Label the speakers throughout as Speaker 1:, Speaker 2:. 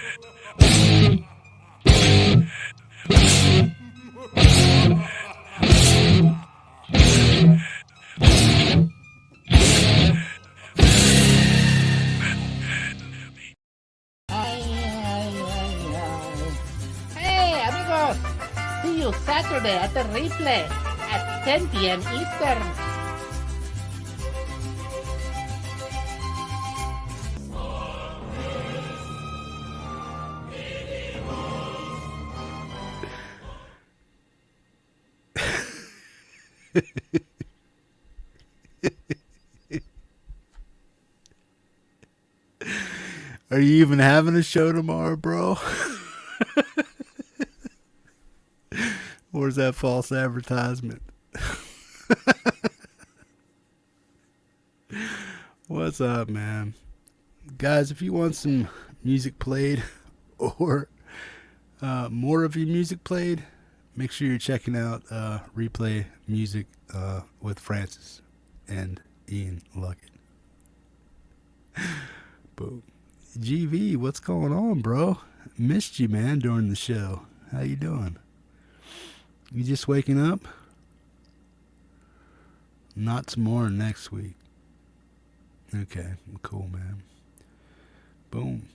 Speaker 1: See you Saturday at the replay at 10 p.m. Eastern.
Speaker 2: Are you even having a show tomorrow, bro? Or is that false advertisement? What's up, man? Guys, if you want some music played or more of your music played, make sure you're checking out Replay Music with Francis and Ian Luckett. Boom. GV, what's going on, bro? Missed you, man, during the show. How you doing? You just waking up? Not tomorrow, next week. Okay, cool, man. Boom.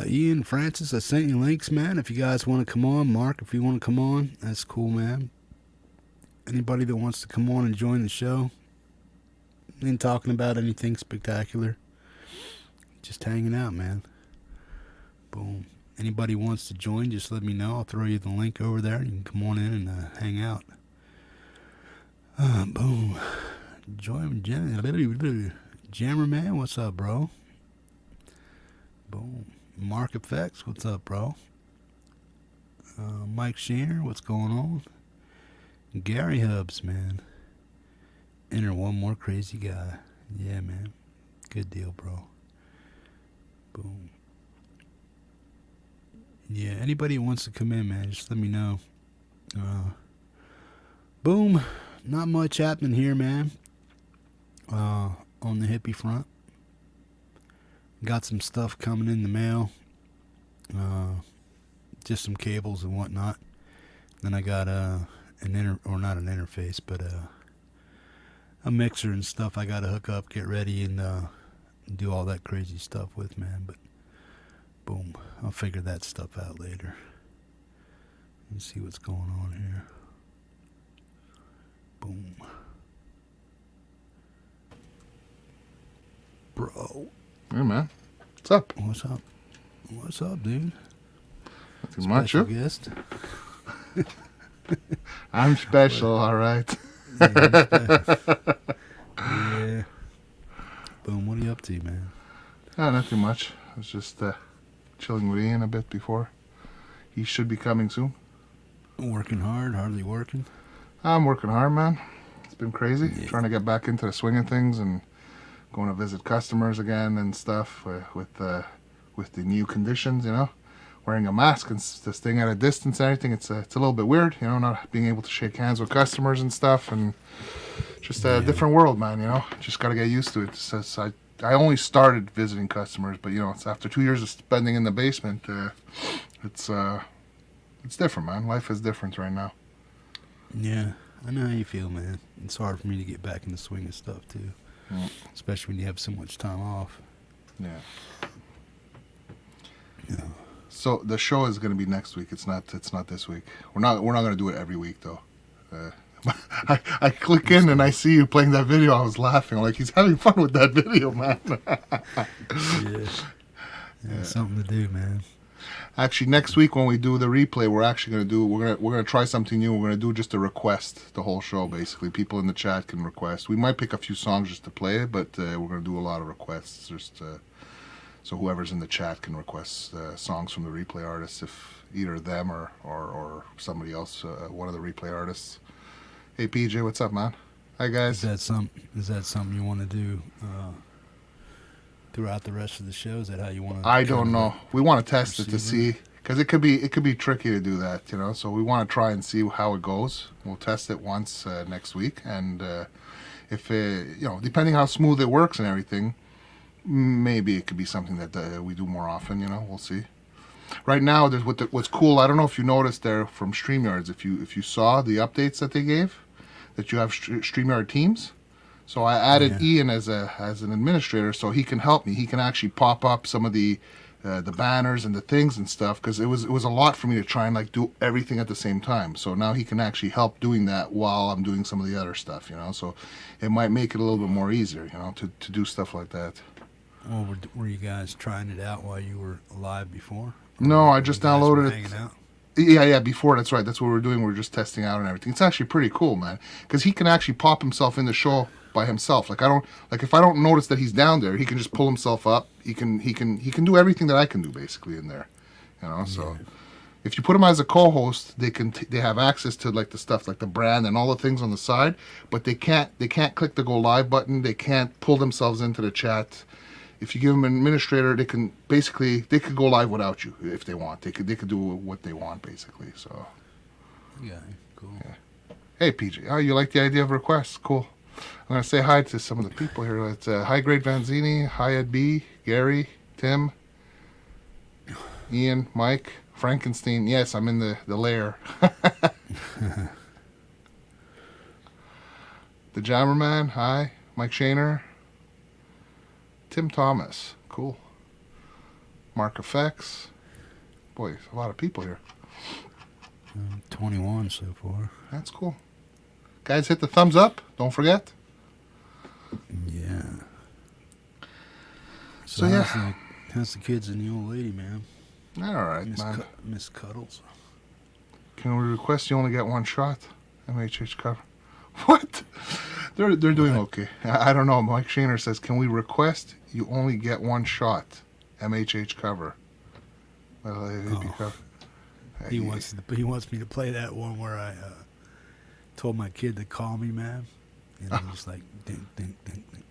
Speaker 2: Ian, Francis, I sent you links, man. If you guys want to come on, Mark, if you want to come on, that's cool, man. Anybody that wants to come on and join the show, ain't talking about anything spectacular. Just hanging out, man. Boom. Anybody wants to join, just let me know. I'll throw you the link over there, and you can come on in and hang out. Boom. Join Jammer Man, what's up, bro? Boom. Mark Effects, what's up, bro? Mike Shearer, what's going on? Gary Hubs, man. Enter one more crazy guy. Yeah, man. Good deal, bro. Boom. Yeah, anybody who wants to come in, man, just let me know. Boom. Not much happening here, man. On the hippie front. Got some stuff coming in the mail. Just some cables and whatnot. Then I got not an interface, but a mixer and stuff I got to hook up, get ready, and do all that crazy stuff with, man. But boom, I'll figure that stuff out later. Let's see what's going on here. Boom. Bro.
Speaker 3: Hey, man. What's up?
Speaker 2: What's up? What's up, dude?
Speaker 3: Nothing much.
Speaker 2: Special guest.
Speaker 3: I'm special, all right.
Speaker 2: Yeah. Boom, what are you up to, man?
Speaker 3: Nothing much. I was just chilling with Ian a bit before. He should be coming soon.
Speaker 2: Working hard, hardly working.
Speaker 3: I'm working hard, man. It's been crazy.
Speaker 2: Yeah.
Speaker 3: Trying to get back into the swing of things and going to visit customers again and stuff with the new conditions, you know. Wearing a mask and staying at a distance and everything. It's a little bit weird, you know, not being able to shake hands with customers and stuff, and just a different world, man, you know. Just got to get used to it. I only started visiting customers, but, you know, it's after 2 years of spending in the basement, it's different, man. Life is different right now.
Speaker 2: Yeah, I know how you feel, man. It's hard for me to get back in the swing of stuff, too.
Speaker 3: Mm.
Speaker 2: Especially when you have so much time off.
Speaker 3: Yeah.
Speaker 2: Yeah.
Speaker 3: So the show is going to be next week. It's not this week. We're not going to do it every week, though. I click in and I see you playing that video. I was laughing. I'm like, he's having fun with that video, man.
Speaker 2: Yeah, something to do, man.
Speaker 3: Actually, next week when we do the replay, we're actually going to do we're going to try something new. We're going to do just a request the whole show. Basically, people in the chat can request. We might pick a few songs just to play it, but we're going to do a lot of requests just so whoever's in the chat can request songs from the replay artists, if either them or somebody else, one of the replay artists. Hey PJ, what's up, man? Hi guys.
Speaker 2: Is that something you want to do throughout the rest of the show? Is that how you want to?
Speaker 3: I don't know. We want to test it to see, because it could be tricky to do that, you know. So we want to try and see how it goes. We'll test it once next week, and if you know, depending how smooth it works and everything, maybe it could be something that we do more often. We'll see. Right now, there's what's cool. I don't know if you noticed there from StreamYards. If you saw the updates that they gave, that you have StreamYard teams. So I added Ian as an administrator, so he can help me. He can actually pop up some of the banners and the things and stuff, because it was a lot for me to try and like do everything at the same time. So now he can actually help doing that while I'm doing some of the other stuff. So it might make it a little bit more easier, to do stuff like that.
Speaker 2: Well, were you guys trying it out while you were alive before?
Speaker 3: No, I just downloaded it.
Speaker 2: Hanging out?
Speaker 3: Yeah, before, that's right. That's what we're doing. We're just testing out and everything. It's actually pretty cool, man, because he can actually pop himself in the show by himself. If I don't notice that he's down there, he can just pull himself up. He can do everything that I can do basically in there, So if you put him as a co-host, they have access to like the stuff like the brand and all the things on the side, but they can't click the go live button. They can't pull themselves into the chat. If you give them an administrator, they could go live without you if they want. They could do what they want basically. So
Speaker 2: yeah, cool.
Speaker 3: Yeah. Hey PJ, you like the idea of requests? Cool. I'm gonna say hi to some of the people here. It's hi greatvanzinni, hi Ed B, Gary, Tim, Ian, Mike, Frankenstein. Yes, I'm in the lair. The Jammerman, hi, Mike Shaner. Tim Thomas, cool. Mark Effects. Boy, a lot of people here.
Speaker 2: 21 so far.
Speaker 3: That's cool. Guys, hit the thumbs up. Don't forget.
Speaker 2: Yeah.
Speaker 3: So yeah.
Speaker 2: How's the kids and the old lady, man?
Speaker 3: All right, man.
Speaker 2: Miss Cuddles.
Speaker 3: Can we request you only get one shot? MHH cover. What? They're doing okay. I don't know. Mike Shaner says, can we request you only get one shot? MHH cover. Hippie cover.
Speaker 2: He wants me to play that one where I told my kid to call me, man. And I'm just like, ding, ding, ding, ding.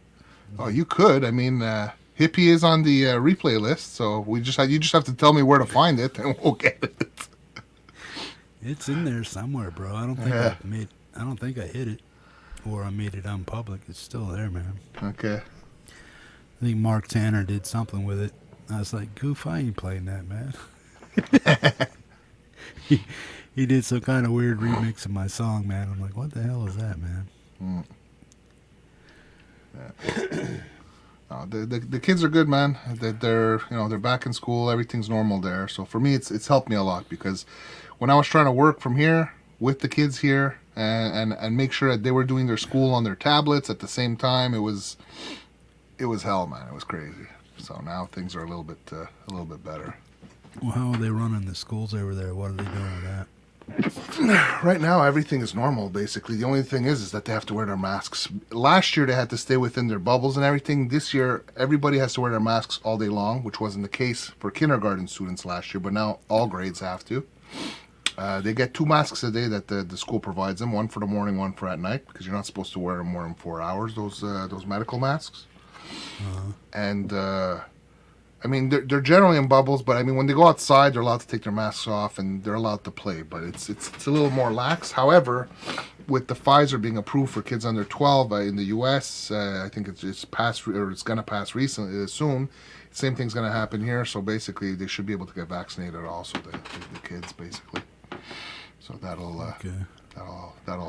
Speaker 3: Oh, you could. I mean, Hippie is on the replay list, so you just have to tell me where to find it, and we'll get it.
Speaker 2: It's in there somewhere, bro. I don't think I hit it, or I made it on public. It's still there, man.
Speaker 3: Okay.
Speaker 2: I think Mark Tanner did something with it. I was like, Goof, I ain't playing that, man. He did some kind of weird remix of my song, man. I'm like, what the hell is that, man?
Speaker 3: Yeah. The kids are good, man. They're back in school. Everything's normal there. So for me, it's helped me a lot, because when I was trying to work from here with the kids here and make sure that they were doing their school on their tablets at the same time, it was hell, man. It was crazy. So now things are a little bit better.
Speaker 2: Well, how are they running the schools over there? What are they doing with that?
Speaker 3: Right now, everything is normal, basically. The only thing is that they have to wear their masks. Last year, they had to stay within their bubbles and everything. This year, everybody has to wear their masks all day long, which wasn't the case for kindergarten students last year, but now all grades have to. They get 2 masks a day that the school provides them, one for the morning, one for at night, because you're not supposed to wear them more than 4 hours, those medical masks. And I mean, they're generally in bubbles, but I mean, when they go outside, they're allowed to take their masks off and they're allowed to play. But it's a little more lax. However, with the Pfizer being approved for kids under 12 in the U.S., I think it's passed, or it's going to pass recently soon. Same thing's going to happen here. So basically, they should be able to get vaccinated also, the kids, basically. So that'll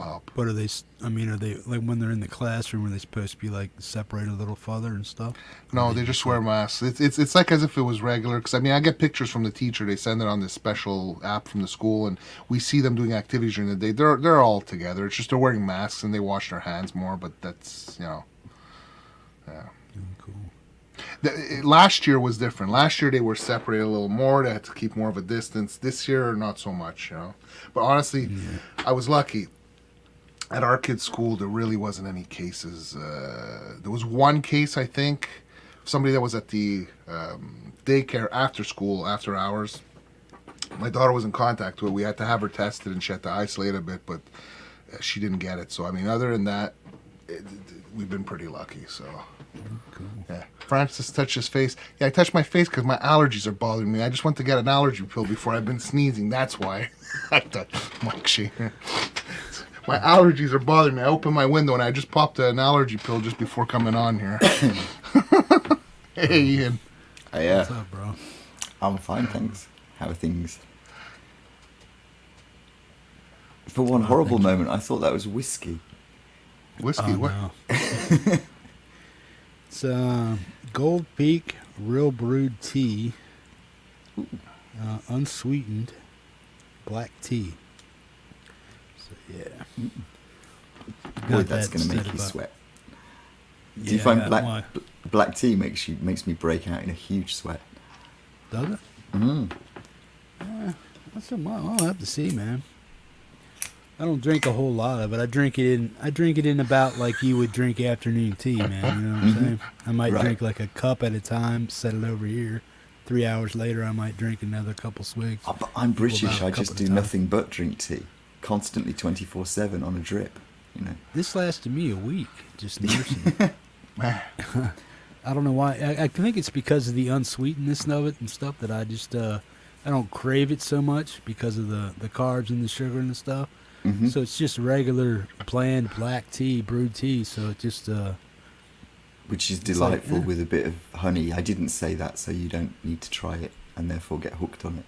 Speaker 3: help.
Speaker 2: But are they like, when they're in the classroom, are they supposed to be like separated a little further and stuff?
Speaker 3: No, they just wear masks. It's like as if it was regular. Because I mean, I get pictures from the teacher. They send it on this special app from the school, and we see them doing activities during the day. They're all together. It's just they're wearing masks and they wash their hands more. But that's yeah.
Speaker 2: Cool.
Speaker 3: Last year was different. Last year they were separated a little more. They had to keep more of a distance. This year, not so much, But honestly, I was lucky. At our kids' school, there really wasn't any cases. There was one case, I think, somebody that was at the daycare after school, after hours. My daughter was in contact with her. We had to have her tested, and she had to isolate a bit, but she didn't get it. So, I mean, other than that, we've been pretty lucky, so...
Speaker 2: Cool.
Speaker 3: Yeah. Francis touched his face. Yeah, I touched my face because my allergies are bothering me. I just went to get an allergy pill before I've been sneezing. That's why I touched Mike Shaner. My allergies are bothering me. I opened my window and I just popped an allergy pill just before coming on here. Hey, Ian.
Speaker 4: Yeah,
Speaker 2: What's up, bro?
Speaker 4: I'm fine, thanks. How are things? For one horrible moment, I thought that was whiskey.
Speaker 3: Whiskey, what?
Speaker 2: No. It's Gold Peak Real Brewed Tea, unsweetened black tea. So yeah,
Speaker 4: Boy, that's going to make you sweat. Do you
Speaker 2: Yeah,
Speaker 4: find
Speaker 2: why?
Speaker 4: black tea makes me break out in a huge sweat?
Speaker 2: Does it? I'll have to see, man. I don't drink a whole lot of it. I drink it in about like you would drink afternoon tea, man. You know what I'm saying? I might
Speaker 4: Right.
Speaker 2: drink like a cup at a time, set it over here. 3 hours later, I might drink another couple swigs.
Speaker 4: Oh, but I'm British.
Speaker 2: about a
Speaker 4: I
Speaker 2: cup
Speaker 4: just
Speaker 2: at a
Speaker 4: do
Speaker 2: time.
Speaker 4: nothing but drink tea, constantly 24/7 on a drip. You know.
Speaker 2: This lasted me a week, just nursing it.
Speaker 3: Man.
Speaker 2: I don't know why. I think it's because of the unsweetenness of it and stuff that I just I don't crave it so much because of the carbs and the sugar and the stuff.
Speaker 4: Mhm.
Speaker 2: So it's just regular bland black tea, brewed tea. So it just
Speaker 4: Which is
Speaker 2: like,
Speaker 4: delightful
Speaker 2: yeah.
Speaker 4: with a bit of honey. I didn't say that, so you don't need to try it and therefore get hooked on it.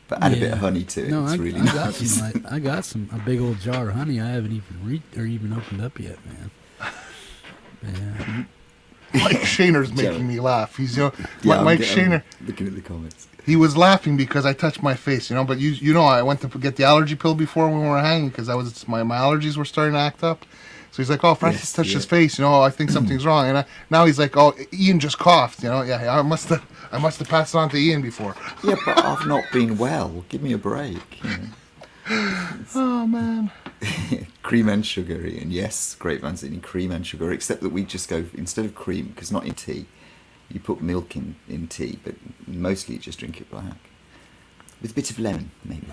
Speaker 4: But add a bit of honey to it.
Speaker 2: No,
Speaker 4: It's
Speaker 2: I
Speaker 4: really
Speaker 2: got
Speaker 4: nice.
Speaker 2: some. I got a big old jar of honey. I haven't even opened up yet, man. Yeah.
Speaker 3: Mike Shaner's
Speaker 4: Joe.
Speaker 3: making me laugh. He's,
Speaker 4: Yeah,
Speaker 3: Mike
Speaker 4: I'm
Speaker 3: Shaner,
Speaker 4: looking at the comments.
Speaker 3: he was laughing because I touched my face, but I went to get the allergy pill before when we were hanging because my allergies were starting to act up. So he's like, "Oh, Francis
Speaker 4: Yes,
Speaker 3: touched
Speaker 4: yeah.
Speaker 3: his face. I think something's wrong." And now he's like, "Oh, Ian just coughed. Yeah, I must have passed it on to Ian before."
Speaker 4: Yeah, but I've not been well. Give me a break. You know.
Speaker 3: Oh man.
Speaker 4: Cream and sugar, Ian. Yes, greatvanzinni, cream and sugar. Except that we just go, instead of cream, because not in tea, you put milk in tea, but mostly you just drink it black. With a bit of lemon, maybe.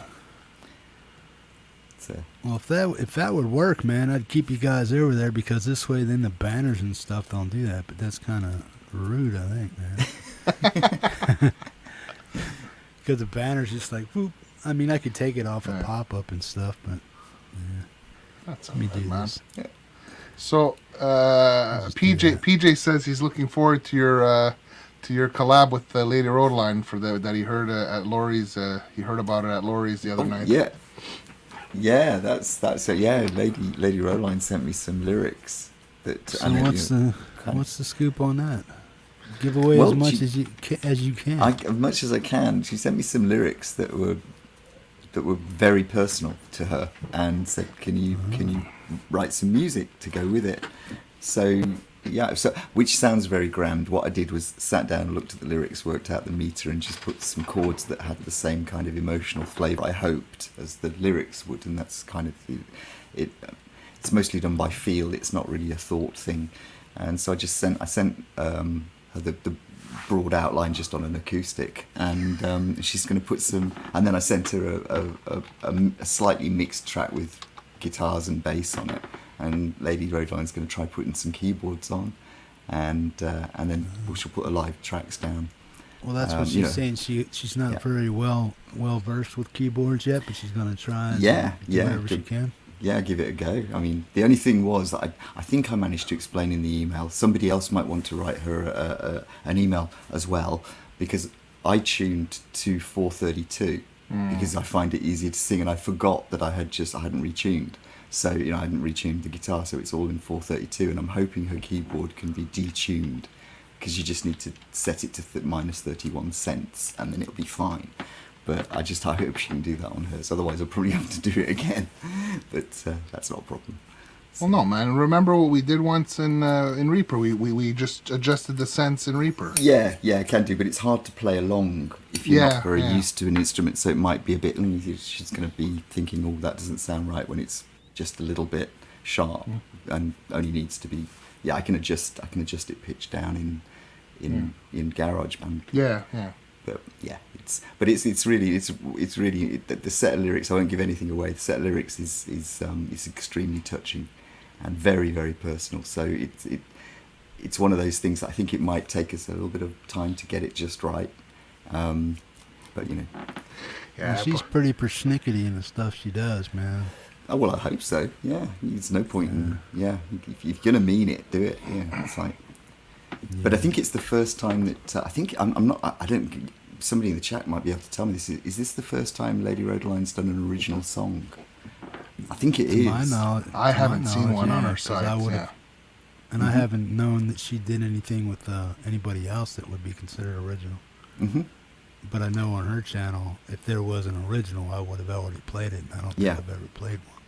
Speaker 4: So,
Speaker 2: Well, if that would work, man, I'd keep you guys over there because this way, then the banners and stuff don't do that. But that's kind of rude, I think, man. Because the banners just like, whoop. I mean, I could take it off a pop up and stuff, but yeah.
Speaker 3: That's
Speaker 2: Let me
Speaker 3: all right,
Speaker 2: do
Speaker 3: man.
Speaker 2: this.
Speaker 4: yeah.
Speaker 3: So
Speaker 2: just do that.
Speaker 3: PJ says he's looking forward to your collab with Lady Rodeline that he heard at Laurie's. He heard about it at Laurie's the other night.
Speaker 4: Yeah, that's it. Yeah, Lady Rodeline sent me some lyrics that.
Speaker 2: So
Speaker 4: and then,
Speaker 2: what's the scoop on that? Give away
Speaker 4: Well,
Speaker 2: as much
Speaker 4: she-
Speaker 2: as you can.
Speaker 4: as much as I can. She sent me some lyrics that were very personal to her, and said, "Can you write some music to go with it?" So yeah, which sounds very grand. What I did was sat down, looked at the lyrics, worked out the meter, and just put some chords that had the same kind of emotional flavour I hoped as the lyrics would, and that's kind of it. It's mostly done by feel. It's not really a thought thing, and so I sent her the broad outline just on an acoustic, and she's going to put some. And then I sent her a slightly mixed track with guitars and bass on it. And Lady Rodeline's going to try putting some keyboards on, and then she'll put her live tracks down.
Speaker 2: Well, that's what she's saying. She's not very well versed with keyboards yet, but she's going to try and do whatever she can.
Speaker 4: Yeah, give it a go. I mean, the only thing was that I think I managed to explain in the email. Somebody else might want to write her an email as well, because I tuned to 432 because I find it easier to sing, and I forgot that I hadn't retuned. So, I hadn't retuned the guitar, so it's all in 432, and I'm hoping her keyboard can be detuned, because you just need to set it to minus 31 cents, and then it'll be fine. But I hope she can do that on hers, otherwise I'll probably have to do it again. But that's not a problem.
Speaker 3: Well, no, man. Remember what we did once in Reaper? We just adjusted the cents in Reaper.
Speaker 4: Yeah, I can do, but it's hard to play along if you're not very
Speaker 3: Yeah.
Speaker 4: used to an instrument, so it might be a bit... She's going to be thinking, oh, that doesn't sound right, when it's just a little bit sharp and only needs to be... Yeah, I can adjust it pitched down in GarageBand.
Speaker 3: Yeah.
Speaker 4: But yeah, it's really the set of lyrics. I won't give anything away. The set of lyrics is extremely touching and very, very personal. So it's one of those things that I think it might take us a little bit of time to get it just right. But
Speaker 3: Yeah.
Speaker 2: Well, she's pretty persnickety in the stuff she does, man.
Speaker 4: Oh, well, I hope so. Yeah, there's no point in... Yeah, if you're gonna mean it, do it. Yeah, it's like... But I think it's the first time that I think I'm not. I don't. Somebody in the chat might be able to tell me this. Is this the first time Lady Rodeline's done an original song? I think it is.
Speaker 3: I haven't seen one on her site.
Speaker 2: And I haven't known that she did anything with anybody else that would be considered original.
Speaker 4: Mm-hmm.
Speaker 2: But I know on her channel, if there was an original, I would have already played it. And I don't think I've ever played one.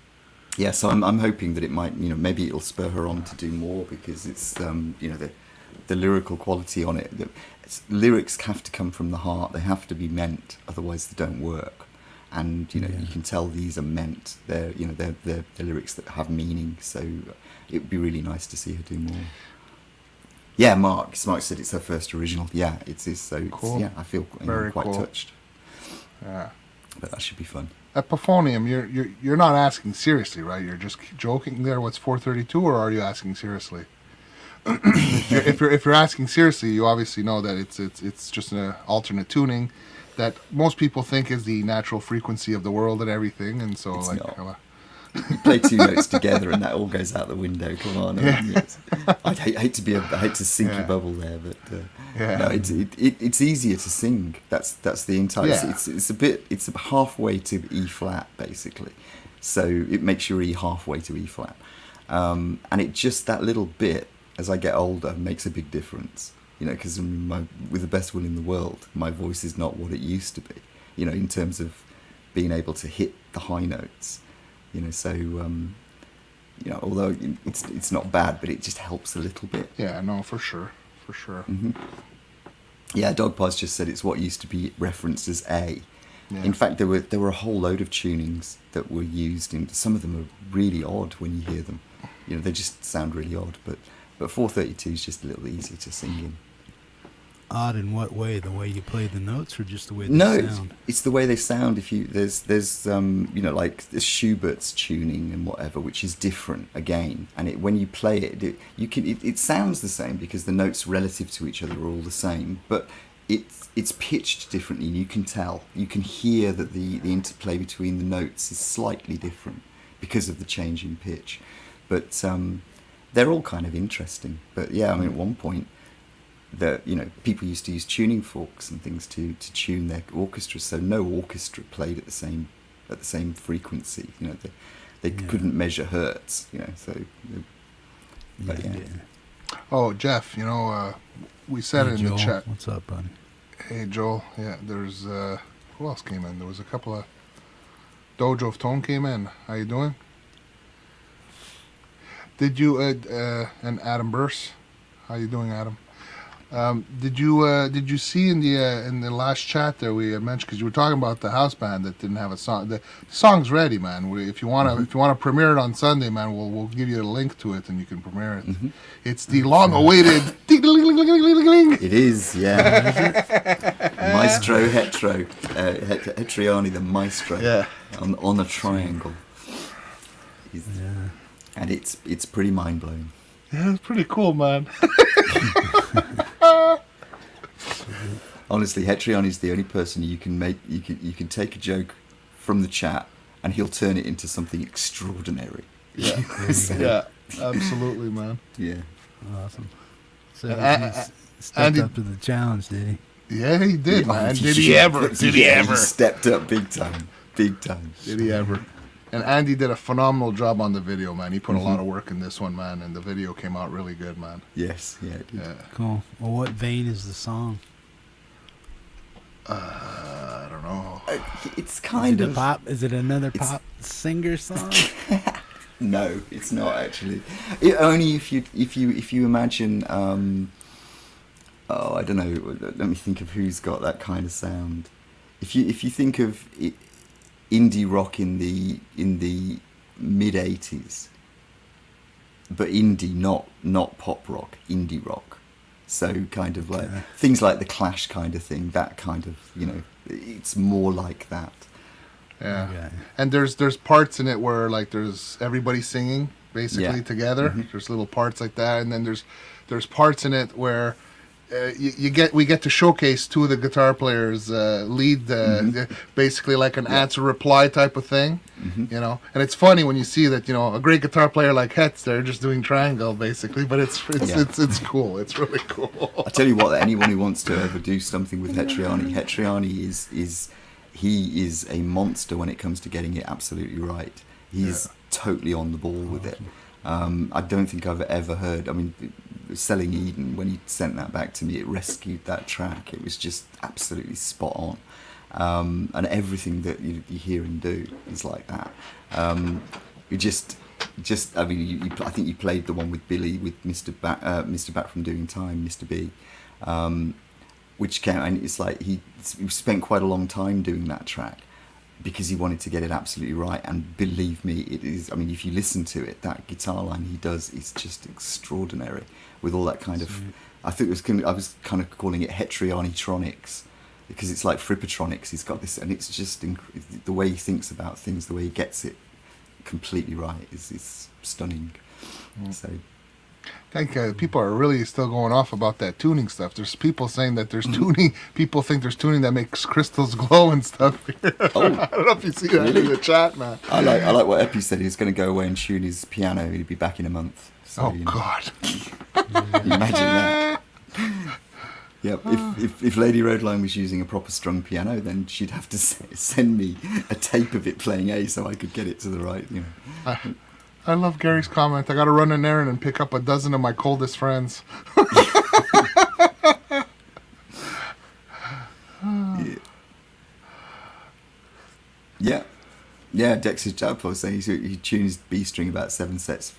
Speaker 4: Yeah, so I'm hoping that it might, maybe it'll spur her on to do more, because it's, the lyrical quality on it. Lyrics have to come from the heart. They have to be meant, otherwise they don't work. And you can tell these are meant. They're lyrics that have meaning. So it would be really nice to see her do more. Yeah, Mark said it's her first original. Yeah, it is. So
Speaker 3: cool.
Speaker 4: I feel quite
Speaker 3: cool.
Speaker 4: touched.
Speaker 3: Yeah,
Speaker 4: but that should be fun.
Speaker 3: At Pophonium, you're not asking seriously, right? You're just joking there. What's 432, or are you asking seriously? if you're asking seriously, you obviously know that it's just an alternate tuning that most people think is the natural frequency of the world and everything, and so
Speaker 4: it's not. You play two notes together and that all goes out the window. Come on, I hate to sink your bubble there, but no, it's easier to sing. That's the entire. It's halfway to E flat basically, so it makes your E halfway to E flat, and it just that little bit as I get older makes a big difference. Because with the best will in the world, my voice is not what it used to be. In terms of being able to hit the high notes. Although it's not bad, but it just helps a little bit.
Speaker 3: Yeah, no, for sure.
Speaker 4: Mm-hmm. Yeah, Dogpa's just said it's what used to be referenced as A. Yeah. In fact, there were a whole load of tunings that were used, and some of them are really odd when you hear them. They just sound really odd, but 432 is just a little easier to sing in.
Speaker 2: Odd in what way? The way you play the notes, or just the way they sound? No,
Speaker 4: it's the way they sound. If there's like the Schubert's tuning and whatever, which is different again. And when you play it, it sounds the same because the notes relative to each other are all the same, but it's pitched differently. And you can tell, you can hear that the interplay between the notes is slightly different because of the change in pitch. But they're all kind of interesting. But yeah, at one point, people used to use tuning forks and things to tune their orchestras, so no orchestra played at the same frequency. They couldn't measure hertz.
Speaker 3: Oh, Jeff, we said it in
Speaker 2: Joel.
Speaker 3: the chat.
Speaker 2: What's up, buddy?
Speaker 3: Hey, Joel. Yeah, there's who else came in? There was a couple of Dojo of Tone came in. How you doing? Did you and Adam Burse? How you doing, Adam? Did you see in the last chat there we mentioned, because you were talking about the house band that didn't have a song. The song's ready, man. If you wanna premiere it on Sunday, man, we'll give you a link to it and you can premiere it. Mm-hmm. It's the long-awaited.
Speaker 4: It is, yeah. Maestro Hetriani, the maestro.
Speaker 3: Yeah.
Speaker 4: On a triangle. And it's pretty mind blowing.
Speaker 3: Yeah, it's pretty cool, man.
Speaker 4: Honestly, Hetriani's the only person you can take a joke from the chat and he'll turn it into something extraordinary.
Speaker 3: Yeah, yeah, absolutely, man.
Speaker 2: Yeah, awesome. So he stepped up to the challenge, did he?
Speaker 3: Yeah, he did, man. Did he ever?
Speaker 4: He stepped up big time.
Speaker 3: Did he ever? And Andy did a phenomenal job on the video, man. He put a lot of work in this one, man, and the video came out really good, man.
Speaker 4: Yes, yeah, it did.
Speaker 3: Yeah.
Speaker 2: Cool. Well, what vein is the song?
Speaker 3: I don't know.
Speaker 4: It's kind of
Speaker 2: pop. Is it another pop singer song?
Speaker 4: No, it's not actually. Only if you imagine. I don't know. Let me think of who's got that kind of sound. If you think of indie rock in the mid 80s, but indie, not pop rock, indie rock. So kind of like things like the Clash kind of thing, that kind of, it's more like that.
Speaker 3: Yeah. Okay. And there's parts in it where like there's everybody singing basically together. Mm-hmm. There's little parts like that, and then there's parts in it where we get to showcase two of the guitar players lead basically like an answer reply type of thing, you know. And it's funny when you see that, you know, a great guitar player like Hetz, they're just doing triangle basically, but it's cool. It's really cool.
Speaker 4: I tell you what, anyone who wants to ever do something with Hetriani is a monster when it comes to getting it absolutely right. He's totally on the ball with it. I don't think I've ever heard. I mean, Selling Eden, when he sent that back to me, it rescued that track. It was just absolutely spot on, and everything that you hear him do is like that. You just I mean, I think you played the one with Billy with Mr. Bat from Doing Time, Mr. B, which came, and it's like he spent quite a long time doing that track, because he wanted to get it absolutely right. And believe me, it is. I mean, if you listen to it, that guitar line he does is just extraordinary, with all that kind of. I think I was kind of calling it Hetriani-tronics, because it's like Frippatronics. He's got this, and it's just the way he thinks about things, the way he gets it completely right is stunning. So.
Speaker 3: I think people are really still going off about that tuning stuff. There's people saying that there's tuning. People think there's tuning that makes crystals glow and stuff.
Speaker 4: Oh,
Speaker 3: I don't know if you see that
Speaker 4: really?
Speaker 3: in the chat, man.
Speaker 4: I like what Epi said. He's going to go away and tune his piano. He'll be back in a month. So,
Speaker 3: God!
Speaker 4: Imagine that. Yeah, if Lady Roadline was using a proper strung piano, then she'd have to send me a tape of it playing A, so I could get it to the right. You know.
Speaker 3: I love Gary's comment. I got to run an errand and pick up a dozen of my coldest friends.
Speaker 4: Yeah. Dexter's Jabpo was saying he tunes B string about 7 cents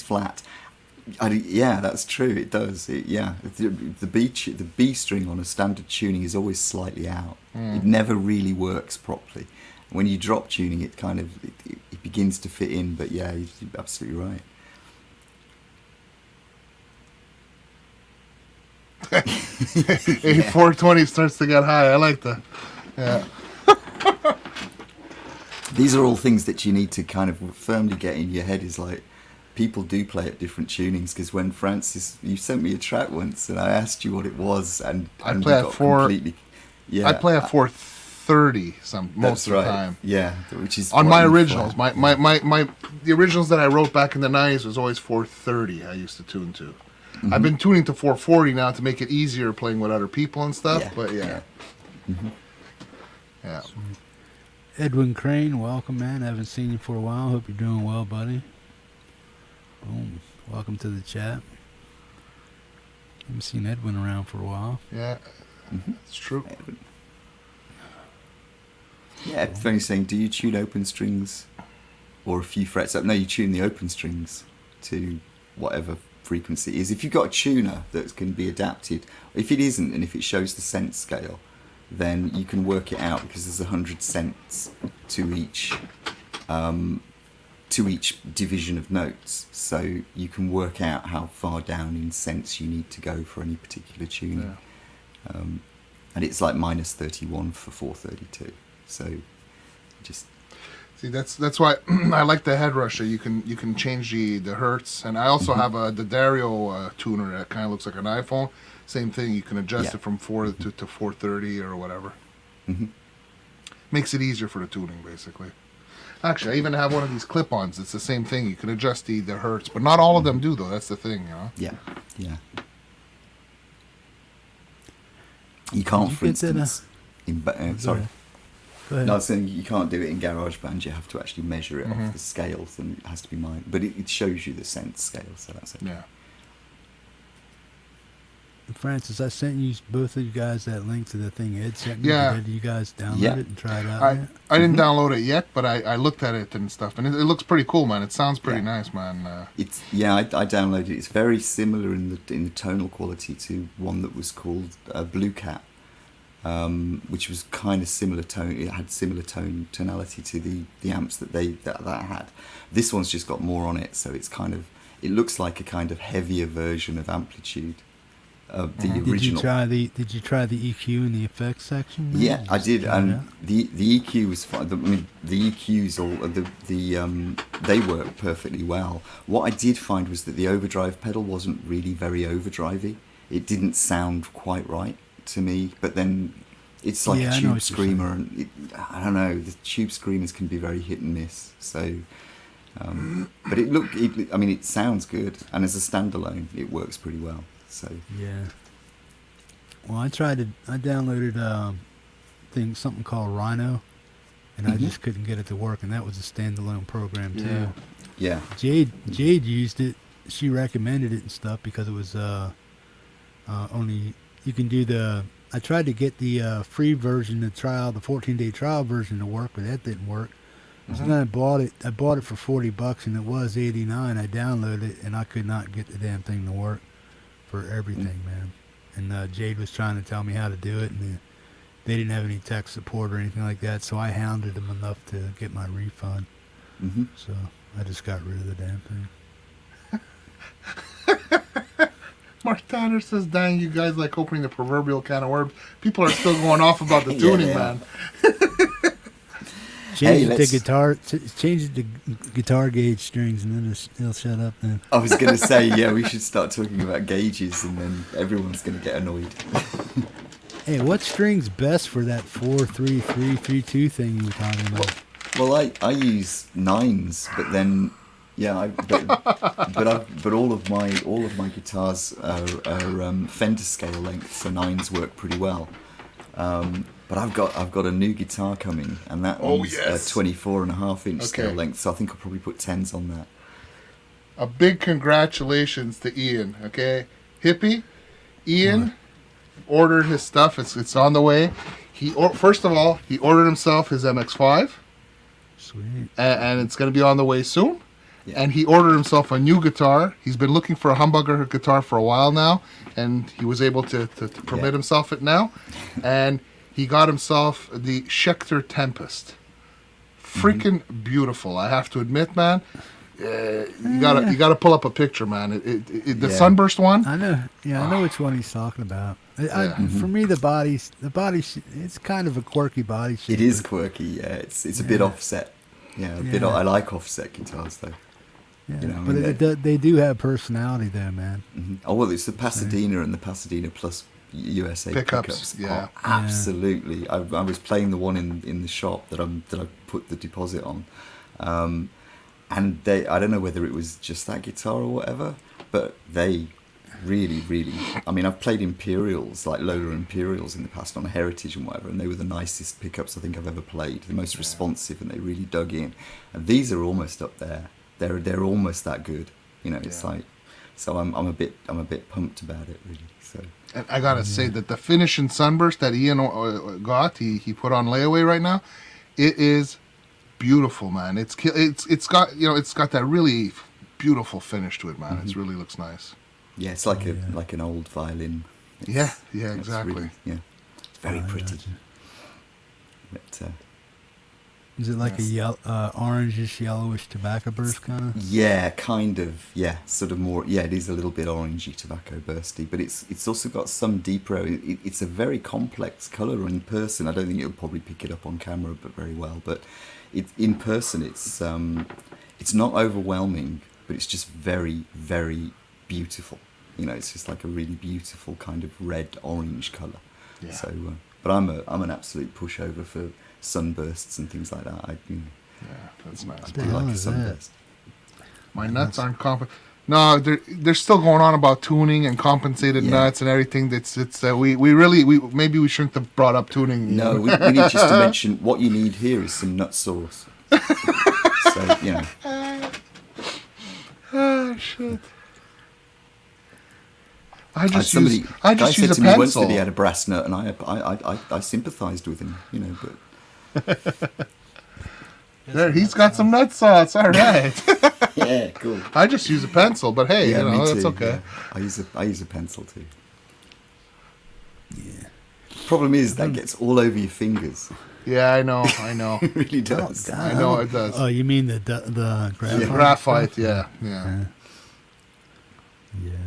Speaker 4: flat. Yeah, that's true. It does. The B string on a standard tuning is always slightly out. It never really works properly. When you drop tuning, it kind of it begins to fit in. But yeah, you're absolutely right.
Speaker 3: A420 starts to get high. I like that. Yeah.
Speaker 4: These are all things that you need to kind of firmly get in your head. Is like, people do play at different tunings, because when Francis, you sent me a track once and I asked you what it was, and
Speaker 3: I play at completely.
Speaker 4: Yeah,
Speaker 3: I play at 430 most of the time.
Speaker 4: Yeah, which is
Speaker 3: on my originals. The originals that I wrote back in the 90s was always 430. I used to tune to. Mm-hmm. I've been tuning to 440 now to make it easier playing with other people and stuff. Yeah. But yeah.
Speaker 4: Mm-hmm.
Speaker 3: Yeah.
Speaker 2: Edwin Crane, welcome, man. Haven't seen you for a while. Hope you're doing well, buddy. Boom. Welcome to the chat. Haven't seen Edwin around for a while.
Speaker 3: Yeah, it's true.
Speaker 4: Edwin. Yeah, Funny saying, do you tune open strings or a few frets up? No, you tune the open strings to whatever frequency it is. If you've got a tuner that can be adapted, if it isn't, and if it shows the cent scale, then you can work it out, because there's 100 cents to each division of notes, so you can work out how far down in cents you need to go for any particular tuning. Yeah. And it's like minus 31 for 432. So just
Speaker 3: see, that's why I like the head rusher. You can change the hertz, and I also have the Dario tuner that kind of looks like an iPhone. Same thing. You can adjust it from 4 to 430 or whatever. Mm-hmm. Makes it easier for the tuning, basically. Actually, I even have one of these clip-ons. It's the same thing. You can adjust the hertz, but not all of them do, though. That's the thing, you know.
Speaker 4: Yeah. You can't, for instance. Sorry. No, I was saying you can't do it in GarageBand. You have to actually measure it off the scales, and it has to be mine. But it shows you the cent scale, so that's it.
Speaker 3: Yeah.
Speaker 2: Francis, I sent you both of you guys that link to the thing Ed sent me.
Speaker 3: Yeah.
Speaker 2: Did you guys download it and try it out?
Speaker 3: I didn't download it yet, but I looked at it and stuff, and it looks pretty cool, man. It sounds pretty nice, man.
Speaker 4: I downloaded it. It's very similar in the tonal quality to one that was called Blue Cat, which was kind of similar tone. It had similar tonality to the amps that that had. This one's just got more on it, so it's it looks like a kind of heavier version of Amplitude. The original.
Speaker 2: Did you try the EQ in the effects section?
Speaker 4: Yeah, I did, and the EQ was fine. The EQs they work perfectly well. What I did find was that the overdrive pedal wasn't really very overdrivey. it didn't sound quite right to me. But then it's like
Speaker 2: Yeah,
Speaker 4: a
Speaker 2: I know
Speaker 4: tube
Speaker 2: what you're
Speaker 4: screamer, and I don't know. The tube screamers can be very hit and miss. So, but it sounds good, and as a standalone, it works pretty well. So
Speaker 2: Yeah. Well, I downloaded something called Rhino, and I just couldn't get it to work, and that was a standalone program too.
Speaker 4: yeah,
Speaker 2: Jade used it. She recommended it and stuff because it was only you can do the. I tried to get the free version, the 14-day trial version to work, but that didn't work. So then I bought it. I bought it for $40, and it was $89. I downloaded it, and I could not get the damn thing to work for everything, man. And Jade was trying to tell me how to do it, and they didn't have any tech support or anything like that. So I hounded them enough to get my refund. So I just got rid of the damn thing.
Speaker 3: Mark Tanner says, "Dang, you guys like opening the proverbial can of worms." People are still going off about the tuning, man.
Speaker 2: Change it to guitar gauge strings, and then it'll shut up then.
Speaker 4: I was going to say, yeah, we should start talking about gauges, and then everyone's going to get annoyed.
Speaker 2: Hey, what string's best for that 4-3-3-3-2 thing you were talking about?
Speaker 4: Well, I use 9s, but then but all of my guitars are Fender scale length, so 9s work pretty well. But I've got a new guitar coming, and that one's 24.5-inch scale length, so I think I'll probably put 10s on that.
Speaker 3: A big congratulations to Ian, okay? Hippie, Ian ordered his stuff. It's on the way. First of all, he ordered himself his MX-5.
Speaker 2: Sweet.
Speaker 3: And it's going to be on the way soon.
Speaker 4: Yeah.
Speaker 3: And he ordered himself a new guitar. He's been looking for a humbucker guitar for a while now, and he was able to permit himself it now. And he got himself the Schecter Tempest. Freaking beautiful, I have to admit, man. You gotta pull up a picture, man. The Sunburst one.
Speaker 2: I know. Yeah, I know which one he's talking about. For me, the body, it's kind of a quirky body shape.
Speaker 4: It is quirky. Yeah, it's a bit offset. Yeah, I like offset guitars though.
Speaker 2: Yeah,
Speaker 4: you know,
Speaker 2: but they do have personality there, man.
Speaker 4: Oh well, it's the Pasadena and the Pasadena Plus USA pickups.
Speaker 3: Yeah,
Speaker 4: absolutely. I was playing the one in the shop that I put the deposit on, and I don't know whether it was just that guitar or whatever, but they really, I mean, I've played Imperials, like Lola Imperials in the past on Heritage and whatever, and they were the nicest pickups I think I've ever played, the most responsive, and they really dug in. And these are almost up there. They're almost that good, you know. It's like, so I'm a bit pumped about it, really. So.
Speaker 3: And I gotta say that the finish in Sunburst that Ian got, he put on layaway right now, it is beautiful, man. It's got that really beautiful finish to it, man. It really looks nice.
Speaker 4: Yeah, it's like like an old violin.
Speaker 3: Yeah, exactly.
Speaker 4: Really, it's very pretty. But,
Speaker 2: is it like a orangish, yellowish tobacco burst kind of?
Speaker 4: Yeah, kind of. Yeah, sort of more. Yeah, it is a little bit orangey, tobacco bursty, but it's also got some deeper. It's a very complex color in person. I don't think you'll probably pick it up on camera, but very well. But in person, it's not overwhelming, but it's just very, very beautiful. You know, it's just like a really beautiful kind of red-orange colour. Yeah. So, but I'm an absolute pushover for sunbursts and things like that.
Speaker 3: Yeah, that's nice.
Speaker 4: I do like a sunburst.
Speaker 3: My nuts aren't No, they're still going on about tuning and compensated nuts and everything. We maybe we shouldn't have brought up tuning.
Speaker 4: No, we need just to mention what you need here is some nut sauce. So, you know.
Speaker 3: Oh shit. I just
Speaker 4: use
Speaker 3: use
Speaker 4: a pencil. Once that he had a brass nut, and I sympathised with him, you know. But
Speaker 3: there, he's got some nut sauce. All right.
Speaker 4: Yeah, cool.
Speaker 3: I just use a pencil, but hey, that's okay.
Speaker 4: Yeah. I use a pencil too.
Speaker 2: Yeah.
Speaker 3: Problem is
Speaker 4: that gets all over your fingers.
Speaker 3: Yeah, I know.
Speaker 4: It really does.
Speaker 3: I know it does.
Speaker 2: Oh, you mean the graphite?
Speaker 3: Yeah, graphite. Yeah.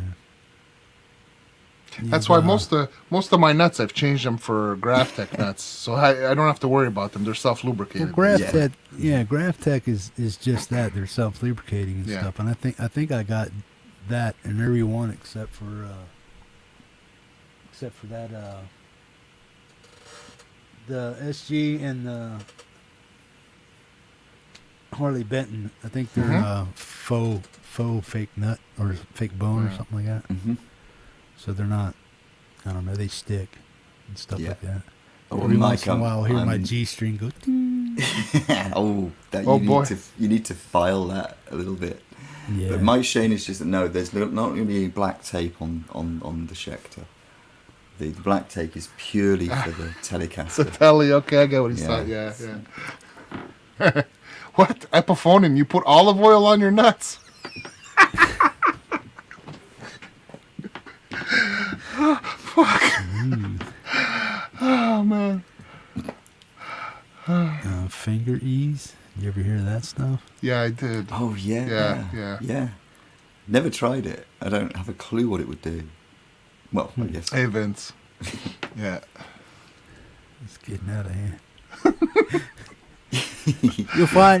Speaker 3: That's why most of my nuts I've changed them for GraphTech nuts, so I don't have to worry about them. They're self-lubricated.
Speaker 2: Well, GraphTech is just that. They're self-lubricating and stuff. And I think I got that in every one except for except for that the SG and the Harley Benton. I think they're faux fake nut or fake bone or something like that.
Speaker 4: Mm-hmm.
Speaker 2: So they're not. I don't know. They stick and stuff like that.
Speaker 4: Oh,
Speaker 2: Every once in a while, I'll hear my G string go. Ding.
Speaker 4: You need to file that a little bit.
Speaker 2: Yeah.
Speaker 4: But my shame is just that no, there's not going to be any black tape on the Schecter. The black tape is purely for the Telecaster.
Speaker 3: The telly, okay, I get what he's saying. Yeah. What? Epiphonium, you put olive oil on your nuts? Fuck. Oh, man.
Speaker 2: Finger ease. You ever hear of that stuff?
Speaker 3: Yeah, I did.
Speaker 4: Oh, yeah. Never tried it. I don't have a clue what it would do. Well, I guess.
Speaker 3: Hey, Vince. Yeah.
Speaker 2: It's getting out of hand.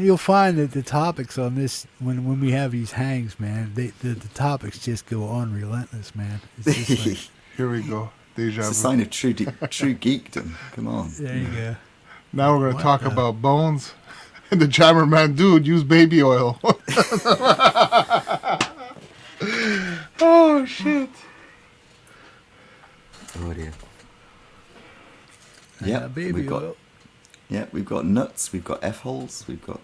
Speaker 2: You'll find that the topics on this when we have these hangs, man, the topics just go on relentless, man. It's just like,
Speaker 3: here we go. Deja
Speaker 4: It's a
Speaker 3: vu.
Speaker 4: sign of true geekdom. Come on.
Speaker 2: there you go.
Speaker 3: Now we're going to talk about bones. And the Jammer Man dude used baby oil. Oh, shit.
Speaker 4: Oh, dear.
Speaker 2: Baby oil.
Speaker 4: We've got nuts, we've got F-holes, we've got,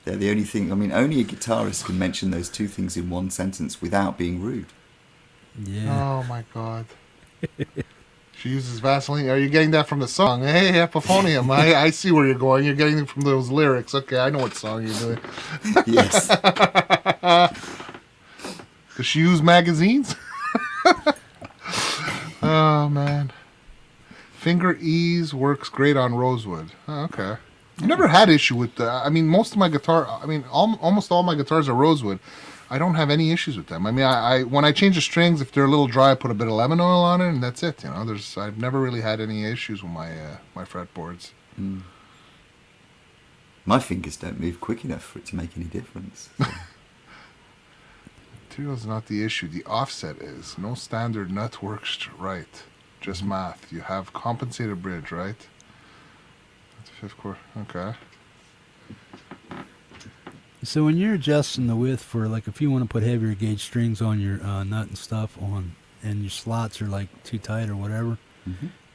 Speaker 4: they're the only thing. I mean, only a guitarist can mention those two things in one sentence without being rude.
Speaker 2: Yeah.
Speaker 3: Oh, my God. She uses Vaseline. Are you getting that from the song? Hey, Epiphonium. I see where you're going. You're getting it from those lyrics. Okay, I know what song you're doing.
Speaker 4: Yes.
Speaker 3: Does she use magazines? Oh, man. Finger ease works great on rosewood. Oh, okay. I've never had issue with that. I mean, most of my almost all my guitars are rosewood. I don't have any issues with them. I mean, I when I change the strings, if they're a little dry, I put a bit of lemon oil on it, and that's it. I've never really had any issues with my fretboards.
Speaker 4: Mm. My fingers don't move quick enough for it to make any difference. So.
Speaker 3: Material's not the issue. The offset is. No standard nut works right. Just math. You have compensated bridge, right? That's a fifth chord. Okay.
Speaker 2: So when you're adjusting the width for, like, if you want to put heavier gauge strings on your nut and stuff and your slots are like too tight or whatever,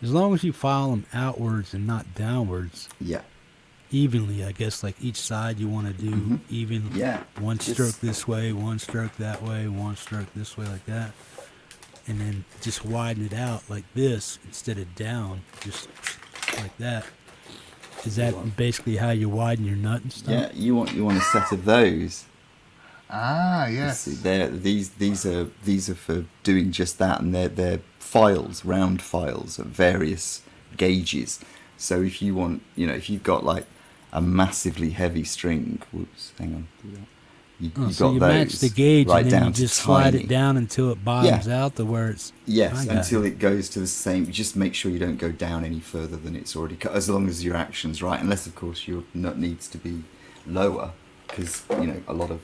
Speaker 2: as long as you file them outwards and not downwards, evenly, I guess, like each side you want to do even.
Speaker 4: Yeah.
Speaker 2: One stroke this way, one stroke that way, one stroke this way, like that. And then just widen it out like this instead of down, just like that. Is that basically how you widen your nut and stuff?
Speaker 4: Yeah, you want a set of those.
Speaker 3: Ah, yes.
Speaker 4: These are for doing just that, and they're files, round files of various gauges. So if you want, if you've got like a massively heavy string, hang on, do that. You
Speaker 2: match the gauge
Speaker 4: right
Speaker 2: and then
Speaker 4: down
Speaker 2: you just
Speaker 4: to
Speaker 2: slide
Speaker 4: tiny.
Speaker 2: it down until it bottoms out to where it's...
Speaker 4: Yes, until it goes to the same. Just make sure you don't go down any further than it's already cut, as long as your action's right. Unless, of course, your nut needs to be lower, because, a lot of...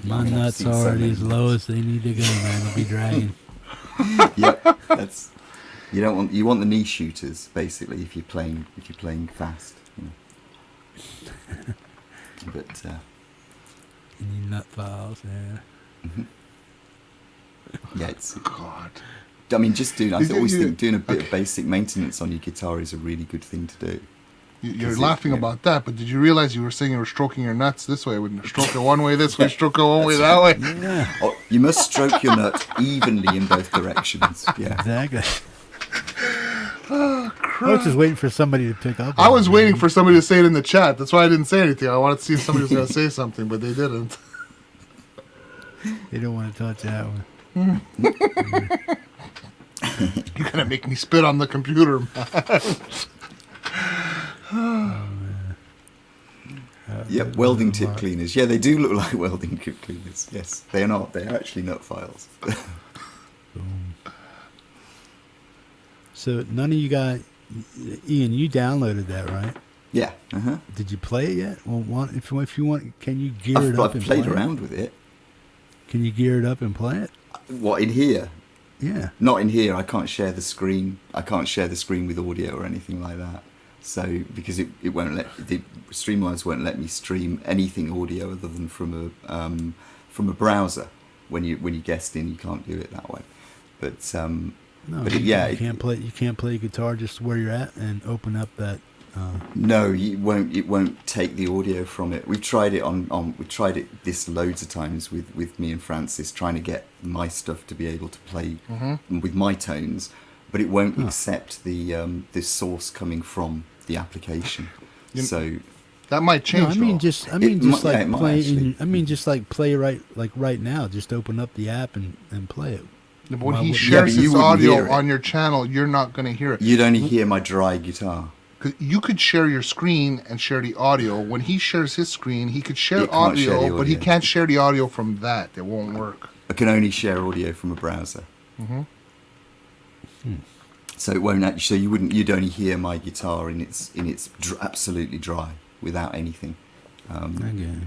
Speaker 2: My nuts are already as low as they need to go, man. They'll be dragging.
Speaker 4: Yep, that's... You want the knee shooters, basically, if you're playing fast. But...
Speaker 2: You need nut files,
Speaker 4: Yeah, it's...
Speaker 3: God.
Speaker 4: I mean, just doing... I always think doing a bit of basic maintenance on your guitar is a really good thing to do.
Speaker 3: You're laughing about that, but did you realize you were saying you were stroking your nuts this way? Wouldn't stroke it one way this way, stroke it one way that way?
Speaker 2: Yeah.
Speaker 4: Oh, you must stroke your nut evenly in both directions. Yeah.
Speaker 2: Exactly. Oh, I was just waiting for somebody to pick up.
Speaker 3: I was waiting for somebody to say it in the chat. That's why I didn't say anything. I wanted to see if somebody was going to say something, but they didn't.
Speaker 2: They don't want to touch that one.
Speaker 3: You're going to make me spit on the computer, man.
Speaker 4: Yep, welding tip cleaners. Yeah, they do look like welding tip cleaners. Yes, they are not. They're actually nut files.
Speaker 2: So none of you guys... Ian, you downloaded that, right?
Speaker 4: Yeah.
Speaker 2: Did you play it yet? Well, if you want, can you gear it up
Speaker 4: I've
Speaker 2: and play
Speaker 4: played around with it.
Speaker 2: Can you gear it up and play it?
Speaker 4: What, in here?
Speaker 2: Yeah.
Speaker 4: Not in here. I can't share the screen. I can't share the screen with audio or anything like that. So because it won't the Streamlabs won't let me stream anything audio other than from a browser. When you guest in, you can't do it that way. But
Speaker 2: No,
Speaker 4: but
Speaker 2: you can't play guitar just where you're at and open up that.
Speaker 4: No, it won't take the audio from it. We've tried it we tried it this loads of times with me and Francis, trying to get my stuff to be able to play with my tones, but it won't accept the source coming from the application. So
Speaker 3: that might change.
Speaker 2: No, I mean
Speaker 3: though.
Speaker 2: just like play right now. Just open up the app and play it.
Speaker 3: But when he shares his audio on your channel, you're not going to hear it.
Speaker 4: You'd only hear my dry guitar.
Speaker 3: You could share your screen and share the audio. When he shares his screen, he could share audio, but he can't share the audio from that. It won't work.
Speaker 4: I can only share audio from a browser. So it won't actually. So you'd only hear my guitar in its absolutely dry without anything.
Speaker 2: Okay.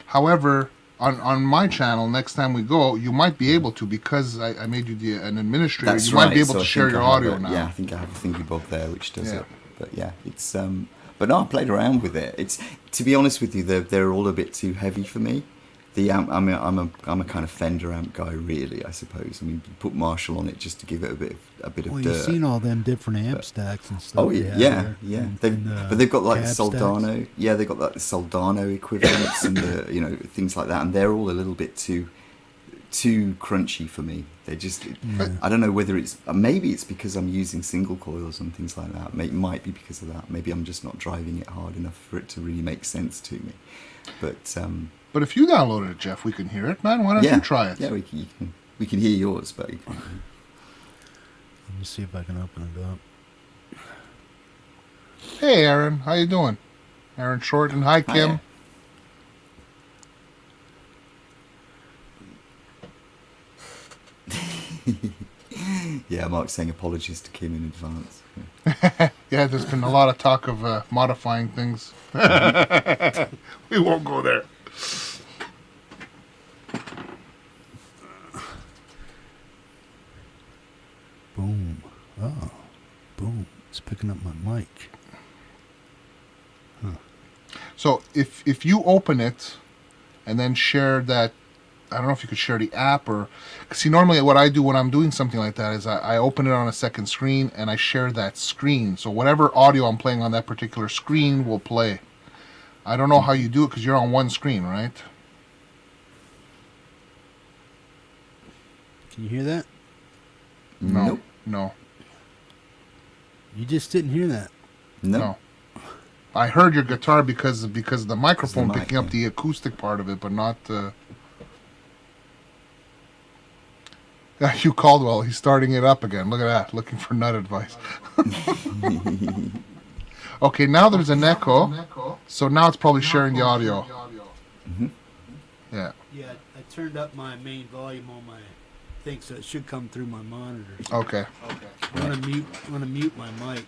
Speaker 3: However, on my channel, next time we go, you might be able to, because I made you an administrator.
Speaker 4: That's
Speaker 3: you
Speaker 4: right.
Speaker 3: might be able
Speaker 4: So
Speaker 3: to
Speaker 4: I
Speaker 3: share
Speaker 4: think
Speaker 3: your
Speaker 4: I have
Speaker 3: audio
Speaker 4: a-
Speaker 3: now.
Speaker 4: Yeah, I think I have a thingy bob there which does it. But yeah, it's but no, I played around with it. It's, to be honest with you, they're all a bit too heavy for me. The amp, I'm a kind of Fender amp guy, really. I suppose. I mean, put Marshall on it just to give it a bit of
Speaker 2: Well,
Speaker 4: dirt.
Speaker 2: you've seen all them different amp stacks and stuff.
Speaker 4: Oh yeah. But they've got like the
Speaker 2: cab
Speaker 4: Soldano.
Speaker 2: stacks.
Speaker 4: Yeah, they've got like the Soldano equivalents and the things like that, and they're all a little bit too crunchy for me. They just, I don't know whether maybe it's because I'm using single coils and things like that. It might be because of that. Maybe I'm just not driving it hard enough for it to really make sense to me.
Speaker 3: But if you downloaded it, Jeff, we can hear it, man. Why don't you try it?
Speaker 4: Yeah, we can hear yours, but
Speaker 2: Let me see if I can open it up.
Speaker 3: Hey, Aaron, how you doing? Aaron Shorten. Hi, Kim.
Speaker 4: Hiya. Yeah, Mark's saying apologies to Kim in advance.
Speaker 3: Yeah, there's been a lot of talk of modifying things. We won't go there.
Speaker 2: Boom. Oh, boom. It's picking up my mic.
Speaker 3: So if you open it and then share that, I don't know if you could share the app or... See, normally what I do when I'm doing something like that is I open it on a second screen and I share that screen. So whatever audio I'm playing on that particular screen will play. I don't know how you do it because you're on one screen, right?
Speaker 2: Can you hear that?
Speaker 3: No.
Speaker 4: Nope.
Speaker 3: No.
Speaker 2: You just didn't hear that.
Speaker 3: No. I heard your guitar because of the microphone
Speaker 4: mic,
Speaker 3: picking up the acoustic part of it, but not... Hugh Caldwell, he's starting it up again. Look at that, looking for nut advice. Okay, now there's an echo, so now it's probably sharing the audio. Yeah.
Speaker 2: Yeah, I turned up my main volume on my thing, so it should come through my monitors.
Speaker 3: Okay.
Speaker 2: I'm gonna mute my mic.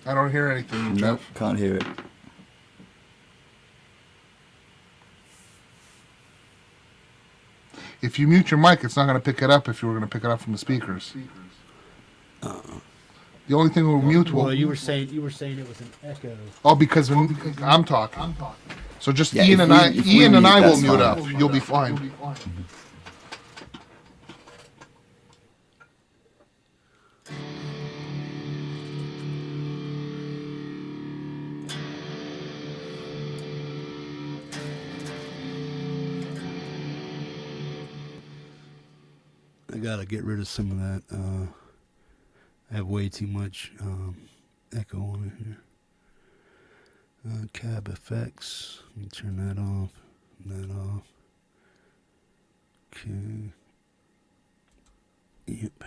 Speaker 3: I don't hear anything,
Speaker 4: Nope,
Speaker 3: Jeff.
Speaker 4: can't hear it.
Speaker 3: If you mute your mic, it's not going to pick it up if you were going to pick it up from the speakers. The only thing we'll mute will...
Speaker 2: Well, you were saying it was an echo.
Speaker 3: Oh, because I'm talking. So just
Speaker 4: Yeah,
Speaker 3: Ian
Speaker 4: if
Speaker 3: and
Speaker 4: we-
Speaker 3: I,
Speaker 4: if we
Speaker 3: Ian and
Speaker 4: mute,
Speaker 3: I will
Speaker 4: that's
Speaker 3: mute
Speaker 4: fine.
Speaker 3: up. You'll be fine.
Speaker 2: I gotta get rid of some of that. I have way too much echo on it here. Cab effects. Let me turn that off. That off. Okay. Yep.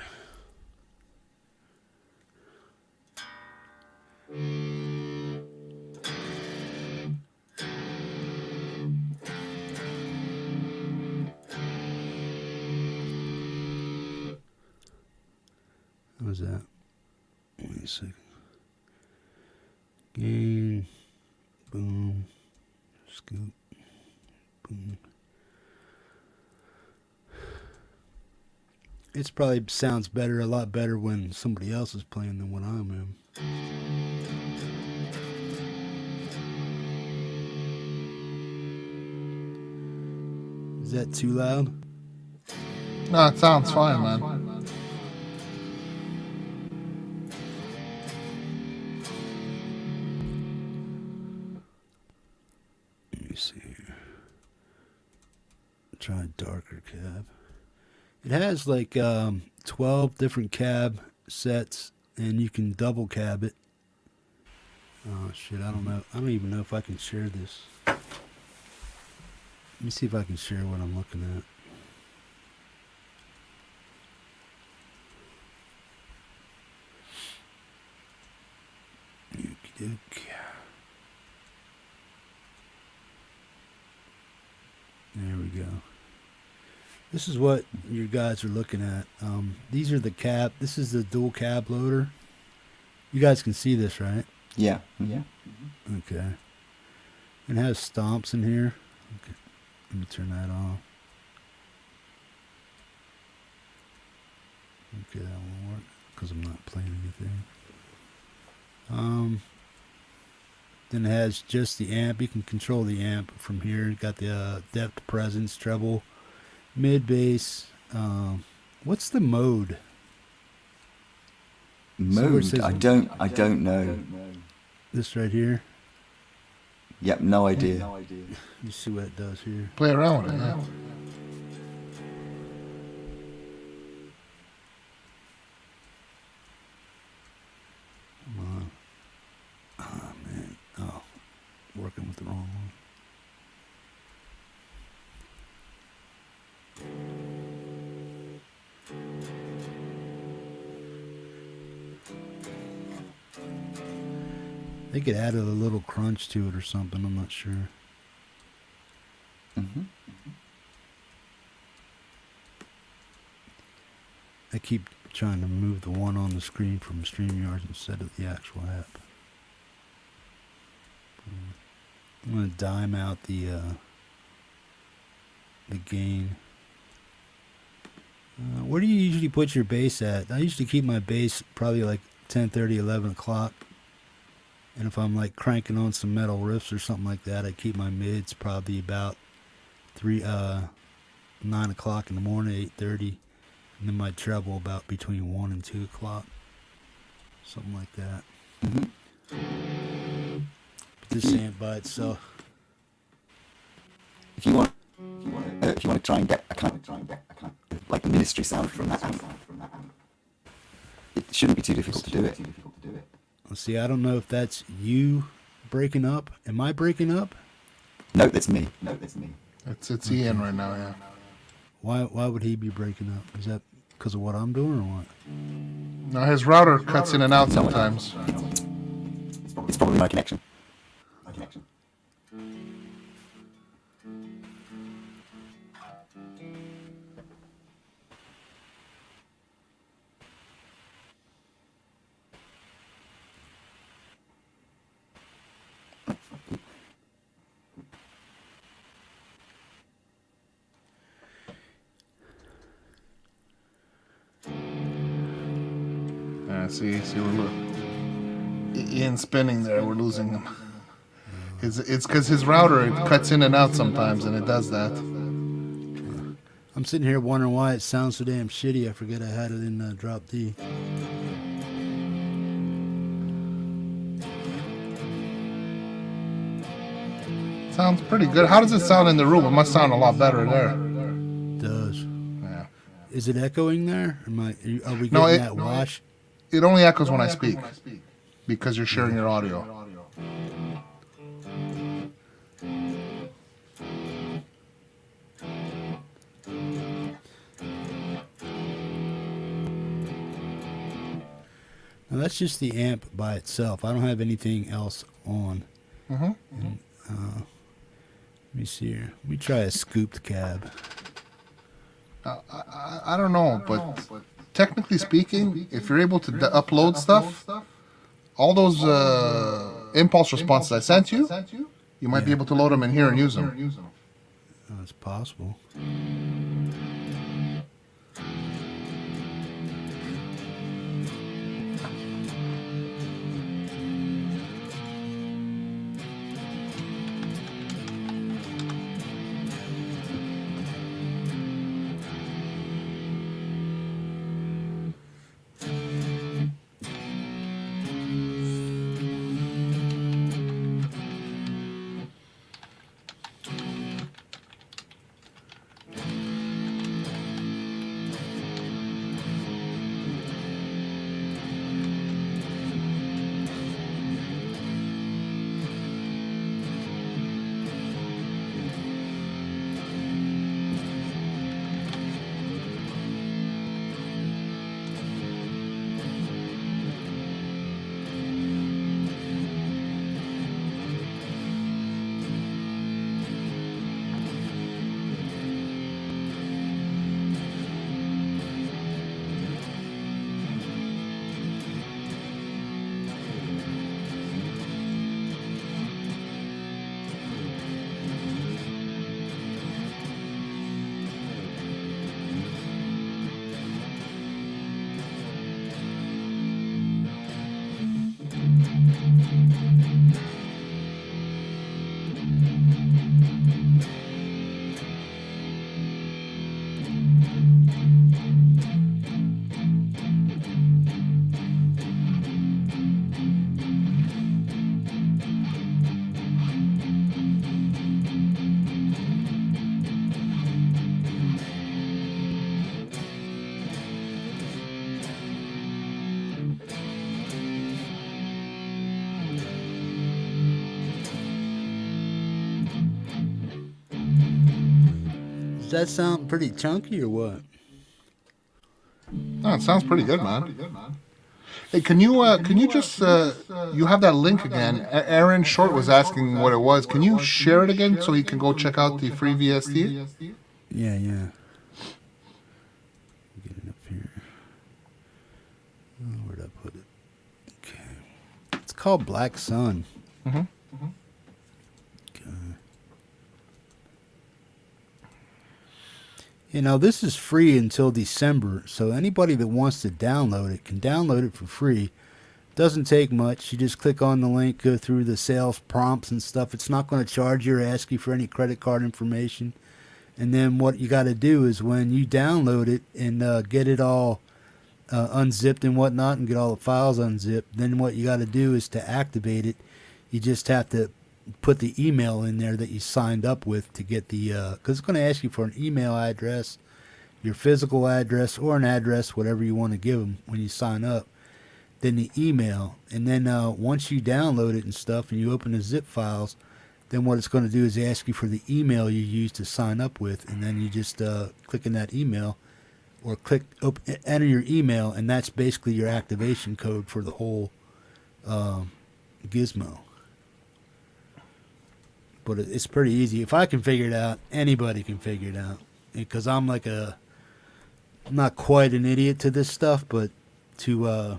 Speaker 2: What was that? a second. Gain. Boom. Scoop. Boom. It's probably sounds better, a lot better when somebody else is playing than when I'm in. Is that too loud?
Speaker 3: No, it sounds fine, man.
Speaker 2: Let me see here. Try a darker cab. It has like 12 different cab sets, and you can double cab it. Oh shit, I don't know. I don't even know if I can share this. Let me see if I can share what I'm looking at. Okey-doke. There we go. This is what you guys are looking at. These are the cab. This is the dual cab loader. You guys can see this, right?
Speaker 4: Yeah. Yeah.
Speaker 2: Okay. It has stomps in here. Okay. Let me turn that off. Okay, that won't work because I'm not playing anything. Then it has just the amp. You can control the amp from here. Got the depth, presence, treble, mid, bass. What's the mode?
Speaker 4: Mode? I don't know.
Speaker 2: This right here.
Speaker 4: Yep, no idea.
Speaker 2: You see what it does here.
Speaker 3: Play around with it, yeah.
Speaker 2: Come on. Oh, man. Oh, working with the wrong one. They could add a little crunch to it or something. I'm not sure.
Speaker 4: Mm-hmm.
Speaker 2: I keep trying to move the one on the screen from StreamYard instead of the actual app. I'm going to dime out the gain. Where do you usually put your bass at? I usually keep my bass probably like 10:30, 11 o'clock. And if I'm like cranking on some metal riffs or something like that, I keep my mids probably about 9 o'clock in the morning, 8:30. And then my treble about between 1 and 2 o'clock. Something like that.
Speaker 4: Mm-hmm.
Speaker 2: But this amp by itself.
Speaker 4: If you want to try and get a kind of like a ministry sound from that amp, it shouldn't be too difficult to do it.
Speaker 2: See, I don't know if that's you breaking up. Am I breaking up?
Speaker 4: No, that's me.
Speaker 3: It's Ian right now, yeah.
Speaker 2: Why would he be breaking up? Is that because of what I'm doing or what?
Speaker 3: No, his router cuts in and out sometimes.
Speaker 4: It's probably my connection.
Speaker 3: See, we're Ian's spinning there. We're losing him. It's because his router it cuts in and out sometimes, and it does that.
Speaker 2: I'm sitting here wondering why it sounds so damn shitty. I forget I had it in drop D.
Speaker 3: Sounds pretty good. How does it sound in the room? It must sound a lot better there.
Speaker 2: It does.
Speaker 3: Yeah.
Speaker 2: Is it echoing there? Are we getting that wash?
Speaker 3: It only echoes when I speak because you're sharing your audio.
Speaker 2: Now that's just the amp by itself. I don't have anything else on.
Speaker 3: Mm-hmm.
Speaker 2: And, let me see here. Let me try a scooped cab.
Speaker 3: I don't know, but technically speaking, if you're able to upload stuff, all those impulse responses I sent you, you might be able to load them in here and use them.
Speaker 2: Oh, it's possible. Does that sound pretty chunky or what?
Speaker 3: No, it sounds pretty good, man. Hey, can you just you have that link again? Aaron Short was asking what it was. Can you share it again so he can go check out the free VST?
Speaker 2: Yeah. Get it up here. Oh, where'd I put it? Okay. It's called Black Sun.
Speaker 3: Mm-hmm.
Speaker 2: Okay. You know, this is free until December, so anybody that wants to download it can download it for free. Doesn't take much. You just click on the link, go through the sales prompts and stuff. It's not going to charge you or ask you for any credit card information. And then what you got to do is when you download it and get it all unzipped and whatnot and get all the files unzipped, then what you got to do is to activate it, you just have to put the email in there that you signed up with to get the, because it's going to ask you for an email address, your physical address, or an address, whatever you want to give them when you sign up, then the email. And then once you download it and stuff and you open the zip files, then what it's going to do is ask you for the email you used to sign up with, and then you just click in that email or enter your email, and that's basically your activation code for the whole gizmo. But it's pretty easy. If I can figure it out, anybody can figure it out. Because I'm not quite an idiot to this stuff, but to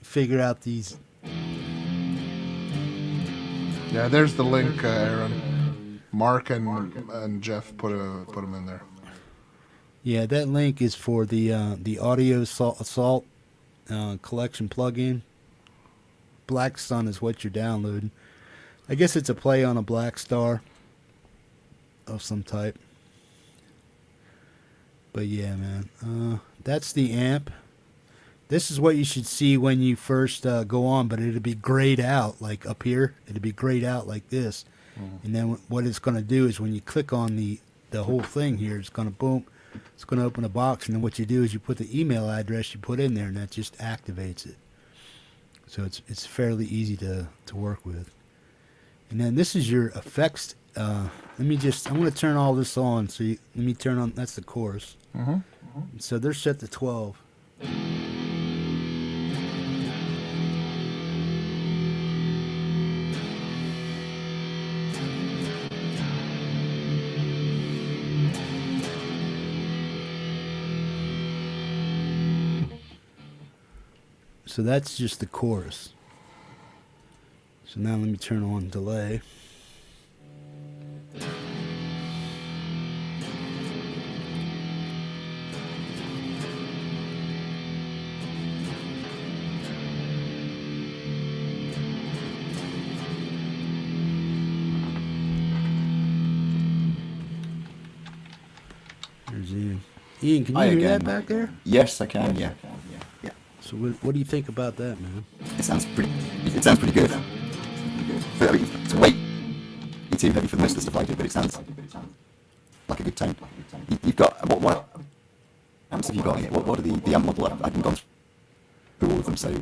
Speaker 2: figure out these.
Speaker 3: Yeah, there's the link, Aaron. Mark and Jeff put them in there.
Speaker 2: Yeah, that link is for the Audio Assault collection plugin. Black Sun is what you're downloading. I guess it's a play on a Black Star of some type. But yeah, man. That's the amp. This is what you should see when you first go on, but it'll be grayed out, like up here. It'll be grayed out like this. And then what it's going to do is when you click on the whole thing here, it's going to boom. It's going to open a box, and then what you do is you put the email address you put in there, and that just activates it. So it's fairly easy to work with. And then this is your effects. I'm going to turn all this on. So let me turn on, that's the chorus. So they're set to 12. So that's just the chorus. So now let me turn on delay. There's Ian. Ian, can you
Speaker 4: Hi
Speaker 2: hear
Speaker 4: again.
Speaker 2: that back there?
Speaker 4: Yes, I can. Yeah.
Speaker 2: So what do you think about that, man?
Speaker 4: It sounds pretty good. But, I mean, it's way too heavy for the most of the stuff I do, but it sounds like a good tone. You've got what amps have you got in it? What are the amp model? I haven't gone through all of them, so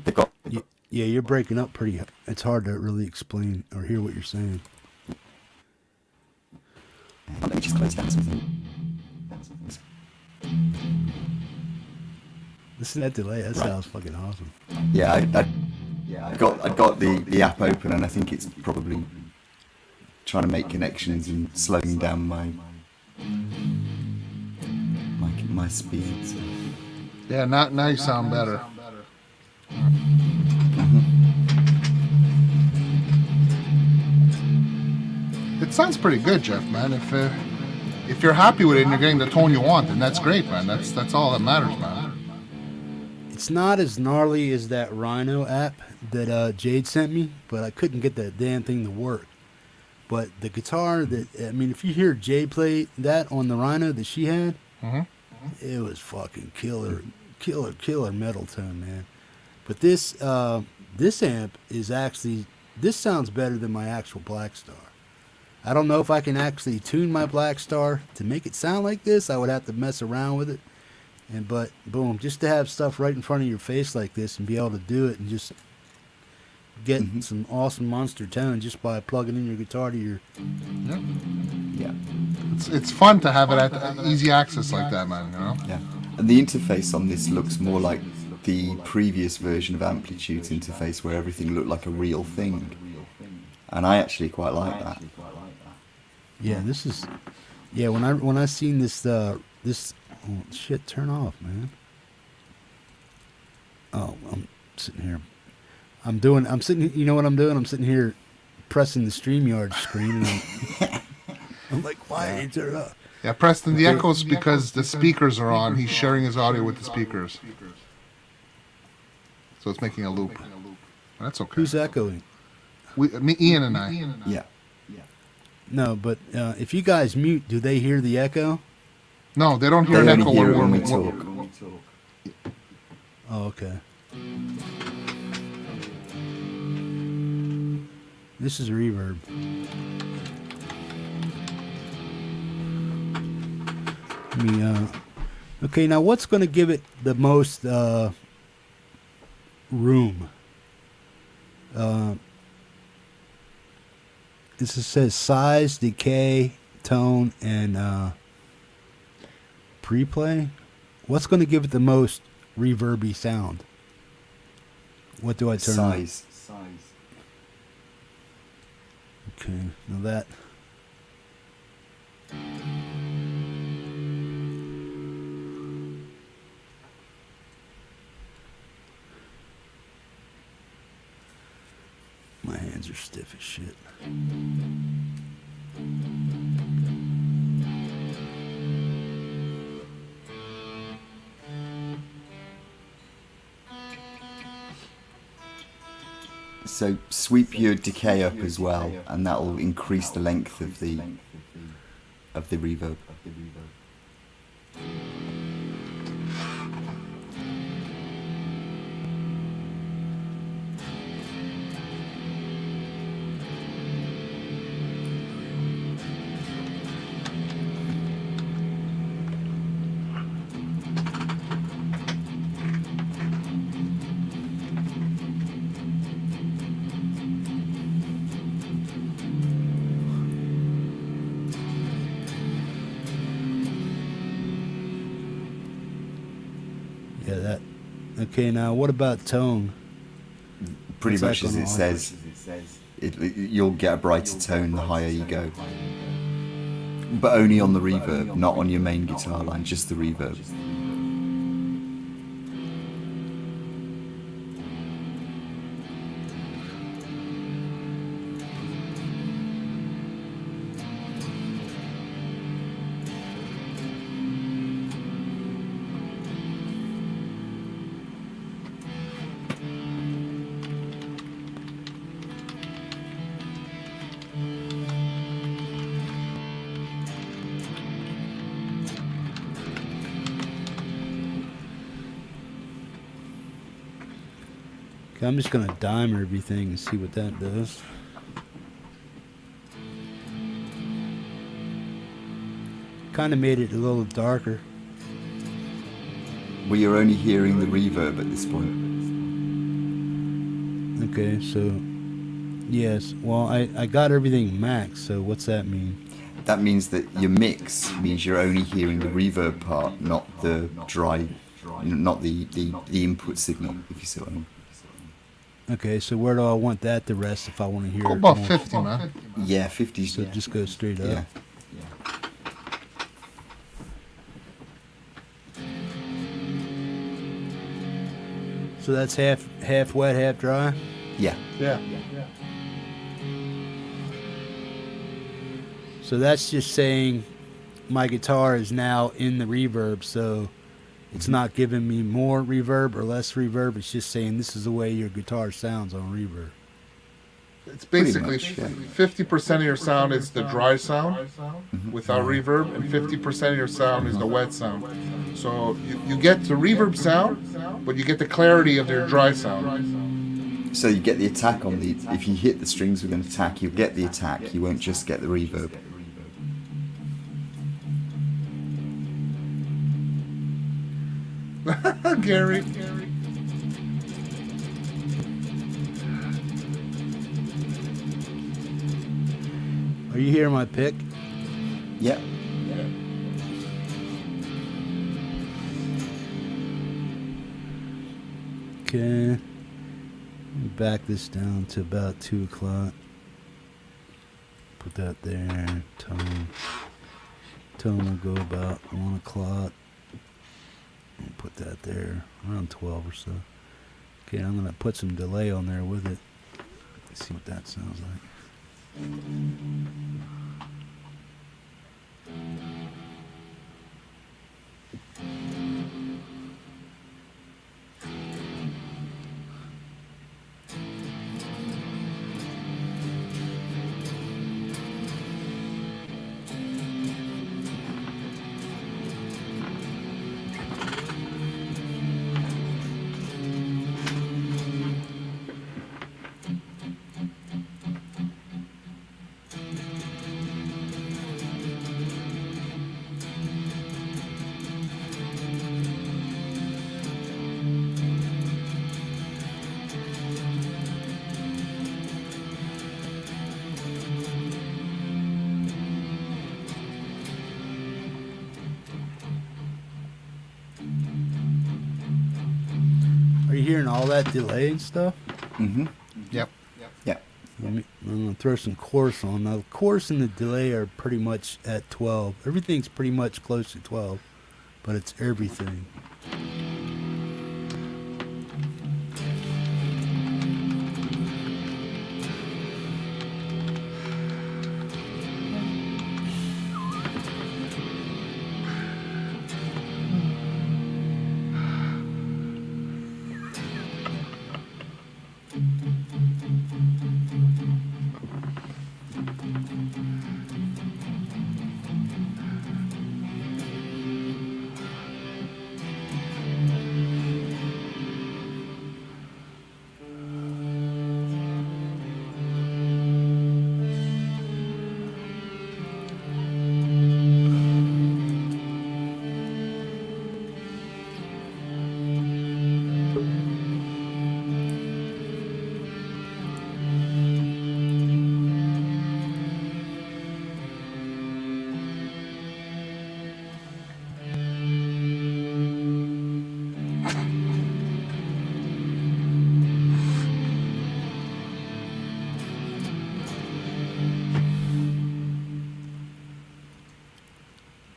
Speaker 4: they've got.
Speaker 2: Yeah, you're breaking up pretty. It's hard to really explain or hear what you're saying.
Speaker 4: Let me just close down something.
Speaker 2: Listen to that delay. That sounds fucking awesome.
Speaker 4: Yeah, I got the app open, and I think it's probably trying to make connections and slowing down my speed. So.
Speaker 3: Yeah, now you sound better. It sounds pretty good, Jeff, man. If you're happy with it and you're getting the tone you want, then that's great, man. That's all that matters, man.
Speaker 2: It's not as gnarly as that Rhino app that Jade sent me, but I couldn't get that damn thing to work. But the guitar if you hear Jade play that on the Rhino that she had, it was fucking killer metal tone, man. But this amp is actually, this sounds better than my actual Black Star. I don't know if I can actually tune my Black Star to make it sound like this. I would have to mess around with it. But boom, just to have stuff right in front of your face like this and be able to do it and just get some awesome monster tone just by plugging in your guitar to your.
Speaker 4: Yeah.
Speaker 3: It's fun to have it at easy access like that, man. You know.
Speaker 4: Yeah. And the interface on this looks more like the previous version of Amplitude's interface, where everything looked like a real thing, and I actually quite like that.
Speaker 2: Yeah, this is. Yeah, when I seen this oh, shit, turn off, man. Oh, I'm sitting here. You know what I'm doing? I'm sitting here pressing the StreamYard screen. And I'm like, why did you turn it off?
Speaker 3: Yeah, Preston, the echo's because the speakers are on. He's sharing his audio with the speakers. So it's making a loop. That's okay.
Speaker 2: Who's echoing?
Speaker 3: Ian and I.
Speaker 4: Yeah.
Speaker 2: No, but if you guys mute, do they hear the echo?
Speaker 3: No, they don't hear
Speaker 4: They
Speaker 3: an
Speaker 4: only
Speaker 3: echo
Speaker 4: hear it when we
Speaker 3: when
Speaker 4: talk.
Speaker 2: Oh, okay. This is reverb. Okay, now what's going to give it the most room? This says size, decay, tone, and pre-play. What's going to give it the most reverby sound? What do I turn on?
Speaker 4: Size.
Speaker 2: Okay, now that. My hands are stiff as shit.
Speaker 4: So sweep your decay up as well, and that will increase the length of the reverb.
Speaker 2: Yeah, that. Okay, now what about tone?
Speaker 4: Pretty
Speaker 2: What's
Speaker 4: much
Speaker 2: that
Speaker 4: as
Speaker 2: gonna
Speaker 4: it
Speaker 2: offer?
Speaker 4: says, you'll get a brighter tone the higher you go. But only on the reverb, not on your main guitar line, just the reverb.
Speaker 2: Okay, I'm just gonna dime everything and see what that does. Kind of made it a little darker.
Speaker 4: Well, you're only hearing the reverb at this point.
Speaker 2: Okay, so yes. Well, I got everything max. So what's that mean?
Speaker 4: That means that your mix means you're only hearing the reverb part, not the dry, not the input signal, if you see what I mean.
Speaker 2: Okay, so where do I want that to rest if I want to hear
Speaker 3: Go
Speaker 2: it
Speaker 3: about
Speaker 2: more?
Speaker 3: 50, man.
Speaker 4: Yeah, 50.
Speaker 2: So just go straight up.
Speaker 4: Yeah.
Speaker 2: So that's half wet, half dry.
Speaker 4: Yeah.
Speaker 3: Yeah.
Speaker 2: So that's just saying my guitar is now in the reverb, so it's not giving me more reverb or less reverb. It's just saying this is the way your guitar sounds on reverb.
Speaker 3: It's basically
Speaker 4: much, yeah.
Speaker 3: 50% of your sound is the dry sound without reverb, and 50% of your sound is the wet sound. So you get the reverb sound, but you get the clarity of your dry sound.
Speaker 4: So you get the attack on the. If you hit the strings with an attack, you'll get the attack. You won't just get the reverb.
Speaker 3: Gary.
Speaker 2: Are you hearing my pick?
Speaker 4: Yep.
Speaker 2: Okay. Back this down to about 2 o'clock. Put that there. Tone will go about 1 o'clock. Put that there around 12 or so. Okay, I'm gonna put some delay on there with it. Let's see what that sounds like. Are you hearing all that delay and stuff?
Speaker 4: Mm-hmm.
Speaker 3: Yep.
Speaker 4: Yep.
Speaker 2: I'm going to throw some chorus on. Now, the chorus and the delay are pretty much at 12. Everything's pretty much close to 12, but it's everything.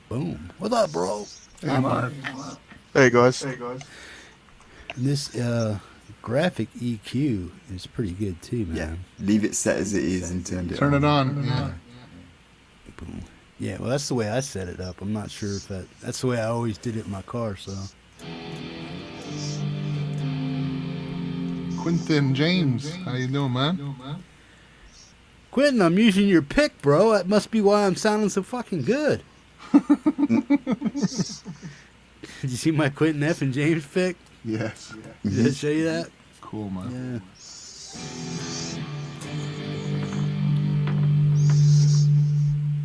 Speaker 2: Boom. What up, bro?
Speaker 3: Hey, Mark.
Speaker 5: Hey guys.
Speaker 2: And this graphic EQ is pretty good too, man.
Speaker 4: Yeah. Leave it set as it is and turn it
Speaker 3: Turn
Speaker 4: on.
Speaker 3: it on. Yeah.
Speaker 2: Boom. Yeah, well, that's the way I set it up. I'm not sure if that's the way I always did it in my car, so.
Speaker 3: Quentin James, how you doing, man?
Speaker 2: Quentin, I'm using your pick, bro. That must be why I'm sounding so fucking good. Did you see my Quentin F and James pick?
Speaker 3: Yes.
Speaker 2: Did I show you that?
Speaker 3: Cool, man.
Speaker 2: Yeah.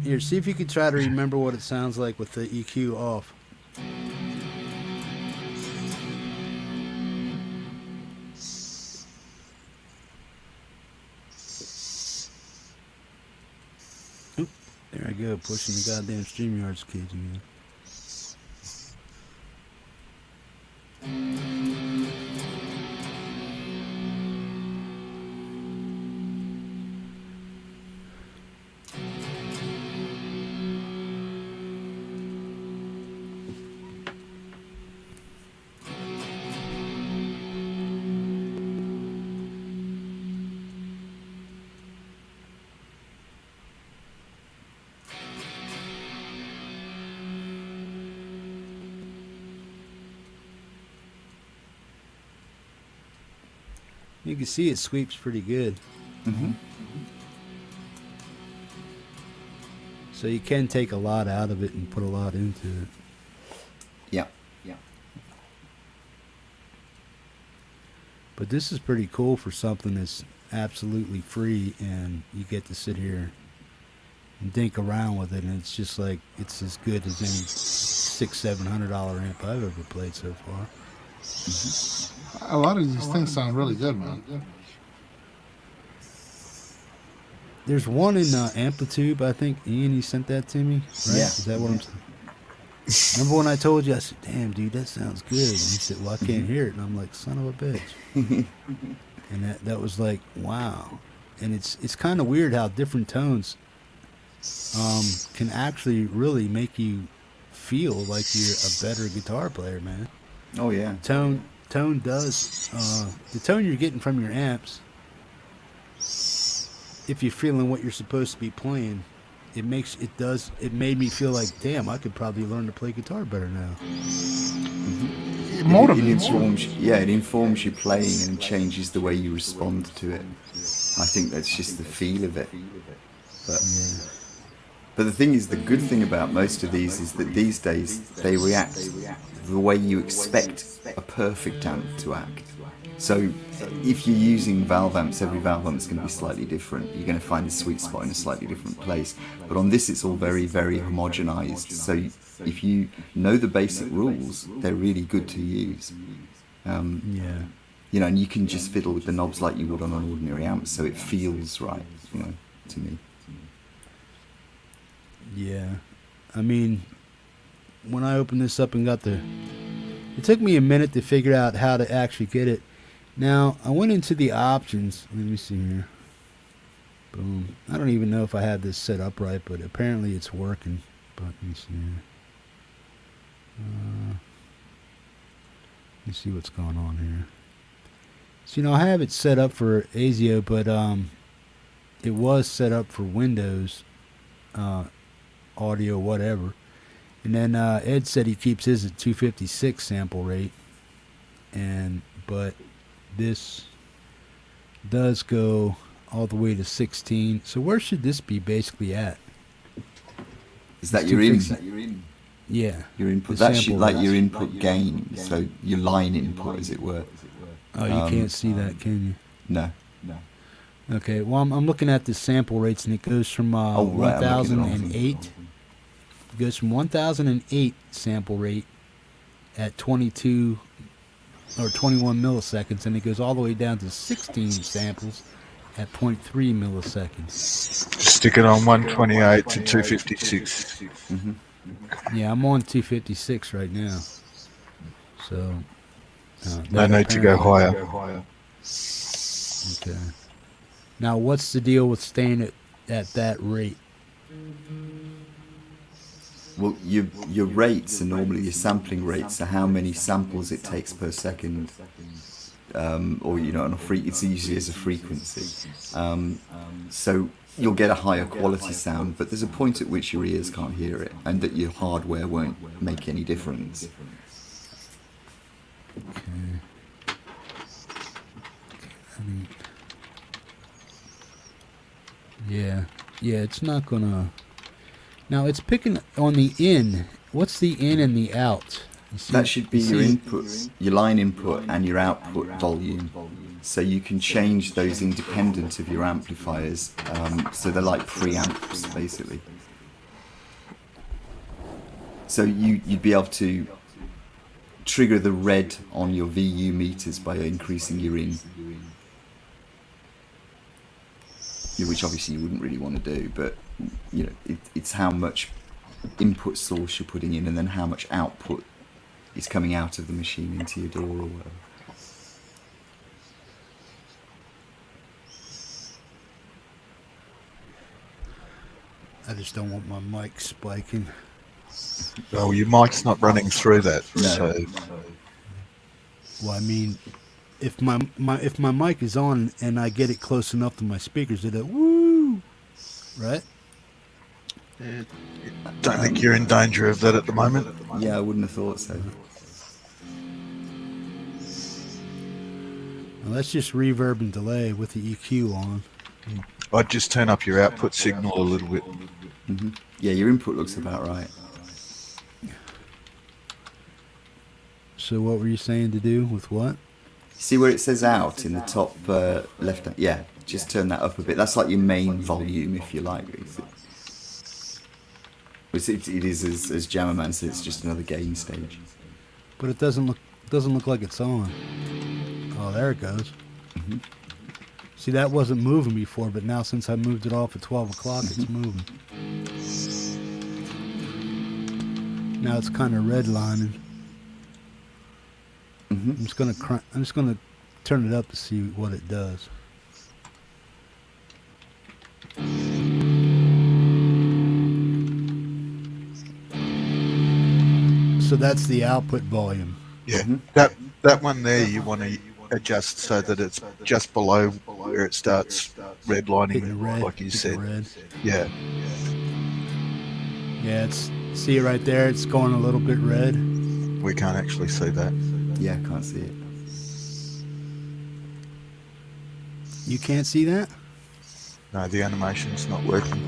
Speaker 2: Here, see if you could try to remember what it sounds like with the EQ off. Oop, there I go, pushing the goddamn StreamYard's cage again. You can see it sweeps pretty good.
Speaker 4: Mm-hmm.
Speaker 2: So you can take a lot out of it and put a lot into it.
Speaker 4: Yeah. Yeah.
Speaker 2: But this is pretty cool for something that's absolutely free, and you get to sit here and dink around with it, and it's just like, it's as good as any $600-700 amp I've ever played so far.
Speaker 4: Mm-hmm.
Speaker 3: A lot of these things sound really good, man.
Speaker 2: There's one in Amplitude, I think. Ian, you sent that to me, right?
Speaker 4: Yeah.
Speaker 2: Is that what I'm saying? Remember when I told you, I said, damn, dude, that sounds good. And he said, well, I can't hear it. And I'm like, son of a bitch. And that was like, wow. And it's kind of weird how different tones can actually really make you feel like you're a better guitar player, man.
Speaker 4: Oh, yeah.
Speaker 2: Tone does, the tone you're getting from your amps, if you're feeling what you're supposed to be playing, it made me feel like, damn, I could probably learn to play guitar better now.
Speaker 3: It motivates
Speaker 4: It informs, it informs your playing and changes the way you respond to it. I think that's just the feel of it. But the thing is, the good thing about most of these is that these days they react the way you expect a perfect amp to act. So if you're using valve amps, every valve amp is going to be slightly different. You're going to find the sweet spot in a slightly different place. But on this, it's all very, very homogenized. So if you know the basic rules, they're really good to use. You know, and you can just fiddle with the knobs like you would on an ordinary amp, so it feels right, you know, to me.
Speaker 2: Yeah. I mean, when I opened this up and got it took me a minute to figure out how to actually get it. Now, I went into the options. Let me see here. Boom. I don't even know if I had this set up right, but apparently it's working. But let me see here. Let me see what's going on here. So, you know, I have it set up for ASIO, but it was set up for Windows audio, whatever. And then Ed said he keeps his at 256 sample rate, but this does go all the way to 16. So where should this be basically at?
Speaker 4: Is that your in?
Speaker 2: Yeah.
Speaker 4: Your input. That's like your input gain. So your line input, as it were.
Speaker 2: Oh, you can't see that, can you?
Speaker 4: No.
Speaker 2: Okay. Well, I'm looking at the sample rates, and it goes from 1008. It goes from 1008 sample rate at 22 or 21 milliseconds, and it goes all the way down to 16 samples at 0.3 milliseconds.
Speaker 5: Stick it on 128 to 256.
Speaker 4: Mm-hmm.
Speaker 2: Yeah, I'm on 256 right now. So
Speaker 5: No need to go higher.
Speaker 2: Okay. Now, what's the deal with staying at that rate?
Speaker 4: Well, your rates are normally your sampling rates are how many samples it takes per second, or you know, on it's usually as a frequency. So you'll get a higher quality sound, but there's a point at which your ears can't hear it, and that your hardware won't make any difference.
Speaker 2: Okay. Yeah, it's not gonna. Now it's picking on the in. What's the in and the out?
Speaker 4: That should be your input, your line input and your output volume. So you can change those independent of your amplifiers. So they're like preamps, basically. So you'd be able to trigger the red on your VU meters by increasing your in. Which obviously you wouldn't really want to do, but you know, it's how much input source you're putting in and then how much output is coming out of the machine into your DAW or whatever.
Speaker 2: I just don't want my mic spiking.
Speaker 5: Oh, your mic's not running through that.
Speaker 4: No.
Speaker 5: So
Speaker 2: Well, I mean, if my mic is on and I get it close enough to my speakers, it'll woo, right?
Speaker 5: don't think you're in danger of that at the moment.
Speaker 4: Yeah, I wouldn't have thought so.
Speaker 2: Well, that's just reverb and delay with the EQ on.
Speaker 5: I'd just turn up your output signal a little bit.
Speaker 4: Mm-hmm. Yeah, your input looks about right.
Speaker 2: So what were you saying to do with what?
Speaker 4: See where it says out in the top left? Yeah, just turn that up a bit. That's like your main volume, if you like. It is, as Jammerman said, it's just another gain stage.
Speaker 2: But it doesn't look like it's on. Oh, there it goes.
Speaker 4: Mm-hmm.
Speaker 2: See, that wasn't moving before, but now since I moved it off at 12 o'clock, it's moving. Now it's kind of redlining.
Speaker 4: Mm-hmm.
Speaker 2: I'm just gonna turn it up to see what it does. So that's the output volume.
Speaker 5: Yeah,
Speaker 4: Mm-hmm.
Speaker 5: that one there you want to adjust so that it's just below where it starts redlining,
Speaker 2: Hitting red,
Speaker 5: like you
Speaker 2: hitting
Speaker 5: said.
Speaker 2: red.
Speaker 5: Yeah.
Speaker 2: Yeah, see it right there. It's going a little bit red.
Speaker 5: We can't actually see that.
Speaker 4: Yeah, I can't see it.
Speaker 2: You can't see that?
Speaker 5: No, the animation's not working.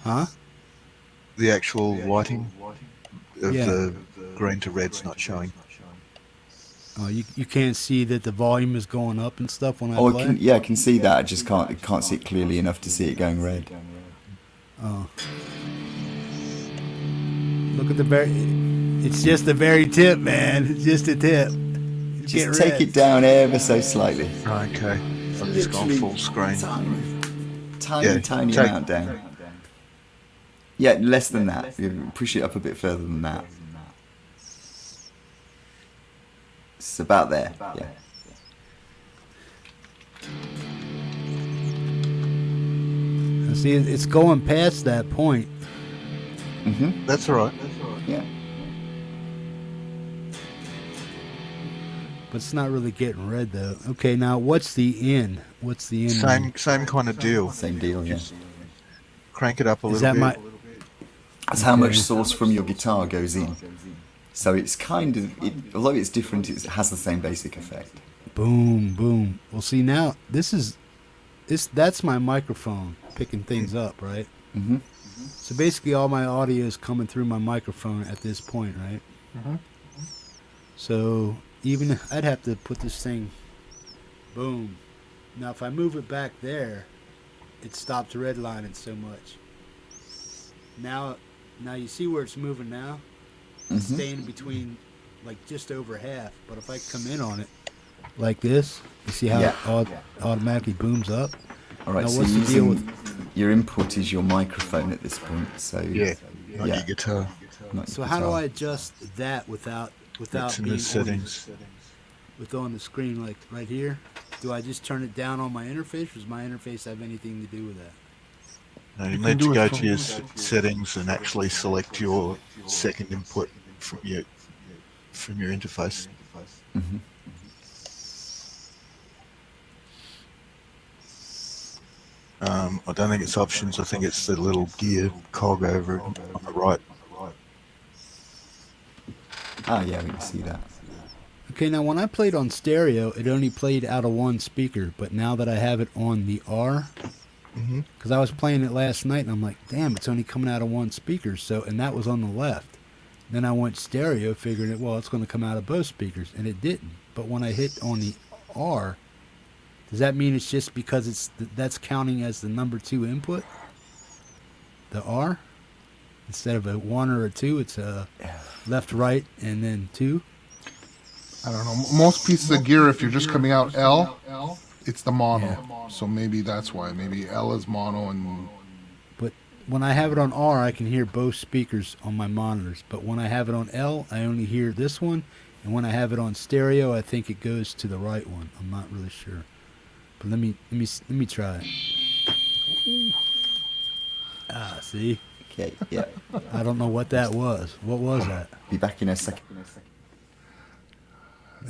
Speaker 2: Huh?
Speaker 5: The actual lighting of
Speaker 2: Yeah.
Speaker 5: the green to red's not showing.
Speaker 2: Oh, you can't see that the volume is going up and stuff when I
Speaker 4: Oh,
Speaker 2: play?
Speaker 4: I can see that. I just can't see it clearly enough to see it going red.
Speaker 2: Oh. Look at the very... It's just the very tip, man. It's just a tip. It's getting
Speaker 4: Just take
Speaker 2: red.
Speaker 4: it down ever so slightly.
Speaker 5: Okay. I've just gone full screen.
Speaker 4: Tiny
Speaker 5: take-
Speaker 4: amount down. Yeah, less than that. You push it up a bit further than that. It's about there. Yeah.
Speaker 2: And see, it's going past that point.
Speaker 4: Mm-hmm.
Speaker 5: That's all right.
Speaker 4: Yeah.
Speaker 2: But it's not really getting red, though. Okay, now what's the in? What's the in?
Speaker 5: Same kind of deal.
Speaker 4: Same deal, yeah.
Speaker 5: Crank it up a
Speaker 2: Is
Speaker 5: little
Speaker 2: that
Speaker 5: bit.
Speaker 4: That's how much
Speaker 2: Okay.
Speaker 4: source from your guitar goes in. So it's kind of, although it's different, it has the same basic effect.
Speaker 2: Boom, boom. Well, see, now, that's my microphone picking things up, right?
Speaker 4: Mm-hmm.
Speaker 2: So basically all my audio is coming through my microphone at this point, right?
Speaker 3: Mm-hmm.
Speaker 2: So even if I'd have to put this thing, boom. Now if I move it back there, it stops redlining so much. Now you see where it's moving now? It's
Speaker 4: Mhm.
Speaker 2: staying between like just over half. But if I come in on it like this, you see how
Speaker 4: Yeah.
Speaker 2: it automatically booms up?
Speaker 4: All right,
Speaker 2: Now,
Speaker 4: so
Speaker 2: what's the deal with...
Speaker 4: your input is your microphone at this point. So
Speaker 5: Yeah, not
Speaker 4: Yeah.
Speaker 5: your guitar.
Speaker 4: not
Speaker 2: So
Speaker 4: your
Speaker 2: how do
Speaker 4: guitar.
Speaker 2: I adjust that without
Speaker 5: That's in
Speaker 2: being
Speaker 5: the settings.
Speaker 2: on the screen, like right here? Do I just turn it down on my interface, or does my interface have anything to do with that?
Speaker 5: No, you need to go to your settings and actually select your second input from your interface.
Speaker 4: Mhm.
Speaker 5: I don't think it's options. I think it's the little gear cog over on the right.
Speaker 4: Ah, yeah, we can see that.
Speaker 2: Okay, now when I played on stereo, it only played out of one speaker, but now that I have it on the R,
Speaker 5: Mm-hmm.
Speaker 2: because I was playing it last night and I'm like, damn, it's only coming out of one speaker. So, and that was on the left. Then I went stereo, figuring it, well, it's going to come out of both speakers, and it didn't. But when I hit on the R, does that mean it's just because that's counting as the number 2 input? The R? Instead of a 1 or a 2, it's a left, right, and then 2?
Speaker 3: I don't know. Most pieces of gear, if you're just coming out L, it's the mono. Yeah. So maybe that's why. Maybe L is mono and...
Speaker 2: But when I have it on R, I can hear both speakers on my monitors. But when I have it on L, I only hear this one. And when I have it on stereo, I think it goes to the right one. I'm not really sure. But let me try it. Ah, see?
Speaker 4: Okay, yeah.
Speaker 2: I don't know what that was. What was that?
Speaker 4: Be back in a second.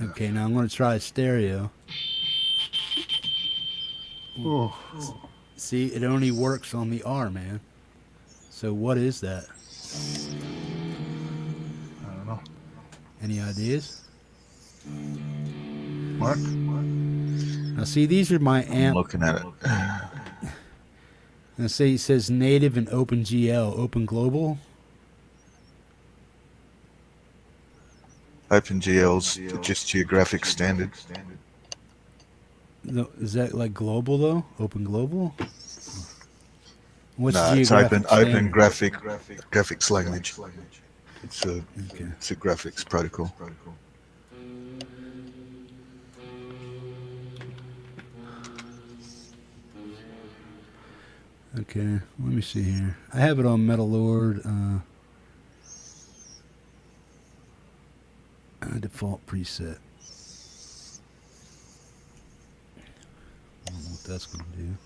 Speaker 2: Okay, now I'm going to try stereo.
Speaker 3: Oh.
Speaker 2: See, it only works on the R, man. So what is that?
Speaker 3: I don't know.
Speaker 2: Any ideas?
Speaker 3: Mark?
Speaker 2: Now, see, these are my
Speaker 5: I'm
Speaker 2: amp.
Speaker 5: looking at it.
Speaker 2: Now, see, it says native and OpenGL, Open Global.
Speaker 5: OpenGL's just geographic standard.
Speaker 2: No, is that like global though? Open Global? What's
Speaker 5: No, it's
Speaker 2: geographic
Speaker 5: open
Speaker 2: standard?
Speaker 5: graphics language. It's a graphics protocol.
Speaker 2: Okay, let me see here. I have it on Metal Lord. Default preset. I don't know what that's going to do.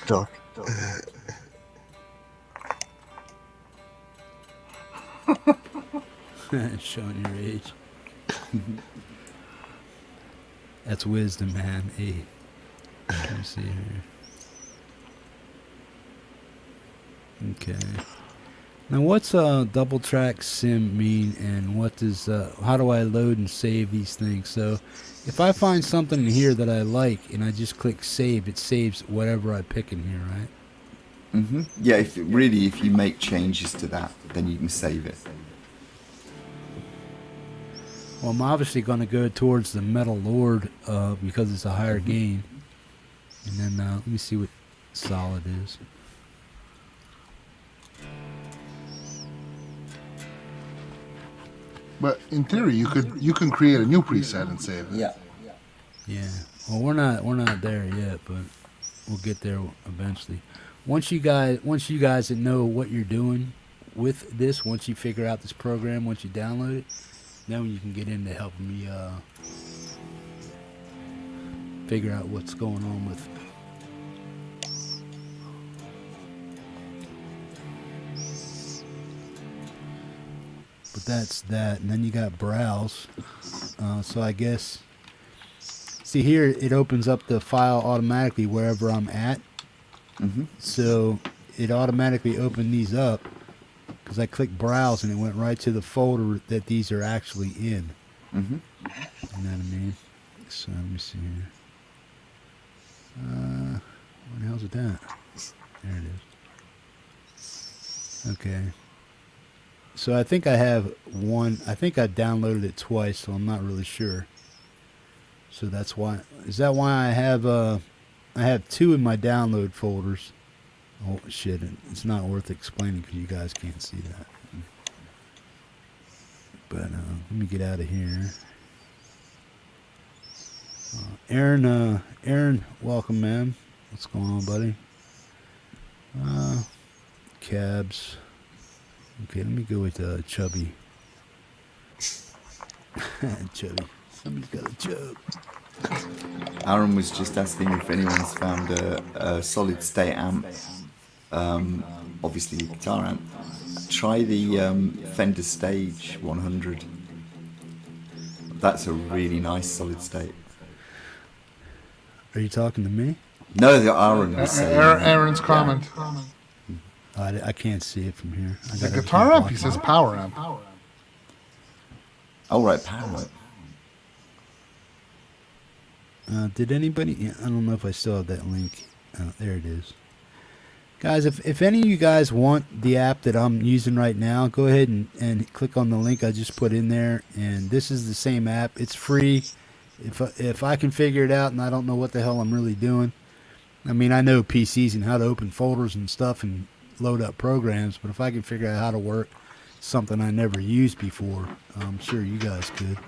Speaker 5: Doc.
Speaker 2: Showing your age. That's wisdom, man. Hey. Let me see here. Okay. Now, what's double track sim mean, and what does how do I load and save these things? So, if I find something in here that I like and I just click save, it saves whatever I pick in here, right?
Speaker 4: Mm-hmm. Yeah, if you make changes to that, then you can save it.
Speaker 2: Well, I'm obviously going to go towards the Metal Lord because it's a higher gain. And then let me see what solid is.
Speaker 3: But in theory, you can create a new preset and save it.
Speaker 4: Yeah.
Speaker 2: Yeah. Well, we're not there yet, but we'll get there eventually. Once you guys that know what you're doing with this, once you figure out this program, once you download it, then you can get into helping me figure out what's going on with. But that's that, and then you got browse. So I guess, see here, it opens up the file automatically wherever I'm at.
Speaker 4: Mm-hmm.
Speaker 2: So it automatically opened these up because I clicked browse and it went right to the folder that these are actually in.
Speaker 4: Mm-hmm.
Speaker 2: You know what I mean? So let me see here. Where the hell's it at? There it is. Okay. So I think I have one. I think I downloaded it twice, so I'm not really sure. So that's why. Is that why I have two in my download folders? Oh shit! It's not worth explaining because you guys can't see that. But let me get out of here. Aaron, welcome, man. What's going on, buddy? Cabs. Okay, let me go with Chubby. Chubby. Somebody's got a chub.
Speaker 4: Aaron was just asking if anyone's found a solid state amp, obviously a guitar amp. Try the Fender Stage 100. That's a really nice solid state.
Speaker 2: Are you talking to me?
Speaker 4: No, the Aaron was saying.
Speaker 3: Aaron's comment.
Speaker 2: I can't see it from here.
Speaker 3: The guitar amp, he says power amp.
Speaker 4: Oh, right, power amp.
Speaker 2: Did anybody... Yeah, I don't know if I still have that link. There it is. Guys, if any of you guys want the app that I'm using right now, go ahead and click on the link I just put in there. And this is the same app. It's free. If I can figure it out and I don't know what the hell I'm really doing. I mean, I know PCs and how to open folders and stuff and load up programs, but if I can figure out how to work something I never used before, I'm sure you guys could.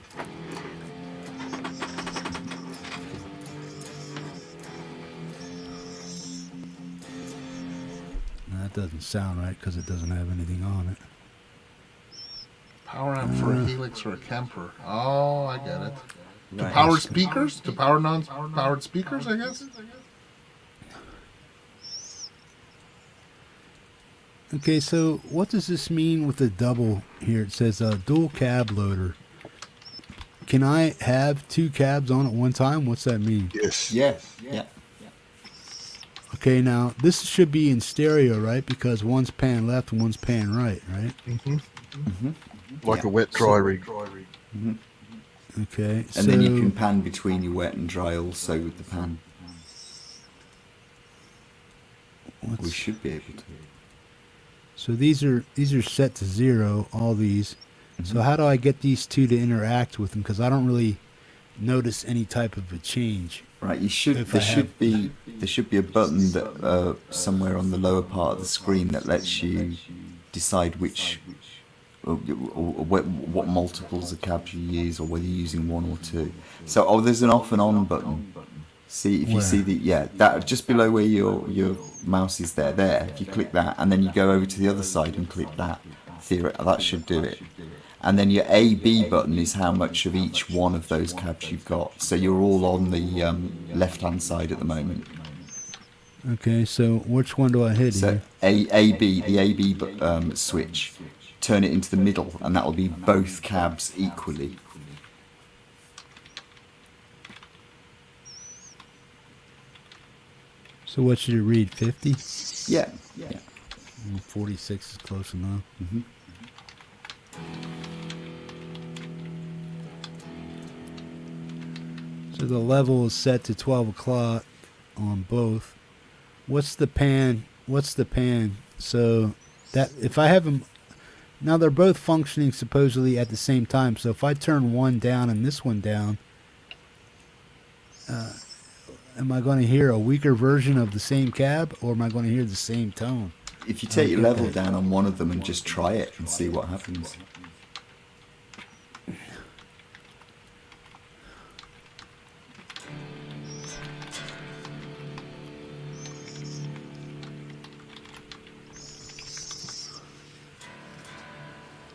Speaker 2: That doesn't sound right because it doesn't have anything on it.
Speaker 3: Power amp for a Helix or a Kemper. Oh, I get it. To
Speaker 4: Right.
Speaker 3: power speakers? To power non-powered speakers, I guess?
Speaker 2: Okay, so what does this mean with the double here? It says dual cab loader. Can I have 2 cabs on at one time? What's that mean?
Speaker 5: Yes.
Speaker 4: Yeah.
Speaker 2: Okay, now this should be in stereo, right? Because one's pan left and one's pan right, right?
Speaker 5: Like a wet dry rig.
Speaker 2: Okay,
Speaker 4: And then you can pan between your wet and dry also with the pan. We should be able to.
Speaker 2: So these are set to 0, all these. So how do I get these two to interact with them? Because I don't really notice any type of a change.
Speaker 4: Right, you should.
Speaker 2: If
Speaker 4: There
Speaker 2: I
Speaker 4: should be a button that somewhere on the lower part of the screen that lets you decide which or what multiples of cabs you use, or whether you're using 1 or 2. So there's an off and on button. See if you see that just below where your mouse is there. If you click that, and then you go over to the other side and click that. That should do it. And then your A/B button is how much of each one of those cabs you've got. So you're all on the left-hand side at the moment.
Speaker 2: Okay, so which one do I hit
Speaker 4: So
Speaker 2: here?
Speaker 4: the A/B switch, turn it into the middle, and that will be both cabs equally.
Speaker 2: So what should it read, 50?
Speaker 4: Yeah.
Speaker 2: 46 is close enough. So the level is set to 12 o'clock on both. What's the pan? So that if I have them, now they're both functioning supposedly at the same time. So if I turn one down and this one down, am I going to hear a weaker version of the same cab, or am I going to hear the same tone?
Speaker 4: If you take your level down on one of them and just try it and see what happens.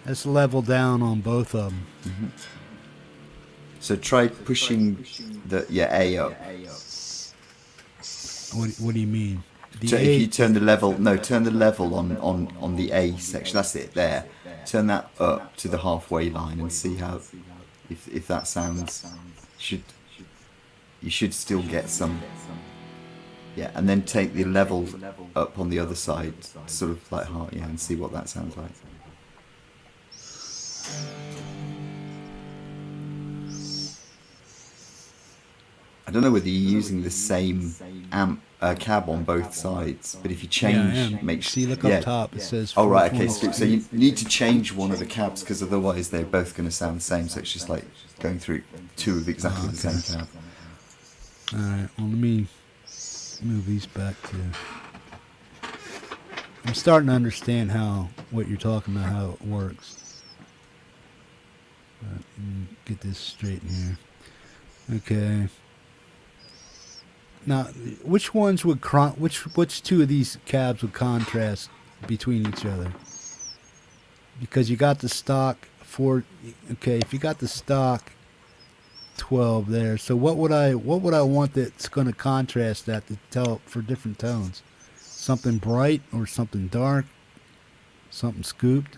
Speaker 2: Let's level down on both of them.
Speaker 4: So try pushing your A up.
Speaker 2: What do you mean?
Speaker 4: So if you turn the level on the A section, that's it there. Turn that up to the halfway line and see how, if that sounds, you should still get some. Yeah, and then take the level up on the other side, sort of like and see what that sounds like. I don't know whether you're using the same cab on both sides, but if you change,
Speaker 2: look up top. It says.
Speaker 4: Oh right, okay. So you need to change one of the cabs because otherwise they're both going to sound the same. So it's just like going through 2 of exactly the same cab.
Speaker 2: All right. Well, let me move these back to. I'm starting to understand what you're talking about, how it works. Let me get this straight in here. Okay. Now, which ones would which 2 of these cabs would contrast between each other? Because you got the stock 4. Okay, if you got the stock 12 there, so what would I want that's going to contrast that to tell for different tones? Something bright or something dark? Something scooped?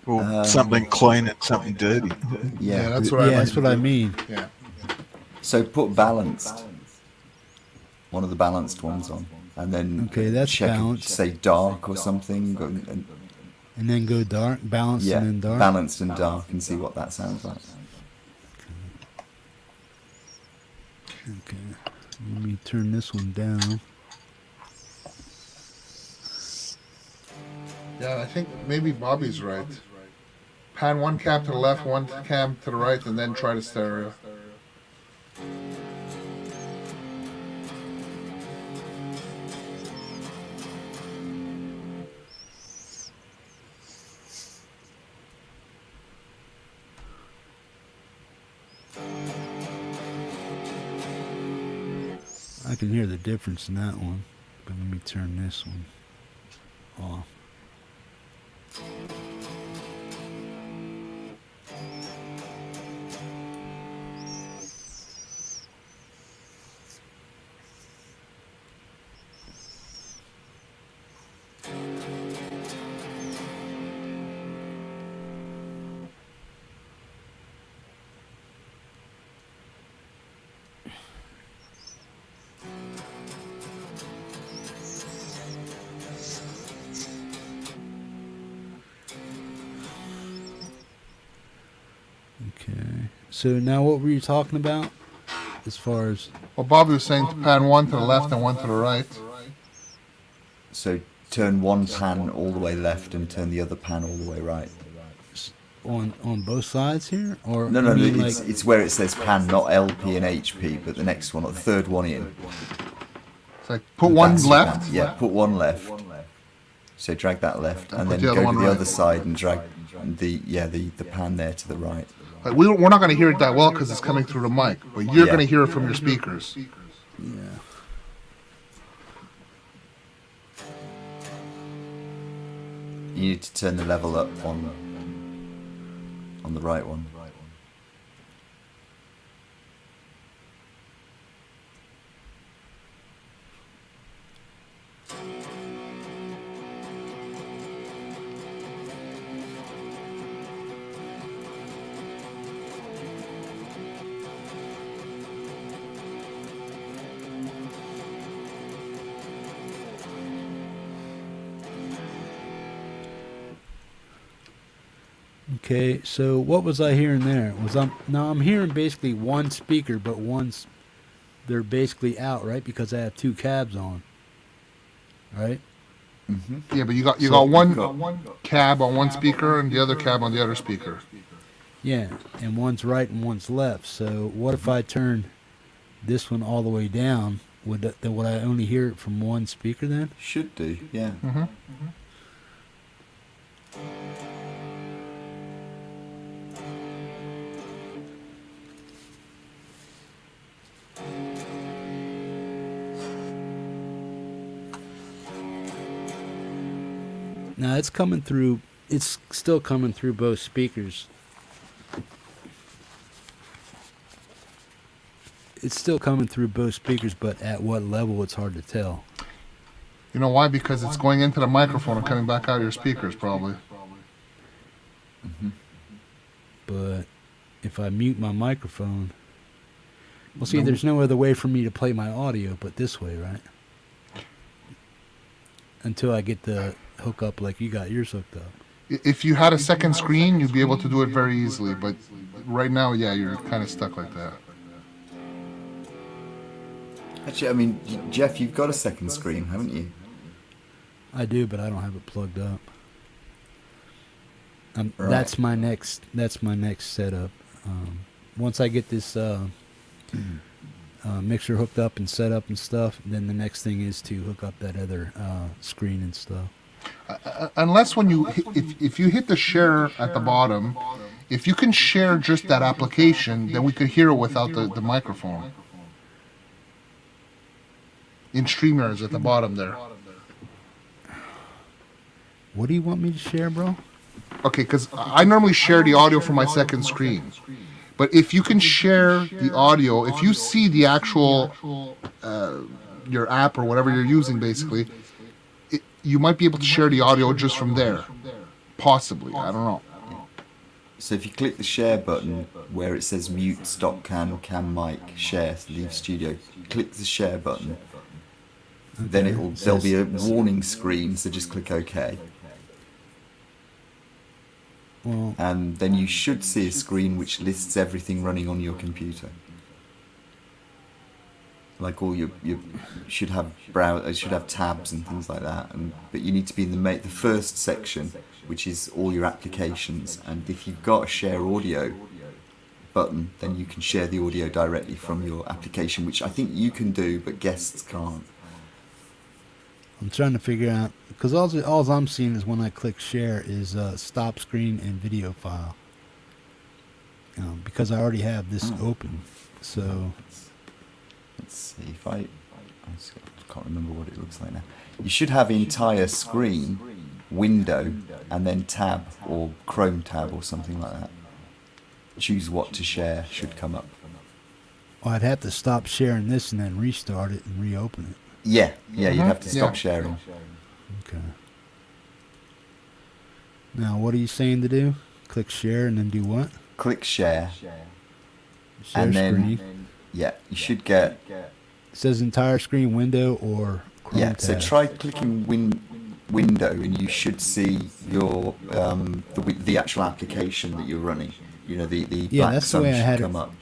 Speaker 5: Or something clean and something dirty.
Speaker 3: Yeah, that's
Speaker 2: That's what I mean.
Speaker 3: Yeah.
Speaker 4: So put balanced. one of the balanced ones on, and then
Speaker 2: Okay, that's
Speaker 4: check
Speaker 2: balanced.
Speaker 4: say dark or something,
Speaker 2: And then go dark, balanced,
Speaker 4: yeah,
Speaker 2: and then dark.
Speaker 4: balanced and dark, and see what that sounds like.
Speaker 2: Okay, let me turn this one down.
Speaker 3: Yeah, I think maybe Bobby's right. Pan one cab to the left, one cab to the right, and then try the stereo.
Speaker 2: I can hear the difference in that one, but let me turn this one off. Okay. So now what were you talking about as far as...
Speaker 3: Well, Bobby was saying to pan one to the left and one to the right.
Speaker 4: So turn one pan all the way left and turn the other pan all the way right.
Speaker 2: on both sides here? Or
Speaker 4: No,
Speaker 2: you mean
Speaker 4: it's where it says pan, not LP and HP, but the next one, or the third one in.
Speaker 3: It's like put one
Speaker 4: That's
Speaker 3: left.
Speaker 4: pan. Yeah, put one left. So drag that left, and then
Speaker 3: the other
Speaker 4: go to
Speaker 3: one
Speaker 4: the
Speaker 3: right.
Speaker 4: other side and drag the pan there to the right.
Speaker 3: Like we're not going to hear it that well because it's coming through the mic, but you're
Speaker 4: Yeah.
Speaker 3: going to hear it from your speakers.
Speaker 2: Yeah.
Speaker 4: You need to turn the level up on the right one.
Speaker 2: Okay, so what was I hearing there? I'm hearing basically one speaker, but they're basically out, right? Because I have two cabs on, right?
Speaker 3: Yeah, but you got one cab on one speaker and the other cab on the other speaker.
Speaker 2: Yeah, and one's right and one's left. So what if I turn this one all the way down? Would I only hear it from one speaker then?
Speaker 4: Should do, yeah.
Speaker 2: Now it's coming through. It's still coming through both speakers. It's still coming through both speakers, but at what level, it's hard to tell.
Speaker 3: You know why? Because it's going into the microphone and coming back out of your speakers, probably.
Speaker 2: But if I mute my microphone, well, see, there's no other way for me to play my audio but this way, right? Until I get the hook up like you got yours hooked up.
Speaker 3: If you had a second screen, you'd be able to do it very easily. But right now, yeah, you're kind of stuck like that.
Speaker 4: Actually, I mean, Jeff, you've got a second screen, haven't you?
Speaker 2: I do, but I don't have it plugged up.
Speaker 4: Right.
Speaker 2: That's my next setup. Once I get this mixer hooked up and set up and stuff, then the next thing is to hook up that other screen and stuff.
Speaker 3: Unless when if you hit the share at the bottom, if you can share just that application, then we could hear it without the microphone. In StreamYards at the bottom there.
Speaker 2: What do you want me to share, bro?
Speaker 3: Okay, because I normally share the audio from my second screen. But if you can share the audio, if you see the actual, your app or whatever you're using basically, you might be able to share the audio just from there. Possibly, I don't know.
Speaker 4: So if you click the share button where it says mute, stop cam, cam mic, share, leave studio, click the share button, then
Speaker 2: Okay.
Speaker 4: there'll be a warning screen, so just click OK.
Speaker 2: Well,
Speaker 4: And then you should see a screen which lists everything running on your computer. Like all your should have should have tabs and things like that. But you need to be in the first section, which is all your applications. And if you've got a share audio button, then you can share the audio directly from your application, which I think you can do, but guests can't.
Speaker 2: I'm trying to figure out, because all I'm seeing is when I click share is stop screen and video file. Because I already have this open. So
Speaker 4: Let's see if I can't remember what it looks like now. You should have entire screen, window, and then tab or Chrome tab or something like that. Choose what to share should come up.
Speaker 2: I'd have to stop sharing this and then restart it and reopen it.
Speaker 4: Yeah, you'd have to stop sharing.
Speaker 2: Okay. Now, what are you saying to do? Click share and then do what?
Speaker 4: Click share,
Speaker 2: Share
Speaker 4: and then
Speaker 2: screen.
Speaker 4: you should get.
Speaker 2: It says entire screen, window, or Chrome
Speaker 4: Yeah,
Speaker 2: tab.
Speaker 4: so try clicking window, and you should see your the actual application that you're running. You know, the black
Speaker 2: that's the
Speaker 4: sun
Speaker 2: way I had
Speaker 4: should
Speaker 2: it.
Speaker 4: come up.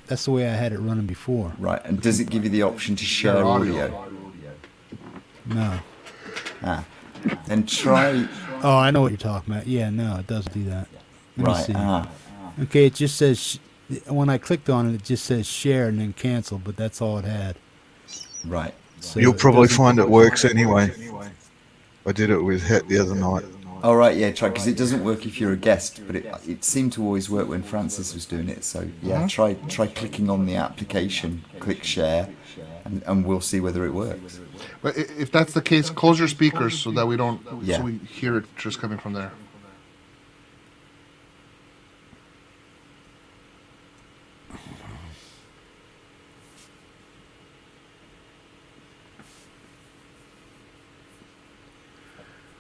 Speaker 2: That's the way I had it running before.
Speaker 4: Right, and does it give you the option to share audio?
Speaker 2: No.
Speaker 4: Then try.
Speaker 2: Oh, I know what you're talking about. Yeah, no, it doesn't do that. Let me
Speaker 4: Right,
Speaker 2: see. Okay, it just says, when I clicked on it, it just says share and then cancel, but that's all it had.
Speaker 4: right.
Speaker 2: So
Speaker 5: You'll
Speaker 2: it
Speaker 5: probably
Speaker 2: doesn't-
Speaker 5: find it works anyway. I did it with Het the other night.
Speaker 4: Oh, right, yeah, try, because it doesn't work if you're a guest, but it seemed to always work when Francis was doing it. So, yeah, try clicking on the application, click share, and we'll see whether it works.
Speaker 3: But if that's the case, close your speakers so that we don't,
Speaker 4: Yeah.
Speaker 3: so we hear it just coming from there.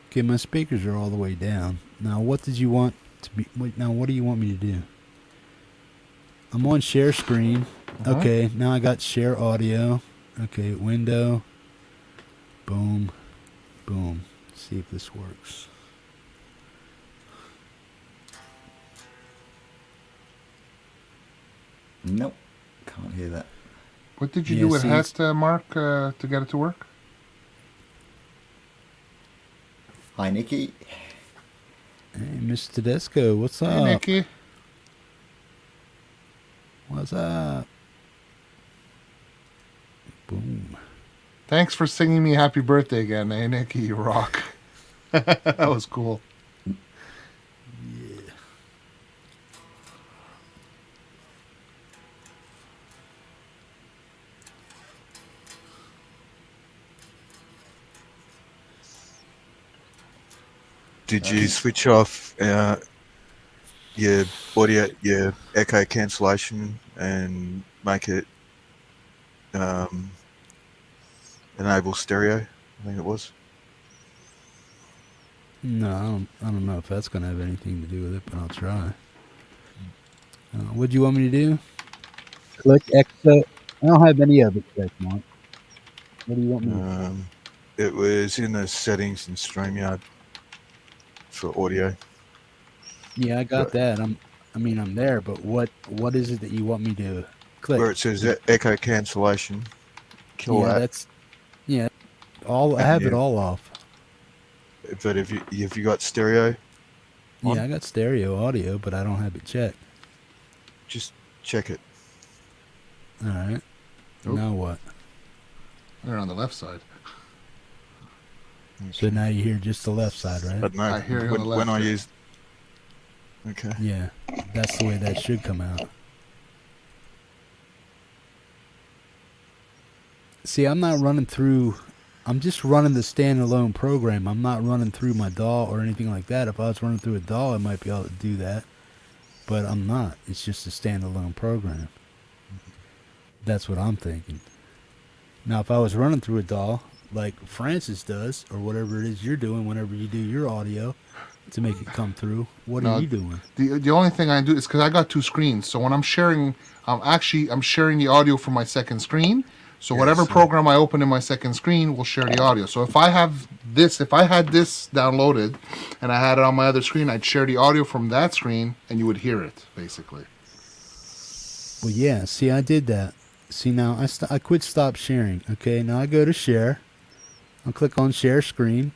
Speaker 2: Okay, my speakers are all the way down. Now, what did you want to be? Wait, now, what do you want me to do? I'm on share screen. Okay, now I got share audio. Okay, window. Boom. Boom. Let's see if this works.
Speaker 4: Nope, can't hear that.
Speaker 3: What did you
Speaker 2: Yeah,
Speaker 3: do with
Speaker 2: see,
Speaker 3: Het, Mark, to get it to work?
Speaker 4: Hi, Nikki.
Speaker 2: Hey, Mr. Tedesco, what's up?
Speaker 3: Hey, Nikki.
Speaker 2: What's up? Boom.
Speaker 3: Thanks for singing me happy birthday again. Hey, Nikki, you rock. That was cool.
Speaker 5: Did you switch off your audio, your echo cancellation, and make it enable stereo? I think it was.
Speaker 2: No, I don't know if that's going to have anything to do with it, but I'll try. What do you want me to do? Click exit. I don't have any of it checked, Mark. What do you want me to do?
Speaker 5: It was in the settings in StreamYard for audio.
Speaker 2: Yeah, I got that. I'm there, but what is it that you want me to click?
Speaker 5: Where it says echo cancellation, kill
Speaker 2: yeah,
Speaker 5: that.
Speaker 2: I have it all off.
Speaker 5: But if you got stereo, on?
Speaker 2: Yeah, I got stereo audio, but I don't have it checked.
Speaker 5: just check it.
Speaker 2: All right.
Speaker 3: Nope.
Speaker 2: Now what?
Speaker 3: They're on the left side.
Speaker 2: So now you hear just the left side, right?
Speaker 5: But no,
Speaker 3: I hear it on the left,
Speaker 5: when I
Speaker 3: yeah.
Speaker 5: used. Okay.
Speaker 2: Yeah, that's the way that should come out. See, I'm not running through. I'm just running the standalone program. I'm not running through my DAW or anything like that. If I was running through a DAW, I might be able to do that. But I'm not. It's just a standalone program. That's what I'm thinking. Now, if I was running through a DAW, like Francis does, or whatever it is you're doing whenever you do your audio to make it come through, what are you doing?
Speaker 3: The only thing I do is because I got two screens. So when I'm sharing, I'm sharing the audio from my second screen. So
Speaker 5: Yeah,
Speaker 3: whatever
Speaker 5: so-
Speaker 3: program I open in my second screen will share the audio. So if I had this downloaded and I had it on my other screen, I'd share the audio from that screen and you would hear it, basically.
Speaker 2: Well, yeah. See, I did that. See, now I quit stop sharing. Okay, now I go to share. I'll click on share screen,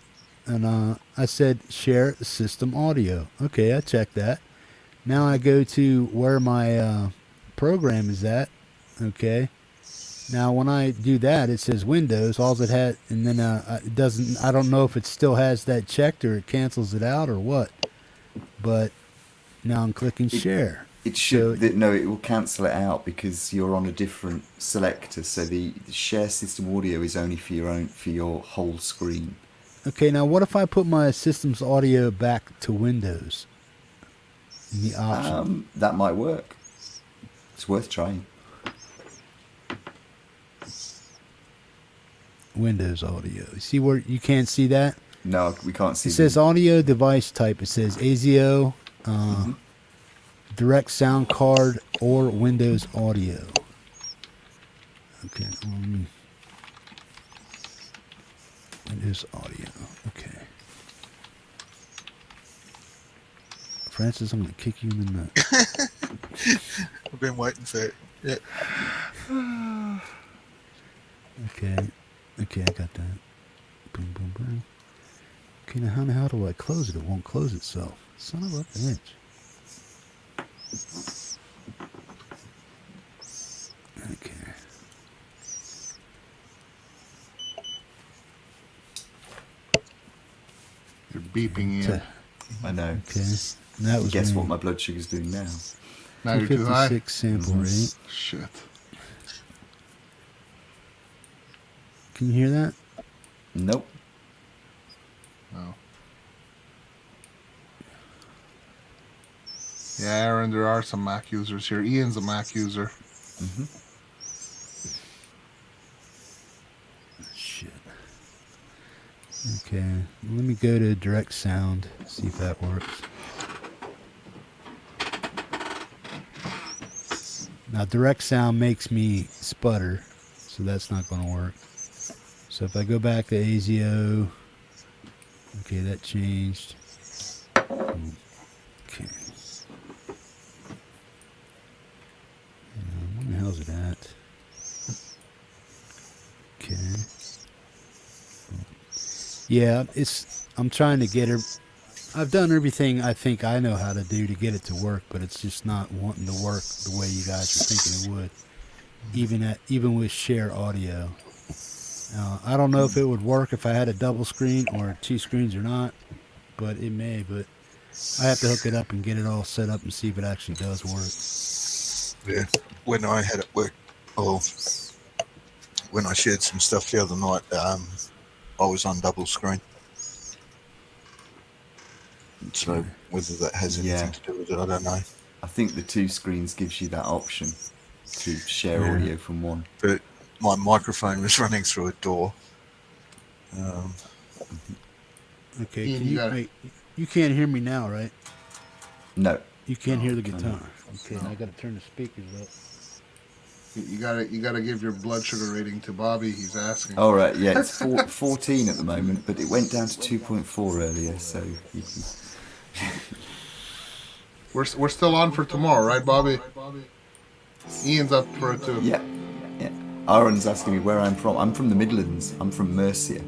Speaker 2: and I said share system audio. Okay, I checked that. Now I go to where my program is at. Okay. Now when I do that, it says Windows. All it had, and then it doesn't. I don't know if it still has that checked or it cancels it out or what. But now I'm clicking share.
Speaker 4: It should.
Speaker 2: So-
Speaker 4: No, it will cancel it out because you're on a different selector. So the share system audio is only for your whole screen.
Speaker 2: Okay, now what if I put my system's audio back to Windows? In the option.
Speaker 4: That might work. It's worth trying.
Speaker 2: Windows audio. See where you can't see that?
Speaker 4: No, we can't see.
Speaker 2: It says audio device type. It says ASIO, direct sound card, or Windows audio. Okay. Windows audio. Okay. Francis, I'm going to kick you in the nut.
Speaker 5: I've been waiting for it. Yeah.
Speaker 2: Okay. Okay, I got that. Boom, boom, boom. Okay, now how the hell do I close it? It won't close itself. Son of a bitch. Okay.
Speaker 3: You're beeping in.
Speaker 4: I know.
Speaker 2: Okay. That was
Speaker 4: Guess
Speaker 2: me.
Speaker 4: what my blood sugar's doing now?
Speaker 3: Now you're too high.
Speaker 2: 256 sample rate.
Speaker 3: Shit.
Speaker 2: Can you hear that?
Speaker 4: Nope.
Speaker 3: No. Yeah, Aaron, there are some Mac users here. Ian's a Mac user.
Speaker 2: Shit. Okay. Let me go to direct sound. See if that works. Now direct sound makes me sputter, so that's not going to work. So if I go back to ASIO, okay, that changed. Okay. Where the hell's it at? Okay. Yeah, I'm trying to get her. I've done everything I think I know how to do to get it to work, but it's just not wanting to work the way you guys are thinking it would. Even with share audio. I don't know if it would work if I had a double screen or two screens or not, but it may. But I have to hook it up and get it all set up and see if it actually does work.
Speaker 5: Yeah. When I had it work, when I shared some stuff the other night, I was on double screen. So whether that has anything to do with it, I don't know.
Speaker 4: I think the two screens gives you that option to share audio from one.
Speaker 5: But my microphone was running through a door.
Speaker 2: Okay,
Speaker 3: Ian,
Speaker 2: can
Speaker 3: you
Speaker 2: you
Speaker 3: got it.
Speaker 2: wait? You can't hear me now, right?
Speaker 4: No.
Speaker 2: You can't hear the
Speaker 4: can't.
Speaker 2: guitar. Okay, I got to turn the speakers up.
Speaker 3: You gotta give your blood sugar rating to Bobby. He's asking.
Speaker 4: All right. Yeah, it's 14 at the moment, but it went down to 2.4 earlier. So you can...
Speaker 3: We're still on for tomorrow, right, Bobby? Ian's up for it too.
Speaker 4: Yeah. Aaron's asking me where I'm from. I'm from the Midlands. I'm from Mercia.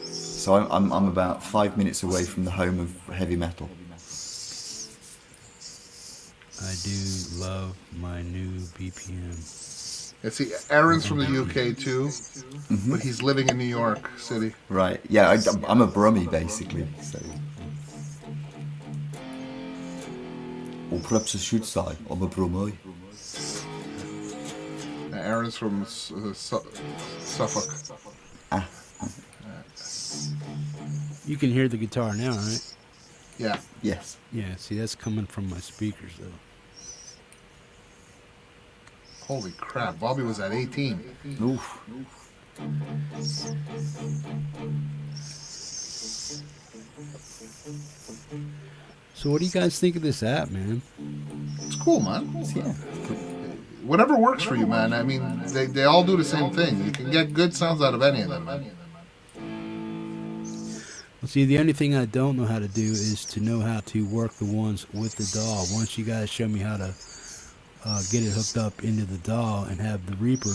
Speaker 4: So I'm about 5 minutes away from the home of heavy metal.
Speaker 2: I do love my new BPM.
Speaker 3: Yeah, see, Aaron's from the UK too, but he's living in New York City.
Speaker 4: Right. Yeah, I'm a Brummie basically. So. Or perhaps I should say I'm a Brummie.
Speaker 3: Aaron's from Suffolk.
Speaker 4: Ah.
Speaker 2: You can hear the guitar now, right?
Speaker 3: Yeah.
Speaker 4: Yes.
Speaker 2: Yeah, see, that's coming from my speakers, though.
Speaker 3: Holy crap, Bobby was at 18.
Speaker 4: Oof.
Speaker 2: So what do you guys think of this app, man?
Speaker 3: It's cool, man.
Speaker 4: Yeah.
Speaker 3: whatever works for you, man. I mean, they all do the same thing. You can get good sounds out of any of them, man.
Speaker 2: Well, see, the only thing I don't know how to do is to know how to work the ones with the DAW. Once you guys show me how to get it hooked up into the DAW and have the Reaper,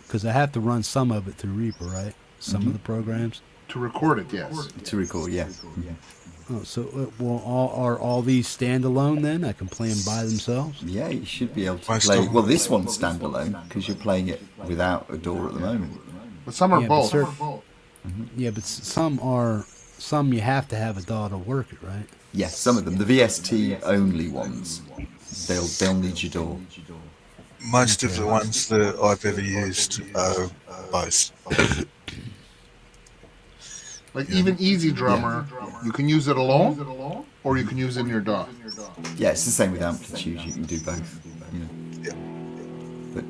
Speaker 2: because I have to run some of it through Reaper, right? Some of the programs.
Speaker 3: To record it, yes.
Speaker 4: To record, yeah.
Speaker 2: Oh, so are all these standalone then? I can play them by themselves?
Speaker 4: Yeah, you should be able to play. Well, this one's standalone because you're playing it without a DAW at the moment.
Speaker 3: But some are
Speaker 2: Yeah,
Speaker 3: both.
Speaker 2: Yeah, but some you have to have a DAW to work it, right?
Speaker 4: Yes, some of them. The VST only ones, they'll need your DAW.
Speaker 5: Most of the ones that I've ever used are both.
Speaker 3: Like even Easy Drummer, you can use it alone, or you can use it in your DAW.
Speaker 4: Yeah, it's the same with Amplitude. You can do both. You know. But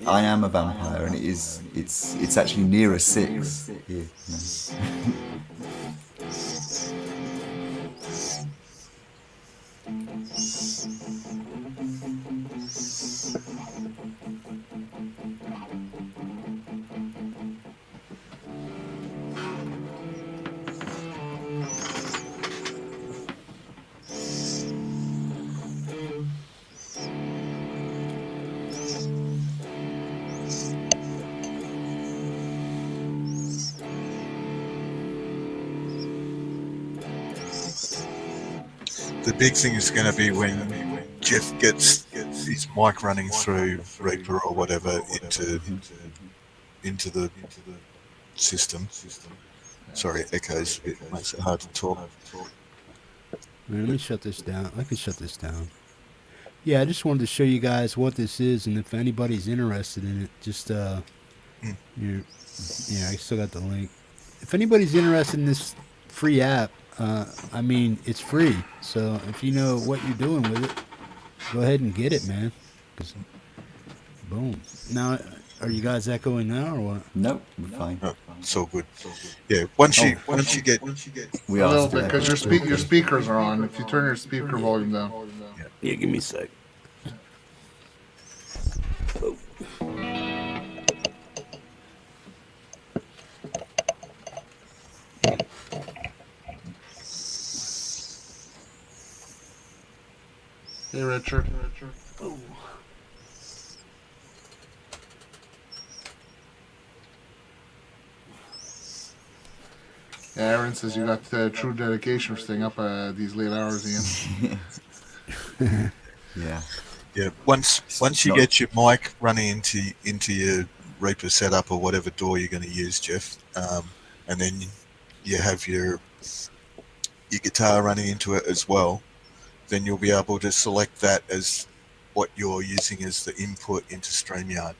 Speaker 4: I am a vampire, and it's actually near a 6 here. No.
Speaker 5: The big thing is going to be when Jeff gets his mic running through Reaper or whatever into the system. Sorry, echoes. It makes it hard to talk.
Speaker 2: Let me shut this down. I can shut this down. Yeah, I just wanted to show you guys what this is, and if anybody's interested in it, just yeah, I still got the link. If anybody's interested in this free app, I mean, it's free. So if you know what you're doing with it, go ahead and get it, man. 'Cause, boom. Now, are you guys echoing now or what?
Speaker 4: Nope, we're fine.
Speaker 5: Oh, it's all good. Yeah, once you get
Speaker 4: We
Speaker 3: A
Speaker 4: are
Speaker 3: little
Speaker 4: still
Speaker 3: bit, because your speakers are on. If you turn your speaker volume down.
Speaker 2: Yeah, give me a sec.
Speaker 3: Hey, Richard.
Speaker 2: Oh.
Speaker 3: Yeah, Aaron says you got true dedication for staying up these late hours, Ian.
Speaker 4: Yeah.
Speaker 5: Yeah, once you get your mic running into your Reaper setup or whatever DAW you're going to use, Jeff, and then you have your guitar running into it as well, then you'll be able to select that as what you're using as the input into StreamYard,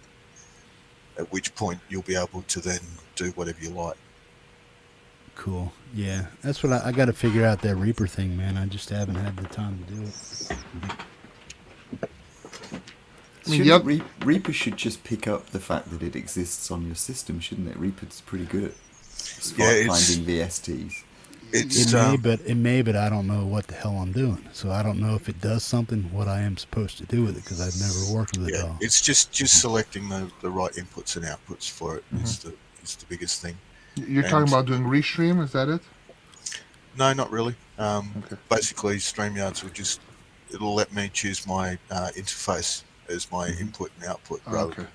Speaker 5: at which point you'll be able to then do whatever you like.
Speaker 2: Cool. Yeah, that's what I got to figure out, that Reaper thing, man. I just haven't had the time to do it.
Speaker 3: I mean,
Speaker 4: Reaper should just pick up the fact that it exists on your system, shouldn't it? Reaper's pretty good as far as finding VSTs.
Speaker 2: It may, but I don't know what the hell I'm doing. So I don't know if it does something, what I am supposed to do with it, because I've never worked with it at all.
Speaker 5: It's just selecting the right inputs and outputs for it is the biggest thing.
Speaker 3: You're talking about doing restream, is that it?
Speaker 5: No, not really.
Speaker 3: Okay.
Speaker 5: Basically, StreamYards it'll let me choose my interface as my input and output rather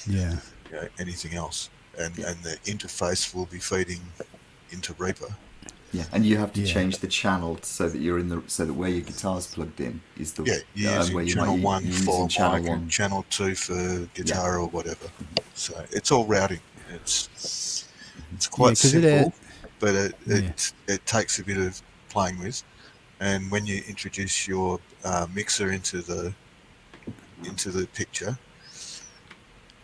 Speaker 5: than anything else. And the interface will be feeding into Reaper.
Speaker 4: Yeah, and you have to change the channel so that you're so that where your guitar's plugged in is the
Speaker 5: using
Speaker 4: where you
Speaker 5: channel
Speaker 4: might,
Speaker 5: 1 for
Speaker 4: channel
Speaker 5: mic and channel 2 for guitar or whatever. So it's all routing. It's quite simple, but it takes a bit of playing with. And when you introduce your mixer into the picture,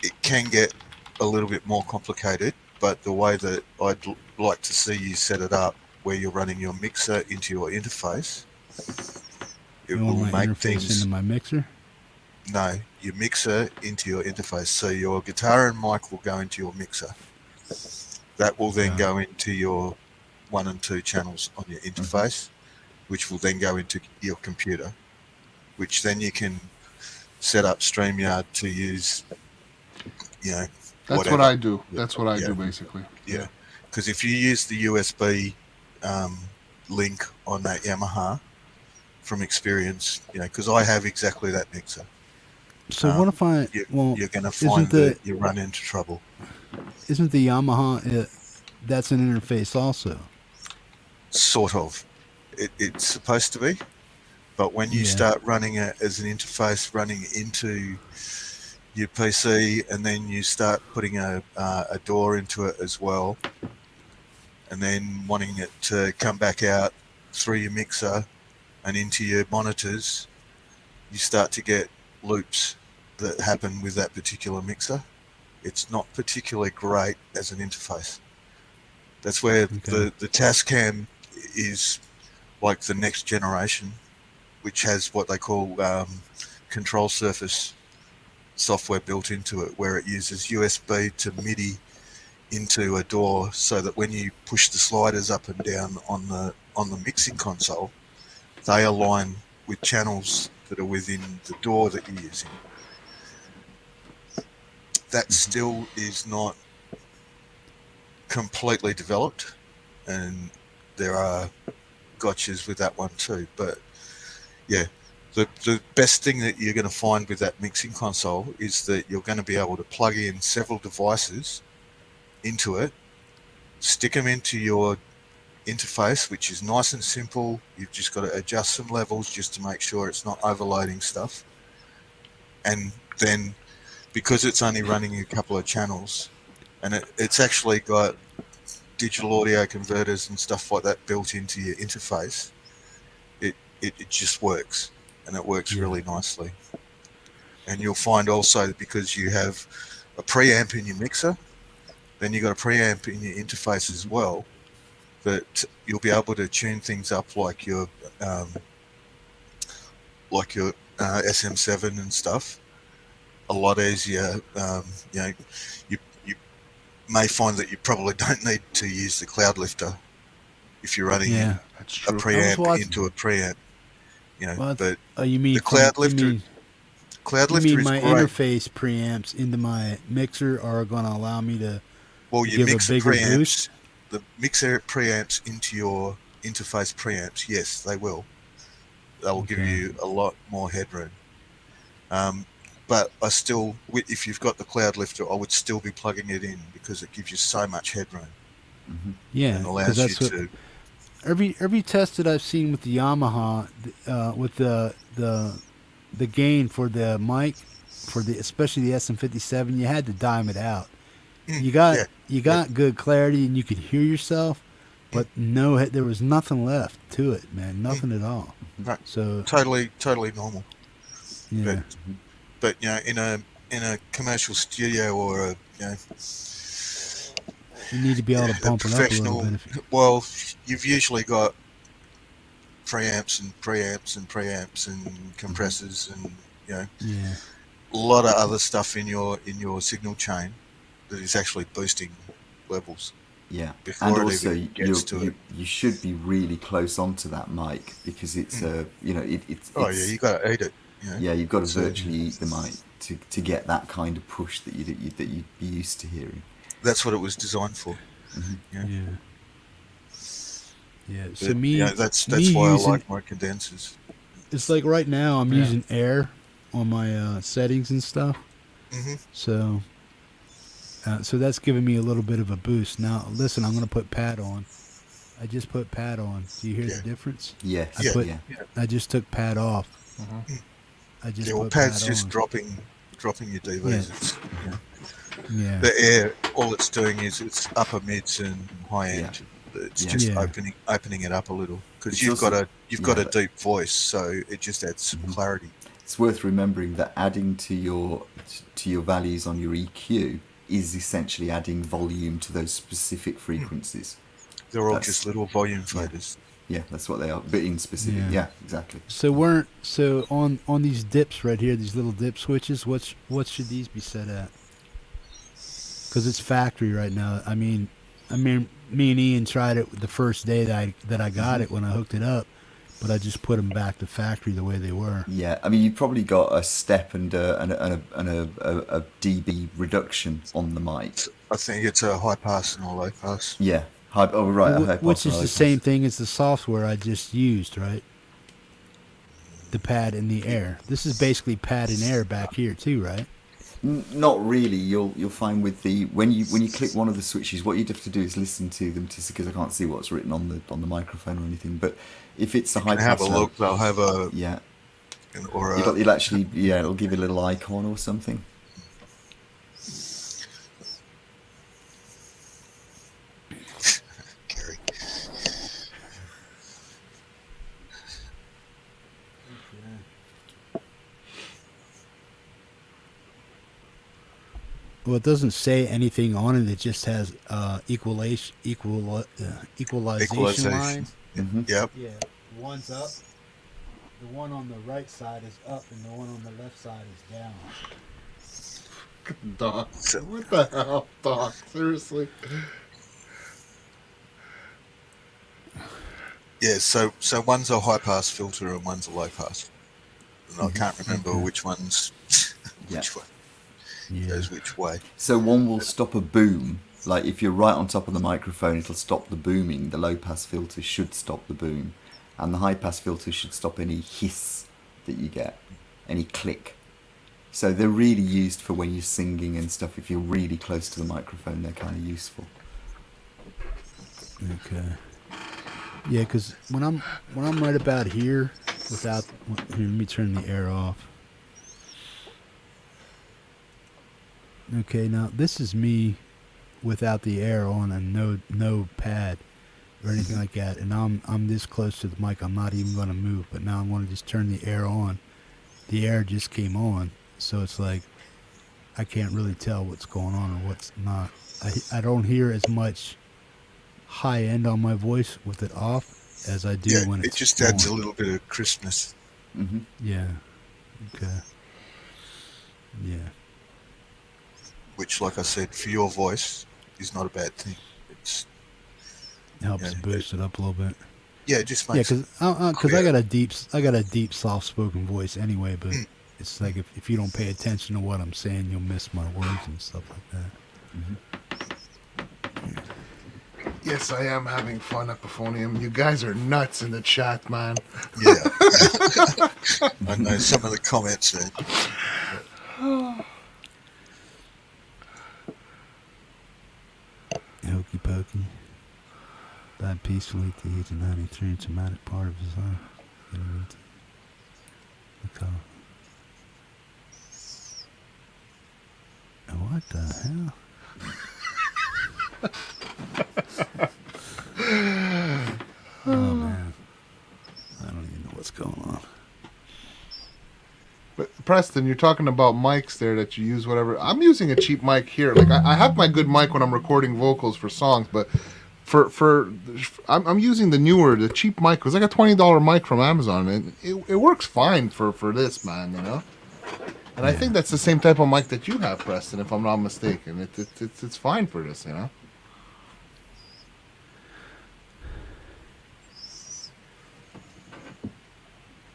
Speaker 5: it can get a little bit more complicated. But the way that I'd like to see you set it up, where you're running your mixer into your interface, it will make things
Speaker 2: into my mixer.
Speaker 5: No, your mixer into your interface. So your guitar and mic will go into your mixer. That will then go into your 1 and 2 channels on your interface, which will then go into your computer, which then you can set up StreamYard to use,
Speaker 3: That's
Speaker 5: whatever.
Speaker 3: what I do. That's what I do, basically.
Speaker 5: Yeah. Because if you use the USB link on that Yamaha, from experience, because I have exactly that mixer.
Speaker 2: So what if I?
Speaker 5: You're going to find that you run into trouble.
Speaker 2: Isn't the Yamaha? That's an interface also.
Speaker 5: Sort of. It's supposed to be, but when you start running it as an interface, running into your PC, and then you start putting a door into it as well, and then wanting it to come back out through your mixer and into your monitors, you start to get loops that happen with that particular mixer. It's not particularly great as an interface. That's where the Tascam is like the next generation, which has what they call control surface software built into it, where it uses USB to MIDI into a door, so that when you push the sliders up and down on the mixing console, they align with channels that are within the door that you're using. That still is not completely developed, and there are gotchas with that one too. But yeah, the best thing that you're going to find with that mixing console is that you're going to be able to plug in several devices into it, stick them into your interface, which is nice and simple. You've just got to adjust some levels just to make sure it's not overloading stuff. And then, because it's only running a couple of channels, and it's actually got digital audio converters and stuff like that built into your interface, it just works, and it works really nicely. And you'll find also that because you have a preamp in your mixer, then you've got a preamp in your interface as well, that you'll be able to tune things up like your SM7 and stuff a lot easier. You may find that you probably don't need to use the cloud lifter if you're running a preamp into a preamp. But
Speaker 2: you mean
Speaker 5: the cloud lifter? Cloud lifter is
Speaker 2: my
Speaker 5: great.
Speaker 2: interface preamps into my mixer are going to allow me to
Speaker 5: your
Speaker 2: give a bigger boost?
Speaker 5: The mixer preamps into your interface preamps, yes, they will. They will give you a lot more headroom. But I still, if you've got the cloud lifter, I would still be plugging it in because it gives you so much headroom.
Speaker 2: Mm-hmm. Yeah,
Speaker 5: and allows you to.
Speaker 2: Every test that I've seen with the Yamaha, with the gain for the mic, especially the SM57, you had to dime it out. You got good clarity and you could hear yourself, but there was nothing left to it, man. Nothing at all.
Speaker 5: Right.
Speaker 2: So
Speaker 5: totally normal.
Speaker 2: Yeah.
Speaker 5: But in a commercial studio or
Speaker 2: you need to be able to pump it up a little bit.
Speaker 5: Well, you've usually got preamps and preamps and preamps and compressors and a lot of other stuff in your signal chain that is actually boosting levels.
Speaker 4: Yeah,
Speaker 5: before
Speaker 4: and
Speaker 5: it
Speaker 4: also
Speaker 5: even gets to it.
Speaker 4: You should be really close onto that mic because it's it's.
Speaker 5: You got to eat it.
Speaker 4: Yeah, you've got to virtually eat the mic to get that kind of push that you'd be used to hearing.
Speaker 5: That's what it was designed for.
Speaker 2: Mm-hmm. Yeah. So
Speaker 5: that's why I like my condensers.
Speaker 2: It's like right now I'm using air on my settings and stuff.
Speaker 5: Mm-hmm.
Speaker 2: So that's giving me a little bit of a boost. Now, listen, I'm going to put pad on. I just put pad on. Do you hear the difference?
Speaker 4: Yes.
Speaker 2: I just took pad off.
Speaker 5: Mm-hmm.
Speaker 2: I just
Speaker 5: put pad's just on. dropping your DVs.
Speaker 2: Yeah.
Speaker 5: The air, all it's doing is it's upper mids and high end. It's just opening it up a little because you've got a deep voice, so it just adds some clarity.
Speaker 4: It's worth remembering that adding to your values on your EQ is essentially adding volume to those specific frequencies.
Speaker 5: They're all just little volume faders.
Speaker 4: Yeah, that's what they are, but in specific. Yeah, exactly.
Speaker 2: So on these dips right here, these little dip switches, what should these be set at? Because it's factory right now. I mean, me and Ian tried it the first day that I got it when I hooked it up. but I just put them back to factory the way they were.
Speaker 4: Yeah, I mean, you've probably got a step and a dB reduction on the mic.
Speaker 5: I think it's a high pass and a low pass.
Speaker 4: Yeah. Oh, right. A high pass
Speaker 2: Which
Speaker 4: and
Speaker 2: is
Speaker 4: a low
Speaker 2: the
Speaker 4: pass.
Speaker 2: same thing as the software I just used, right? The pad in the air. This is basically pad in air back here too, right?
Speaker 4: Not really. You'll find with the when you click one of the switches, what you'd have to do is listen to them because I can't see what's written on the microphone or anything. But if it's a high pass,
Speaker 5: have a look. They'll have a or a,
Speaker 4: it'll actually it'll give you a little icon or something.
Speaker 5: Gary.
Speaker 2: Well, it doesn't say anything on it. It just has equalization lines.
Speaker 4: Mm-hmm.
Speaker 5: Yep.
Speaker 2: Yeah, one's up. The one on the right side is up, and the one on the left side is down.
Speaker 3: Doc, what the hell, Doc? Seriously.
Speaker 5: Yeah. So one's a high pass filter and one's a low pass. And I can't remember which one's which one goes which way.
Speaker 4: So one will stop a boom. Like if you're right on top of the microphone, it'll stop the booming. The low pass filter should stop the boom, and the high pass filter should stop any hiss that you get, any click. So they're really used for when you're singing and stuff. If you're really close to the microphone, they're kind of useful.
Speaker 2: Okay. Yeah, because when I'm right about here, here, let me turn the air off. Okay, now this is me without the air on and no pad or anything like that, and I'm this close to the mic. I'm not even going to move, but now I'm going to just turn the air on. The air just came on, so it's like I can't really tell what's going on or what's not. I don't hear as much high end on my voice with it off as I do when it's
Speaker 5: it just
Speaker 2: on.
Speaker 5: adds a little bit of crispness.
Speaker 4: Mm-hmm.
Speaker 2: Yeah. Okay. Yeah.
Speaker 5: Which, like I said, for your voice is not a bad thing. It
Speaker 2: Helps boost it up a little bit.
Speaker 5: Yeah, it just makes
Speaker 2: because I got a deep soft spoken voice anyway, but it's like if you don't pay attention to what I'm saying, you'll miss my words and stuff like that.
Speaker 4: Mm-hmm.
Speaker 3: Yes, I am having fun at Euphonium. You guys are nuts in the chat, man.
Speaker 5: Yeah. I know some of the comments there.
Speaker 2: Hokey pokey. Died peacefully at the age of 93, a traumatic part of his life. What the hell? Oh man, I don't even know what's going on.
Speaker 3: But Preston, you're talking about mics there that you use, whatever. I'm using a cheap mic here. Like I have my good mic when I'm recording vocals for songs, but I'm using the cheap mic. It was like a $20 mic from Amazon, and it works fine for this, man. You know. And I think that's the same type of mic that you have, Preston, if I'm not mistaken. It's fine for this, you know.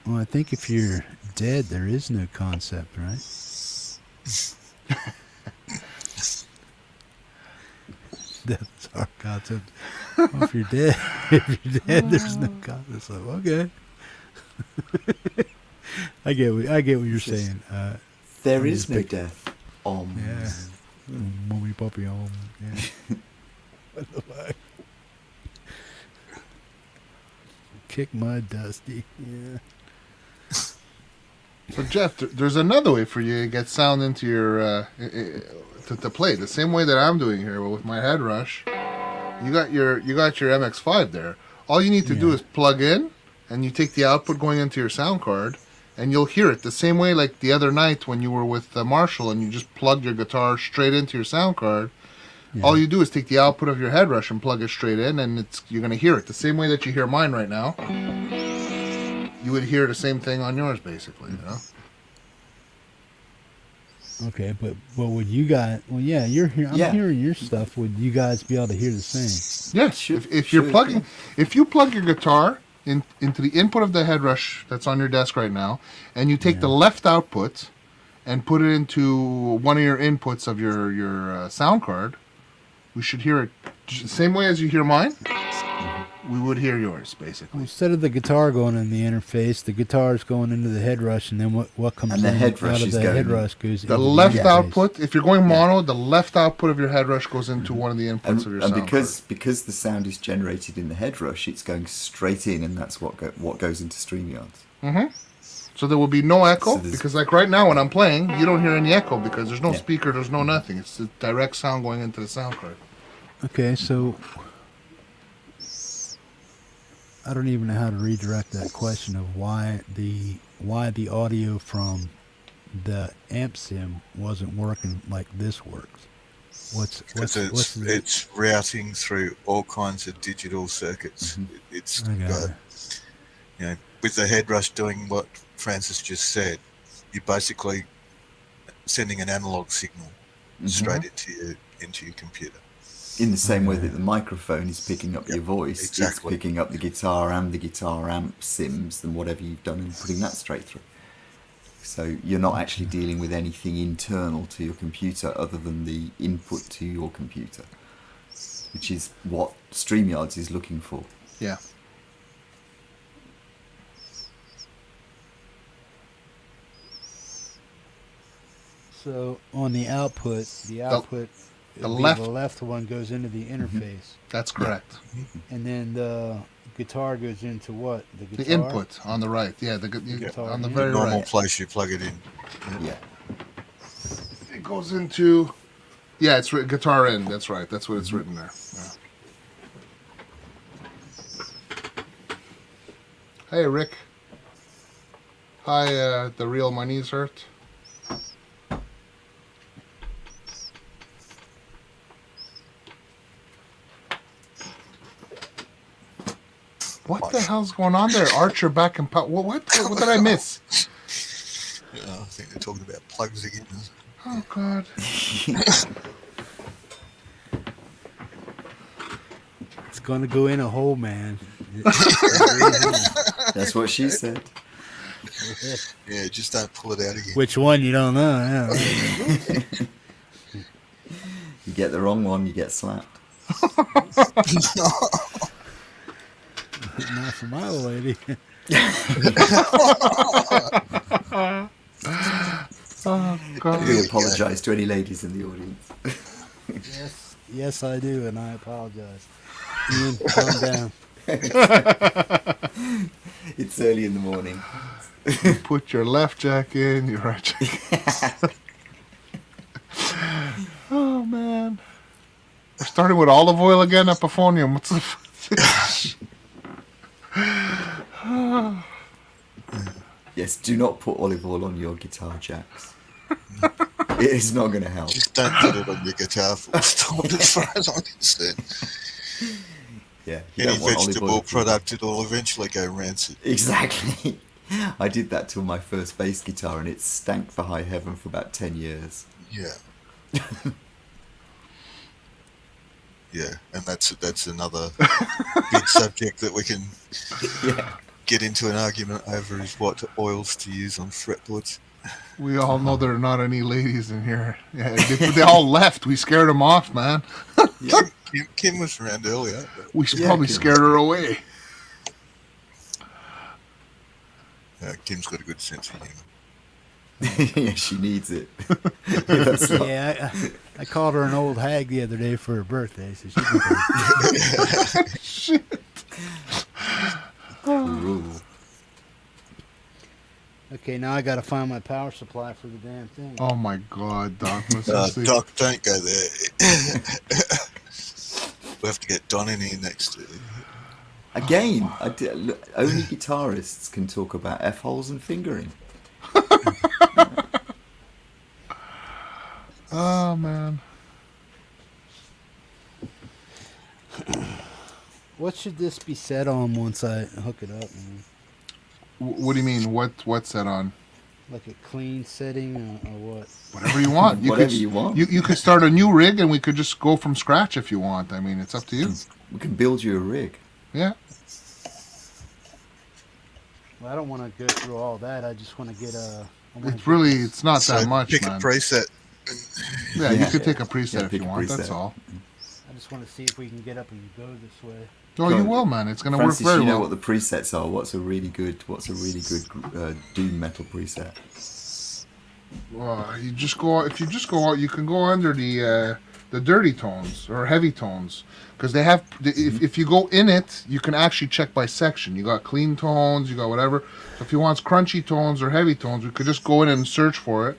Speaker 2: Well, I think if you're dead, there is no concept, right? That's our concept. Well, if you're dead, there's no concept. So okay, I get what you're saying.
Speaker 4: There is no death.
Speaker 2: Yeah, mommy puppy Yeah. What the fuck? Kick my dusty. Yeah.
Speaker 3: So Jeff, there's another way for you to get sound into your to play the same way that I'm doing here with my head rush. You got your MX5 there. All you need to do is plug in, and you take the output going into your sound card, and you'll hear it the same way like the other night when you were with Marshall, and you just plugged your guitar straight into your sound card. Yeah. All you do is take the output of your head rush and plug it straight in, and you're gonna hear it the same way that you hear mine right now. You would hear the same thing on yours, basically, you know.
Speaker 2: Okay, but would you guys? Well, yeah, you're here. I'm hearing your stuff. Would you guys be able to hear the same?
Speaker 3: Yes. If you're plugging, if you plug your guitar into the input of the headrush that's on your desk right now, and you take the left output and put it into one of your inputs of your sound card, we should hear it the same way as you hear mine. We would hear yours, basically.
Speaker 2: Instead of the guitar going in the interface, the guitar is going into the headrush, and then what comes
Speaker 4: And the
Speaker 2: in
Speaker 4: headrush
Speaker 2: out of
Speaker 4: is
Speaker 2: the
Speaker 4: going
Speaker 2: headrush goes
Speaker 3: The
Speaker 2: into
Speaker 3: left
Speaker 2: the interface.
Speaker 3: output, if you're going mono, the left output of your headrush goes into one of the inputs of your sound
Speaker 4: because the sound is generated in the headrush, it's going straight in, and that's what goes into StreamYard.
Speaker 3: So there will be no echo,
Speaker 4: So
Speaker 3: because like right now when I'm playing, you don't hear any echo because there's no speaker, there's no nothing. It's the direct sound going into the sound card.
Speaker 2: Okay, so I don't even know how to redirect that question of why the audio from the amp sim wasn't working like this works.
Speaker 5: It's routing through all kinds of digital circuits. It's got, with the headrush doing what Francis just said, you're basically sending an analog signal straight into your computer.
Speaker 4: In the same way that the microphone is picking up your voice,
Speaker 5: exactly.
Speaker 4: It's picking up the guitar and the guitar amp sims and whatever you've done and putting that straight through. So you're not actually dealing with anything internal to your computer other than the input to your computer, which is what StreamYards is looking for.
Speaker 3: Yeah.
Speaker 2: So on the output,
Speaker 3: the
Speaker 2: left one goes into the interface.
Speaker 3: That's correct.
Speaker 2: And then the guitar goes into what? The guitar?
Speaker 3: The input on the right. Yeah, the guitar on the very
Speaker 5: normal
Speaker 3: right.
Speaker 5: place you plug it in.
Speaker 4: Yeah.
Speaker 3: It goes into... Yeah, it's guitar in. That's right. That's what it's written there. Yeah. Hey, Rick. Hi, the real my knees hurt. What the hell's going on there? Archer back and what did I miss?
Speaker 5: Yeah, I think they're talking about plugs again.
Speaker 3: Oh God.
Speaker 2: It's gonna go in a hole, man.
Speaker 4: That's what she said.
Speaker 5: Yeah, just don't pull it out again.
Speaker 2: Which one you don't know. Yeah.
Speaker 4: You get the wrong one, you get slapped.
Speaker 2: Not for my lady.
Speaker 3: Oh God.
Speaker 4: We apologise to any ladies in the audience.
Speaker 2: Yes, I do, and I apologize. Ian, calm down.
Speaker 4: It's early in the morning.
Speaker 3: You put your left jack in, your right jack in. Oh man. We're starting with olive oil again at Epiphonium. What's the
Speaker 4: Yes, do not put olive oil on your guitar jacks. It is not going to help.
Speaker 5: Just don't put it on your guitar full stop as far as I'm concerned.
Speaker 4: Yeah, you
Speaker 5: Any
Speaker 4: don't want olive
Speaker 5: vegetable
Speaker 4: oil
Speaker 5: product, it'll eventually go rancid.
Speaker 4: Exactly. I did that to my first bass guitar and it stank for high heaven for about 10 years.
Speaker 5: Yeah. Yeah, and that's another big subject that we can get into an argument over is what oils to use on fretboards.
Speaker 3: We all know there are not any ladies in here. Yeah, they all left. We scared them off, man.
Speaker 5: Yeah, Kim was around earlier.
Speaker 3: We probably scared her away.
Speaker 5: Kim's got a good sense of humour.
Speaker 4: Yeah, she needs it.
Speaker 2: Yeah, I called her an old hag the other day for her birthday, so she
Speaker 3: Shit.
Speaker 4: Ooh.
Speaker 2: Okay, now I gotta find my power supply for the damn thing.
Speaker 3: Oh my God, Doc.
Speaker 5: Doc, don't go there. We'll have to get Don in here next.
Speaker 4: Again, look, only guitarists can talk about F-holes and fingering.
Speaker 3: Oh man.
Speaker 2: What should this be set on once I hook it up, man?
Speaker 3: What do you mean? What's that on?
Speaker 2: Like a clean setting or what?
Speaker 3: Whatever you want.
Speaker 4: Whatever you want.
Speaker 3: You could start a new rig and we could just go from scratch if you want. I mean, it's up to you.
Speaker 4: We can build you a rig.
Speaker 3: Yeah.
Speaker 2: Well, I don't want to go through all that. I just want to get a.
Speaker 3: It's not that much,
Speaker 5: pick
Speaker 3: man.
Speaker 5: a preset.
Speaker 3: Yeah, you could take a preset if you want. That's all.
Speaker 2: I just want to see if we can get up and go this way.
Speaker 3: Oh, you will, man. It's going to work very well.
Speaker 4: You know what the presets are? What's a really good doom metal preset?
Speaker 3: Well, you just go. If you just go out, you can go under the dirty tones or heavy tones, because they have. If you go in it, you can actually check by section. You got clean tones, you got whatever. So if you want crunchy tones or heavy tones, we could just go in and search for it,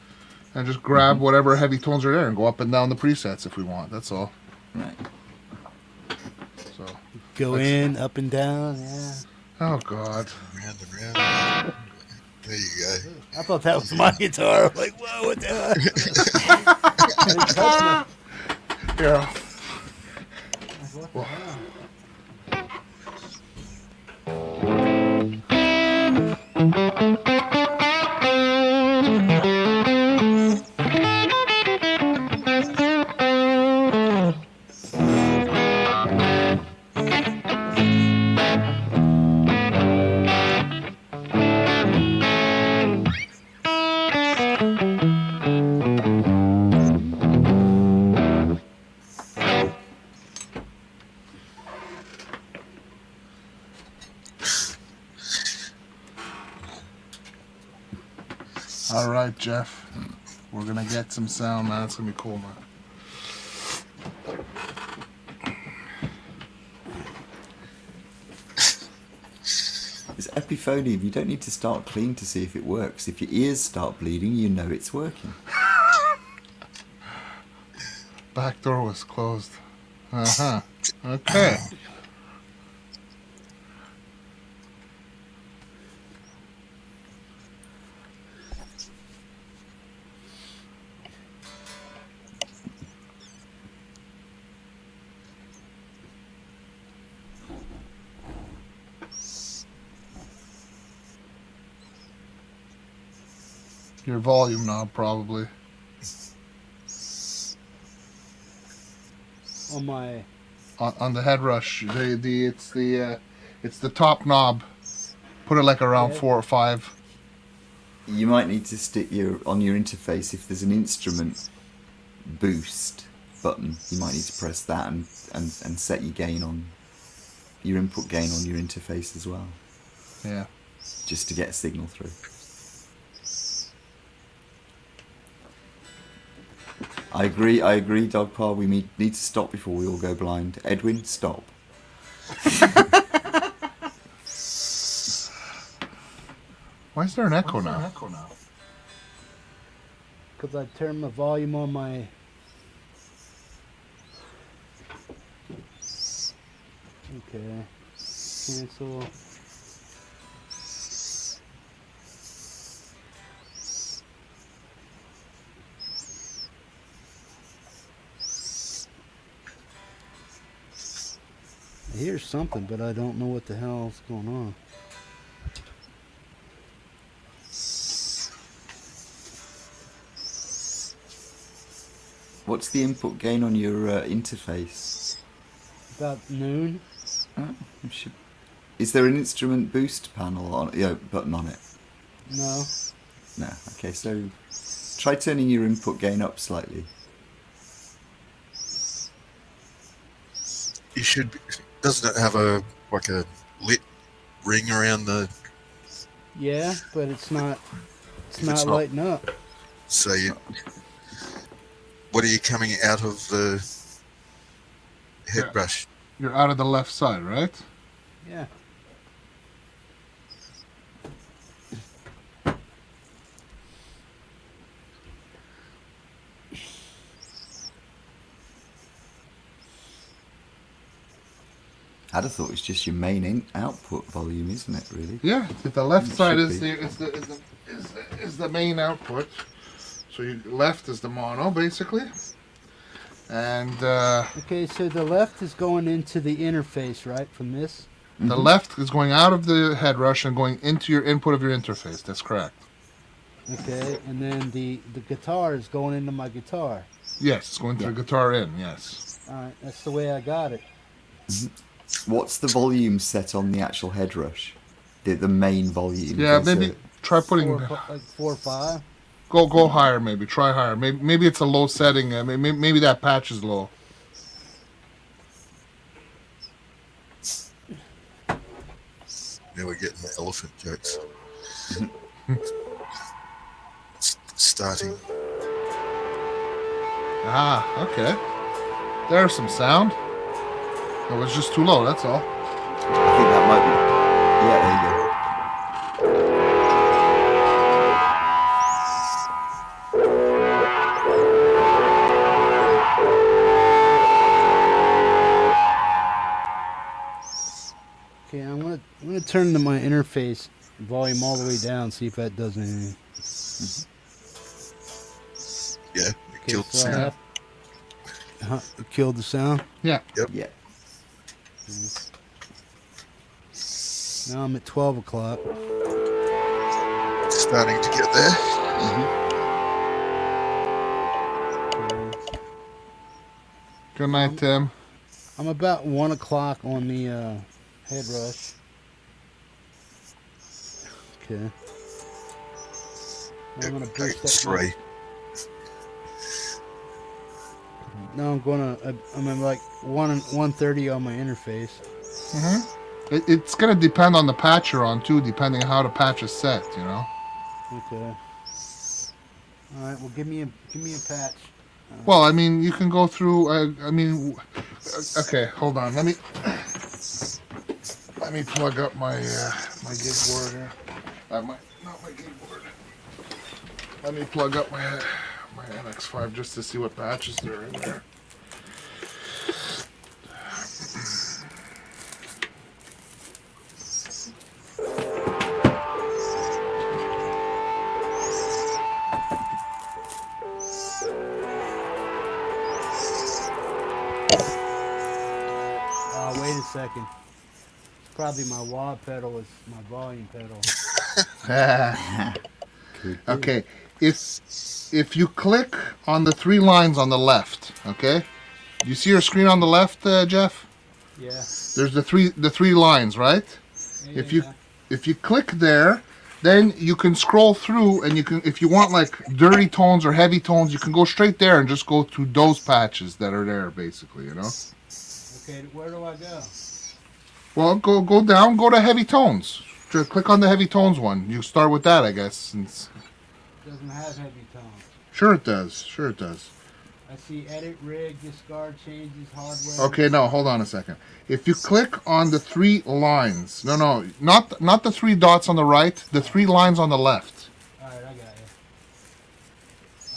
Speaker 3: and just grab whatever heavy tones are there and go up and down the presets if we want. That's all.
Speaker 4: Right.
Speaker 3: So
Speaker 2: go in, up and down. Yeah.
Speaker 3: Oh God.
Speaker 5: Round and round. There you go.
Speaker 2: I thought that was my guitar. I'm like, whoa, what the hell?
Speaker 3: Yeah.
Speaker 2: What the hell?
Speaker 3: All right, Jeff. We're gonna get some sound, man. It's gonna be cool, man.
Speaker 4: It's epiphonium. You don't need to start clean to see if it works. If your ears start bleeding, you know it's working.
Speaker 3: Back door was closed. Okay. Your volume knob, probably.
Speaker 2: On my.
Speaker 3: On the head rush, it's the top knob. Put it like around 4 or 5.
Speaker 4: You might need to stick on your interface if there's an instrument boost button. You might need to press that and set your gain on your input gain on your interface as well.
Speaker 3: Yeah.
Speaker 4: Just to get a signal through. I agree, Dogpa. We need to stop before we all go blind. Edwin, stop.
Speaker 3: Why is there an echo now?
Speaker 2: Because I turned my volume on my. Okay. Cancel. I hear something, but I don't know what the hell's going on.
Speaker 4: What's the input gain on your interface?
Speaker 2: About noon.
Speaker 4: Oh, is there an instrument boost panel on button on it?
Speaker 2: No.
Speaker 4: No. Okay, so try turning your input gain up slightly.
Speaker 5: You should. Doesn't it have a lit ring around the?
Speaker 2: Yeah, but it's not. It's not lighting up.
Speaker 5: So what are you coming out of the head brush?
Speaker 3: You're out of the left side, right?
Speaker 2: Yeah.
Speaker 3: I'd
Speaker 4: have thought it's just your main output volume, isn't it? Really?
Speaker 3: Yeah. The left side is the main output. So your left is the mono, basically. And
Speaker 2: okay, so the left is going into the interface, right? From this.
Speaker 3: The left is going out of the head rush and going into your input of your interface. That's correct.
Speaker 2: Okay, and then the guitar is going into my guitar.
Speaker 3: Yes, it's going to the guitar in. Yes.
Speaker 2: All right, that's the way I got it.
Speaker 4: What's the volume set on the actual head rush? the main volume.
Speaker 3: Yeah,
Speaker 4: There's
Speaker 3: maybe try putting...
Speaker 1: like 4 or 5.
Speaker 3: Go higher, maybe. Try higher. Maybe it's a low setting. Maybe that patch is low.
Speaker 5: Now we're getting the elephant jokes. Starting.
Speaker 3: Ah, okay. There's some sound. It was just too low, that's all.
Speaker 4: I think that might be. Yeah, there you go.
Speaker 2: Okay, I'm gonna turn my interface volume all the way down, see if that does anything.
Speaker 5: Yeah, it
Speaker 2: Okay,
Speaker 5: killed the
Speaker 2: so
Speaker 5: sound.
Speaker 2: It killed the sound.
Speaker 3: Yeah.
Speaker 5: Yep.
Speaker 4: Yeah.
Speaker 2: Now I'm at 12 o'clock.
Speaker 5: Starting to get there.
Speaker 3: Good night, Tim.
Speaker 2: I'm about 1 o'clock on the head rush. Okay. I'm gonna boost that.
Speaker 5: 3.
Speaker 2: No, I'm at like 130 on my interface.
Speaker 3: It's gonna depend on the patch you're on too, depending on how the patch is set. You know.
Speaker 2: Okay. All right. Well, give me a patch.
Speaker 3: Well, I mean, you can go through. Okay, hold on. Let me plug up my my gig board here. Not my gig board. Let me plug up my NX5 just to see what patches there are in there.
Speaker 2: Wait a second. Probably my wah pedal is my volume pedal.
Speaker 3: Okay, if you click on the 3 lines on the left, okay, you see your screen on the left, Jeff?
Speaker 2: Yeah.
Speaker 3: There's the three lines, right? If you click there, then you can scroll through, and you can, if you want like dirty tones or heavy tones, you can go straight there and just go to those patches that are there, basically, you know.
Speaker 2: Okay, where do I go?
Speaker 3: Well, go down, go to heavy tones. Click on the heavy tones one. You start with that, I guess. Since
Speaker 2: It doesn't have heavy tones.
Speaker 3: Sure it does. Sure it does.
Speaker 2: I see edit, rig, discard, changes, hardware.
Speaker 3: Okay, no, hold on a second. If you click on the 3 lines, no, not the 3 dots on the right, the 3 lines on the left.
Speaker 2: All right, I got you.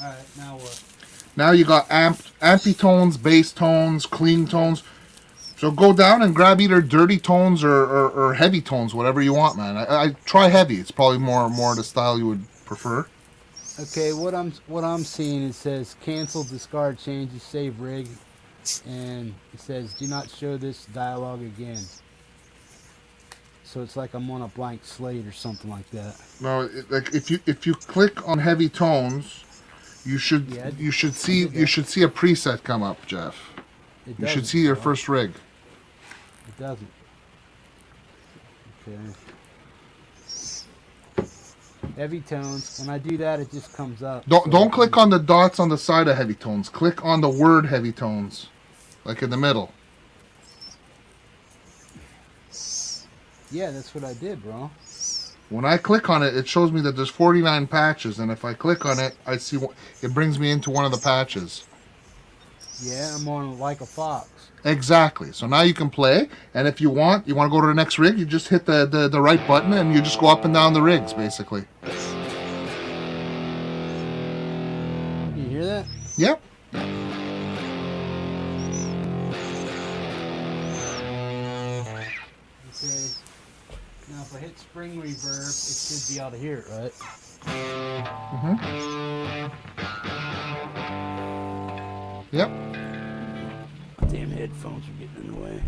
Speaker 2: All right, now what?
Speaker 3: Now you got ampy tones, bass tones, clean tones. So go down and grab either dirty tones or heavy tones, whatever you want, man. I try heavy. It's probably more the style you would prefer.
Speaker 2: Okay, what I'm seeing, it says cancel, discard, changes, save rig, and it says do not show this dialogue again. So it's like I'm on a blank slate or something like that.
Speaker 3: No, like if you click on heavy tones, you should see a preset come up, Jeff. You should see your first rig.
Speaker 2: It doesn't. Okay. Heavy tones. When I do that, it just comes up.
Speaker 3: Don't click on the dots on the side of heavy tones. Click on the word heavy tones, like in the middle.
Speaker 2: Yeah, that's what I did, bro.
Speaker 3: When I click on it, it shows me that there's 49 patches, and if I click on it, I see it brings me into one of the patches.
Speaker 2: Yeah, I'm on Like a Fox.
Speaker 3: Exactly. So now you can play, and if you want to go to the next rig, you just hit the right button, and you just go up and down the rigs, basically.
Speaker 2: You hear that?
Speaker 3: Yep.
Speaker 2: Okay. Now if I hit spring reverb, it should be able to hear it, right?
Speaker 3: Yep.
Speaker 2: Damn headphones are getting in the way.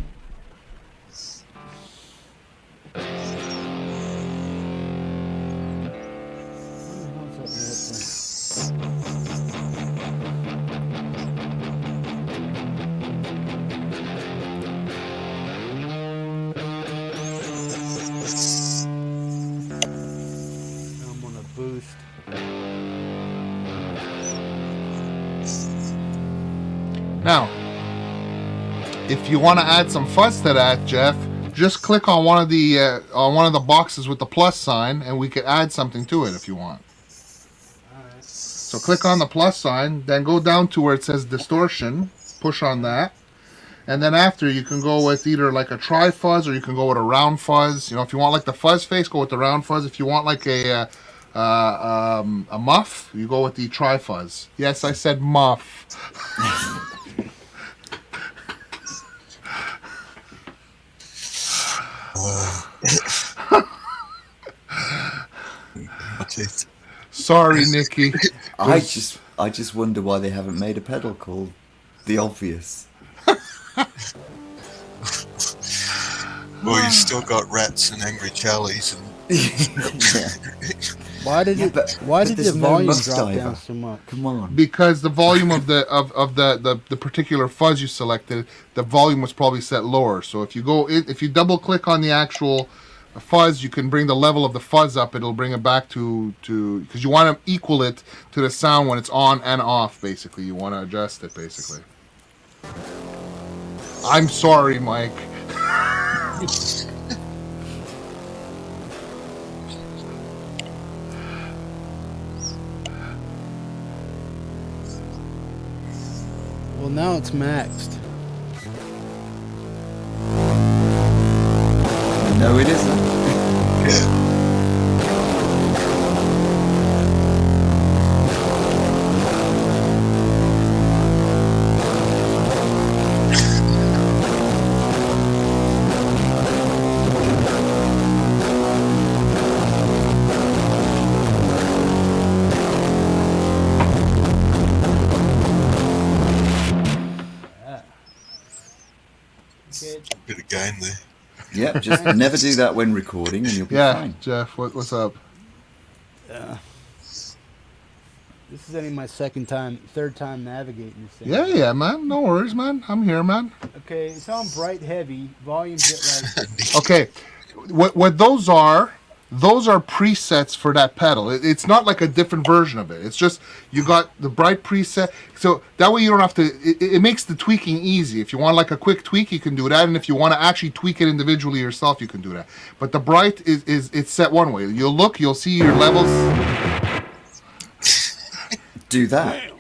Speaker 3: Now, if you want to add some fuzz to that, Jeff, just click on one of the boxes with the plus sign, and we could add something to it if you want.
Speaker 2: Alright.
Speaker 3: So click on the plus sign, then go down to where it says distortion, push on that, and then after you can go with either like a tri-fuzz or you can go with a round fuzz. You know, if you want like the fuzz face, go with the round fuzz. If you want like a muff, you go with the tri-fuzz. Yes, I said muff. Sorry, Nikki.
Speaker 4: I just wonder why they haven't made a pedal called The Obvious.
Speaker 5: Well, you've still got rats and angry Charlies and.
Speaker 2: Why did the volume drop down so much?
Speaker 4: Come on.
Speaker 3: Because the volume of the particular fuzz you selected, the volume was probably set lower. So if you double click on the actual fuzz, you can bring the level of the fuzz up. It'll bring it back to because you want to equal it to the sound when it's on and off. Basically, you want to adjust it. Basically. I'm sorry, Mike.
Speaker 2: Well, now it's maxed.
Speaker 4: No, it isn't.
Speaker 5: Yeah. Bit of game there.
Speaker 4: Yep, just never do that when recording and you'll be fine.
Speaker 3: Jeff, what's up?
Speaker 2: This is only my third time navigating this thing.
Speaker 3: Yeah, man. No worries, man. I'm here, man.
Speaker 2: Okay, it's on bright heavy. Volume's at like...
Speaker 3: Okay, what those are presets for that pedal. It's not like a different version of it. It's just you got the bright preset, so that way you don't have to. It makes the tweaking easy. If you want like a quick tweak, you can do that, and if you want to actually tweak it individually yourself, you can do that. But the bright is it's set one way. You'll see your levels.
Speaker 4: Do that.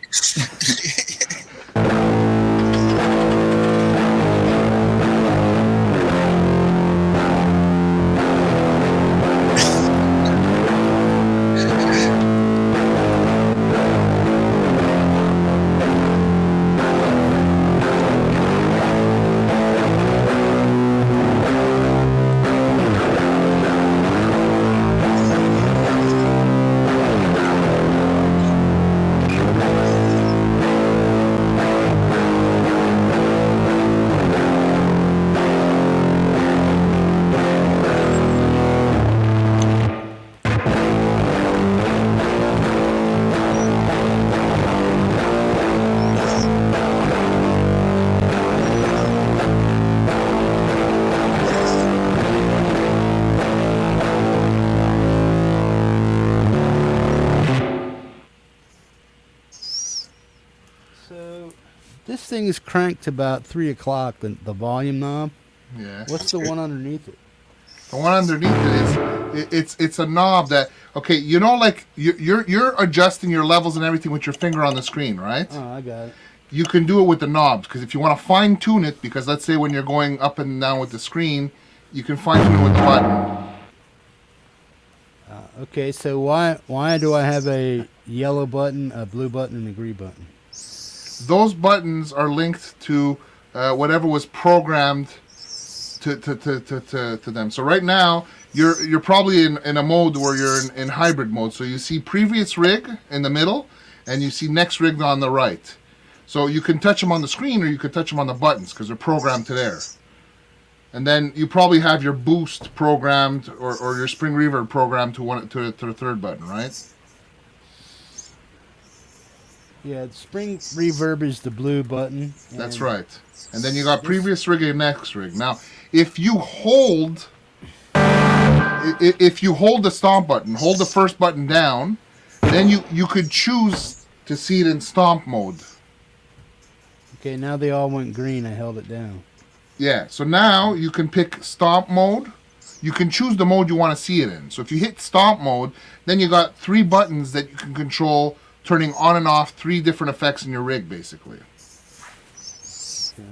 Speaker 2: This thing is cranked to about 3 o'clock, the volume knob.
Speaker 3: Yeah.
Speaker 2: What's the one underneath it?
Speaker 3: The one underneath it is it's a knob that you know, like you're adjusting your levels and everything with your finger on the screen, right?
Speaker 2: Oh, I got it.
Speaker 3: You can do it with the knobs, because if you want to fine tune it, because let's say when you're going up and down with the screen, you can fine tune it with the button.
Speaker 2: Okay, so why do I have a yellow button, a blue button, and a green button?
Speaker 3: Those buttons are linked to whatever was programmed to them. So right now you're probably in a mode where you're in hybrid mode. So you see previous rig in the middle, and you see next rig on the right. So you can touch them on the screen, or you could touch them on the buttons because they're programmed to there. And then you probably have your boost programmed, or your spring reverb programmed to the third button, right?
Speaker 2: Yeah, the spring reverb is the blue button.
Speaker 3: That's right. And then you got previous rig and next rig. Now, if you hold the stomp button, hold the first button down, then you could choose to see it in stomp mode.
Speaker 2: Okay, now they all went green. I held it down.
Speaker 3: Yeah, so now you can pick stomp mode. You can choose the mode you want to see it in. So if you hit stomp mode, then you got 3 buttons that you can control, turning on and off 3 different effects in your rig, basically.
Speaker 2: Okay.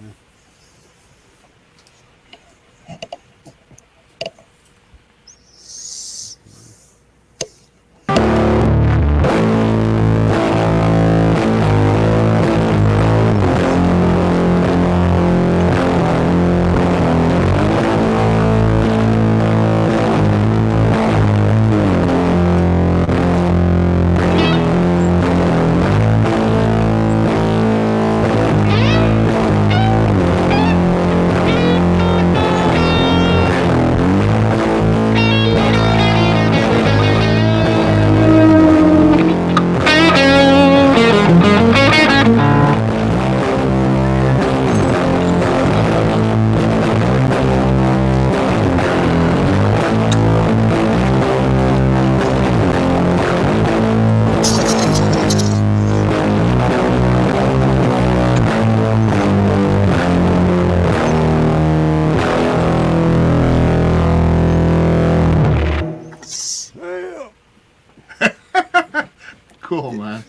Speaker 3: Cool, man.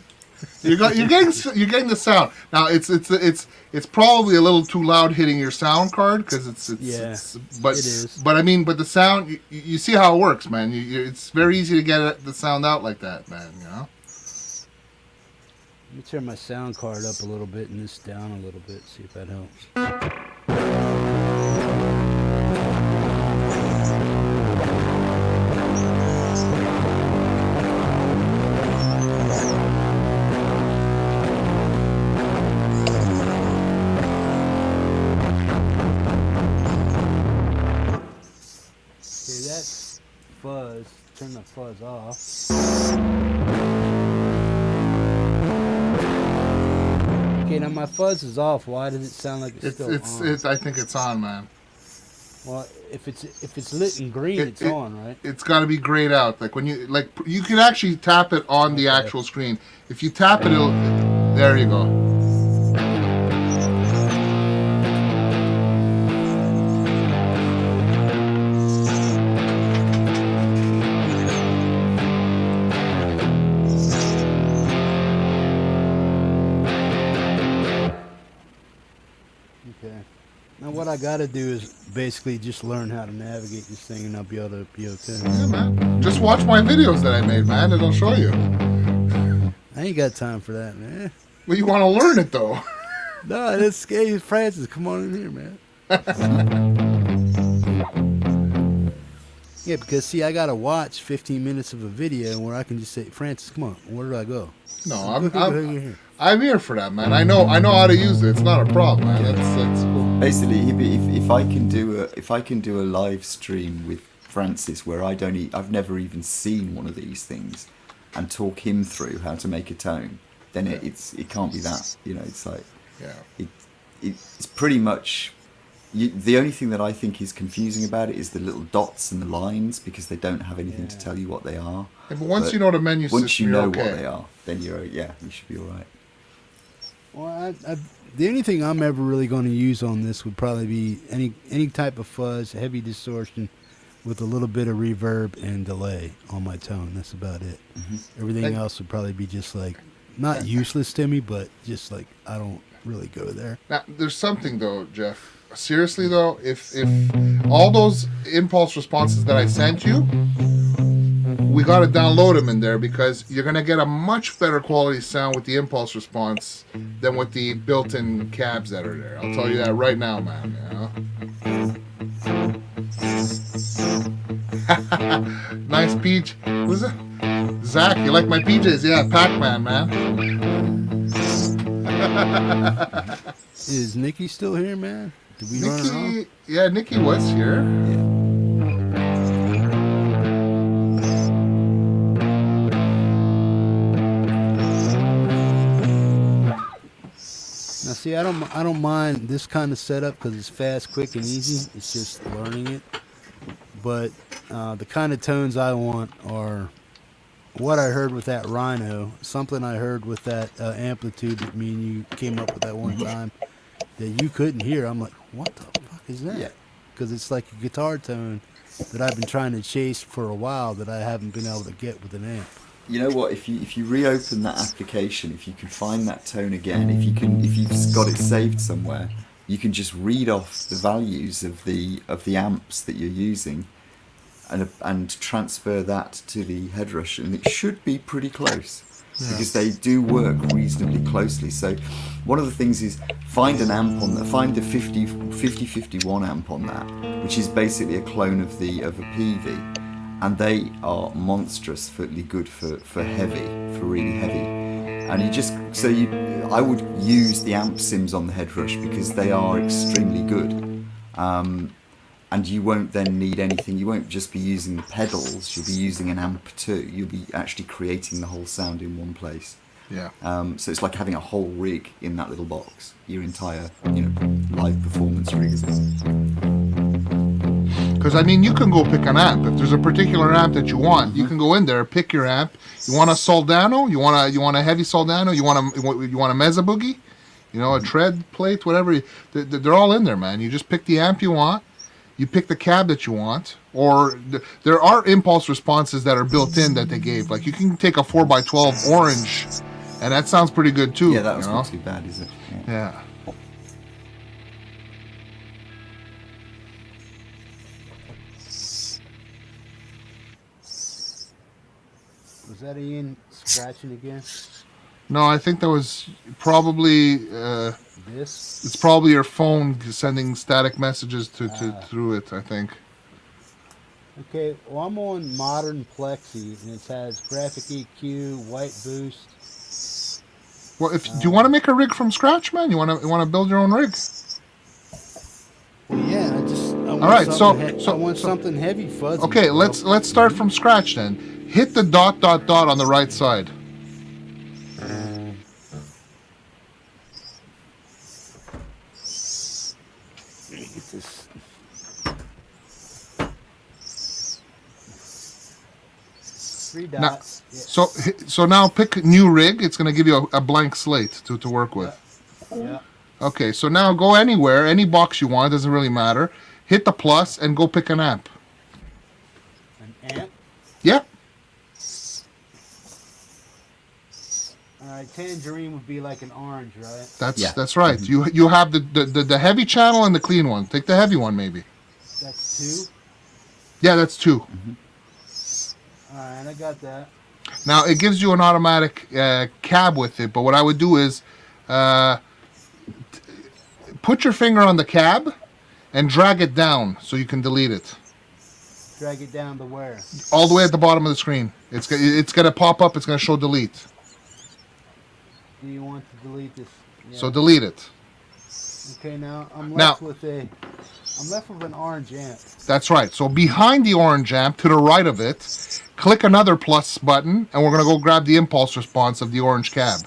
Speaker 3: You're getting the sound. Now it's probably a little too loud hitting your sound card because it's but
Speaker 2: it is.
Speaker 3: But I mean, but the sound you see how it works, man. It's very easy to get the sound out like that, man. You know.
Speaker 2: Let me turn my sound card up a little bit and this down a little bit. See if that helps. Fuzz. Turn the fuzz off. Okay, now my fuzz is off. Why does it sound like it's still on?
Speaker 3: I think it's on, man.
Speaker 2: Well, if it's lit in green, it's on, right?
Speaker 3: It's got to be grayed out. Like when you can actually tap it on the actual screen. If you tap it, there you go.
Speaker 2: What I gotta do is basically just learn how to navigate this thing, and I'll be able to be okay.
Speaker 3: Yeah, man. Just watch my videos that I made, man. It'll show you.
Speaker 2: I ain't got time for that, man.
Speaker 3: Well, you want to learn it though.
Speaker 2: No, that's scary. Francis, come on in here, man. Yeah, because see, I gotta watch 15 minutes of a video where I can just say, Francis, come on, where do I go?
Speaker 3: No, I'm here for that, man. I know how to use it. It's not a problem, man. That's cool.
Speaker 4: Basically, if I can do a live stream with Francis where I've never even seen one of these things, and talk him through how to make a tone, then it can't be that. You know, it's like it's pretty much. The only thing that I think is confusing about it is the little dots and the lines, because they don't have anything to tell you what they are.
Speaker 3: Yeah, but once you know the menu system,
Speaker 4: once you know what they are, then you should be all right.
Speaker 2: Well, the only thing I'm ever really going to use on this would probably be any type of fuzz, heavy distortion, with a little bit of reverb and delay on my tone. That's about it. Mm-hmm. Everything else would probably be just like not useless to me, but just like I don't really go there.
Speaker 3: Now, there's something though, Jeff. Seriously though, if all those impulse responses that I sent you, we got to download them in there, because you're going to get a much better quality sound with the impulse response than with the built-in cabs that are there. I'll tell you that right now, man. You know? Nice peach. Who's it? Zach, you like my PJs? Yeah, Pac-Man, man.
Speaker 2: Is Nikki still here, man? Did we run her off?
Speaker 3: Yeah, Nikki was here.
Speaker 2: Now, see, I don't mind this kind of setup because it's fast, quick, and easy. It's just learning it. But the kind of tones I want are what I heard with that Rhino, something I heard with that amplitude that me and you came up with that one time. that you couldn't hear. I'm like, what the fuck is that?
Speaker 4: Yeah.
Speaker 2: Because it's like a guitar tone that I've been trying to chase for a while that I haven't been able to get with an amp.
Speaker 4: You know what? If you reopen that application, if you can find that tone again, if you've got it saved somewhere, you can just read off the values of the amps that you're using, and transfer that to the head rush, and it should be pretty close. Because they do work reasonably closely. So one of the things is find an amp on that, find a 5051 amp on that, which is basically a clone of a PV, and they are monstrously good for heavy, for really heavy. And I would use the amp sims on the head rush because they are extremely good. And you won't then need anything. You won't just be using the pedals. You'll be using an amp too. You'll be actually creating the whole sound in one place.
Speaker 3: Yeah.
Speaker 4: So it's like having a whole rig in that little box. Your entire, live performance rig is it.
Speaker 3: Because you can go pick an amp. If there's a particular amp that you want, you can go in there, pick your amp. You want a Soldano? You want a heavy Soldano? You want a Mezza Boogie? A tread plate, whatever. They're all in there, man. You just pick the amp you want. You pick the cab that you want, or there are impulse responses that are built in that they gave. Like you can take a 4x12 orange, and that sounds pretty good too.
Speaker 4: Yeah, that was not too bad, is it?
Speaker 3: Yeah.
Speaker 2: Was that Ian scratching again?
Speaker 3: No, I think that was probably
Speaker 2: This?
Speaker 3: It's probably your phone sending static messages through it, I think.
Speaker 2: Okay, well I'm on modern Plexi, and it has graphic EQ, white boost.
Speaker 3: Well, do you want to make a rig from scratch, man? You want to build your own rig?
Speaker 2: Well, yeah, I want
Speaker 3: all right,
Speaker 2: I want something heavy fuzzy.
Speaker 3: Okay,
Speaker 2: bro.
Speaker 3: let's start from scratch then. Hit the ... on the right side.
Speaker 2: Three dots.
Speaker 3: Now, so now pick new rig. It's going to give you a blank slate to work with.
Speaker 2: Yeah.
Speaker 3: Okay, so now go anywhere, any box you want, doesn't really matter. Hit the plus and go pick an amp.
Speaker 2: An amp?
Speaker 3: Yeah.
Speaker 2: Alright, tangerine would be like an orange, right?
Speaker 3: That's right. You have the heavy channel and the clean one. Take the heavy one maybe.
Speaker 2: That's 2?
Speaker 3: Yeah, that's 2.
Speaker 4: Mm-hmm.
Speaker 2: Alright, I got that.
Speaker 3: Now it gives you an automatic cab with it, but what I would do is put your finger on the cab and drag it down so you can delete it.
Speaker 2: Drag it down to where?
Speaker 3: All the way at the bottom of the screen. It's going to pop up. It's going to show delete.
Speaker 2: Do you want to delete this? Yeah.
Speaker 3: So delete it.
Speaker 2: Okay, now I'm left with an orange amp.
Speaker 3: That's right. So behind the orange amp, to the right of it, click another plus button, and we're going to go grab the impulse response of the orange cab.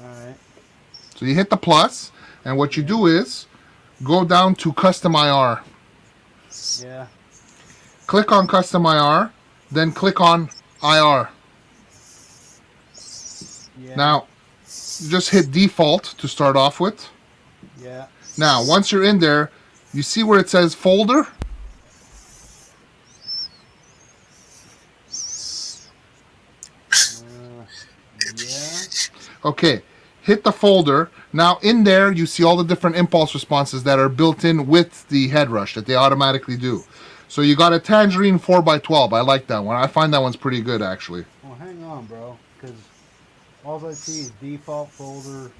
Speaker 2: Alright.
Speaker 3: So you hit the plus, and what you do is go down to Custom IR.
Speaker 2: Yeah.
Speaker 3: Click on Custom IR, then click on IR.
Speaker 2: Yeah.
Speaker 3: Now, you just hit default to start off with.
Speaker 2: Yeah.
Speaker 3: Now, once you're in there, you see where it says folder?
Speaker 2: Yeah.
Speaker 3: Okay, hit the folder. Now, in there, you see all the different impulse responses that are built in with the head rush that they automatically do. So you got a Tangerine 4x12. I like that one. I find that one's pretty good, actually.
Speaker 2: Well, hang on, bro, because all I see is default folder.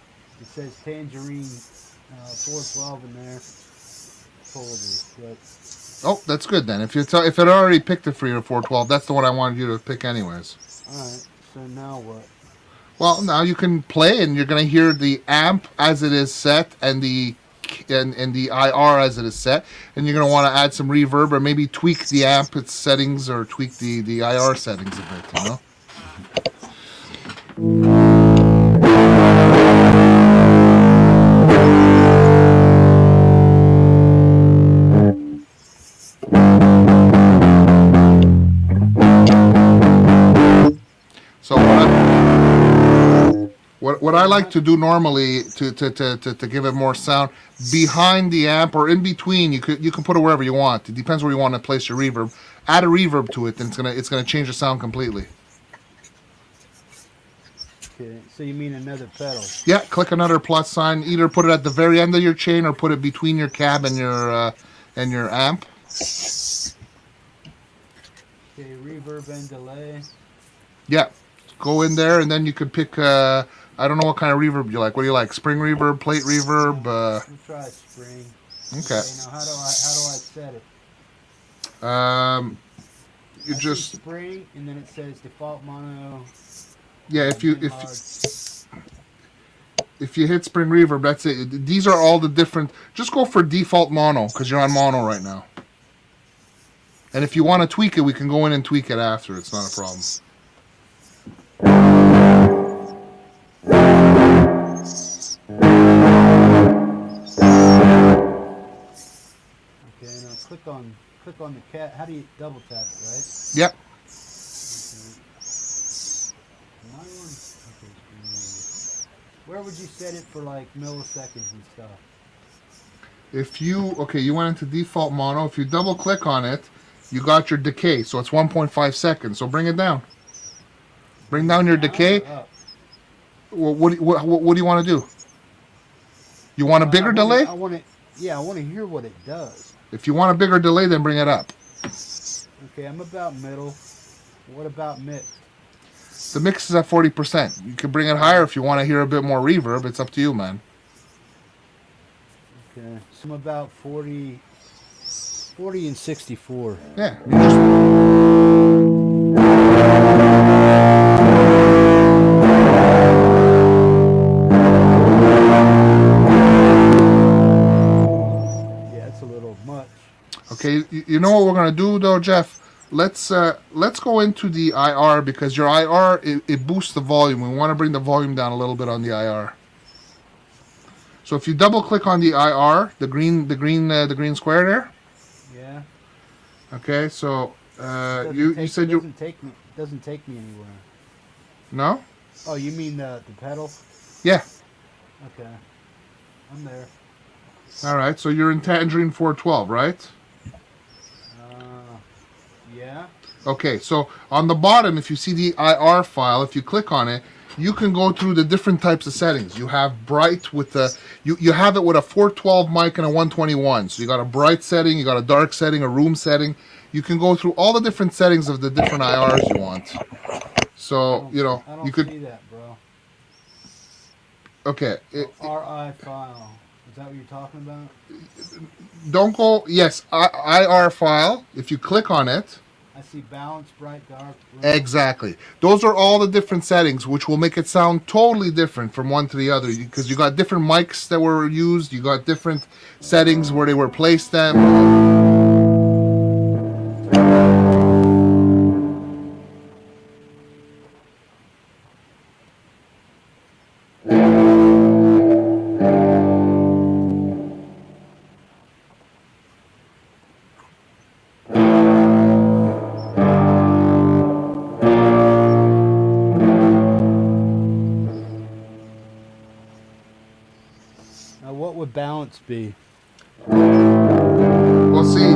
Speaker 2: It says Tangerine 412 in there. Folder. But...
Speaker 3: Oh, that's good then. If it already picked it for your 412, that's the one I wanted you to pick anyways.
Speaker 2: Alright, so now what?
Speaker 3: Well, now you can play, and you're going to hear the amp as it is set and the IR as it is set, and you're going to want to add some reverb or maybe tweak the amp its settings or tweak the IR settings a bit, you know? So What I like to do normally to give it more sound, behind the amp or in between, you can put it wherever you want. It depends where you want to place your reverb. Add a reverb to it, then it's gonna change the sound completely.
Speaker 2: Okay, so you mean another pedal?
Speaker 3: Yeah, click another plus sign. Either put it at the very end of your chain or put it between your cab and your amp.
Speaker 2: Okay, reverb and delay.
Speaker 3: Yeah, go in there and then you could pick. I don't know what kind of reverb you like. What do you like? Spring reverb, plate reverb.
Speaker 2: We'll try spring.
Speaker 3: Okay.
Speaker 2: Now how do I set it?
Speaker 3: You
Speaker 2: I
Speaker 3: just
Speaker 2: see spring and then it says default mono.
Speaker 3: yeah. If you hit spring reverb, that's it. These are all the different. Just go for default mono because you're on mono right now. And if you want to tweak it, we can go in and tweak it after. It's not a problem.
Speaker 2: Okay, now click on the cat. How do you double tap it, right?
Speaker 3: Yep.
Speaker 2: Where would you set it for like milliseconds and stuff?
Speaker 3: If you went into default mono. If you double click on it, you got your decay. So it's 1.5 seconds. So bring it down. Bring down your decay. Well, what do you want to do? You want a bigger delay?
Speaker 2: I want to hear what it does.
Speaker 3: If you want a bigger delay, then bring it up.
Speaker 2: Okay, I'm about middle. What about mix?
Speaker 3: The mix is at 40%. You can bring it higher if you want to hear a bit more reverb. It's up to you, man.
Speaker 2: Okay, so I'm about 40 and 64.
Speaker 3: Yeah. You just...
Speaker 2: Yeah, it's a little much.
Speaker 3: Okay, you know what we're gonna do though, Jeff? Let's go into the IR because your IR it boosts the volume. We want to bring the volume down a little bit on the IR. So if you double click on the IR, the green square there.
Speaker 2: Yeah.
Speaker 3: Okay, so
Speaker 2: you said you doesn't take me anywhere.
Speaker 3: No?
Speaker 2: Oh, you mean the pedal?
Speaker 3: Yeah.
Speaker 2: Okay. I'm there.
Speaker 3: All right, so you're in Tangerine 412, right?
Speaker 2: Yeah.
Speaker 3: Okay, so on the bottom, if you see the IR file, if you click on it, you can go through the different types of settings. You have bright with the you have it with a 412 mic and a 121. So you got a bright setting, you got a dark setting, a room setting. You can go through all the different settings of the different IRs you want. So
Speaker 2: I don't
Speaker 3: you could
Speaker 2: see that, bro.
Speaker 3: Okay.
Speaker 2: RI file. Is that what you're talking about?
Speaker 3: Don't go. Yes, IR file. If you click on it.
Speaker 2: I see balance, bright, dark. Room.
Speaker 3: Exactly. Those are all the different settings, which will make it sound totally different from one to the other. Because you got different mics that were used. You got different settings where they were placed. Them.
Speaker 2: Balance be?
Speaker 3: Well, see,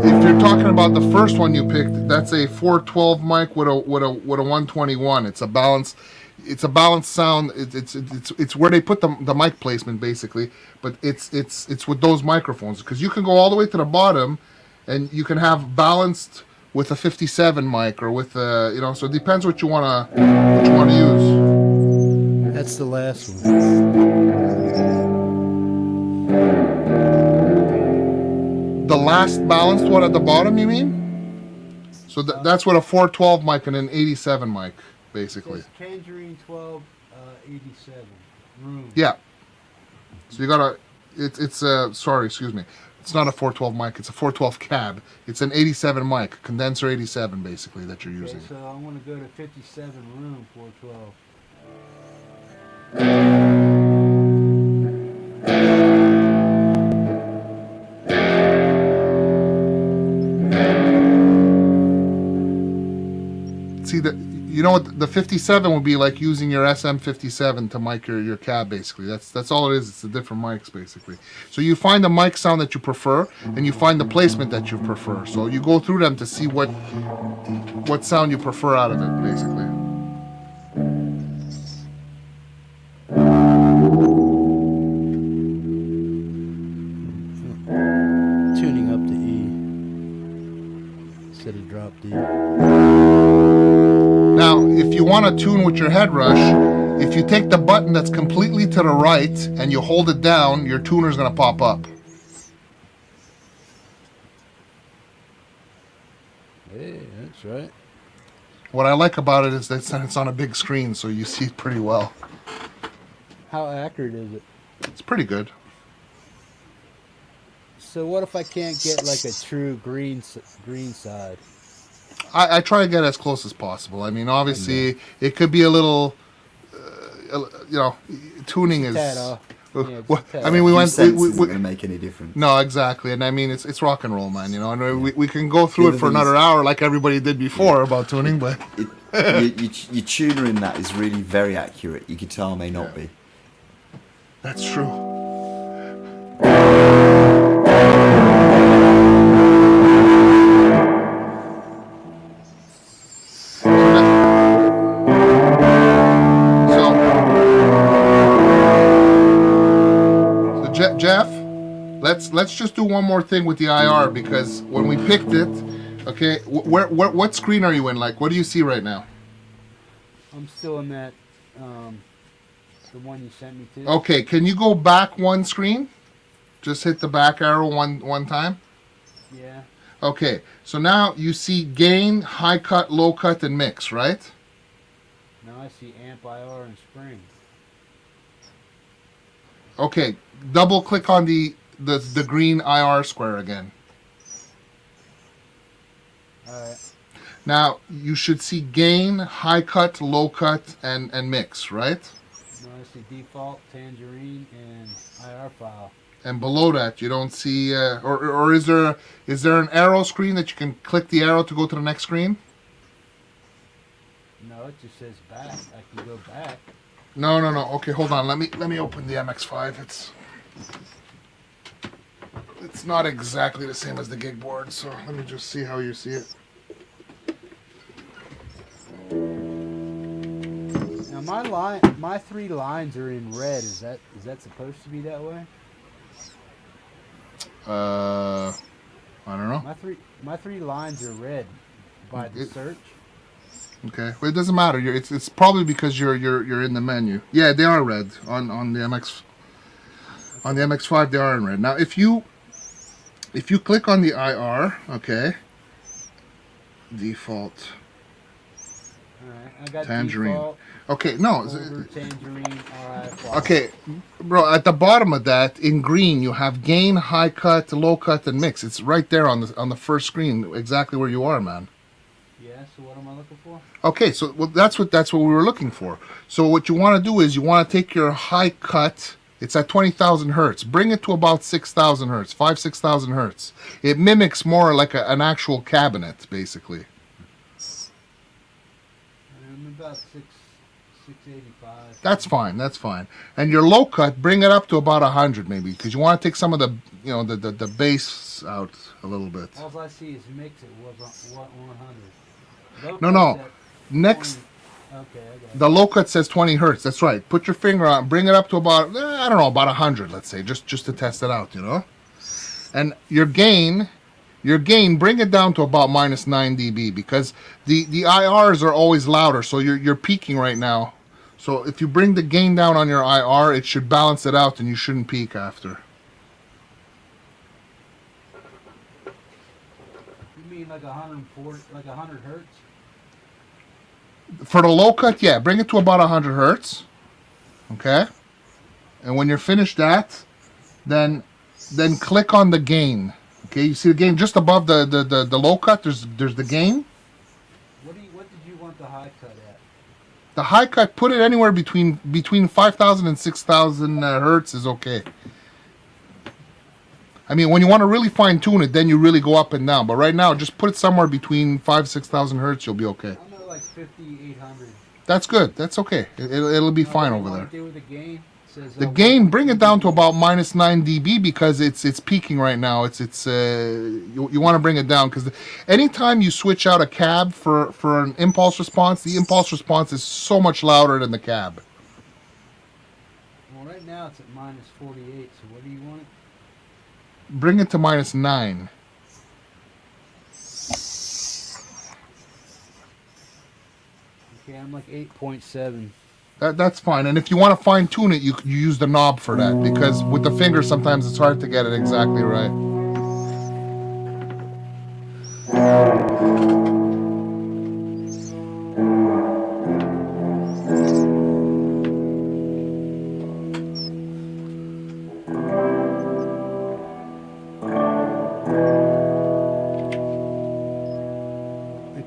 Speaker 3: if you're talking about the first one you picked, that's a 412 mic with a 121. It's a balance. It's a balanced sound. It's where they put the mic placement basically, but it's with those microphones because you can go all the way to the bottom, and you can have balanced with a 57 mic or with so it depends what you wanna use.
Speaker 2: That's the last one.
Speaker 3: The last balanced one at the bottom, you mean? So that's what a 412 mic and an 87 mic, basically.
Speaker 2: It's Tangerine 12, 87 room.
Speaker 3: Yeah. So you got excuse me. It's not a 412 mic. It's a 412 cab. It's an 87 mic, condenser 87, basically, that you're using.
Speaker 2: So I want to go to 57 room 412. See that
Speaker 3: know what? The 57 would be like using your SM57 to mic your cab, basically. That's all it is. It's the different mics, basically. So you find the mic sound that you prefer, and you find the placement that you prefer. So you go through them to see what sound you prefer out of it, basically.
Speaker 2: Tuning up to E instead of drop D.
Speaker 3: Now, if you want to tune with your head rush, if you take the button that's completely to the right and you hold it down, your tuner's going to pop up.
Speaker 2: Hey, that's right.
Speaker 3: What I like about it is that it's on a big screen, so you see it pretty well.
Speaker 2: How accurate is it?
Speaker 3: It's pretty good.
Speaker 2: So what if I can't get like a true green side?
Speaker 3: I try to get as close as possible. I mean, obviously, it could be a little, tuning is.
Speaker 2: Tad off. Yeah,
Speaker 3: I mean, we went.
Speaker 4: Cents isn't going to make any difference.
Speaker 3: No, exactly, and I mean, it's rock and roll, man. You know, and we can go through it for another hour, like everybody did before about tuning, but
Speaker 4: your tuner in that is really very accurate. Your guitar may not be.
Speaker 3: That's true. Jeff, let's just do one more thing with the IR, because when we picked it, okay, what screen are you in? Like, what do you see right now?
Speaker 2: I'm still in that, the one you sent me to.
Speaker 3: Okay, can you go back one screen? Just hit the back arrow one time.
Speaker 2: Yeah.
Speaker 3: Okay, so now you see gain, high cut, low cut, and mix, right?
Speaker 2: Now I see amp IR and spring.
Speaker 3: Okay, double click on the green IR square again.
Speaker 2: Alright.
Speaker 3: Now you should see gain, high cut, low cut, and mix, right?
Speaker 2: Now I see default, tangerine, and IR file.
Speaker 3: And below that you don't see, or is there an arrow screen that you can click the arrow to go to the next screen?
Speaker 2: No, it just says back. I can go back.
Speaker 3: No. Okay, hold on. Let me open the MX5. It's not exactly the same as the gig board, so let me just see how you see it.
Speaker 2: Now my 3 lines are in red. Is that supposed to be that way?
Speaker 3: I don't know.
Speaker 2: My three lines are red by the search.
Speaker 3: Okay, well, it doesn't matter. It's probably because you're in the menu. Yeah, they are red on the MX. On the MX5, they are in red. Now, if you click on the IR, okay, default.
Speaker 2: Alright, I got
Speaker 3: tangerine.
Speaker 2: Default,
Speaker 3: okay, no.
Speaker 2: Tangerine,
Speaker 3: Okay, bro. At the bottom of that, in green, you have gain, high cut, low cut, and mix. It's right there on the first screen, exactly where you are, man.
Speaker 2: Yeah. So what am I looking for?
Speaker 3: Okay, so that's what we were looking for. So what you want to do is you want to take your high cut. It's at 20,000 hertz. Bring it to about 6,000 hertz, 6,000 hertz. It mimics more like an actual cabinet, basically.
Speaker 2: I'm about 685.
Speaker 3: That's fine. And your low cut, bring it up to about 100 maybe, because you want to take some of the the bass out a little bit.
Speaker 2: All I see is mix it was 100.
Speaker 3: No. Next.
Speaker 2: 20. Okay, I got it.
Speaker 3: The low cut says 20 hertz. That's right. Put your finger on, bring it up to about, I don't know, about 100, let's say, just to test it out, And your gain, bring it down to about minus 9 dB, because the IRs are always louder, so you're peaking right now. So if you bring the gain down on your IR, it should balance it out, and you shouldn't peak after.
Speaker 2: You mean like 140, like 100 hertz?
Speaker 3: For the low cut, yeah, bring it to about 100 hertz. Okay? And when you're finished that, then click on the gain. Okay, you see the gain just above the low cut, there's the gain.
Speaker 2: What did you want the high cut at?
Speaker 3: The high cut, put it anywhere between 5,000 and 6,000 hertz is okay. I mean, when you want to really fine tune it, then you really go up and down. But right now, just put it somewhere between 5,000 and 6,000 hertz, you'll be okay.
Speaker 2: I'm at like
Speaker 6: 5800.
Speaker 3: That's good. That's okay. It'll be fine over there.
Speaker 6: Do with the gain? Says,
Speaker 3: The gain, bring it down to about minus 9 dB because it's peaking right now. You want to bring it down because anytime you switch out a cab for an impulse response, the impulse response is so much louder than the cab.
Speaker 6: Well, right now it's at minus 48. So what do you want?
Speaker 3: Bring it to minus 9.
Speaker 6: Okay, I'm like 8.7.
Speaker 3: That's fine. And if you want to fine tune it, you use the knob for that because with the finger sometimes it's hard to get it exactly right.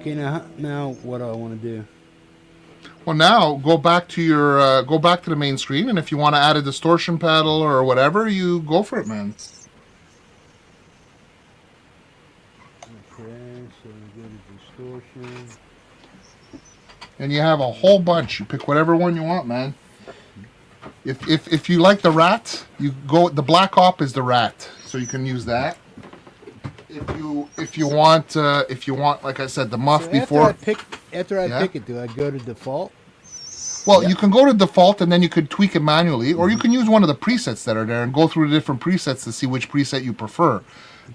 Speaker 2: Okay, now what do I want to do?
Speaker 3: Well, now go back to the main screen, and if you want to add a distortion pedal or whatever, you go for it, man.
Speaker 2: Okay, so we go to distortion.
Speaker 3: And you have a whole bunch. You pick whatever one you want, man. If you like the rat, you go. The black op is the rat, so you can use that. If you want, like I said, the muff
Speaker 2: So
Speaker 3: before.
Speaker 2: After I pick it, do I go to default?
Speaker 3: Well, you can go to default and then you could tweak it manually, or you can use one of the presets that are there and go through the different presets to see which preset you prefer.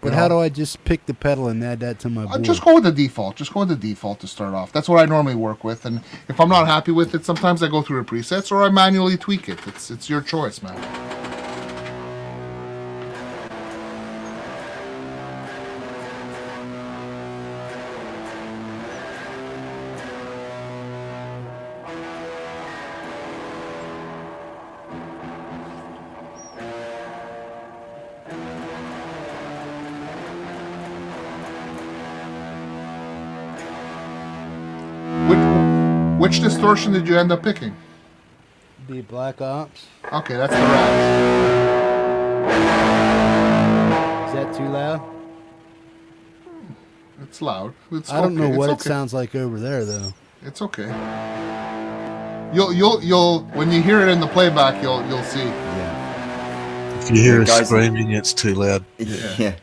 Speaker 2: But how do I just pick the pedal and add that to my board?
Speaker 3: Just go with the default. Just go with the default to start off. That's what I normally work with. And if I'm not happy with it, sometimes I go through the presets or I manually tweak it. It's your choice, man. Which distortion did you end up picking?
Speaker 2: The Black Ops.
Speaker 3: Okay, that's the rat.
Speaker 2: Is that too loud?
Speaker 3: It's loud.
Speaker 2: I don't know what
Speaker 3: it
Speaker 2: sounds like over there though.
Speaker 3: It's okay. You'll when you hear it in the playback, you'll see.
Speaker 4: Yeah.
Speaker 5: If you hear us
Speaker 4: guys-
Speaker 5: screaming, it's too loud.
Speaker 4: Yeah.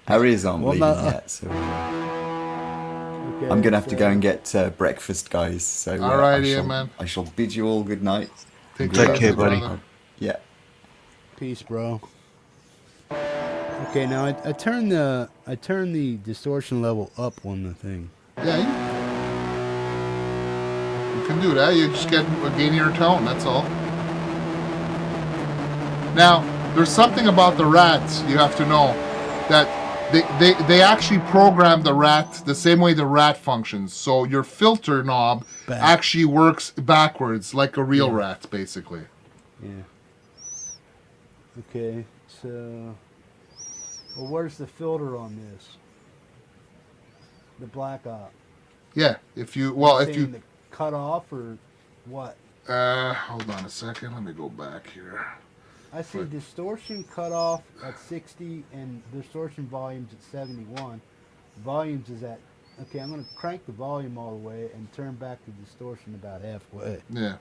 Speaker 4: Harry's on leaving yet, so
Speaker 2: Okay,
Speaker 4: I'm gonna have to go and get breakfast, guys. So
Speaker 3: Alrighty, man.
Speaker 4: I shall bid you all good night.
Speaker 3: Take
Speaker 5: care, buddy.
Speaker 3: brother.
Speaker 4: Yeah.
Speaker 2: Peace, bro. Okay, now I turn the distortion level up on the thing.
Speaker 3: Yeah, you can do that. You just get a gainier tone. That's all. Now, there's something about the rats you have to know that they actually program the rat the same way the rat functions. So your filter knob actually works backwards like a real rat, basically.
Speaker 2: Yeah. Okay, so well, where's the filter on this? The Black Op.
Speaker 3: Yeah, if you
Speaker 2: The cut off or what?
Speaker 3: hold on a second, let me go back here.
Speaker 2: I see distortion cutoff at 60 and distortion volumes at 71. Volumes is at, okay, I'm going to crank the volume all the way and turn back the distortion about halfway.
Speaker 3: Yeah.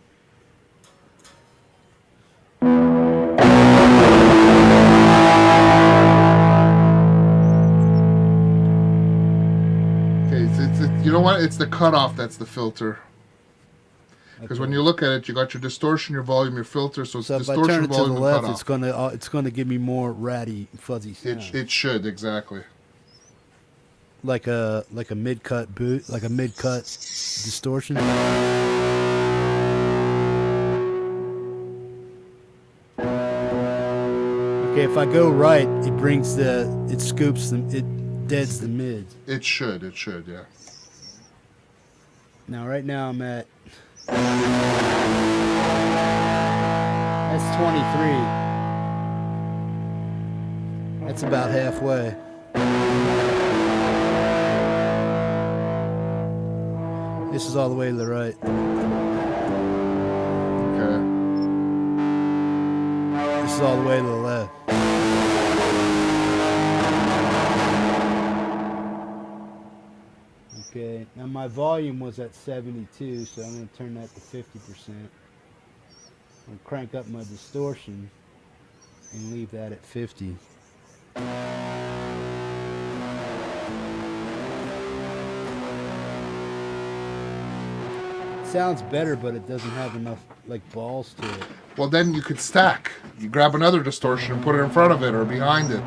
Speaker 3: Okay, it's you know what? It's the cutoff that's the filter. Because when you look at it, you got your distortion, your volume, your filter. So it's
Speaker 2: So if I
Speaker 3: distortion,
Speaker 2: turn it to
Speaker 3: volume,
Speaker 2: the
Speaker 3: and
Speaker 2: left,
Speaker 3: cutoff.
Speaker 2: it's gonna give me more ratty, fuzzy sound.
Speaker 3: It should, exactly.
Speaker 2: Like a mid cut boot, like a mid cut distortion. Okay, if I go right, it scoops them, it deads the mids.
Speaker 3: It should, yeah.
Speaker 2: Now, right now I'm at, that's 23. That's about halfway. This is all the way to the right.
Speaker 3: Okay.
Speaker 2: This is all the way to the left.
Speaker 6: Okay, now my volume was at 72, so I'm going to turn that to 50%. I'll crank up my distortion and leave that at 50. Sounds better, but it doesn't have enough like balls to it.
Speaker 3: Well, then you could stack. You grab another distortion and put it in front of it or behind it.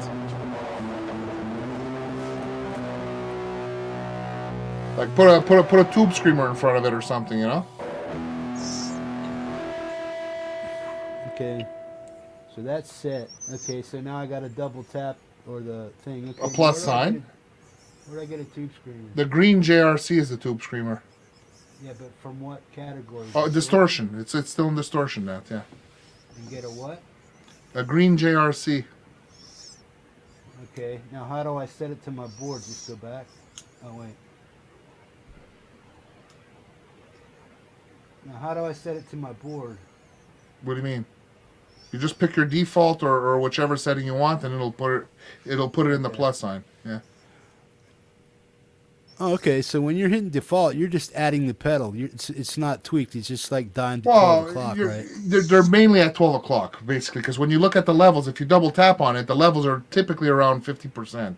Speaker 3: Like put a tube screamer in front of it or something, you know?
Speaker 6: Okay, so that's set. Okay, so now I got to double tap or the thing. Okay,
Speaker 3: A plus sign.
Speaker 6: Where do I get a tube screamer?
Speaker 3: The green JRC is the tube screamer.
Speaker 6: Yeah, but from what category?
Speaker 3: Oh, distortion. It's still in distortion now, yeah.
Speaker 6: And get a what?
Speaker 3: A green JRC.
Speaker 6: Okay, now how do I set it to my board? Just go back. Oh, wait. Now how do I set it to my board?
Speaker 3: What do you mean? You just pick your default or whichever setting you want, and it'll put it in the plus sign. Yeah.
Speaker 2: Oh, okay, so when you're hitting default, you're just adding the pedal. It's not tweaked. It's just like dying to 12 o'clock, right?
Speaker 3: They're mainly at 12 o'clock, basically, because when you look at the levels, if you double tap on it, the levels are typically around 50%.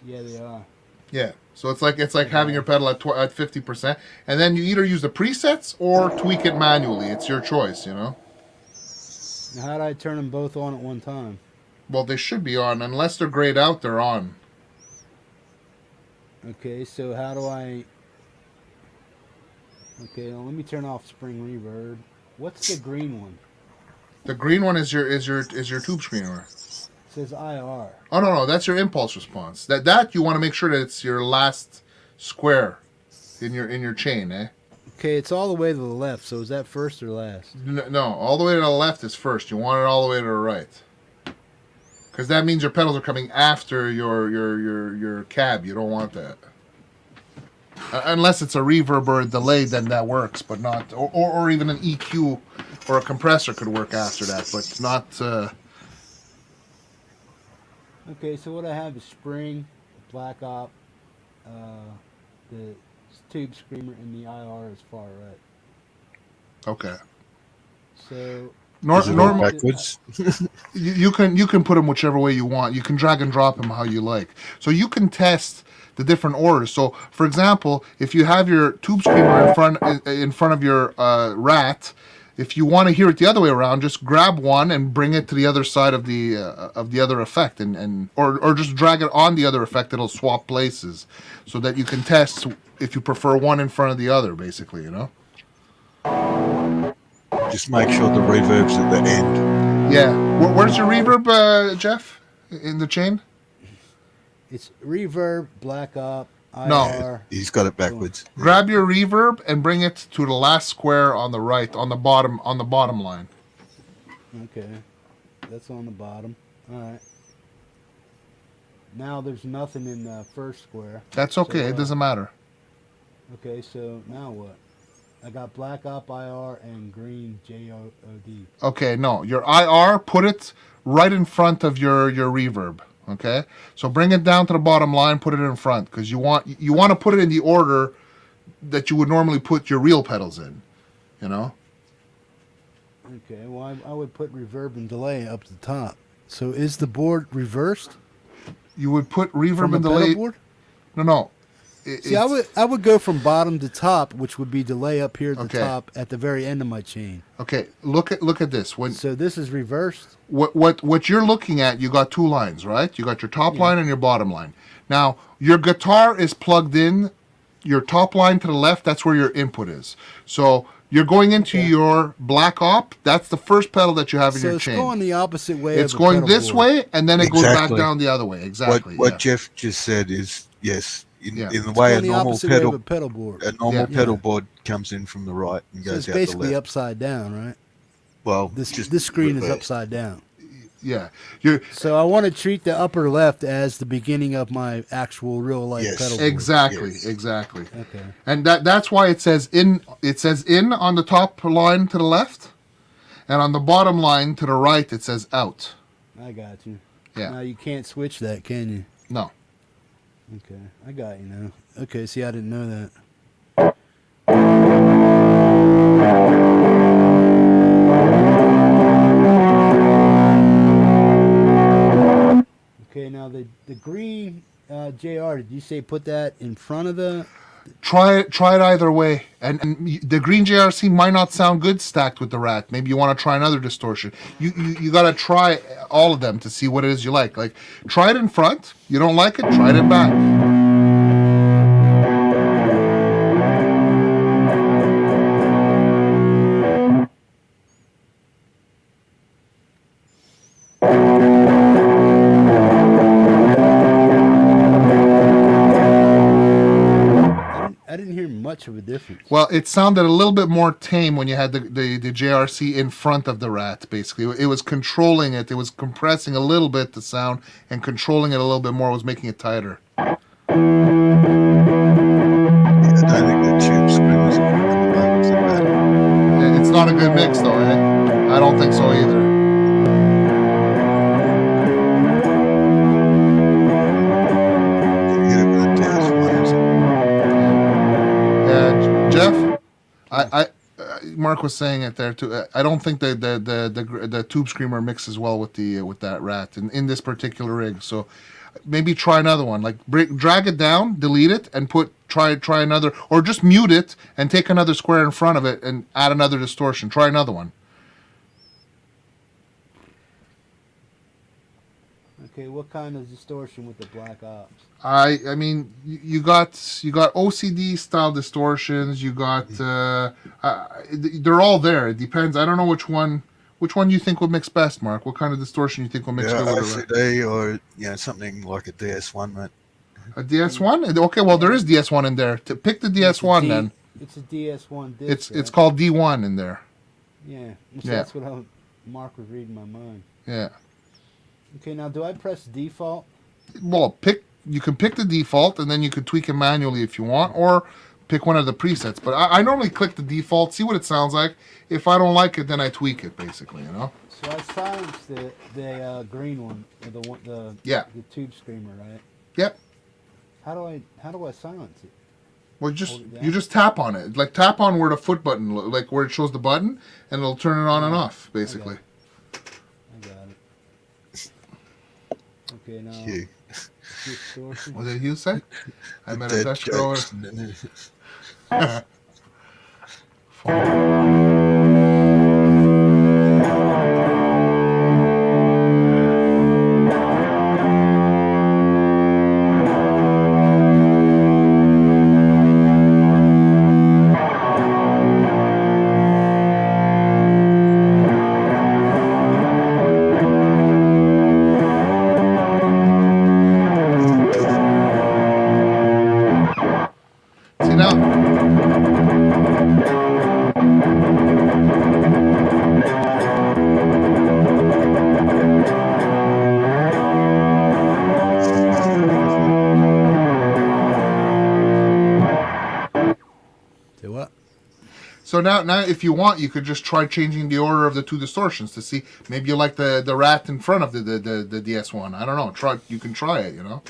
Speaker 6: Yeah, they are.
Speaker 3: Yeah, so it's like having your pedal at 50%, and then you either use the presets or tweak it manually. It's your choice, you know.
Speaker 6: Now how do I turn them both on at one time?
Speaker 3: Well, they should be on, unless they're grayed out. They're on.
Speaker 6: Okay, so how do I... Okay, well, let me turn off spring reverb. What's the green one?
Speaker 3: The green one is your tube screamer.
Speaker 6: It says IR.
Speaker 3: Oh no, that's your impulse response. That you want to make sure that it's your last square in your chain, eh?
Speaker 2: Okay, it's all the way to the left. So is that first or last?
Speaker 3: No, all the way to the left is first. You want it all the way to the right. Because that means your pedals are coming after your cab. You don't want that. Unless it's a reverb or a delay, then that works, but not... Or even an EQ or a compressor could work after that, but not...
Speaker 6: Okay, so what I have is spring, black op, the tube screamer, and the IR is far right.
Speaker 3: Okay.
Speaker 6: So...
Speaker 3: Normally,
Speaker 5: backwards.
Speaker 3: you can put them whichever way you want. You can drag and drop them how you like. So you can test the different orders. So, for example, if you have your tube screamer in front of your rat, if you want to hear it the other way around, just grab one and bring it to the other side of the other effect, or just drag it on the other effect. It'll swap places, so that you can test if you prefer one in front of the other. Basically, you know.
Speaker 5: Just make sure the reverb's at the end.
Speaker 3: Yeah. Where's your reverb, Jeff? In the chain?
Speaker 6: It's reverb, black op, IR.
Speaker 3: No.
Speaker 5: He's got it backwards.
Speaker 3: Grab your reverb and bring it to the last square on the right, on the bottom line.
Speaker 6: Okay. That's on the bottom. All right. Now there's nothing in the first square.
Speaker 3: That's okay.
Speaker 6: So,
Speaker 3: It doesn't matter.
Speaker 6: Okay, so now what? I got black op IR and green JOD.
Speaker 3: Okay, no. Your IR, put it right in front of your reverb. Okay? So bring it down to the bottom line, put it in front, because you want to put it in the order that you would normally put your real pedals in. You know?
Speaker 6: Okay, well I would put reverb and delay up to the top.
Speaker 2: So is the board reversed?
Speaker 3: You would put reverb
Speaker 2: From a
Speaker 3: and delay.
Speaker 2: pedal board?
Speaker 3: No.
Speaker 2: See, I would go from bottom to top, which would be delay up here at the
Speaker 3: Okay.
Speaker 2: top at the very end of my chain.
Speaker 3: Okay, look at this.
Speaker 2: So this is reversed.
Speaker 3: What you're looking at, you got two lines, right? You got your top line and your bottom line. Now, your guitar is plugged in. Your top line to the left, that's where your input is. So you're going into your black op. That's the first pedal that you have in
Speaker 2: So
Speaker 3: your
Speaker 2: it's
Speaker 3: chain.
Speaker 2: going the opposite way.
Speaker 3: It's
Speaker 2: of the
Speaker 3: going
Speaker 2: pedal
Speaker 3: this
Speaker 2: board.
Speaker 3: way, and then it goes back
Speaker 5: Exactly.
Speaker 3: down the other way. Exactly.
Speaker 5: What Jeff just said is yes. In
Speaker 3: Yeah.
Speaker 5: the
Speaker 2: It's
Speaker 5: way a
Speaker 2: going the
Speaker 5: normal
Speaker 2: opposite way of
Speaker 5: pedal
Speaker 2: a pedal board.
Speaker 5: normal
Speaker 3: Yeah.
Speaker 5: pedal board comes in from the right and
Speaker 2: So
Speaker 5: goes
Speaker 2: it's
Speaker 5: out the
Speaker 2: basically
Speaker 5: left.
Speaker 2: upside down, right?
Speaker 5: Well,
Speaker 2: This
Speaker 5: just
Speaker 2: this screen is
Speaker 5: reverse.
Speaker 2: upside down.
Speaker 3: Yeah. You're
Speaker 2: So I want to treat the upper left as the beginning of my actual real life
Speaker 5: Yes.
Speaker 2: pedal board.
Speaker 3: exactly,
Speaker 5: Yes.
Speaker 3: exactly.
Speaker 2: Okay.
Speaker 3: And that's why it says in. It says in on the top line to the left, and on the bottom line to the right it says out.
Speaker 6: I got you.
Speaker 3: Yeah.
Speaker 2: Now you can't switch that, can you?
Speaker 3: No.
Speaker 6: Okay, I got you now.
Speaker 2: Okay, see, I didn't know that.
Speaker 6: Okay, now the green JR, did you say put that in front of the...
Speaker 3: Try it either way. And the green JRC might not sound good stacked with the Rat. Maybe you want to try another distortion. You got to try all of them to see what it is you like. Like, try it in front. You don't like it, try it in back.
Speaker 6: I didn't hear much of a difference.
Speaker 3: Well, it sounded a little bit more tame when you had the JRC in front of the Rat, basically. It was controlling it. It was compressing a little bit the sound and controlling it a little bit more. It was making it tighter.
Speaker 5: Yeah, I don't think the tube screamers at the moment are bad.
Speaker 3: It's not a good mix, though, eh? I don't think so either.
Speaker 5: You hit it with a DS1 or something.
Speaker 3: Jeff, Mark was saying it there too. I don't think the tube screamer mixes well with that Rat in this particular rig. So maybe try another one. Like drag it down, delete it, and try another, or just mute it and take another square in front of it and add another distortion. Try another one.
Speaker 6: Okay, what kind of distortion with the Black Ops?
Speaker 3: I mean, you got OCD style distortions. You got they're all there. It depends. I don't know which one you think would mix best, Mark. What kind of distortion you think will mix good with it?
Speaker 5: OCD or something like a DS1, mate.
Speaker 3: A DS1? Okay, well there is DS1 in there. To pick the DS1 then.
Speaker 6: It's a DS1 disc.
Speaker 3: It's called D1 in there.
Speaker 6: Yeah, that's what Mark was reading my mind.
Speaker 3: Yeah.
Speaker 6: Okay, now do I press default?
Speaker 3: Well, you can pick the default and then you can tweak it manually if you want, or pick one of the presets. But I normally click the default, see what it sounds like. If I don't like it, then I tweak it, basically, you know.
Speaker 6: So I silenced the green one, the tube screamer, right?
Speaker 3: Yep.
Speaker 6: How do I silence it?
Speaker 3: Well, you just tap on it. Like tap on where the foot button, like where it shows the button, and it'll turn it on and off, basically.
Speaker 6: I got it. Okay, now.
Speaker 5: Hugh.
Speaker 3: What did Hugh say? I met a Dutch grower. So now, if you want, you could just try changing the order of the two distortions to see. Maybe you like the Rat in front of the DS1. I don't know. You can try it. You know.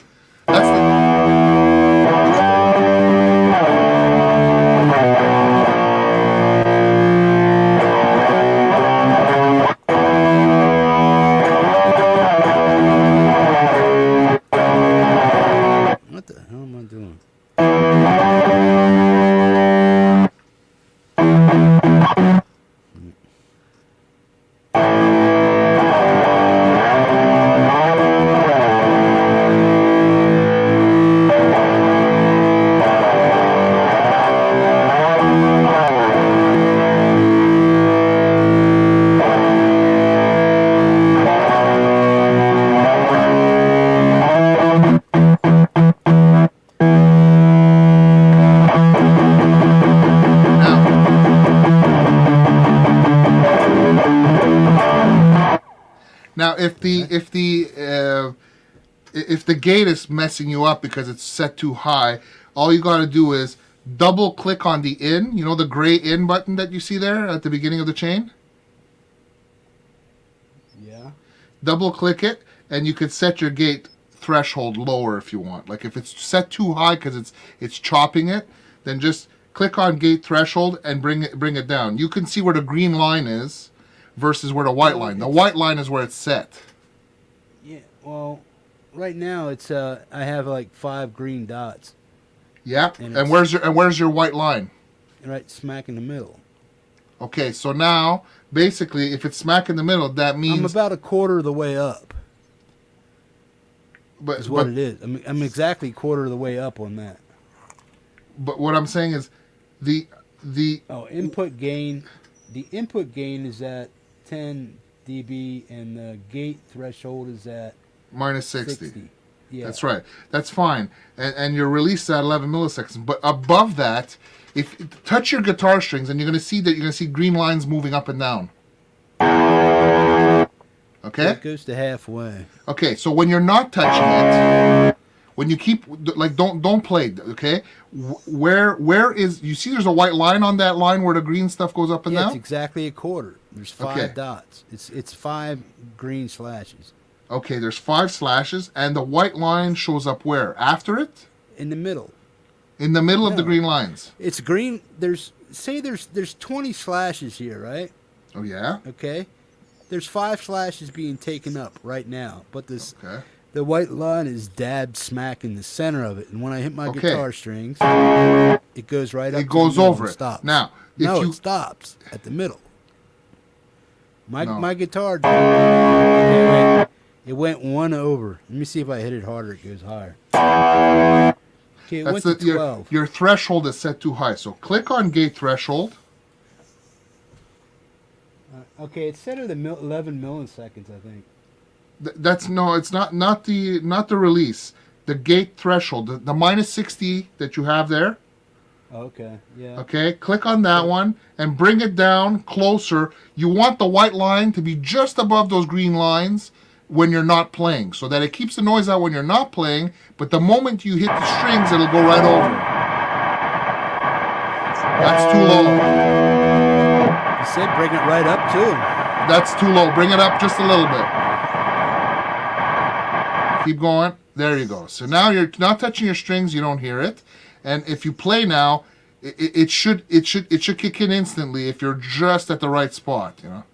Speaker 2: What the hell am I doing?
Speaker 3: Now, if the gate is messing you up because it's set too high, all you got to do is double click on the in. You know the gray in button that you see there at the beginning of the chain?
Speaker 6: Yeah.
Speaker 3: Double click it, and you could set your gate threshold lower if you want. Like if it's set too high because it's chopping it, then just click on gate threshold and bring it down. You can see where the green line is versus where the white line. The white line is where it's set.
Speaker 6: Yeah. Well, right now it's I have like 5 green dots.
Speaker 3: Yeah. And where's your white line?
Speaker 6: Right smack in the middle.
Speaker 3: Okay, so now basically if it's smack in the middle, that means
Speaker 6: I'm about a quarter of the way up.
Speaker 3: But
Speaker 6: is what it is. I'm exactly a quarter of the way up on that.
Speaker 3: But what I'm saying is the
Speaker 6: input gain. The input gain is at 10 dB and the gate threshold is at
Speaker 3: minus 60.
Speaker 6: Yeah.
Speaker 3: That's right. That's fine. And your release at 11 milliseconds. But above that, if touch your guitar strings, and you're going to see green lines moving up and down. Okay?
Speaker 6: So it goes to halfway.
Speaker 3: Okay, so when you're not touching it, when you keep don't play, okay? Where is you see there's a white line on that line where the green stuff goes up and down?
Speaker 6: It's exactly a quarter. There's 5 dots. It's 5 green slashes.
Speaker 3: Okay, there's 5 slashes, and the white line shows up where? After it?
Speaker 6: In the middle.
Speaker 3: In the middle of the green lines.
Speaker 6: It's green. There's 20 slashes here, right?
Speaker 3: Oh yeah.
Speaker 6: Okay. There's 5 slashes being taken up right now, but the white line is dabbed smack in the center of it, and when I hit my guitar strings, it goes right up.
Speaker 3: It goes over it.
Speaker 6: Stops.
Speaker 3: Now,
Speaker 6: it stops at the middle. My guitar. It went 1 over. Let me see if I hit it harder. It goes higher. Okay, it went to 12.
Speaker 3: Your threshold is set too high, so click on gate threshold.
Speaker 6: Okay, it's set at 11 milliseconds, I think.
Speaker 3: It's not the release. The gate threshold, the minus 60 that you have there.
Speaker 6: Okay, yeah.
Speaker 3: Okay, click on that one and bring it down closer. You want the white line to be just above those green lines when you're not playing, so that it keeps the noise out when you're not playing, but the moment you hit the strings, it'll go right over. That's too low.
Speaker 6: You said bring it right up, too.
Speaker 3: That's too low. Bring it up just a little bit. Keep going. There you go. So now you're not touching your strings, you don't hear it. And if you play now, it should kick in instantly if you're just at the right spot, you know.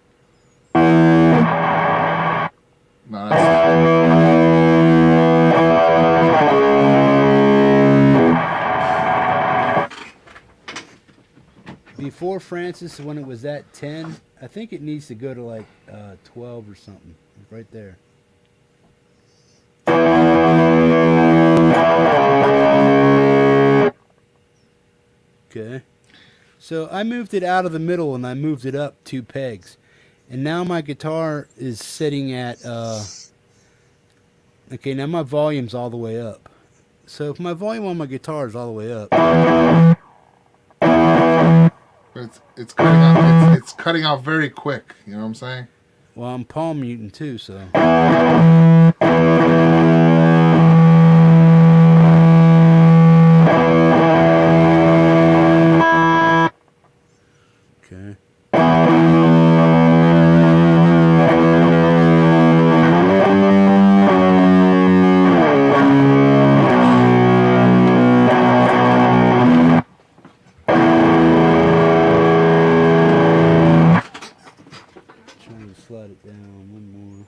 Speaker 3: No,
Speaker 6: Before Francis, when it was at 10, I think it needs to go to like 12 or something. Right there. Okay. So I moved it out of the middle and I moved it up 2 pegs. And now my guitar is sitting at, okay, now my volume's all the way up. So if my volume on my guitar is all the way up.
Speaker 3: It's cutting out. It's cutting out very quick. You know what I'm saying?
Speaker 6: Well, I'm palm muting too, so. Okay. Slide it down one more.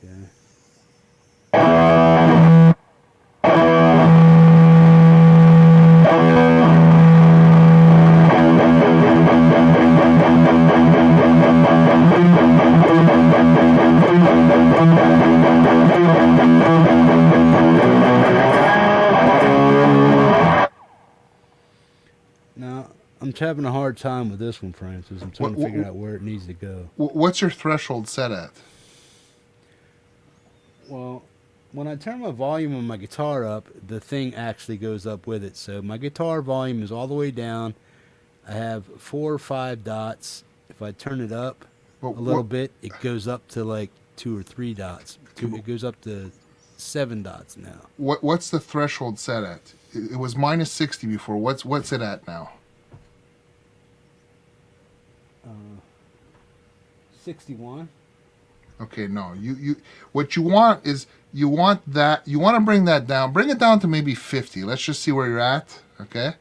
Speaker 6: Okay. Now, I'm having a hard time with this one, Francis. I'm trying to figure out where it needs to go.
Speaker 3: What's your threshold set at?
Speaker 6: Well, when I turn my volume on my guitar up, the thing actually goes up with it. So my guitar volume is all the way down. I have 4 or 5 dots. If I turn it up a little bit, it goes up to like 2 or 3 dots. It goes up to 7 dots now.
Speaker 3: What's the threshold set at? It was minus 60 before. What's it at now?
Speaker 6: 61.
Speaker 3: Okay, no. What you want is you want to bring that down. Bring it down to maybe 50. Let's just see where you're at, okay?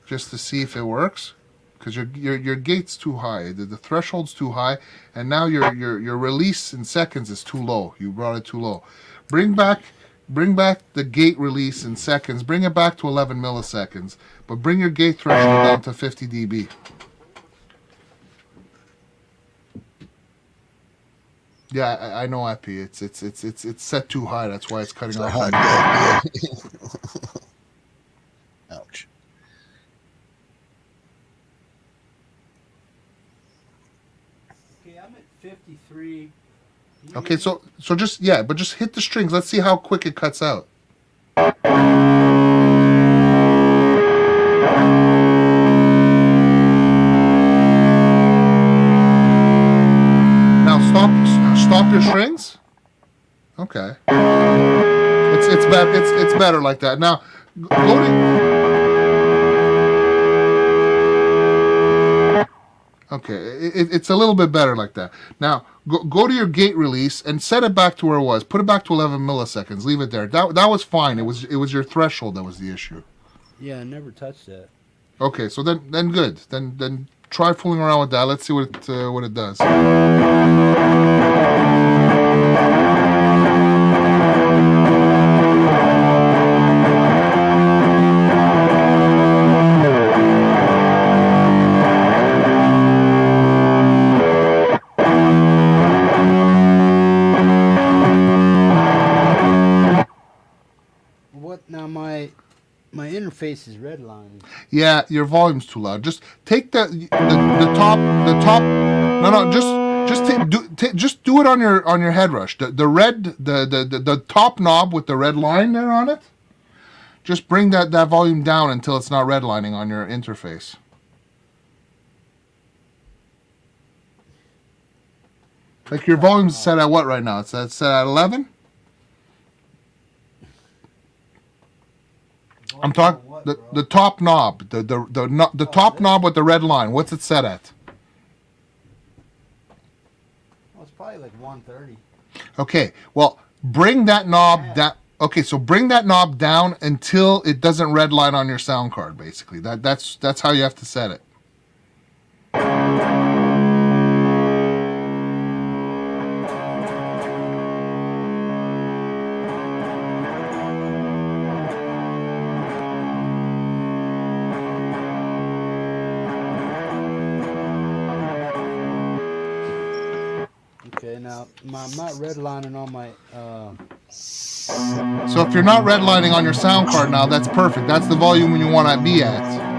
Speaker 3: Just to see if it works, because your gate's too high. The threshold's too high, and now your release in seconds is too low. You brought it too low. Bring back the gate release in seconds. Bring it back to 11 milliseconds, but bring your gate threshold down to 50 dB. Yeah, I know, Epi. It's set too high. That's why it's cutting off.
Speaker 5: Ouch.
Speaker 6: Okay, I'm at 53.
Speaker 3: Okay, so just hit the strings. Let's see how quick it cuts out. Now stop your strings. Okay. It's better like that. Now go to. Okay, it's a little bit better like that. Now, go to your gate release and set it back to where it was. Put it back to 11 milliseconds. Leave it there. That was fine. It was your threshold that was the issue.
Speaker 6: Yeah, I never touched that.
Speaker 3: Okay, so then good. Then try fooling around with that. Let's see what it does.
Speaker 6: Now my interface is redlining.
Speaker 3: Yeah, your volume's too loud. Just take the top. No, just do it on your head rush. The top knob with the red line there on it. Just bring that volume down until it's not redlining on your interface. Like your volume's set at what right now? It's set at 11. I'm talking the top knob, the top knob with the red line. What's it set at?
Speaker 6: Well, it's probably like 130.
Speaker 3: Okay, well, bring that knob down. Okay, so bring that knob down until it doesn't redline on your sound card. Basically, that's how you have to set it.
Speaker 6: Okay, now I'm not redlining on my.
Speaker 3: So if you're not redlining on your sound card now, that's perfect. That's the volume you want to be at.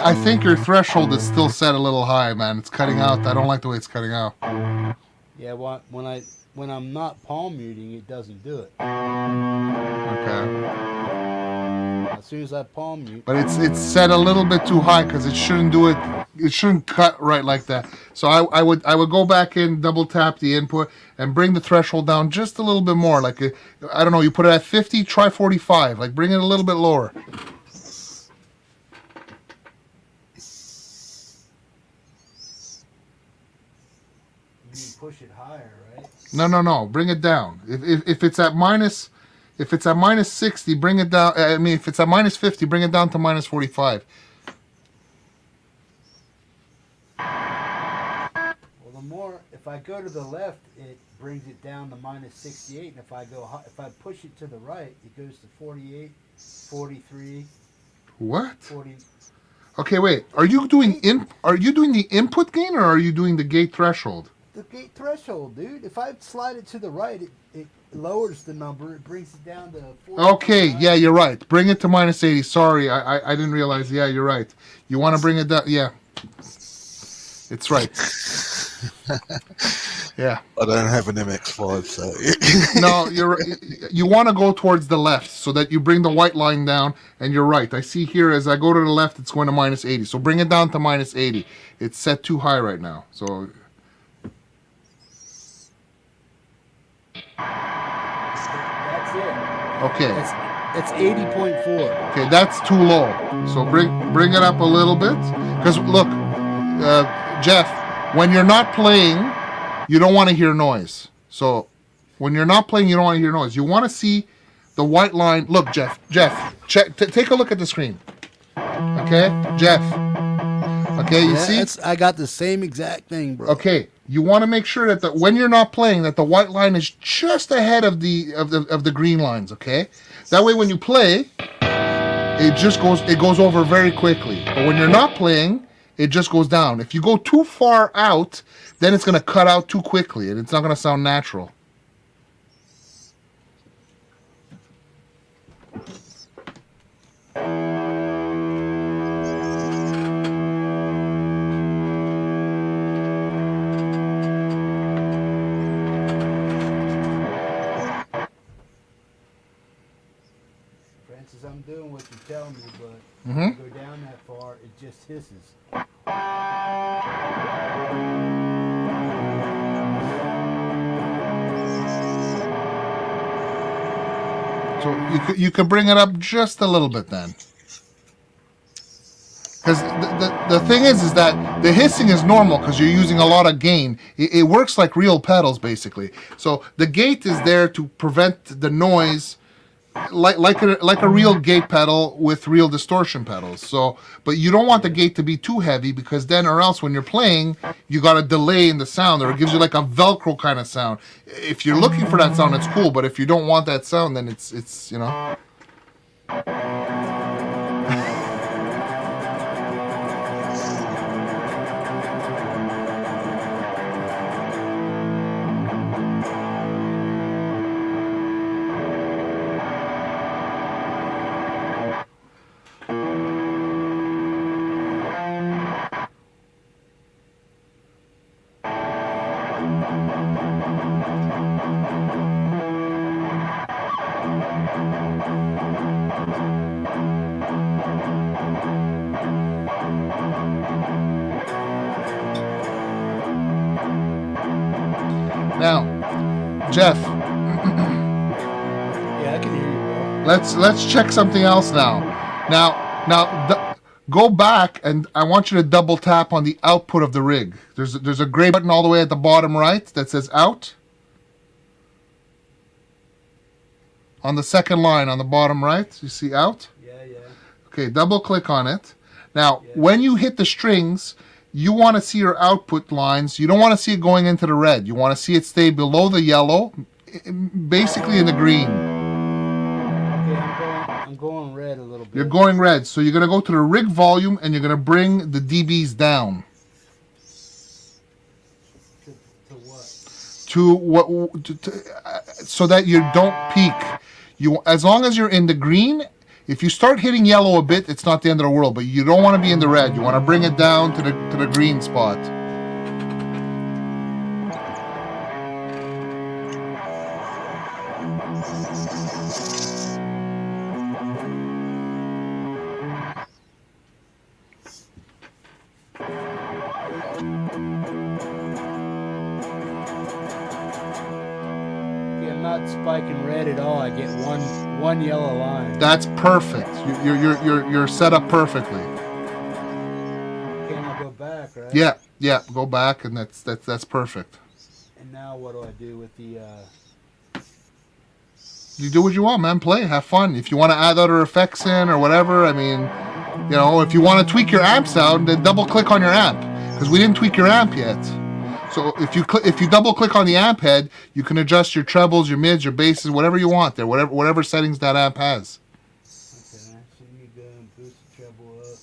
Speaker 3: I think your threshold is still set a little high, man. It's cutting out. I don't like the way it's cutting out.
Speaker 6: Yeah, when I'm not palm muting, it doesn't do it.
Speaker 3: Okay.
Speaker 6: As soon as I palm mute.
Speaker 3: But it's set a little bit too high because it shouldn't do it. It shouldn't cut right like that. So I would go back in, double tap the input, and bring the threshold down just a little bit more. Like I don't know, you put it at 50, try 45. Like bring it a little bit lower. No. Bring it down. If it's at minus 60, bring it down. I mean, if it's at minus 50, bring it down to minus 45.
Speaker 6: Well, the more, if I go to the left, it brings it down to minus 68, and if I push it to the right, it goes to 48, 43.
Speaker 3: What?
Speaker 6: 40.
Speaker 3: Okay, wait. Are you doing the input gain, or are you doing the gate threshold?
Speaker 6: The gate threshold, dude. If I slide it to the right, it lowers the number. It brings it down to 40.
Speaker 3: Okay, yeah, you're right. Bring it to minus 80. Sorry, I didn't realize. Yeah, you're right. You want to bring it down? Yeah, it's right. Yeah.
Speaker 5: I don't have an MX-5, so...
Speaker 3: No, you want to go towards the left so that you bring the white line down, and you're right. I see here as I go to the left, it's going to minus 80. So bring it down to minus 80. It's set too high right now. So...
Speaker 6: That's it.
Speaker 3: Okay.
Speaker 6: It's 80.4.
Speaker 3: Okay, that's too low. So bring it up a little bit. Because look, Jeff, when you're not playing, you don't want to hear noise. So when you're not playing, you don't want to hear noise. You want to see the white line. Look, Jeff, take a look at the screen. Okay, Jeff. Okay, you see?
Speaker 6: I got the same exact thing, bro.
Speaker 3: Okay, you want to make sure that when you're not playing, that the white line is just ahead of the green lines. Okay, that way when you play, it goes over very quickly. But when you're not playing, it just goes down. If you go too far out, then it's going to cut out too quickly, and it's not going to sound natural.
Speaker 6: Francis, I'm doing what you tell me, but
Speaker 3: Mm-hmm.
Speaker 6: if you go down that far, it just hisses.
Speaker 3: So you could bring it up just a little bit then. Because the thing is that the hissing is normal because you're using a lot of gain. It works like real pedals, basically. So the gate is there to prevent the noise, like a real gate pedal with real distortion pedals. So, but you don't want the gate to be too heavy because then, or else when you're playing, you got a delay in the sound, or it gives you like a Velcro kind of sound. If you're looking for that sound, it's cool. But if you don't want that sound, then it's you know. Now, Jeff.
Speaker 6: Yeah, I can hear you, bro.
Speaker 3: Let's check something else now. Now, go back and I want you to double tap on the output of the rig. There's a gray button all the way at the bottom right that says out. On the second line on the bottom right, you see out?
Speaker 6: Yeah.
Speaker 3: Okay, double click on it. Now, when you hit the strings, you want to see your output lines. You don't want to see it going into the red. You want to see it stay below the yellow, basically in the green.
Speaker 6: Okay, I'm going red a little bit.
Speaker 3: You're going red. So you're going to go to the rig volume and you're going to bring the dBs down.
Speaker 6: To what?
Speaker 3: So that you don't peak. As long as you're in the green, if you start hitting yellow a bit, it's not the end of the world. But you don't want to be in the red. You want to bring it down to the green spot.
Speaker 6: Spiking red at all. I get one yellow line.
Speaker 3: That's perfect. You're set up perfectly.
Speaker 6: Okay, I'll go back, right?
Speaker 3: Yeah. Go back, and that's perfect.
Speaker 6: And now what do I do with the?
Speaker 3: You do what you want, man. Play, have fun. If you want to add other effects in or whatever, I mean, you know, if you want to tweak your amp sound, then double click on your amp because we didn't tweak your amp yet. So if you double click on the amp head, you can adjust your trebles, your mids, your basses, whatever you want there, whatever settings that amp has.
Speaker 6: Okay, so let me go and boost the treble up.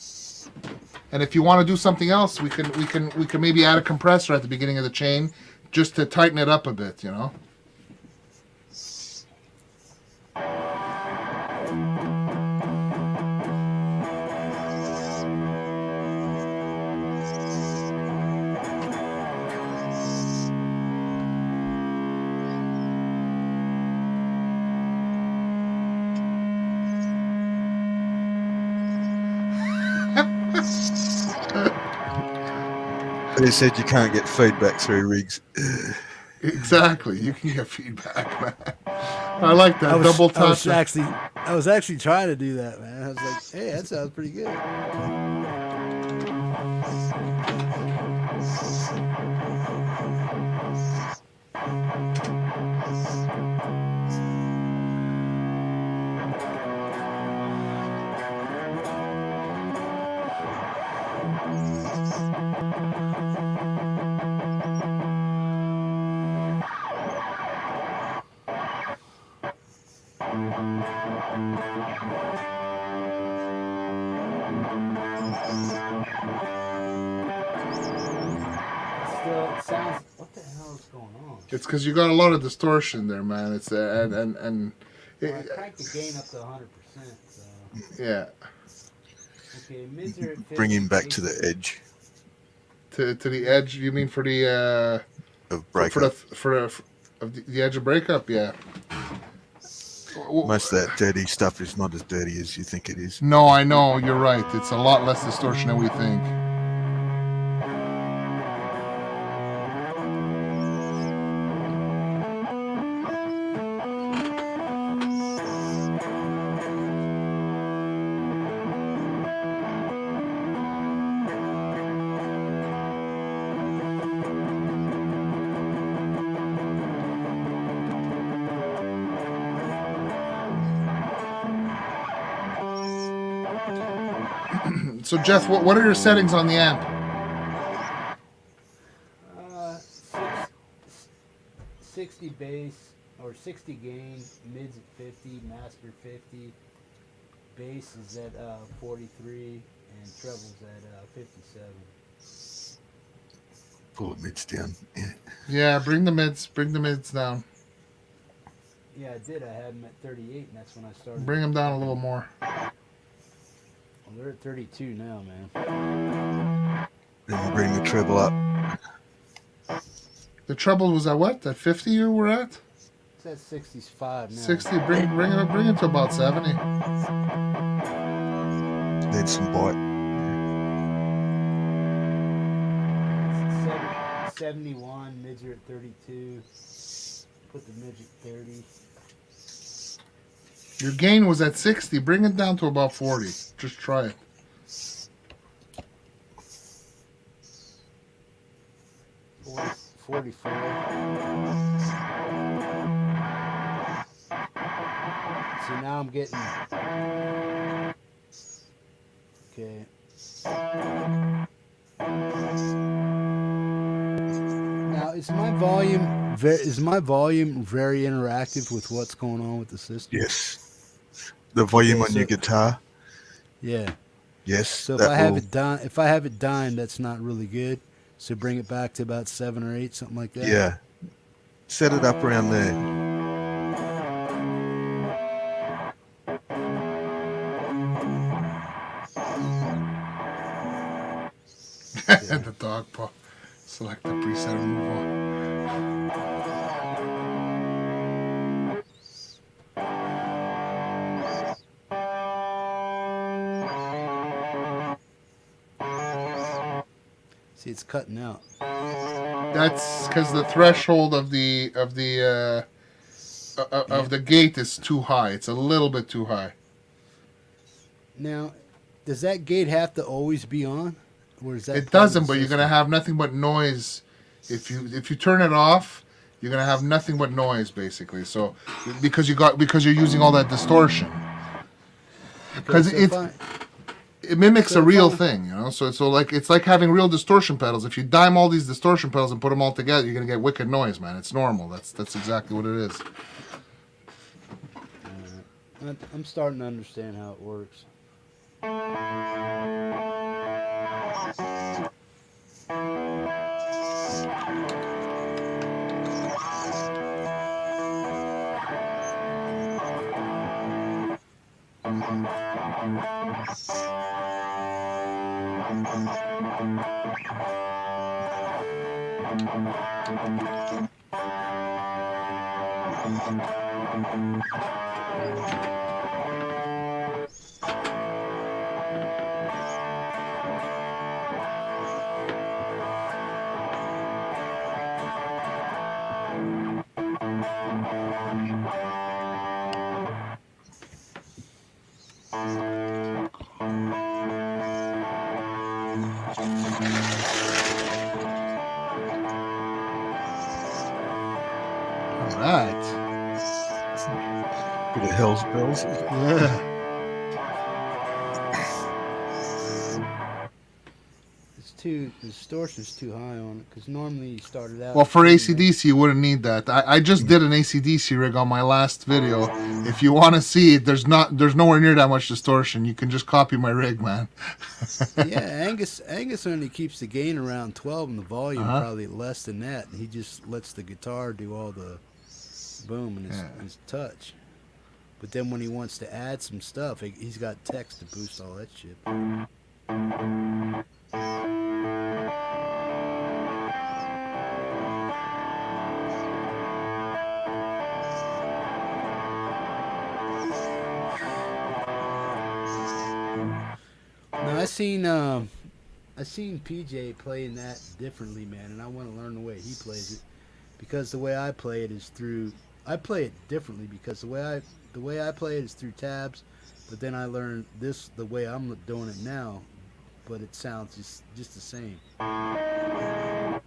Speaker 3: And if you want to do something else, we can maybe add a compressor at the beginning of the chain just to tighten it up a bit, you know.
Speaker 5: They said you can't get feedback through rigs.
Speaker 3: Exactly, you can get feedback, man. I like that double touch.
Speaker 6: I was actually trying to do that, man. I was like, hey, that sounds pretty good. Sounds. What the hell is going on?
Speaker 3: It's because you got a lot of distortion there, man. It's and.
Speaker 6: Well, I cranked the gain up to 100%. So.
Speaker 3: Yeah.
Speaker 6: Okay, mids are at 50.
Speaker 5: Bring him back to the edge.
Speaker 3: To the edge, you mean for the
Speaker 5: of breakup.
Speaker 3: For the edge of breakup? Yeah.
Speaker 5: Most of that dirty stuff is not as dirty as you think it is.
Speaker 3: No, I know, you're right. It's a lot less distortion than we think. So Jeff, what are your settings on the amp?
Speaker 6: 60 bass or 60 gain, mids at 50, master 50, bass is at 43, and trebles at 57.
Speaker 5: Pull the mids down. Yeah.
Speaker 3: Yeah, bring the mids down.
Speaker 6: Yeah, I did. I had them at 38, and that's when I started.
Speaker 3: Bring them down a little more.
Speaker 6: Well, they're at 32 now, man.
Speaker 5: Then you bring the treble up.
Speaker 3: The treble was at what? At 50 you were at?
Speaker 6: It's at 65 now.
Speaker 3: 60. Bring it to about 70.
Speaker 5: Need some bite.
Speaker 6: 71, mids are at 32. Put the mids at 30.
Speaker 3: Your gain was at 60. Bring it down to about 40. Just try it.
Speaker 6: Four, 44. So now I'm getting. Okay. Now is my volume very interactive with what's going on with the system?
Speaker 5: Yes. The volume
Speaker 6: Okay,
Speaker 5: on your guitar.
Speaker 6: Yeah.
Speaker 5: Yes.
Speaker 6: So if I have it dying, that's not really good. So bring it back to about 7 or 8, something like that.
Speaker 5: Yeah. Set it up around there.
Speaker 3: The dog paw. Select the preset and move on.
Speaker 6: See, it's cutting out.
Speaker 3: That's because the threshold of the gate is too high. It's a little bit too high.
Speaker 6: Now, does that gate have to always be on? Or is that
Speaker 3: It doesn't, but you're gonna have nothing but noise. If you turn it off, you're gonna have nothing but noise basically. So because you're using all that distortion. Because it mimics a real thing, you know. So it's like having real distortion pedals. If you dime all these distortion pedals and put them all together, you're gonna get wicked noise, man. It's normal. That's exactly what it is.
Speaker 6: I'm starting to understand how it works.
Speaker 3: Right.
Speaker 5: Bit of Hell's Bells.
Speaker 3: Yeah.
Speaker 6: The distortion's too high on it because normally you started out.
Speaker 3: Well, for AC/DC, you wouldn't need that. I just did an AC/DC rig on my last video. If you want to see it, there's nowhere near that much distortion. You can just copy my rig, man.
Speaker 6: Yeah, Angus only keeps the gain around 12 and the volume probably less than that. And he just lets the guitar do all the boom and his touch. But then when he wants to add some stuff, he's got text to boost all that shit. Now I seen PJ playing that differently, man, and I want to learn the way he plays it because the way I play it is I play it differently because the way I play it is through tabs, but then I learned the way I'm doing it now, but it sounds just the same. Right.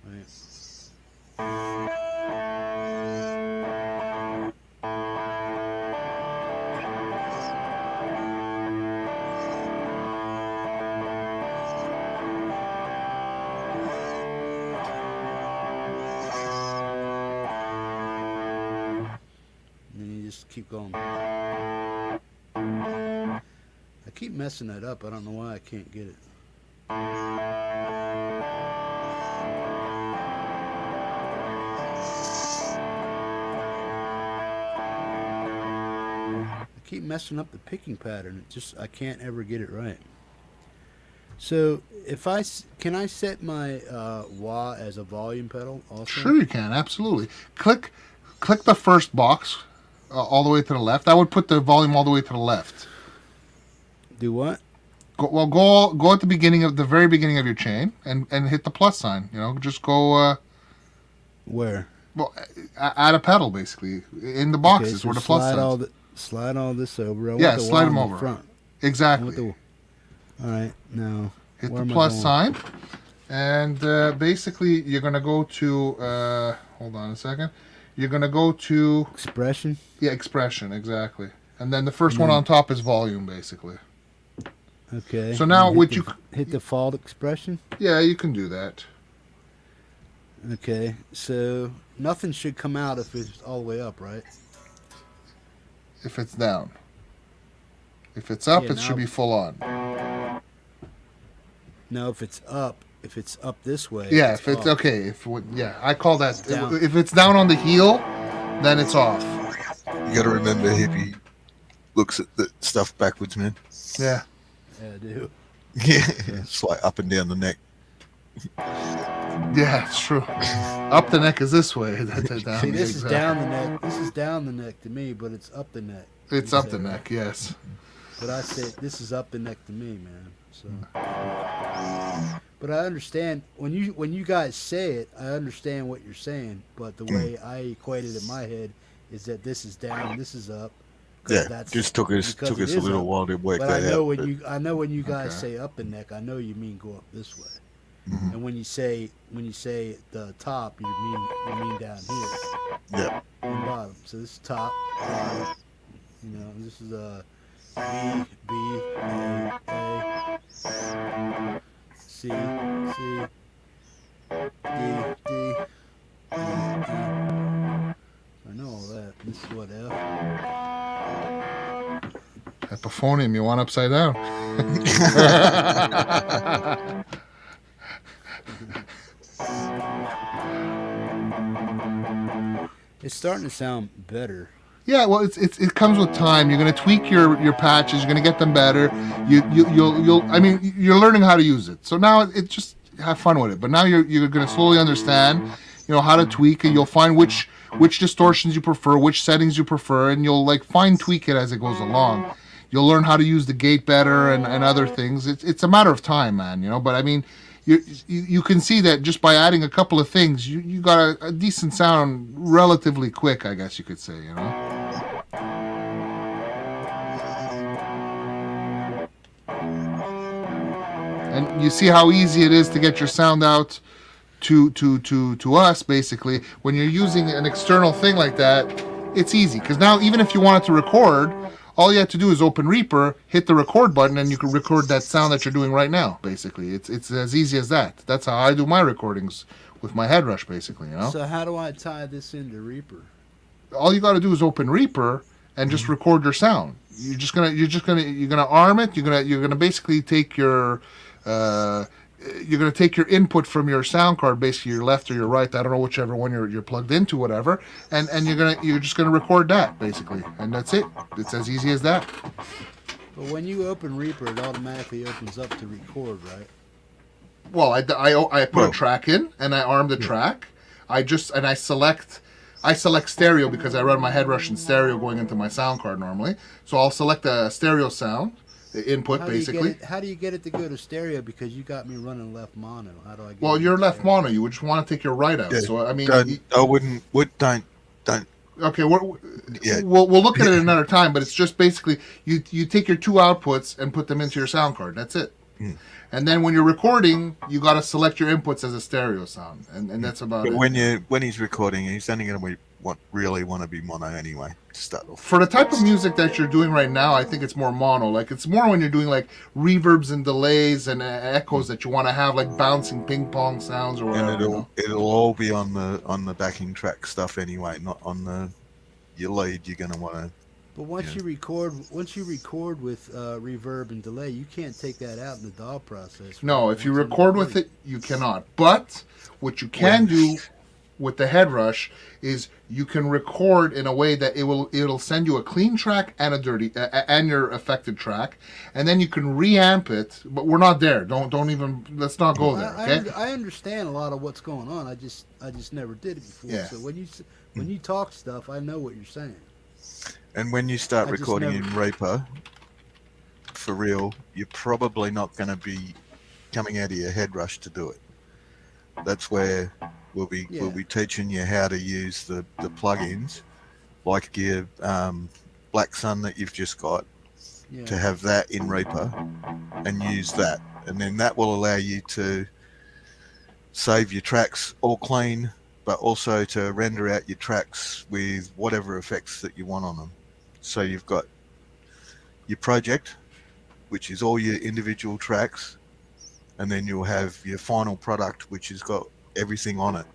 Speaker 6: Keep going. I keep messing that up. I don't know why I can't get it. I keep messing up the picking pattern. I can't ever get it right. So can I set my wah as a volume pedal also?
Speaker 3: Sure you can, absolutely. Click the first box. All the way to the left. I would put the volume all the way to the left.
Speaker 6: Do what?
Speaker 3: Go at the very beginning of your chain and hit the plus sign. You know, just go.
Speaker 6: Where?
Speaker 3: Well, add a pedal basically in the boxes
Speaker 6: so
Speaker 3: where the plus sign.
Speaker 6: Slide all this over.
Speaker 3: Slide them over.
Speaker 6: Front.
Speaker 3: Exactly.
Speaker 6: All right, now
Speaker 3: hit the plus sign, and basically you're gonna go to. Hold on a second. You're going to go to...
Speaker 6: Expression?
Speaker 3: Yeah, expression, exactly. And then the first one on top is volume, basically.
Speaker 6: Okay.
Speaker 3: So now
Speaker 6: hit default expression?
Speaker 3: Yeah, you can do that.
Speaker 6: Okay, so nothing should come out if it's all the way up, right?
Speaker 3: If it's down. If it's up, it should be full on.
Speaker 6: No, if it's up this way.
Speaker 3: Yeah, if it's okay. I call that. If it's down on the heel, then it's off.
Speaker 5: You got to remember, Hippie looks at the stuff backwards, man.
Speaker 3: Yeah.
Speaker 6: Yeah, I do.
Speaker 5: Yeah, it's like up and down the neck.
Speaker 3: Yeah, it's true. Up the neck is this way. Down.
Speaker 6: See, this is down the neck. This is down the neck to me, but it's up the neck.
Speaker 3: It's up the neck, yes.
Speaker 6: But I say this is up the neck to me, man. So. But I understand when you guys say it, I understand what you're saying. But the way I equate it in my head is that this is down, this is up.
Speaker 5: Yeah, just took us a little while to work that out.
Speaker 6: I know when you guys say up the neck, I know you mean go up this way. And when you say the top, you mean down here.
Speaker 5: Yeah.
Speaker 6: And bottom. So this is top, bottom. This is B, B, A, C, C, D, D, E, E. I know all that. This is what F.
Speaker 3: Epiphonium, you want upside down.
Speaker 6: It's starting to sound better.
Speaker 3: Yeah, well, it comes with time. You're going to tweak your patches. You're going to get them better. You'll. I mean, you're learning how to use it. So now it just have fun with it. But now you're going to slowly understand, how to tweak, and you'll find which distortions you prefer, which settings you prefer, and you'll like fine tweak it as it goes along. You'll learn how to use the gate better and other things. It's a matter of time, man. But I mean, you can see that just by adding a couple of things, you got a decent sound relatively quick, I guess you could say. And you see how easy it is to get your sound out to us, basically. When you're using an external thing like that, it's easy. Because now, even if you wanted to record, all you have to do is open Reaper, hit the record button, and you can record that sound that you're doing right now, basically. It's as easy as that. That's how I do my recordings with my head rush, basically,
Speaker 6: So how do I tie this into Reaper?
Speaker 3: All you got to do is open Reaper and just record your sound. You're gonna arm it. You're gonna basically take your input from your sound card, basically your left or your right. I don't know whichever one you're plugged into, whatever. And you're just gonna record that basically, and that's it. It's as easy as that.
Speaker 6: But when you open Reaper, it automatically opens up to record, right?
Speaker 3: Well, I put a track in and I arm the track. I select stereo because I run my head rush in stereo going into my sound card normally. So I'll select a stereo sound. The input, basically.
Speaker 6: How do you get it to go to stereo? Because you got me running left mono. How do I get
Speaker 3: Well, you're left mono. You would just want to take your right out.
Speaker 5: Yeah.
Speaker 3: So I mean,
Speaker 5: don't.
Speaker 3: Okay, we'll look at it another time. But it's just basically you take your two outputs and put them into your sound card. That's it. And then when you're recording, you got to select your inputs as a stereo sound, and that's about it.
Speaker 5: When he's recording, he's only going to really want to be mono anyway to start off.
Speaker 3: For the type of music that you're doing right now, I think it's more mono. Like it's more when you're doing like reverbs and delays and echoes that you want to have like bouncing ping pong sounds or whatever.
Speaker 5: And it'll all be on the backing track stuff anyway, not on your lead. You're going to want to.
Speaker 6: But once you record with reverb and delay, you can't take that out in the DAW process. Right?
Speaker 3: No, if you record with it, you cannot. But what you can do with the head rush is you can record in a way that it'll send you a clean track and a dirty and your affected track, and then you can reamp it. But we're not there. Don't even. Let's not go there. Okay.
Speaker 6: I understand a lot of what's going on. I just never did it before.
Speaker 3: Yeah.
Speaker 6: So when you talk stuff, I know what you're saying.
Speaker 5: And when you start recording in Reaper, for real, you're probably not going to be coming out of your head rush to do it. That's where we'll be teaching you how to use the plugins, like your Black Sun that you've just got, to have that in Reaper and use that. And then that will allow you to save your tracks all clean, but also to render out your tracks with whatever effects that you want on them. So you've got your project, which is all your individual tracks, and then you'll have your final product, which has got everything on it.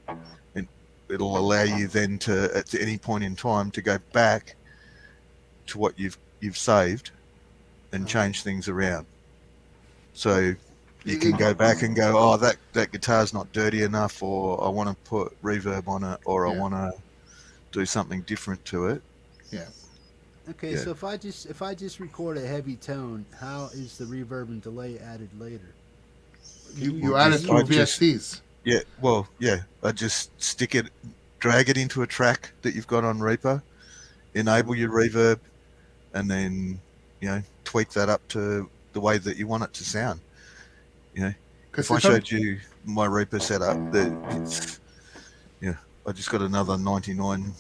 Speaker 5: And it'll allow you then to, at any point in time, to go back to what you've saved and change things around. So you can go back and go, oh, that guitar's not dirty enough, or I want to put reverb on it, or I want to do something different to it.
Speaker 3: Yeah.
Speaker 6: Okay, so if I just record a heavy tone, how is the reverb and delay added later?
Speaker 3: You add it through VSTs.
Speaker 5: I just drag it into a track that you've got on Reaper, enable your reverb, and then tweak that up to the way that you want it to sound. If I showed you my Reaper setup, I just got another 99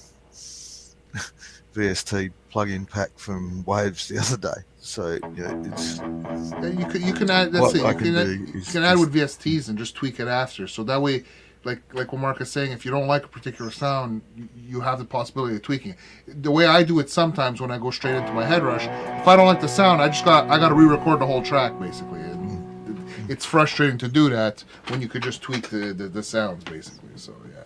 Speaker 5: VST plug-in pack from Waves the other day. So it's
Speaker 3: you can add. That's
Speaker 5: what
Speaker 3: it.
Speaker 5: I
Speaker 3: You
Speaker 5: can
Speaker 3: can,
Speaker 5: do
Speaker 3: you
Speaker 5: is
Speaker 3: can add
Speaker 5: just-
Speaker 3: with VSTs and just tweak it after. So that way, like what Mark is saying, if you don't like a particular sound, you have the possibility of tweaking it. The way I do it sometimes when I go straight into my head rush, if I don't like the sound, I got to re-record the whole track basically, and it's frustrating to do that when you could just tweak the sounds basically. So yeah.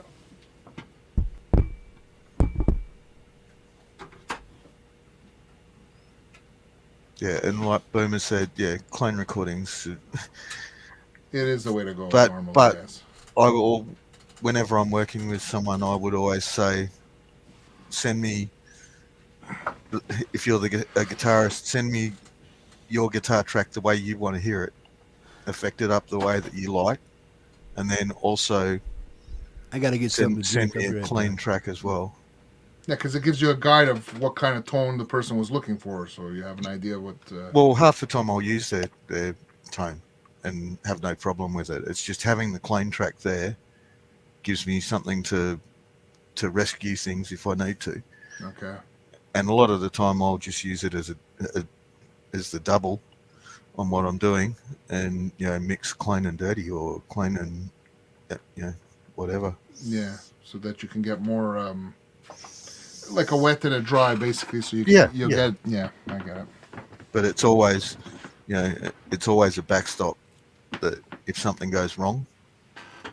Speaker 5: Yeah, and like Boomer said, yeah, clean recordings.
Speaker 3: It is the way to go.
Speaker 5: But-
Speaker 3: normally,
Speaker 5: but-
Speaker 3: yes.
Speaker 5: I will, whenever I'm working with someone, I would always say, send me, if you're a guitarist, send me your guitar track the way you want to hear it, affect it up the way that you like, and then also
Speaker 6: I got to get something
Speaker 5: send
Speaker 6: to
Speaker 5: me
Speaker 6: drink.
Speaker 5: a
Speaker 6: I'll be
Speaker 5: clean
Speaker 6: right
Speaker 5: track as well.
Speaker 3: Yeah, because it gives you a guide of what kind of tone the person was looking for, so you have an idea what.
Speaker 5: Well, half the time I'll use their tone and have no problem with it. It's just having the clean track there gives me something to rescue things if I need to.
Speaker 3: Okay.
Speaker 5: And a lot of the time I'll just use it as as the double on what I'm doing, and mix clean and dirty or clean and whatever.
Speaker 3: Yeah, so that you can get more like a wet and a dry, basically. So you
Speaker 5: Yeah,
Speaker 3: you'll
Speaker 5: yeah.
Speaker 3: get I get it.
Speaker 5: But it's always it's always a backstop that if something goes wrong,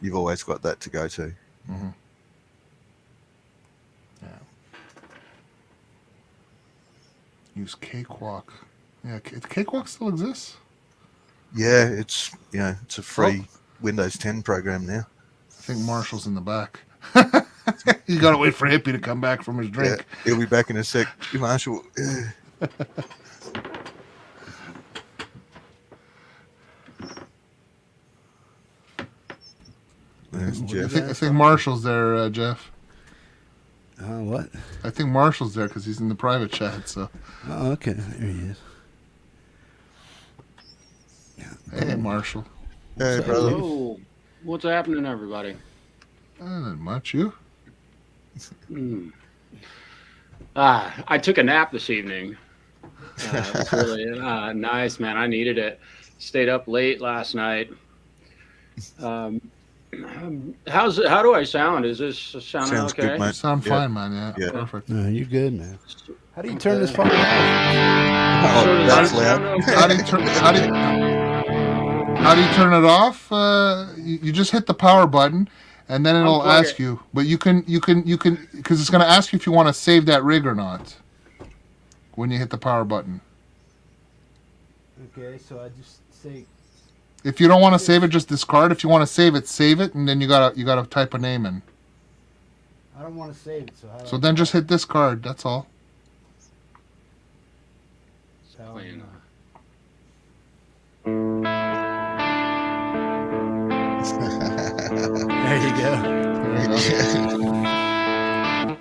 Speaker 5: you've always got that to go to.
Speaker 3: Mm-hmm. Yeah. Use Cakewalk. Yeah, Cakewalk still exists.
Speaker 5: Yeah, it's it's a free Windows 10 program now.
Speaker 3: I think Marshall's in the back. You gotta wait for Hippie to come back from his drink.
Speaker 5: Yeah, he'll be back in a sec. Marshall. There's Jeff.
Speaker 3: I think Marshall's there, Jeff.
Speaker 6: What?
Speaker 3: I think Marshall's there because he's in the private chat. So,
Speaker 6: Oh, okay. There he is.
Speaker 3: hey, Marshall.
Speaker 5: Hey, brother.
Speaker 7: Hello. What's happening, everybody?
Speaker 3: Not much. You?
Speaker 7: I took a nap this evening. It was really nice, man. I needed it. Stayed up late last night. How do I sound? Is this sounding
Speaker 5: Sounds
Speaker 7: okay?
Speaker 5: good, mate.
Speaker 3: Sound
Speaker 5: Yeah.
Speaker 3: fine, man. Yeah,
Speaker 5: Yeah.
Speaker 3: perfect.
Speaker 6: No, you're good, man. How do you turn this fucking off?
Speaker 5: Oh,
Speaker 7: So does
Speaker 5: that's
Speaker 7: that
Speaker 5: loud.
Speaker 7: sound okay?
Speaker 3: How do you turn it off? You just hit the power button, and then it'll
Speaker 7: Unplug
Speaker 3: ask
Speaker 7: it.
Speaker 3: you. But you can because it's going to ask you if you want to save that rig or not when you hit the power button.
Speaker 6: Okay, so I just say.
Speaker 3: If you don't want to save it, just discard. If you want to save it, and then you gotta type a name in.
Speaker 6: I don't want to save it, so how do
Speaker 3: So then just hit discard. That's all.
Speaker 7: Playing,
Speaker 6: There you go.
Speaker 3: There you go.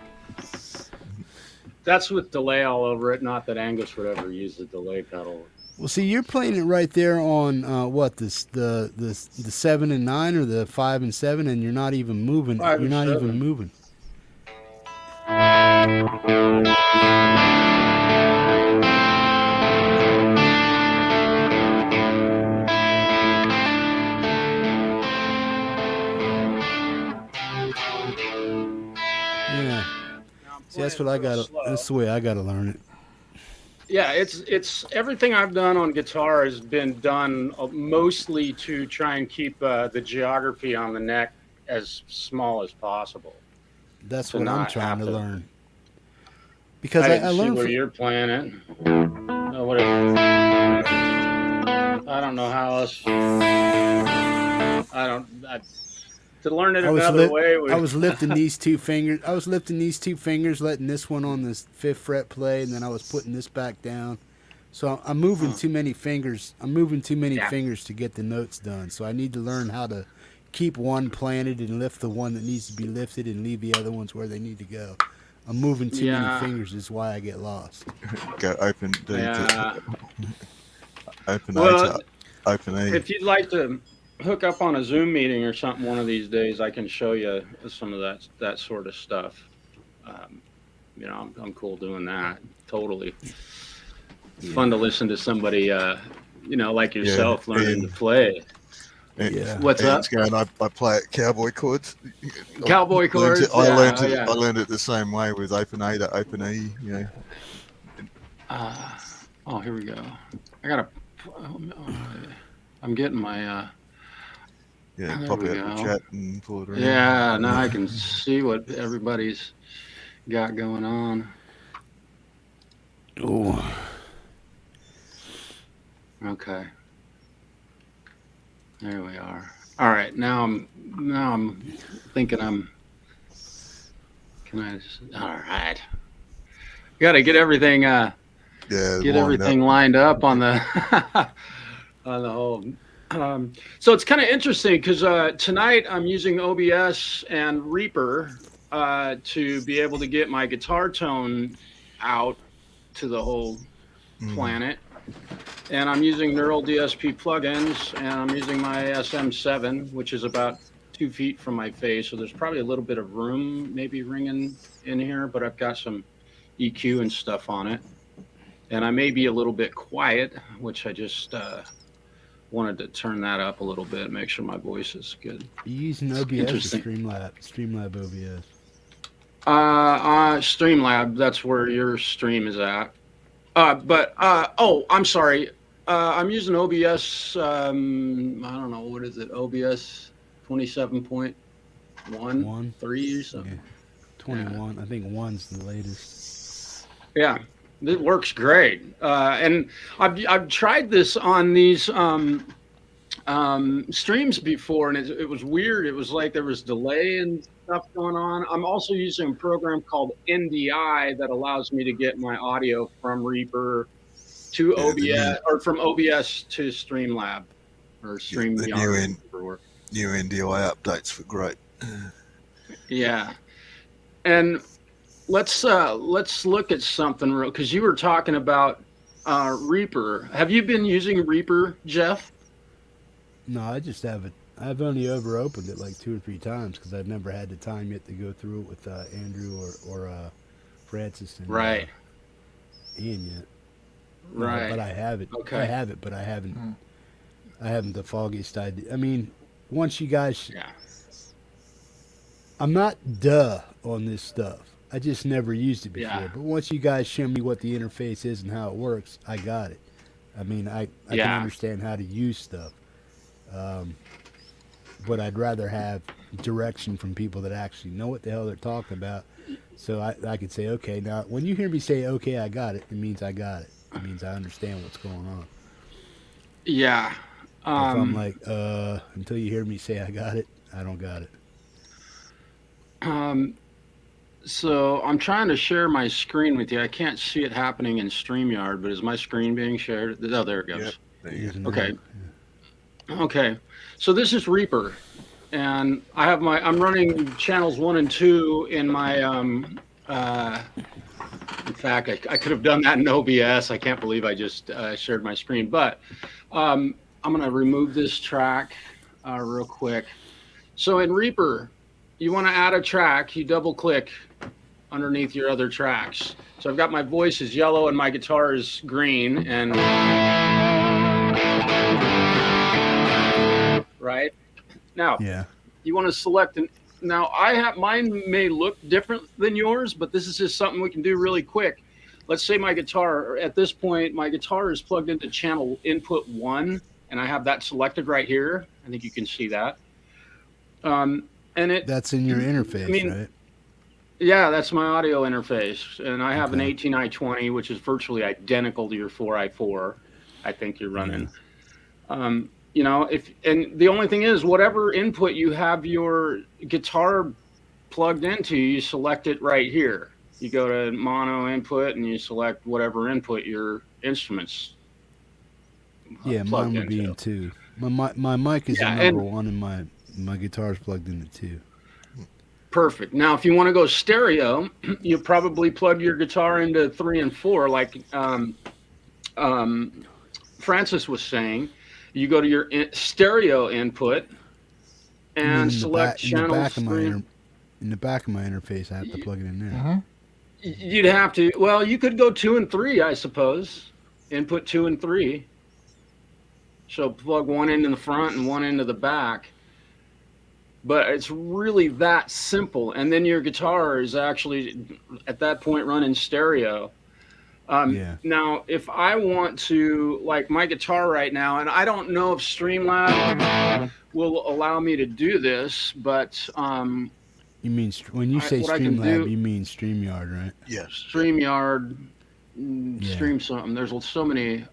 Speaker 7: That's with delay all over it. Not that Angus would ever use the delay pedal.
Speaker 6: Well, see, you're playing it right there on what the 7 and 9 or the 5 and 7, and you're not even moving.
Speaker 7: 5
Speaker 6: You're
Speaker 7: and
Speaker 6: not
Speaker 7: 7.
Speaker 6: even moving. Yeah. See, that's what I got. That's the way I got to learn it.
Speaker 7: Yeah, it's everything I've done on guitar has been done mostly to try and keep the geography on the neck as small as possible.
Speaker 6: That's
Speaker 7: To
Speaker 6: what I'm
Speaker 7: not
Speaker 6: trying
Speaker 7: have
Speaker 6: to
Speaker 7: to-
Speaker 6: learned. Because
Speaker 7: I
Speaker 6: I
Speaker 7: didn't see
Speaker 6: learned
Speaker 7: where
Speaker 6: from,
Speaker 7: you're playing it. I don't know how else. To learn it another way.
Speaker 6: I was lifting these two fingers. I was lifting these two fingers, letting this one on the 5th fret play, and then I was putting this back down. So I'm moving too many fingers. I'm moving too many fingers to get the notes done. So I need to learn how to keep one planted and lift the one that needs to be lifted and leave the other ones where they need to go. I'm moving too many fingers is why I get lost.
Speaker 5: Go open D
Speaker 7: Yeah.
Speaker 5: open
Speaker 7: Well,
Speaker 5: A to open E.
Speaker 7: If you'd like to hook up on a Zoom meeting or something one of these days, I can show you some of that sort of stuff. I'm cool doing that. Totally. It's fun to listen to somebody, like yourself learning to play.
Speaker 5: Yeah.
Speaker 7: What's up?
Speaker 5: I play at cowboy chords.
Speaker 7: Cowboy chords.
Speaker 5: I learned it the same way with open A to open E.
Speaker 7: Here we go. I'm getting my.
Speaker 5: Pop out the chat and pull it around.
Speaker 7: Yeah, now I can see what everybody's got going on.
Speaker 6: Oh.
Speaker 7: Okay. There we are. All right. Now I'm thinking Can I just? All right. Got to get everything. Get everything lined up on the on the whole. So it's kind of interesting because tonight I'm using OBS and Reaper to be able to get my guitar tone out to the whole planet. And I'm using Neural DSP plugins, and I'm using my SM7, which is about 2 feet from my face. So there's probably a little bit of room maybe ringing in here, but I've got some EQ and stuff on it. And I may be a little bit quiet, which I just wanted to turn that up a little bit, make sure my voice is good.
Speaker 6: You using OBS or Streamlab? Streamlab OBS.
Speaker 7: Streamlab, that's where your stream is at. I'm sorry. I'm using OBS. I don't know, what is it? OBS 27.1, 3 or something.
Speaker 6: Yeah. 21. Yeah. I think 1's the latest.
Speaker 7: Yeah, it works great. And I've tried this on these streams before, and it was weird. It was like there was delay and stuff going on. I'm also using a program called NDI that allows me to get my audio from Reaper to OBS, or from OBS to Streamlab, or StreamYard.
Speaker 5: New NDI updates were great.
Speaker 7: Yeah, and let's look at something real, because you were talking about Reaper. Have you been using Reaper, Jeff?
Speaker 6: No, I just haven't. I've only opened it like 2 or 3 times because I've never had the time yet to go through it with Andrew or Francis and Ian yet.
Speaker 7: Right.
Speaker 6: No, but I have it. Okay. I have it, but I haven't. I haven't the foggiest idea. I mean, once you guys.
Speaker 7: Yeah.
Speaker 6: I'm not on this stuff. I just never used it before. Yeah. But once you guys show me what the interface is and how it works, I got it. I mean, I can understand how to use stuff. But I'd rather have direction from people that actually know what the hell they're talking about. So I could say, okay, now when you hear me say, okay, I got it, it means I got it. It means I understand what's going on.
Speaker 7: Yeah.
Speaker 6: If I'm like, until you hear me say I got it, I don't got it.
Speaker 7: So I'm trying to share my screen with you. I can't see it happening in StreamYard, but is my screen being shared? Oh, there it goes.
Speaker 5: Yep, there you go.
Speaker 7: Okay. Yeah. Okay. So this is Reaper, and I'm running channels 1 and 2 in my, in fact, I could have done that in OBS. I can't believe I just shared my screen, but I'm going to remove this track real quick. So in Reaper, you want to add a track, you double click underneath your other tracks. So I've got my voice is yellow and my guitar is green, and right now, you want to select now mine may look different than yours, but this is just something we can do really quick. Let's say my guitar, at this point, my guitar is plugged into channel input 1, and I have that selected right here. I think you can see that. And
Speaker 6: that's in your interface, right?
Speaker 7: Yeah, that's my audio interface, and I have an 18i20, which is virtually identical to your 4i4. I think you're running. And the only thing is, whatever input you have your guitar plugged into, you select it right here. You go to mono input and you select whatever input your instruments.
Speaker 6: Mine would be in 2. My mic is in number 1, and my guitar is plugged into 2.
Speaker 7: Perfect. Now, if you want to go stereo, you probably plug your guitar into 3 and 4, like Francis was saying. You go to your stereo input and select channels.
Speaker 6: In the back of my interface, I have to plug it in there.
Speaker 7: You'd have to. Well, you could go 2 and 3, I suppose. Input 2 and 3. So plug one into the front and one into the back. But it's really that simple. And then your guitar is actually at that point running stereo. Now, if I want to, like my guitar right now, and I don't know if Streamlabs will allow me to do this, but
Speaker 6: you mean when you say Streamlab, you mean StreamYard, right?
Speaker 5: Yes.
Speaker 7: StreamYard, Stream something. There's so many.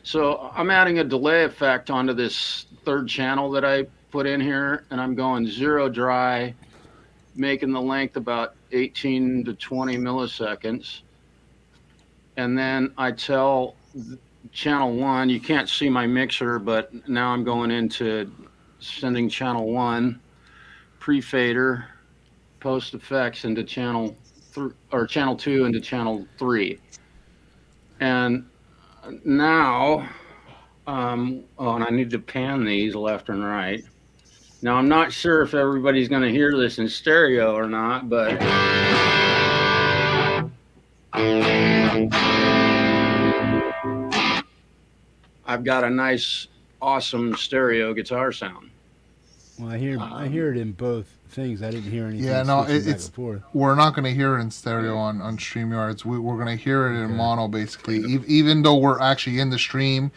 Speaker 7: So I'm adding a delay effect onto this third channel that I put in here, and I'm going 0 dry, making the length about 18 to 20 milliseconds. And then I tell channel 1, you can't see my mixer, but now I'm going into sending channel 1 pre-fader, post effects into channel 3 or channel 2 into channel 3. And now, and I need to pan these left and right. Now I'm not sure if everybody's going to hear this in stereo or not, but I've got a nice, awesome stereo guitar sound.
Speaker 6: Well, I hear it in both things. I didn't hear anything.
Speaker 3: Yeah, no, we're not going to hear it in stereo on StreamYards. We're going to hear it in mono, basically. Even though we're actually in the stream,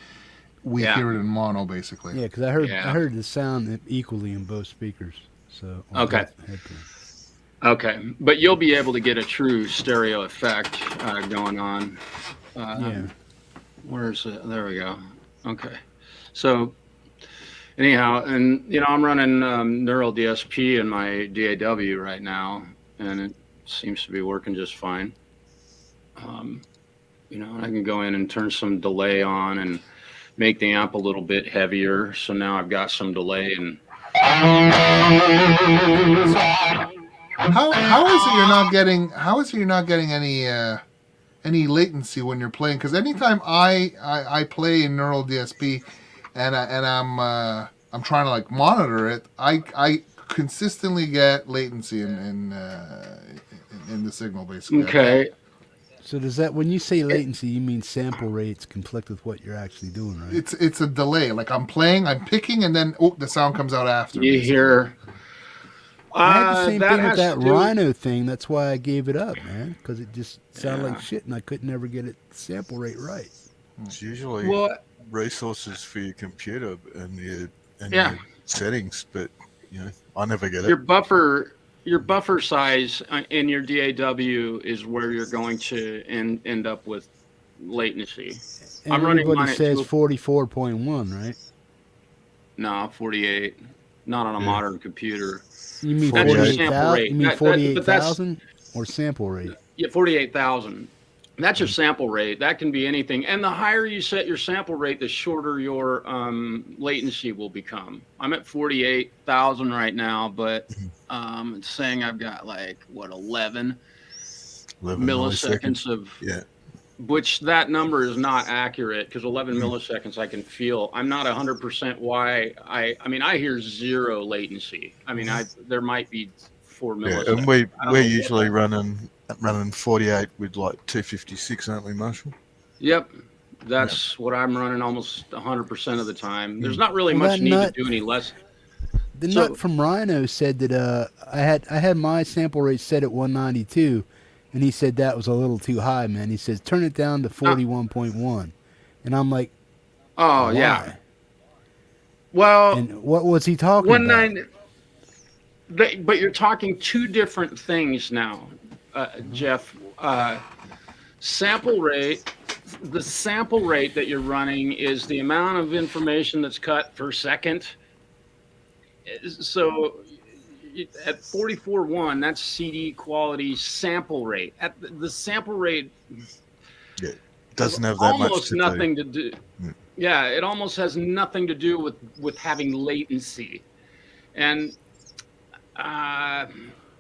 Speaker 3: we hear it in mono, basically.
Speaker 6: Yeah, because I heard the sound equally in both speakers. So
Speaker 7: okay. Okay, but you'll be able to get a true stereo effect going on. Where's it? There we go. Okay, so anyhow, and I'm running Neural DSP in my DAW right now, and it seems to be working just fine. And I can go in and turn some delay on and make the amp a little bit heavier. So now I've got some delay and.
Speaker 3: How is it you're not getting any latency when you're playing? Because anytime I play in Neural DSP and I'm trying to like monitor it, I consistently get latency in the signal, basically.
Speaker 7: Okay.
Speaker 6: So does that, when you say latency, you mean sample rates conflict with what you're actually doing, right?
Speaker 3: It's a delay. Like I'm picking, and then the sound comes out after.
Speaker 7: You hear.
Speaker 6: I had the same thing with that Rhino thing. That's why I gave it up, man, because it just sounded like shit, and I could never get it sample rate right.
Speaker 5: It's usually resources for your computer and your settings, but I never get it.
Speaker 7: Your buffer size in your DAW is where you're going to end up with latency.
Speaker 6: And everybody says 44.1, right?
Speaker 7: No, 48. Not on a modern computer.
Speaker 6: You mean 48,000? You mean 48,000 or sample rate?
Speaker 7: Yeah, 48,000. That's your sample rate. That can be anything. And the higher you set your sample rate, the shorter your latency will become. I'm at 48,000 right now, but it's saying I've got 11 milliseconds of... Yeah. Which that number is not accurate, because 11 milliseconds I can feel. I'm not 100% why I hear 0 latency. There might be 4 milliseconds.
Speaker 5: Yeah, and we're usually running 48 with 256, aren't we, Marshall?
Speaker 7: Yep. That's what I'm running almost 100% of the time. There's not really much need to do any less.
Speaker 6: The nut from Rhino said that I had my sample rate set at 192. And he said that was a little too high, man. He says, turn it down to 41.1. And I'm like,
Speaker 7: oh, why? Yeah. Well,
Speaker 6: and what was he talking about?
Speaker 7: But you're talking two different things now, Jeff. Sample rate, the sample rate that you're running is the amount of information that's cut per second. So at 44.1, that's CD quality sample rate. At the sample rate,
Speaker 5: it doesn't have that much
Speaker 7: almost nothing to do. Yeah, it almost has nothing to do with having latency, and I'd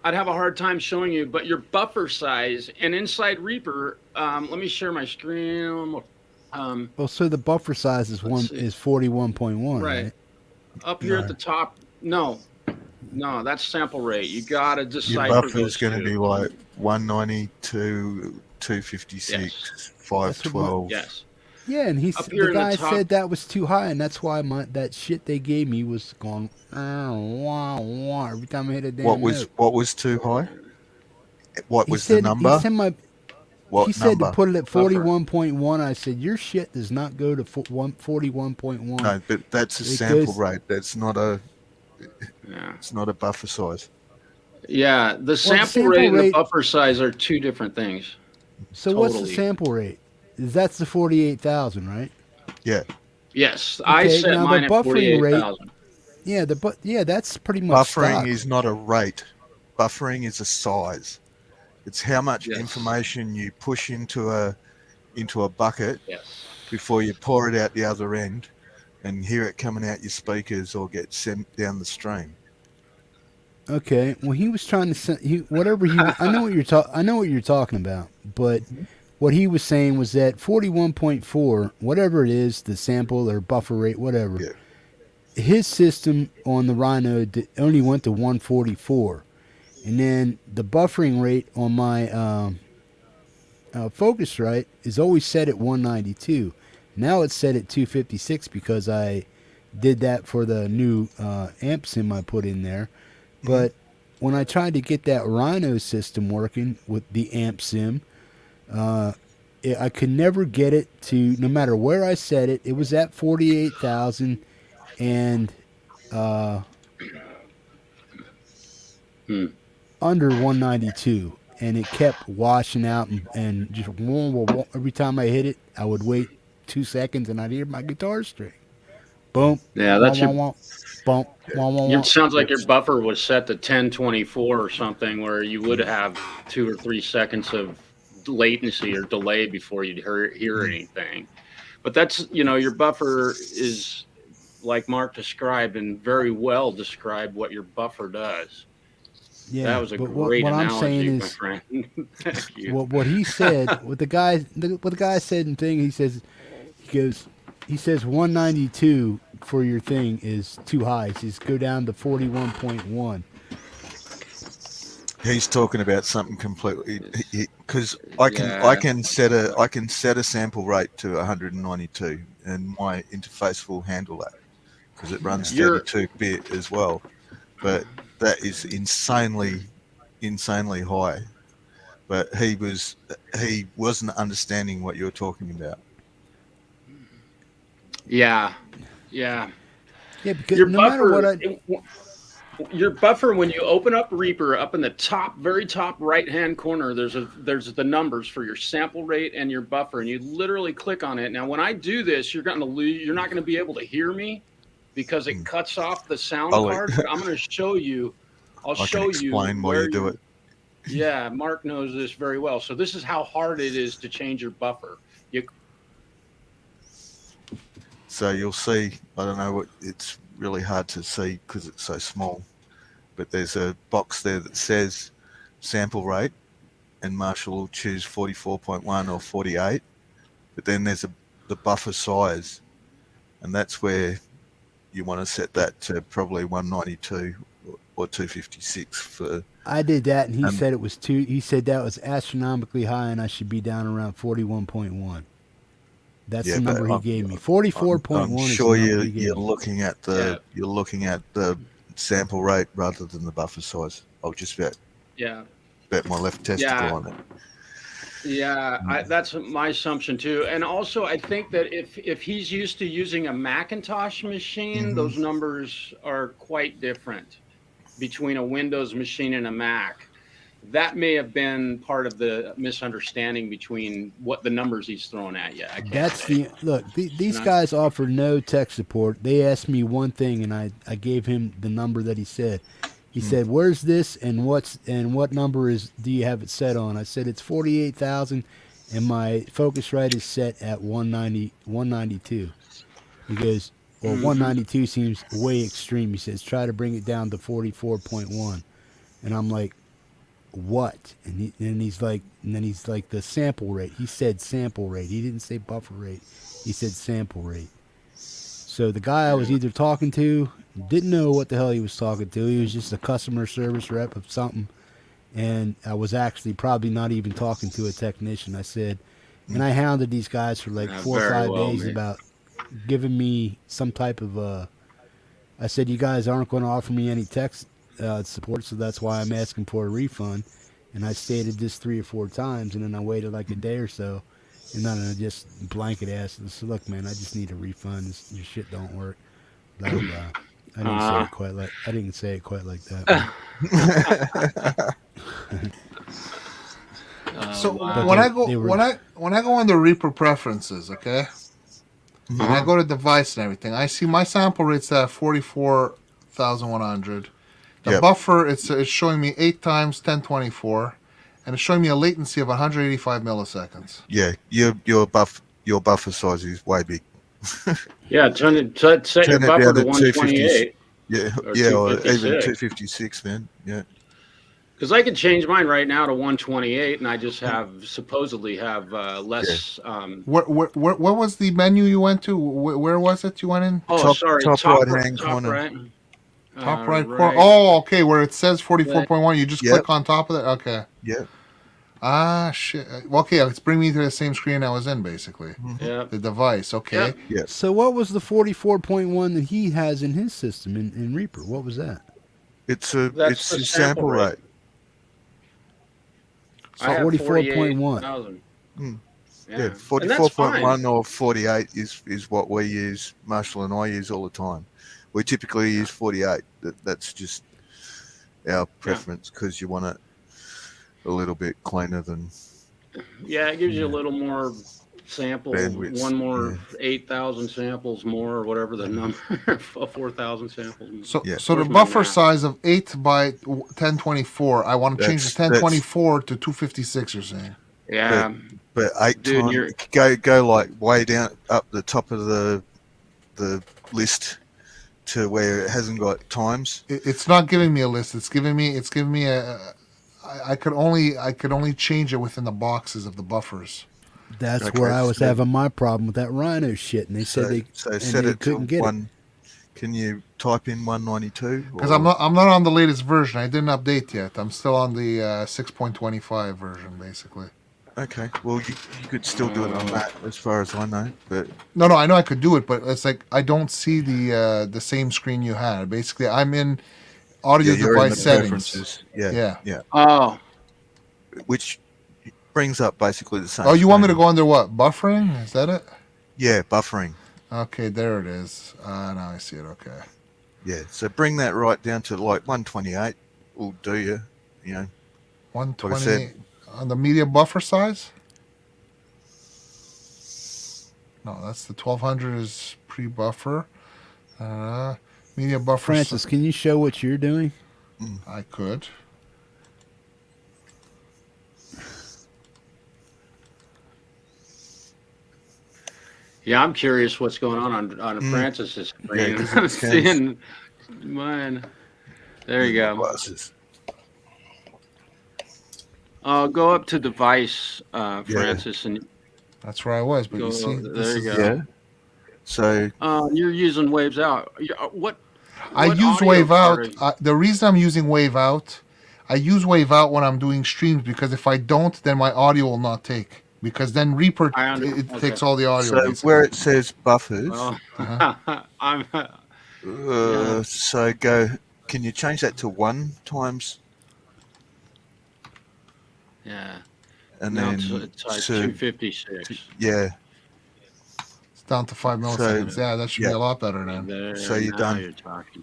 Speaker 7: have a hard time showing you. But your buffer size and inside Reaper, let me share my screen.
Speaker 6: Well, so the buffer size is 41.1, right?
Speaker 7: Up here at the top, no. No, that's sample rate. You gotta
Speaker 5: Your
Speaker 7: decipher
Speaker 5: buffer
Speaker 7: those
Speaker 5: is going to
Speaker 7: two.
Speaker 5: be like 190 to 256,
Speaker 7: Yes.
Speaker 5: 512.
Speaker 7: Yes.
Speaker 6: Yeah, and
Speaker 7: Up
Speaker 6: the
Speaker 7: here in the
Speaker 6: guy
Speaker 7: top.
Speaker 6: said that was too high, and that's why that shit they gave me was going wah, wah, every time I hit a damn note.
Speaker 5: What was too high? What
Speaker 6: He
Speaker 5: was the
Speaker 6: said
Speaker 5: number? What
Speaker 6: he said to
Speaker 5: number?
Speaker 6: put it at
Speaker 7: Buffer.
Speaker 6: 41.1. I said your shit does not go to 41.1.
Speaker 5: No, but that's a
Speaker 6: It
Speaker 5: sample
Speaker 6: goes-
Speaker 5: rate. That's not a.
Speaker 7: Yeah.
Speaker 5: It's not a buffer size.
Speaker 7: Yeah. The sample
Speaker 6: sample
Speaker 7: rate and the
Speaker 6: rate-
Speaker 7: buffer size are two different things.
Speaker 6: So what's the
Speaker 7: Totally.
Speaker 6: sample rate? That's the 48,000, right?
Speaker 5: Yeah,
Speaker 7: Yes. I
Speaker 6: Okay,
Speaker 7: set
Speaker 6: now the
Speaker 7: mine at
Speaker 6: buffering rate-
Speaker 7: 48,000.
Speaker 6: Yeah, that's pretty much
Speaker 5: buffering
Speaker 6: stock.
Speaker 5: is not a rate. Buffering is a size. It's how much
Speaker 7: Yes.
Speaker 5: information you push into a bucket
Speaker 7: Yes.
Speaker 5: before you pour it out the other end, and hear it coming out your speakers or get sent down the stream.
Speaker 6: Okay, well he was trying to send I know what you're talking about, but what he was saying was that 41.4, whatever it is, the sample or buffer rate, whatever.
Speaker 5: Yeah.
Speaker 6: His system on the Rhino only went to 144, and then the buffering rate on my Focusrite is always set at 192. Now it's set at 256 because I did that for the new amp sim I put in there. But when I tried to get that Rhino system working with the amp sim, I could never get it to, no matter where I set it, it was at 48,000 and under 192. And it kept washing out and just every time I hit it, I would wait 2 seconds and I'd hear my guitar string. Boom.
Speaker 7: Yeah, that's
Speaker 6: wah,
Speaker 7: your.
Speaker 6: wah, wah, bump, wah, wah, wah.
Speaker 7: It sounds like your buffer was set to 1024 or something, where you would have 2 or 3 seconds of latency or delay before you'd hear anything. But that's, your buffer is, like Mark described, and very well described what your buffer does.
Speaker 6: Yeah,
Speaker 7: That was a
Speaker 6: but
Speaker 7: great
Speaker 6: what I'm
Speaker 7: analogy,
Speaker 6: saying
Speaker 7: my
Speaker 6: is,
Speaker 7: friend. Thank you.
Speaker 6: what he said, what the guy said and thing, he says 192 for your thing is too high. He says go down to 41.1.
Speaker 5: He's talking about something completely, because I can set a sample rate to 192, and my interface will handle that because it runs 32-bit as well. But that is insanely high. But he wasn't understanding what you're talking about.
Speaker 7: Yeah.
Speaker 6: Because
Speaker 7: Your
Speaker 6: no
Speaker 7: buffer,
Speaker 6: matter what
Speaker 7: your buffer, when you open up Reaper, up in the top, very top right-hand corner, there's the numbers for your sample rate and your buffer, and you literally click on it. Now, when I do this, you're not going to be able to hear me because it cuts off the sound card. But I'm going to show you. I'll show you.
Speaker 5: Explain why you do it.
Speaker 7: Yeah, Mark knows this very well. So this is how hard it is to change your buffer.
Speaker 5: So you'll see, I don't know, it's really hard to see because it's so small, but there's a box there that says sample rate, and Marshall will choose 44.1 or 48, but then there's the buffer size, and that's where you want to set that to probably 192 or 256 for...
Speaker 6: I did that, and he said it was he said that was astronomically high, and I should be down around 41.1. That's the number he gave me. 44.1.
Speaker 5: I'm sure you're looking at the sample rate rather than the buffer size. I'll just bet my left testicle on it.
Speaker 7: Yeah, that's my assumption too. And also, I think that if he's used to using a Macintosh machine, those numbers are quite different between a Windows machine and a Mac. That may have been part of the misunderstanding between what the numbers he's throwing at you.
Speaker 6: These guys offer no tech support. They asked me one thing, and I gave him the number that he said. He said, "Where's this, and what number do you have it set on?" I said, "It's 48,000, and my Focusrite is set at 192. He goes, "Well, 192 seems way extreme." He says, "Try to bring it down to 44.1," and I'm like, "What?" And he's like, the sample rate. He said sample rate. He didn't say buffer rate. He said sample rate. So the guy I was either talking to didn't know what the hell he was talking to. He was just a customer service rep of something. And I was actually probably not even talking to a technician. I said, and I hounded these guys for like 4 or 5 days about giving me some type of, I said, you guys aren't going to offer me any tech support, so that's why I'm asking for a refund. And I stated this 3 or 4 times, and then I waited like a day or so, and then I just blanket asked, I said, look, man, I just need a refund. Your shit don't work. Blah, blah, blah. I didn't say it quite like that.
Speaker 3: So when I go on the Reaper preferences, okay, and I go to device and everything, I see my sample rate's at 44,100. The buffer it's showing me 8 times 1024, and it's showing me a latency of 185 milliseconds.
Speaker 5: Yeah, your buffer size is way big.
Speaker 7: Yeah, set your buffer to 128.
Speaker 5: Or even 256, man. Yeah.
Speaker 7: Because I could change mine right now to 128, and I just supposedly have less.
Speaker 3: What was the menu you went to? Where was it you went in?
Speaker 7: Oh, sorry,
Speaker 5: top right-hand corner.
Speaker 7: Right.
Speaker 3: Top right corner. Oh, okay, where it says 44.1. You just click on top of it. Okay.
Speaker 5: Yeah.
Speaker 3: Ah, shit. Okay, it's bringing me to the same screen I was in, basically.
Speaker 7: Yeah.
Speaker 3: The device. Okay.
Speaker 5: Yeah.
Speaker 6: So what was the 44.1 that he has in his system in Reaper? What was that?
Speaker 5: It's the sample rate.
Speaker 7: I have
Speaker 6: 44.1.
Speaker 5: Yeah, 44.1 or 48 is what we use. Marshall and I use all the time. We typically use 48. That's just our preference because you want it a little bit cleaner than.
Speaker 7: Yeah, it gives you a little more sample,
Speaker 5: bandwidth,
Speaker 7: one more 8,000 samples more, or whatever the number, 4,000 samples.
Speaker 3: So the buffer size of 8 by 1024. I want to change the 1024 to 256. You're saying?
Speaker 7: Yeah.
Speaker 5: But 8 times go like way down up the top of the list to where it hasn't got times.
Speaker 3: It's not giving me a list. It's giving me a. I could only change it within the boxes of the buffers.
Speaker 6: That's where I was having my problem with that Rhino shit, and they said they couldn't get it.
Speaker 5: Can you type in 192?
Speaker 3: Because I'm not on the latest version. I didn't update yet. I'm still on the 6.25 version, basically.
Speaker 5: Okay. Well, you could still do it on that, as far as I know. But
Speaker 3: no, I know I could do it, but it's like I don't see the same screen you had. Basically, I'm in audio device settings.
Speaker 5: Yeah.
Speaker 7: Oh.
Speaker 5: Which brings up basically the same.
Speaker 3: Oh, you want me to go under what? Buffering? Is that it?
Speaker 5: Yeah, buffering.
Speaker 3: Okay, there it is. Now I see it. Okay.
Speaker 5: Yeah, so bring that right down to like 128 will do you,
Speaker 3: 128 on the media buffer size? No, that's the 1200 is pre-buffer. Media buffer.
Speaker 6: Francis, can you show what you're doing?
Speaker 3: I could.
Speaker 7: Yeah, I'm curious what's going on Francis's screen.
Speaker 5: Yeah,
Speaker 7: I'm seeing mine. There you go.
Speaker 5: Glasses.
Speaker 7: Go up to device, Francis, and
Speaker 3: that's where I was. But you see,
Speaker 7: there you go.
Speaker 5: Yeah. So
Speaker 7: you're using Waves Out. What
Speaker 3: I use Wave Out. The reason I'm using Wave Out, I use Wave Out when I'm doing streams because if I don't, then my audio will not take. Because then Reaper takes all the audio.
Speaker 5: So basically. Where it says buffers, so go. Can you change that to 1 times?
Speaker 7: Yeah.
Speaker 5: And
Speaker 7: now
Speaker 5: then
Speaker 7: it's like 256.
Speaker 5: Yeah.
Speaker 3: It's down to 5 milliseconds. Yeah, that should be a lot better then.
Speaker 5: So you're done.
Speaker 7: You're talking.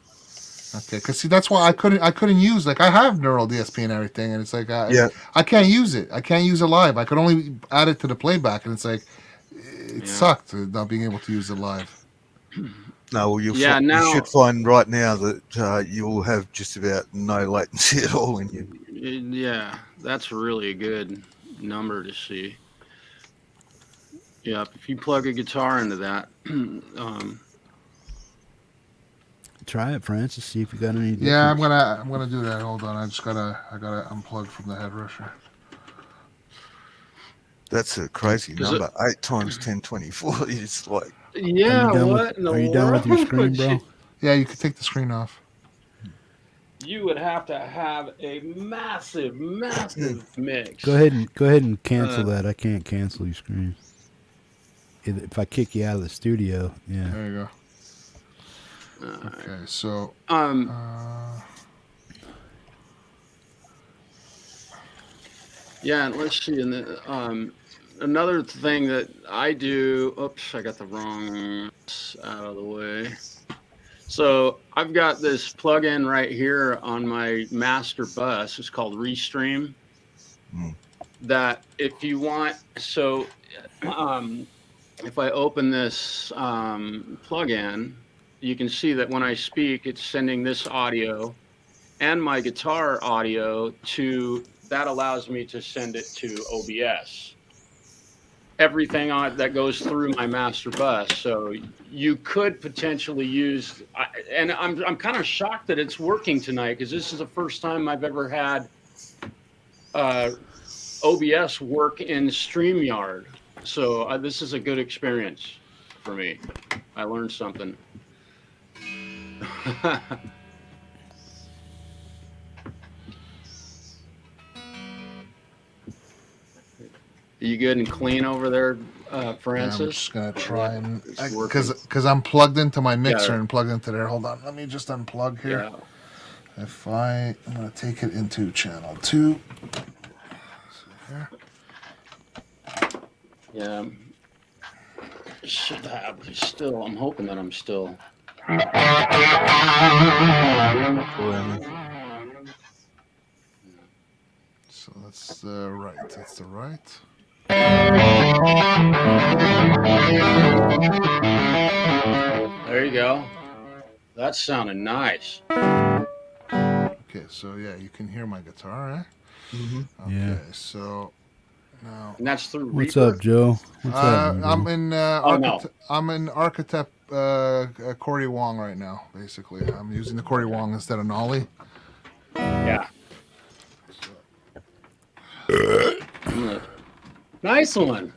Speaker 3: Okay, because see, that's why I couldn't use, like, I have neural DSP and everything, and it's like I can't use it. I can't use it live. I could only add it to the playback, and it's like it sucked not being able to use it live.
Speaker 5: No, well, you should find right now that you will have just about no latency at all in you.
Speaker 7: Yeah, that's really a good number to see. Yeah, if you plug a guitar into that.
Speaker 6: Try it, Francis. See if you got any.
Speaker 3: Yeah, I'm gonna do that. Hold on, I gotta unplug from the head rusher.
Speaker 5: That's a crazy number. 8 times 1024 is like.
Speaker 7: Yeah, what in the
Speaker 2: Are you done with your
Speaker 7: world
Speaker 2: screen,
Speaker 7: would
Speaker 2: bro?
Speaker 7: you-
Speaker 3: Yeah, you could take the screen off.
Speaker 7: You would have to have a massive mix.
Speaker 2: Go ahead and cancel that. I can't cancel your screen. If I kick you out of the studio, yeah.
Speaker 3: There you go. Okay, so
Speaker 7: yeah, and let's see. And another thing that I do. Oops, I got the wrong out of the way. So I've got this plug-in right here on my master bus. It's called Restream. That if you want, so if I open this plug-in, you can see that when I speak, it's sending this audio and my guitar audio to. That allows me to send it to OBS. Everything on that goes through my master bus. So you could potentially use, and I'm kind of shocked that it's working tonight because this is the first time I've ever had OBS work in StreamYard. So this is a good experience for me. I learned something. Are you good and clean over there, Francis?
Speaker 3: Yeah, I'm just gonna try and because I'm plugged into my mixer and plugged into there. Hold on, let me just unplug here. Yeah. I'm gonna take it into channel 2. Here.
Speaker 7: Yeah. Should have still. I'm hoping that I'm still.
Speaker 3: So that's the right. That's the right.
Speaker 7: There you go. That's sounding nice.
Speaker 3: Okay, so yeah, you can hear my guitar, eh?
Speaker 2: Mm-hmm.
Speaker 3: Okay,
Speaker 2: yeah.
Speaker 3: So now.
Speaker 7: And that's through.
Speaker 2: What's
Speaker 7: Reaper?
Speaker 2: up, Joe? What's up,
Speaker 3: I'm in. I'm in Architect Corey Wong right now. Basically, I'm using the Corey Wong instead of Nolly.
Speaker 7: Yeah. Nice one.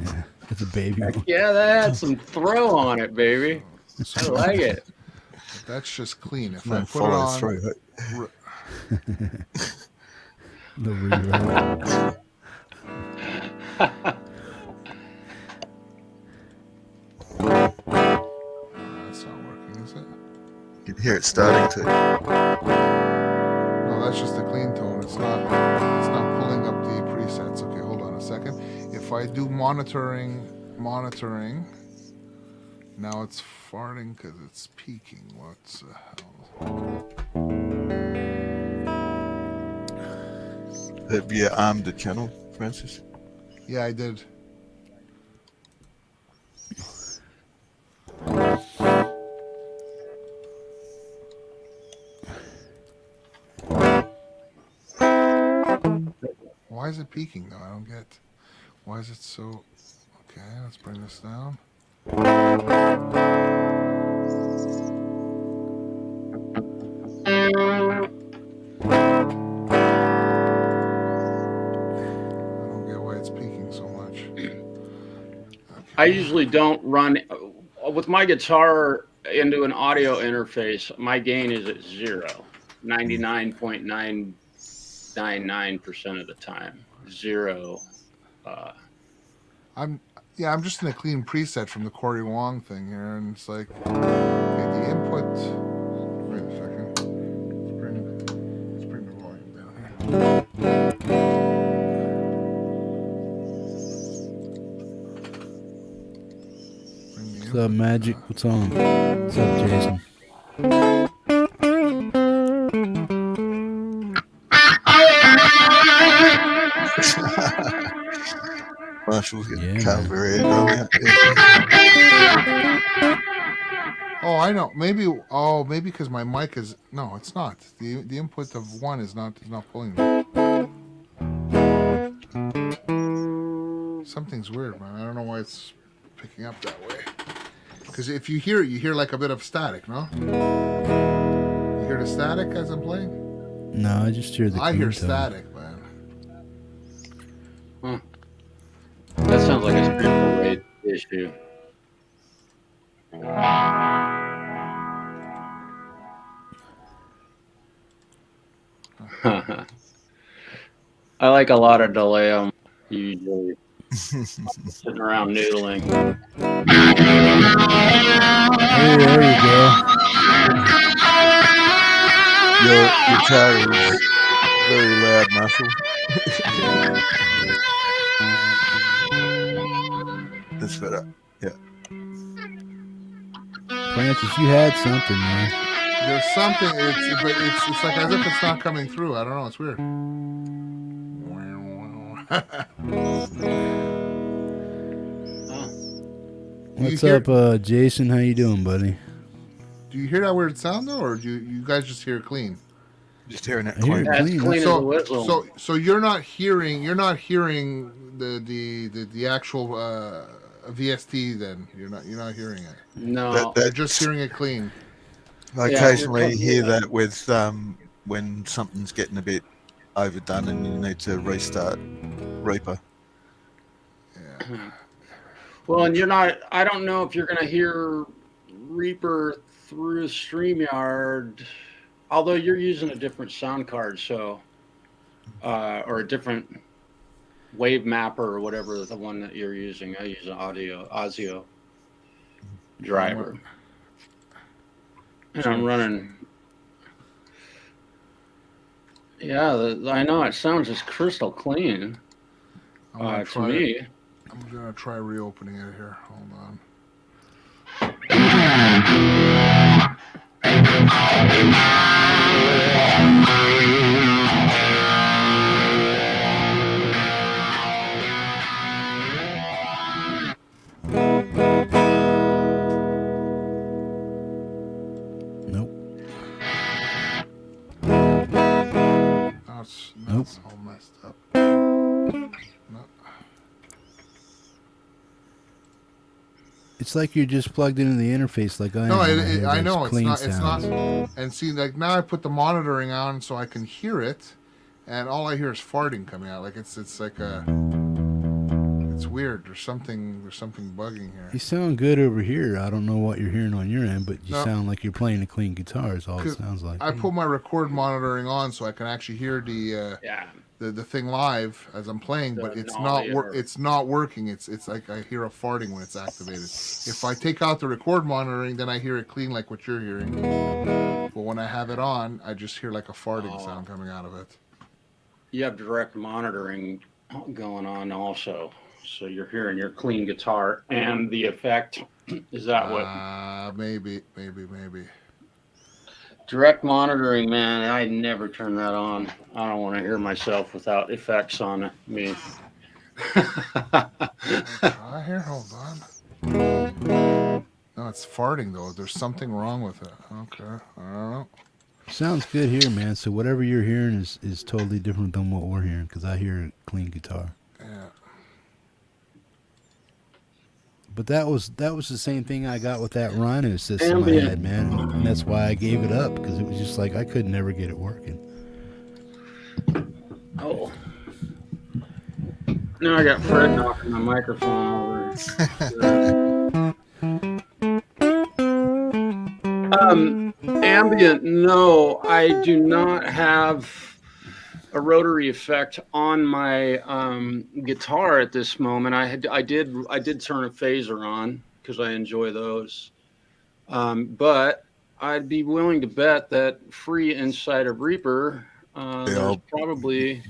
Speaker 2: Yeah, it's a baby.
Speaker 7: Yeah, that had some throw on it, baby. I like it.
Speaker 3: That's just clean. If
Speaker 5: No
Speaker 3: I put
Speaker 5: follow
Speaker 3: it on,
Speaker 5: through.
Speaker 2: The reverb.
Speaker 3: That's not working, is it?
Speaker 5: You can hear it starting to.
Speaker 3: No, that's just the clean tone. It's not pulling up the presets. Okay, hold on a second. If I do monitoring, now it's farting because it's peaking. What the hell?
Speaker 5: Have you armed the channel, Francis?
Speaker 3: Yeah, I did. Why is it peaking though? I don't get. Why is it so? Okay, let's bring this down.
Speaker 7: I usually don't run with my guitar into an audio interface. My gain is at 0, 99.999% of the time. 0.
Speaker 3: I'm just in a clean preset from the Corey Wong thing here, and it's like, okay, the input. Wait a second. Let's bring the volume down here.
Speaker 2: What's up, Magic? What's on? What's up, Jason?
Speaker 5: Marshall's getting
Speaker 2: Yeah,
Speaker 5: Calvary.
Speaker 3: Oh, I know. Maybe because my mic is no, it's not. The input of one is not pulling me. Something's weird, man. I don't know why it's picking up that way. Because if you hear it, you hear like a bit of static, no? You hear the static as I'm playing?
Speaker 2: No, I just hear the.
Speaker 3: I hear
Speaker 2: tone.
Speaker 3: static, man.
Speaker 7: issue. I like a lot of delay on usually sitting around noodling.
Speaker 6: Hey, there you go.
Speaker 5: Your guitar is very loud, Marshall. That's better. Yeah.
Speaker 6: Francis, you had something, man.
Speaker 3: There's something. It's like as if it's not coming through. I don't know. It's weird.
Speaker 6: What's up, Jason? How you doing, buddy?
Speaker 3: Do you hear that weird sound though, or do you guys just hear it clean?
Speaker 5: Just hearing it
Speaker 6: I hear
Speaker 5: clean.
Speaker 6: it clean.
Speaker 7: Clean as a whistle.
Speaker 3: So you're not hearing the actual VST then. You're not hearing it.
Speaker 7: No.
Speaker 3: You're just hearing it clean.
Speaker 5: I occasionally hear that with when something's getting a bit overdone and you need to restart Reaper.
Speaker 3: Yeah.
Speaker 7: Well, and you're not. I don't know if you're going to hear Reaper through StreamYard, although you're using a different sound card, so or a different wave mapper or whatever the one that you're using. I use an Audio driver, and I'm running. Yeah, I know it sounds just crystal clean to me.
Speaker 3: I'm gonna try reopening it here. Hold on. That's all messed up. No.
Speaker 6: It's like you're just plugged into the interface, like I am.
Speaker 3: No,
Speaker 6: I
Speaker 3: I know it's not.
Speaker 6: sounds.
Speaker 3: It's not. And see, like now I put the monitoring on so I can hear it, and all I hear is farting coming out. Like it's like a. It's weird. There's something bugging here.
Speaker 6: You sound good over here. I don't know what you're hearing on your end, but you
Speaker 3: No.
Speaker 6: sound like you're playing a clean guitar. Is all it sounds like.
Speaker 3: I put my record monitoring on so I can actually hear the thing live as I'm playing, but it's not it's not working. It's like I hear a farting when it's activated. If I take out the record monitoring, then I hear it clean like what you're hearing. But when I have it on, I just hear like a farting sound coming out of it.
Speaker 7: You have direct monitoring going on also, so you're hearing your clean guitar and the effect. Is that what?
Speaker 3: Maybe.
Speaker 7: Direct monitoring, man, I never turn that on. I don't want to hear myself without effects on me.
Speaker 3: I hear, hold on. No, it's farting though. There's something wrong with it. Okay, I don't know.
Speaker 6: Sounds good here, man. So whatever you're hearing is totally different than what we're hearing, because I hear a clean guitar.
Speaker 3: Yeah.
Speaker 6: But that was the same thing I got with that Rhino system I had, man, and that's why I gave it up, because it was just like I could never get it working.
Speaker 7: Oh. Now I got Fred knocking my microphone over. Ambient, no, I do not have a rotary effect on my guitar at this moment. I did turn a phaser on because I enjoy those, but I'd be willing to bet that free inside of Reaper there's probably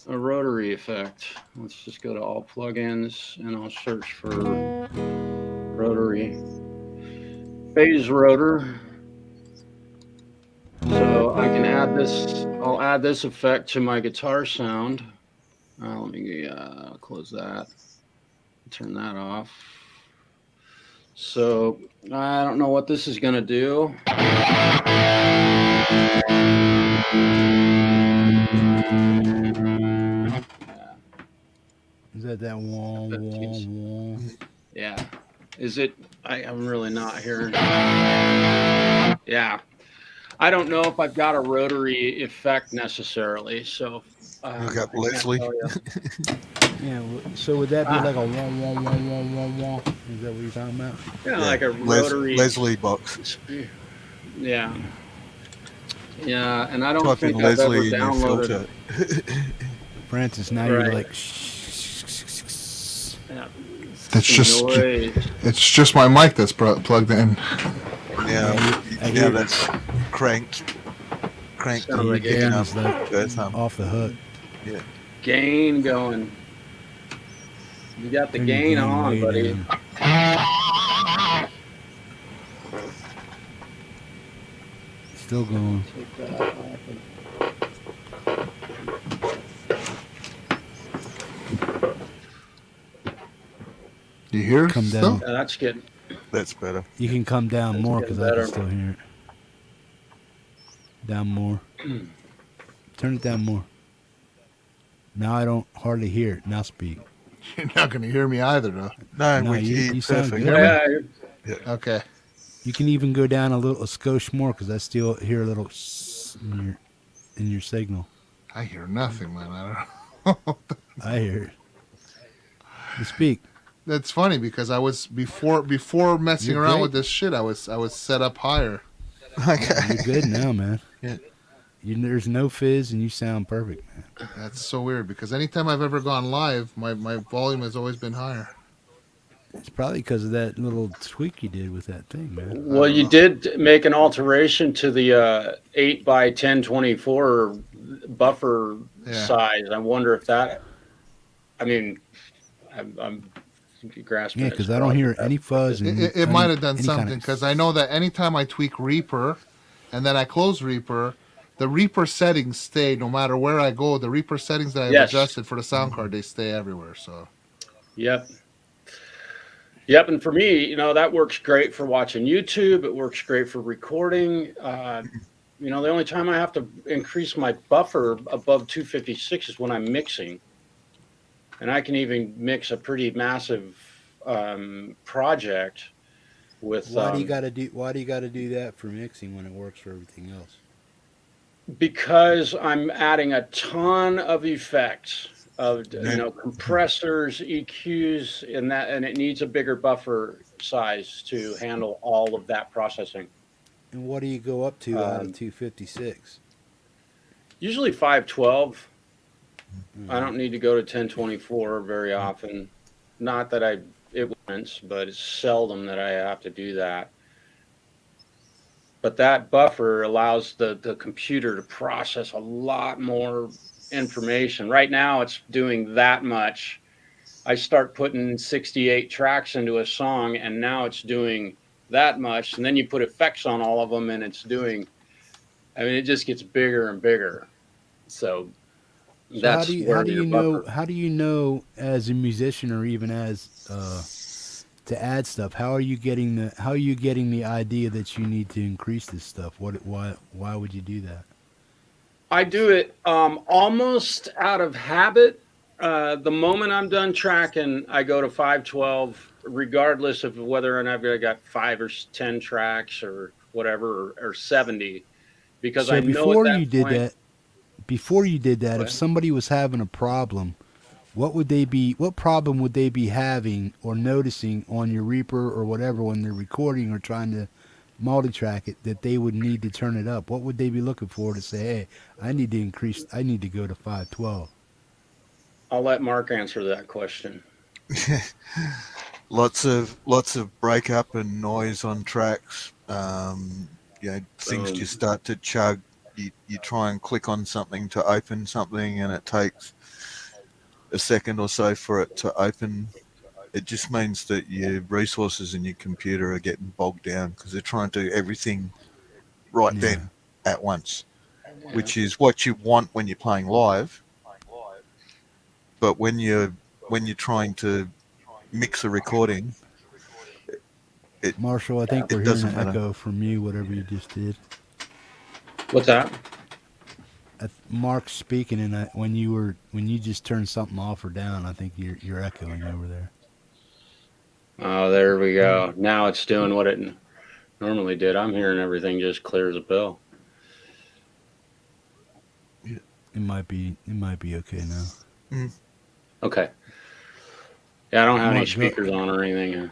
Speaker 7: a rotary effect. Let's just go to all plugins and I'll search for rotary phase rotor. So I can add this. I'll add this effect to my guitar sound. Let me close that. Turn that off. So I don't know what this is going to do.
Speaker 6: Is that wah, wah, wah?
Speaker 7: Yeah. Is it? I'm really not hearing. Yeah. I don't know if I've got a rotary effect necessarily. So
Speaker 5: Look up Leslie.
Speaker 6: Yeah. So would that be like a wah wah wah wah wah wah? Is that what you're talking about?
Speaker 7: Yeah, like a rotary.
Speaker 5: Leslie box.
Speaker 7: Yeah. Yeah, and I don't
Speaker 5: Type in
Speaker 7: think I've ever
Speaker 5: Leslie in your
Speaker 7: downloaded.
Speaker 5: filter.
Speaker 2: Francis, now you're
Speaker 7: Right.
Speaker 2: like.
Speaker 7: Yeah.
Speaker 3: It's just
Speaker 7: Noise.
Speaker 3: it's just my mic that's plugged in.
Speaker 5: Now,
Speaker 2: I hear
Speaker 5: that's cranked.
Speaker 7: Sounds
Speaker 5: up,
Speaker 7: like
Speaker 2: Your gain
Speaker 5: up,
Speaker 2: is like
Speaker 5: both of 'em.
Speaker 2: off the hook.
Speaker 5: Yeah.
Speaker 7: Gain going. You got the
Speaker 2: Turn your
Speaker 7: gain
Speaker 2: gain
Speaker 7: on,
Speaker 2: way
Speaker 7: buddy.
Speaker 2: down. Still going.
Speaker 7: Take that off.
Speaker 3: You hear?
Speaker 2: Come
Speaker 3: still?
Speaker 2: down.
Speaker 7: Yeah, that's good.
Speaker 5: That's better.
Speaker 2: You can come down
Speaker 7: That's
Speaker 2: more
Speaker 7: getting
Speaker 2: because I can
Speaker 7: better.
Speaker 2: still hear it. Down more. Turn it down more. Now I don't hardly hear it. Now speak.
Speaker 3: You're not going to hear me either, though.
Speaker 5: No,
Speaker 2: No,
Speaker 5: we
Speaker 2: you
Speaker 5: hear
Speaker 2: sound
Speaker 5: perfect.
Speaker 2: good.
Speaker 7: Yeah,
Speaker 3: Okay.
Speaker 2: You can even go down a skosh more because I still hear a little in your signal.
Speaker 3: I hear nothing, man. I don't know.
Speaker 2: I hear it. You speak.
Speaker 3: That's funny because I was before messing
Speaker 2: You're
Speaker 3: around
Speaker 2: great.
Speaker 3: with this shit. I was set up higher.
Speaker 5: Okay.
Speaker 2: You're good now, man.
Speaker 5: Yeah.
Speaker 2: There's no fizz and you sound perfect, man.
Speaker 3: That's so weird because anytime I've ever gone live, my volume has always been higher.
Speaker 2: It's probably because of that little tweak you did with that thing, man.
Speaker 7: well, you did make an alteration to the 8 by 1024 buffer
Speaker 3: Yeah.
Speaker 7: size. I wonder if that. I mean, I'm grasping.
Speaker 2: Yeah, because I don't hear any fuzz. And
Speaker 3: It might have done
Speaker 2: any kind
Speaker 3: something
Speaker 2: of-
Speaker 3: because I know that anytime I tweak Reaper and then I close Reaper, the Reaper settings stay no matter where I go. The Reaper settings that I've
Speaker 7: Yes.
Speaker 3: adjusted for the sound card, they stay everywhere. So
Speaker 7: Yep. Yep, and for me, that works great for watching YouTube. It works great for recording. The only time I have to increase my buffer above 256 is when I'm mixing, and I can even mix a pretty massive project with.
Speaker 2: Why do you got to do that for mixing when it works for everything else?
Speaker 7: Because I'm adding a ton of effects of compressors, EQs, and it needs a bigger buffer size to handle all of that processing.
Speaker 2: And what do you go up to out of 256?
Speaker 7: Usually 512. I don't need to go to 1024 very often. Not that it wouldn't, but it's seldom that I have to do that. But that buffer allows the computer to process a lot more information. Right now, it's doing that much. I start putting 68 tracks into a song, and now it's doing that much. And then you put effects on all of them, and it's doing. It just gets bigger and bigger. So that's
Speaker 2: how do you know as a musician or even as to add stuff? How are you getting the idea that you need to increase this stuff? Why would you do that?
Speaker 7: I do it almost out of habit. The moment I'm done tracking, I go to 512, regardless of whether or not I got 5 or 10 tracks or whatever, or 70, because
Speaker 2: So
Speaker 7: I know
Speaker 2: before
Speaker 7: at that
Speaker 2: you did
Speaker 7: point,
Speaker 2: that, before you did that,
Speaker 7: Go
Speaker 2: if
Speaker 7: ahead.
Speaker 2: somebody was having a problem, what problem would they be having or noticing on your Reaper or whatever when they're recording or trying to multi-track it that they would need to turn it up? What would they be looking for to say, hey, I need to go to 512?
Speaker 7: I'll let Mark answer that question.
Speaker 5: Lots of breakup and noise on tracks. Things just start to chug. You try and click on something to open something, and it takes a second or so for it to open. It just means that your resources in your computer are getting bogged down because they're trying to do everything right then at once, which is what you want when you're playing live. But when you're trying to mix a recording,
Speaker 2: Marshall, I think
Speaker 5: it
Speaker 2: we're hearing
Speaker 5: doesn't
Speaker 2: an
Speaker 5: matter.
Speaker 2: echo from you, whatever you just did.
Speaker 7: What's that?
Speaker 2: Mark's speaking, and when you just turned something off or down, I think you're echoing over there.
Speaker 7: Oh, there we go. Now it's doing what it normally did. I'm hearing everything just clear as a bell.
Speaker 2: It might be okay now.
Speaker 7: Okay. Yeah, I don't have any
Speaker 6: Mark,
Speaker 7: speakers on or anything.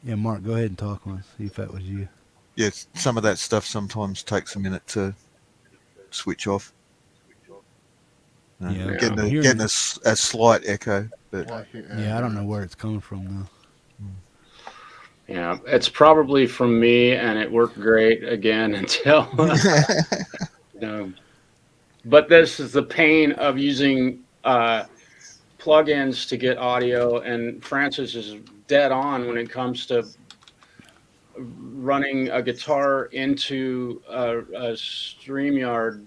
Speaker 6: Yeah, Mark, go ahead and talk on. See if that was you.
Speaker 5: Yes, some of that stuff sometimes takes a minute to switch off.
Speaker 6: Yeah,
Speaker 5: Getting a slight echo, but
Speaker 6: yeah, I don't know where it's coming from though.
Speaker 7: Yeah, it's probably from me, and it worked great again until. But this is the pain of using plugins to get audio, and Francis is dead on when it comes to running a guitar into a StreamYard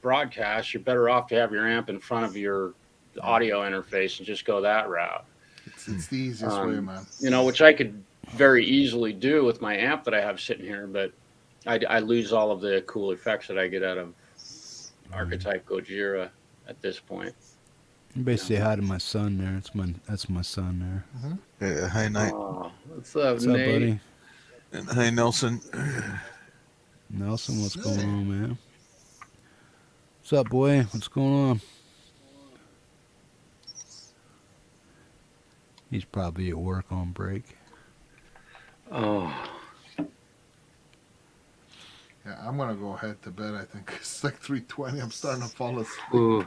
Speaker 7: broadcast. You're better off to have your amp in front of your audio interface and just go that route.
Speaker 3: It's the easiest way, man.
Speaker 7: You know, which I could very easily do with my amp that I have sitting here, but I lose all of the cool effects that I get out of Archetype Gojira at this point.
Speaker 6: You basically say hi to my son there. That's my son there.
Speaker 3: Mm-hmm.
Speaker 5: Yeah, hey Nate.
Speaker 7: Oh, what's up,
Speaker 6: What's
Speaker 7: Nate?
Speaker 6: up, buddy?
Speaker 5: And hey Nelson.
Speaker 6: Nelson, what's going on, man? What's up, boy? What's going on? He's probably at work on break.
Speaker 7: Oh.
Speaker 3: Yeah, I'm gonna go head to bed. I think it's like 3:20. I'm starting to fall asleep.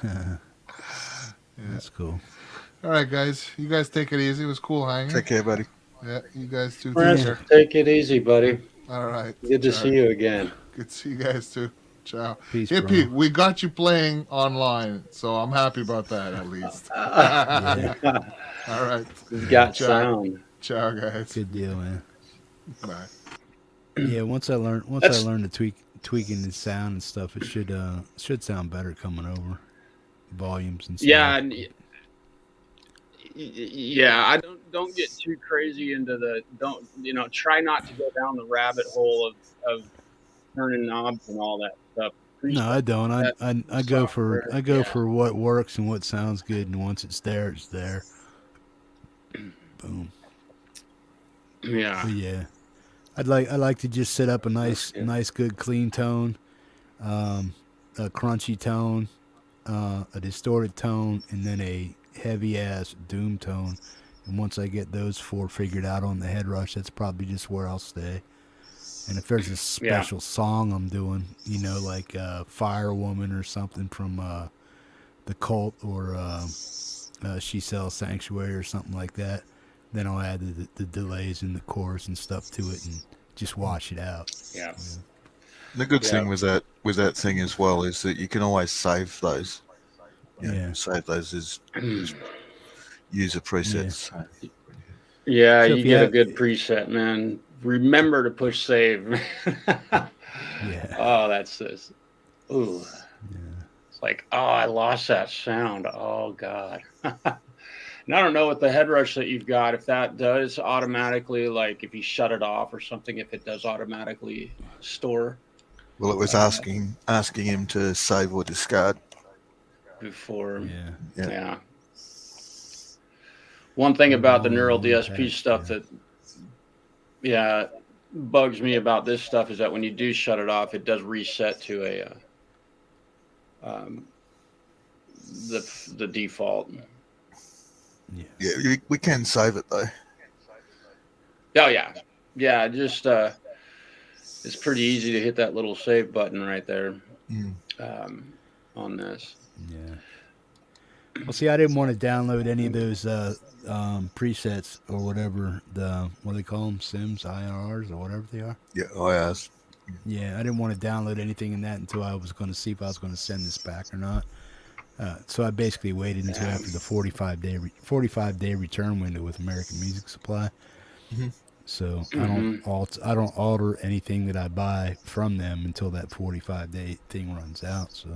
Speaker 6: Yeah. That's cool.
Speaker 3: All right, guys. You guys take it easy. It was cool hanging.
Speaker 5: Take care, buddy.
Speaker 3: Yeah, you guys too.
Speaker 7: Francis, take it easy, buddy.
Speaker 3: All right.
Speaker 7: Good to see you again.
Speaker 3: Good to see you guys too. Ciao.
Speaker 6: Peace,
Speaker 3: Hippie,
Speaker 6: bro.
Speaker 3: we got you playing online, so I'm happy about that at least. All right.
Speaker 7: You've got
Speaker 3: Ciao.
Speaker 7: sound.
Speaker 3: Ciao, guys.
Speaker 6: Good deal, man.
Speaker 3: Bye.
Speaker 6: Yeah, once I learn to tweaking the sound and stuff, it should sound better coming over volumes and stuff.
Speaker 7: Yeah, yeah. I don't get too crazy into try not to go down the rabbit hole of turning knobs and all that stuff.
Speaker 6: No, I don't. I go for what works and what sounds good, and once it's there, it's there. Boom.
Speaker 7: Yeah.
Speaker 6: But yeah. I like to just set up a nice good clean tone, a crunchy tone, a distorted tone, and then a heavy ass doom tone. And once I get those four figured out on the head rush, that's probably just where I'll stay. And if there's a special song I'm doing, like Fire Woman or something from the Cult or She Sells Sanctuary or something like that, then I'll add the delays and the chorus and stuff to it and just wash it out.
Speaker 7: Yeah.
Speaker 5: The good thing with that thing as well is that you can always save those. Save those as user presets.
Speaker 7: Yeah,
Speaker 6: So
Speaker 7: you get a good preset, man. Remember to push save.
Speaker 6: Yeah.
Speaker 7: Oh, that's this. Ooh. Yeah. It's like, oh, I lost that sound. Oh, God. And I don't know with the head rush that you've got, if that does automatically, like if you shut it off or something, if it does automatically store.
Speaker 5: Well, it was asking him to save or discard
Speaker 7: Before.
Speaker 5: Yeah.
Speaker 7: Yeah. One thing about the neural DSP stuff that, bugs me about this stuff is that when you do shut it off, it does reset to the default.
Speaker 5: Yeah, we can save it though.
Speaker 7: Oh yeah. Just it's pretty easy to hit that little save button right there on this.
Speaker 6: Yeah. Well, see, I didn't want to download any of those presets or whatever what do they call them, Sims, IRs, or whatever they are.
Speaker 5: Yeah, IRs.
Speaker 6: Yeah, I didn't want to download anything in that until I was going to see if I was going to send this back or not. So I basically waited until after the 45-day return window with American Music Supply.
Speaker 5: Mm-hmm.
Speaker 6: So I don't alter anything that I buy from them until that 45-day thing runs out. So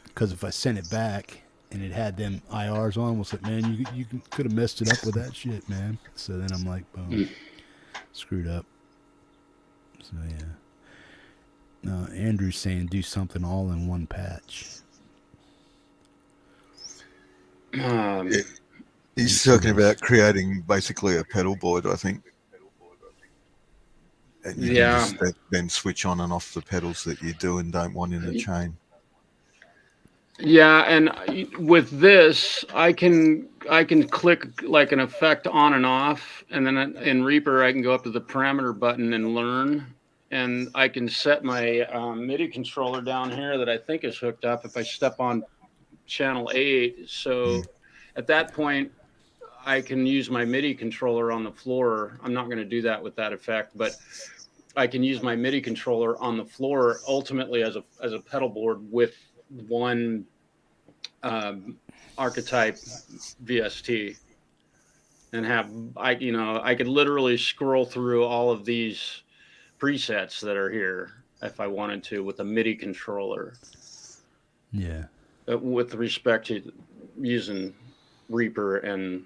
Speaker 6: because if I sent it back and it had them IRs on, was like, man, you could have messed it up with that shit, man. So then I'm like, boom, screwed up. So yeah. Andrew's saying do something all in one patch.
Speaker 5: He's talking about creating basically a pedal board, I think. And you can just then switch on and off the pedals that you do and don't want in a chain.
Speaker 7: Yeah, and with this, I can click like an effect on and off, and then in Reaper I can go up to the parameter button and learn, and I can set my MIDI controller down here that I think is hooked up if I step on channel 8. So at that point, I can use my MIDI controller on the floor. I'm not going to do that with that effect, but I can use my MIDI controller on the floor ultimately as a pedal board with one archetype VST, and I could literally scroll through all of these presets that are here if I wanted to with a MIDI controller.
Speaker 6: Yeah.
Speaker 7: With respect to using Reaper and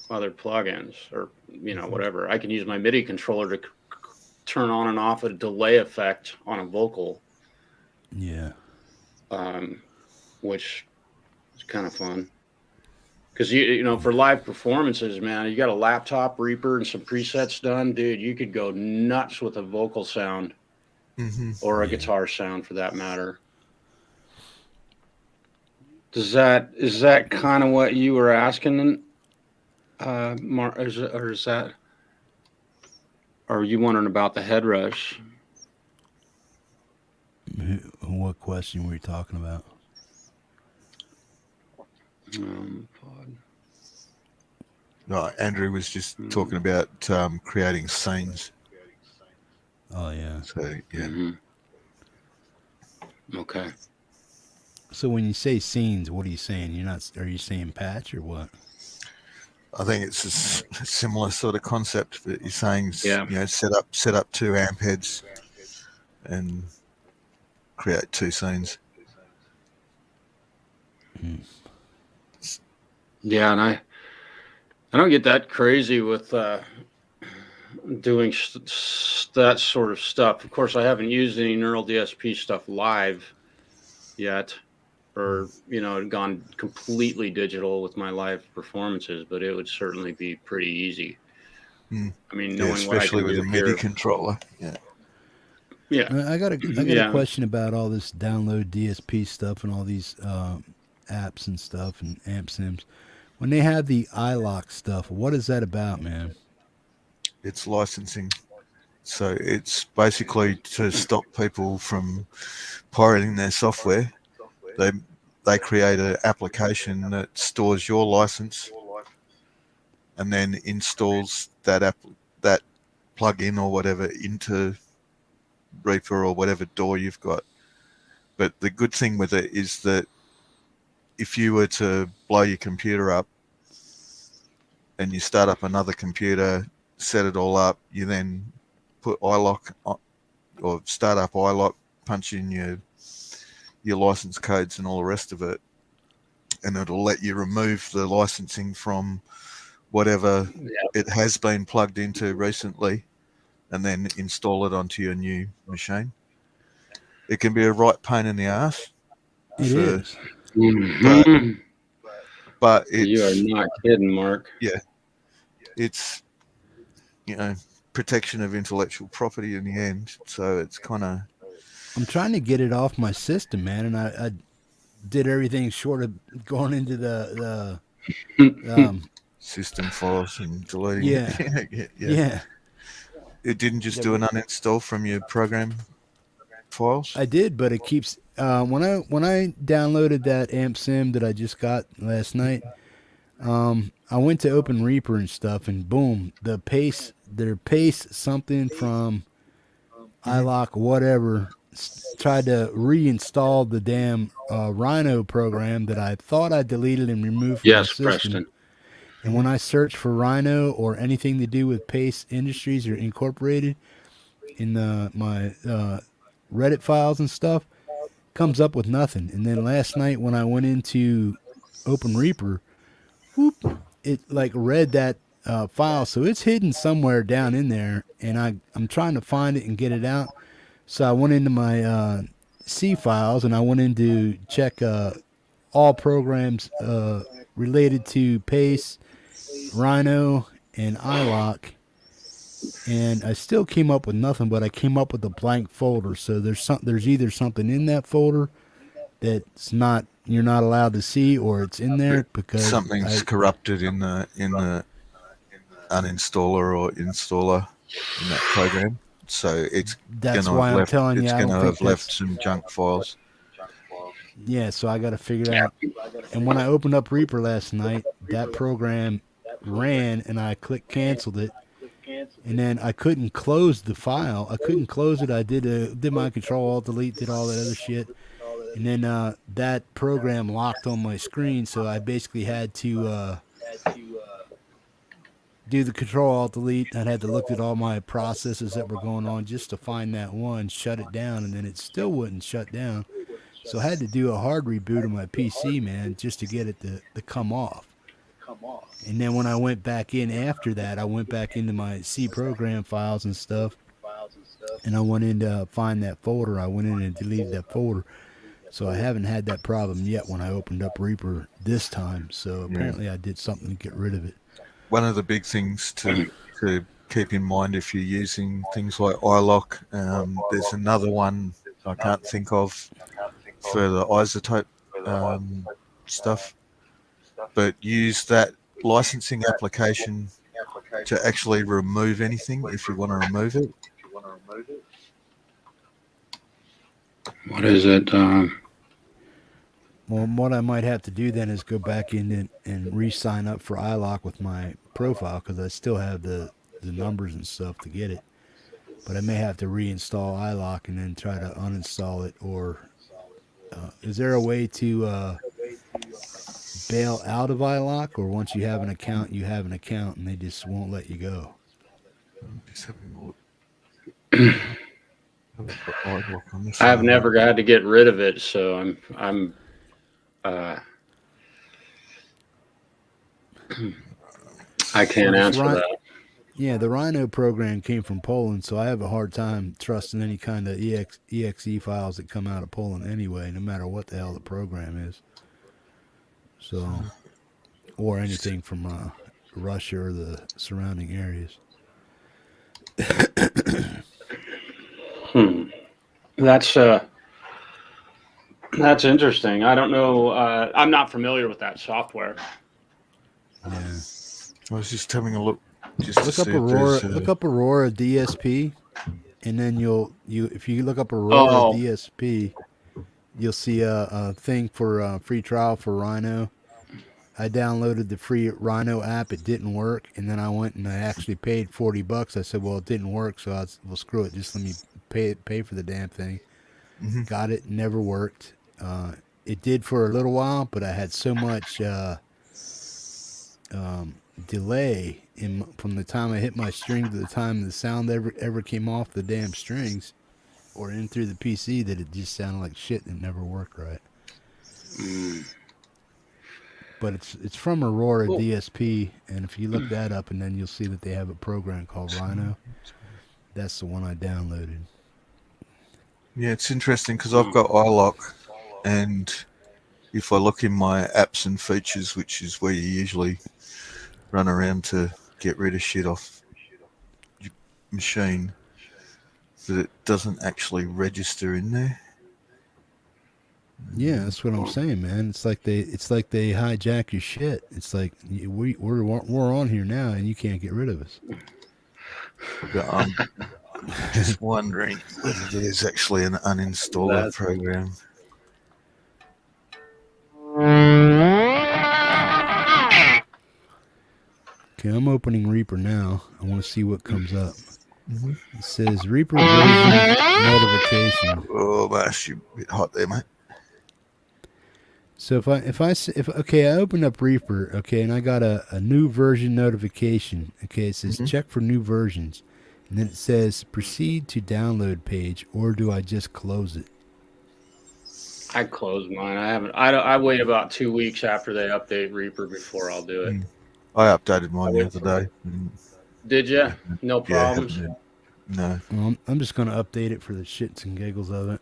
Speaker 7: other plugins or whatever, I can use my MIDI controller to turn on and off a delay effect on a vocal.
Speaker 6: Yeah.
Speaker 7: Which is kind of fun because for live performances, man, you got a laptop, Reaper, and some presets done, dude. You could go nuts with a vocal sound or a guitar sound for that matter. Is that kind of what you were asking, Mark? Or are you wondering about the head rush?
Speaker 6: What question were you talking about?
Speaker 5: No, Andrew was just talking about creating scenes.
Speaker 6: Oh yeah.
Speaker 5: So yeah.
Speaker 7: Okay.
Speaker 6: So when you say scenes, what are you saying? Are you saying patch or what?
Speaker 5: I think it's a similar sort of concept that you're saying.
Speaker 7: Yeah.
Speaker 5: Set up 2 amp heads and create 2 scenes.
Speaker 7: Yeah, and I don't get that crazy with doing that sort of stuff. Of course, I haven't used any neural DSP stuff live yet, or gone completely digital with my live performances, but it would certainly be pretty easy. I mean, knowing what I can
Speaker 5: especially with
Speaker 7: do
Speaker 5: a MIDI
Speaker 7: here.
Speaker 5: controller. Yeah.
Speaker 7: Yeah.
Speaker 6: I got a question about all this download DSP stuff and all these apps and stuff and amp sims. When they have the iLock stuff, what is that about, man?
Speaker 5: It's licensing. So it's basically to stop people from pirating their software. They create an application that stores your license and then installs that plug-in or whatever into Reaper or whatever DAW you've got. But the good thing with it is that if you were to blow your computer up and you start up another computer, set it all up, you then put iLock on, or start up iLock, punch in your license codes and all the rest of it, and it'll let you remove the licensing from whatever it has been plugged into recently and then install it onto your new machine. It can be a right pain in the ass.
Speaker 6: It is.
Speaker 5: But it's,
Speaker 7: you are not kidding, Mark.
Speaker 5: Yeah. It's, protection of intellectual property in the end. So it's kind of...
Speaker 6: I'm trying to get it off my system, man, and I did everything short of going into the
Speaker 5: system files and deleting
Speaker 6: yeah.
Speaker 5: it.
Speaker 6: Yeah.
Speaker 5: It didn't just do an uninstall from your program files?
Speaker 6: I did, but it keeps when I downloaded that amp sim that I just got last night, I went to open Reaper and stuff, and boom, their pace something from iLock whatever tried to reinstall the damn Rhino program that I thought I deleted and removed from the system.
Speaker 7: Preston.
Speaker 6: And when I search for Rhino or anything to do with Pace Industries or Incorporated in my Reddit files and stuff, comes up with nothing. And then last night when I went into Open Reaper, whoop, it like read that file, so it's hidden somewhere down in there, and I'm trying to find it and get it out. So I went into my C files and I went in to check all programs related to Pace, Rhino, and iLock, and I still came up with nothing, but I came up with a blank folder. So there's either something in that folder that's not you're not allowed to see, or it's in there because
Speaker 5: something's corrupted in the uninstaller or installer in that program. So it's
Speaker 6: That's
Speaker 5: gonna
Speaker 6: why
Speaker 5: have
Speaker 6: I'm
Speaker 5: left.
Speaker 6: telling you,
Speaker 5: It's
Speaker 6: I don't
Speaker 5: gonna
Speaker 6: think
Speaker 5: have left some junk files.
Speaker 6: Yeah, so I got to figure out. And when I opened up Reaper last night, that program ran, and I canceled it, and then I couldn't close the file. I couldn't close it. I did my Control Alt Delete, did all that other shit, and then that program locked on my screen, so I basically had to do the Control Alt Delete. I had to look at all my processes that were going on just to find that one, shut it down, and then it still wouldn't shut down. So I had to do a hard reboot of my PC, man, just to get it to come off. And then when I went back in after that, I went back into my C program files and stuff, and I went in to find that folder. I went in and deleted that folder. So I haven't had that problem yet when I opened up Reaper this time. So apparently I did something to get rid of it.
Speaker 5: One of the big things to keep in mind if you're using things like iLock, there's another one I can't think of for the isotope stuff, but use that licensing application to actually remove anything if you want to remove it.
Speaker 7: What is it?
Speaker 6: Well, what I might have to do then is go back in and re-sign up for iLock with my profile, because I still have the numbers and stuff to get it. But I may have to reinstall iLock and then try to uninstall it. Or is there a way to bail out of iLock, or once you have an account, you have an account and they just won't let you go?
Speaker 7: I've never got to get rid of it, so I'm I can't answer that.
Speaker 6: Yeah, the Rhino program came from Poland, so I have a hard time trusting any kind of exe files that come out of Poland anyway, no matter what the hell the program is. So, or anything from Russia or the surrounding areas.
Speaker 7: That's interesting. I don't know. I'm not familiar with that software.
Speaker 6: Yeah.
Speaker 5: I was just having a look.
Speaker 6: Look up Aurora. Look up Aurora DSP, and then if you look up Aurora DSP, you'll see a thing for a free trial for Rhino. I downloaded the free Rhino app. It didn't work, and then I went and I actually paid $40. I said, "Well, it didn't work, so well, screw it. Just let me pay for the damn thing." Mm-hmm. Got it. Never worked. It did for a little while, but I had so much delay from the time I hit my string to the time the sound ever came off the damn strings or in through the PC that it just sounded like shit and it never worked right. But it's from Aurora DSP, and if you look that up, and then you'll see that they have a program called Rhino. That's the one I downloaded.
Speaker 5: Yeah, it's interesting because I've got iLock, and if I look in my apps and features, which is where you usually run around to get rid of shit off your machine, that it doesn't actually register in there.
Speaker 6: Yeah, that's what I'm saying, man. It's like they hijack your shit. It's like we're on here now, and you can't get rid of us.
Speaker 5: I'm just wondering whether there's actually an uninstaller program.
Speaker 6: Okay, I'm opening Reaper now. I want to see what comes up. Mm-hmm. It says Reaper version notification.
Speaker 5: Oh, gosh, you're a bit hot there, mate.
Speaker 6: So if I opened up Reaper, okay, and I got a new version notification. Okay, it says check for new versions, and then it says proceed to download page, or do I just close it?
Speaker 7: I closed mine. I wait about 2 weeks after they update Reaper before I'll do it.
Speaker 5: I updated mine the other day.
Speaker 7: Did you? No problems?
Speaker 5: Yeah, no.
Speaker 6: Well, I'm just going to update it for the shits and giggles of it.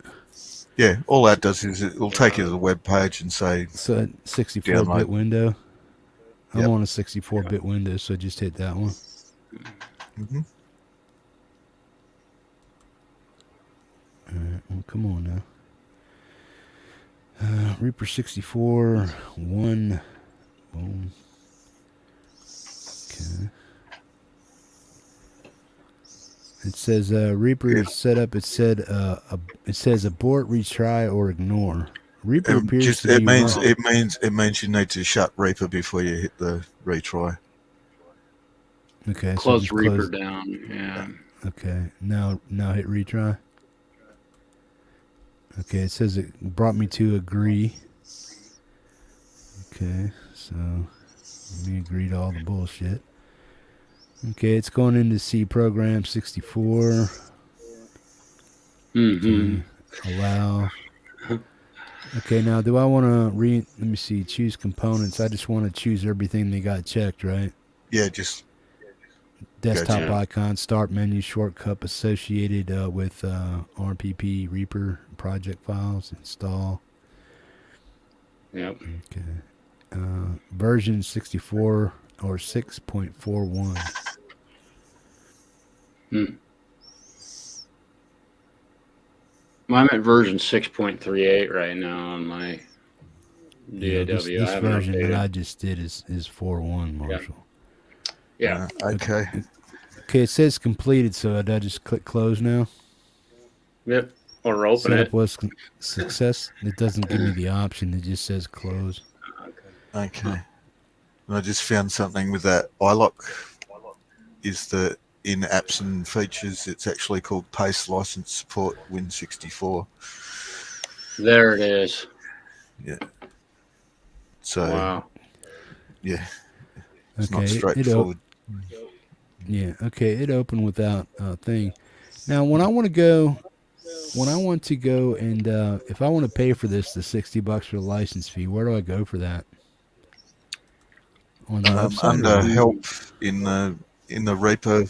Speaker 5: Yeah, all that does is it'll take you to the web page and say...
Speaker 6: So 64-bit window. I'm on a 64-bit window, so just hit that one.
Speaker 5: Mm-hmm.
Speaker 6: All right, well, come on Reaper 64, 1. Boom. Okay. It says Reaper setup. It said it says abort, retry, or ignore. Reaper appears to be
Speaker 5: it means you need to shut Reaper before you hit the retry.
Speaker 6: Okay.
Speaker 7: Close Reaper down. Yeah.
Speaker 6: Okay. Now hit retry. Okay. It says it brought me to agree. Okay. So let me agree to all the bullshit. Okay, it's going into C program 64.
Speaker 7: Mm-hmm.
Speaker 6: Okay, allow. Okay, now do I want to let me see, choose components. I just want to choose everything they got checked, right?
Speaker 5: Yeah, just
Speaker 6: desktop
Speaker 5: gotcha.
Speaker 6: icon, start menu, shortcut associated with RPP, Reaper, project files, install.
Speaker 7: Yep.
Speaker 6: Okay. Version 64 or 6.41.
Speaker 7: Well, I'm at version 6.38 right now on my DAW.
Speaker 6: Yeah, this version that I just did is 4.1, Marshall.
Speaker 7: Yeah.
Speaker 5: Okay.
Speaker 6: Okay, it says completed, so I just click close now.
Speaker 7: Yep. Or open
Speaker 6: Setup
Speaker 7: it.
Speaker 6: was success. It doesn't give me the option. It just says close.
Speaker 5: Okay. And I just found something with that iLock. Is that in apps and features? It's actually called Paste License Support Win64.
Speaker 7: There it is.
Speaker 5: Yeah. So.
Speaker 7: Wow.
Speaker 5: Yeah. It's
Speaker 6: Okay,
Speaker 5: not straightforward.
Speaker 6: Yeah. Okay. It opened without thing. Now, when I want to go and if I want to pay for this, the $60 for the license fee, where do I go for that? On the website?
Speaker 5: Under help in the Reaper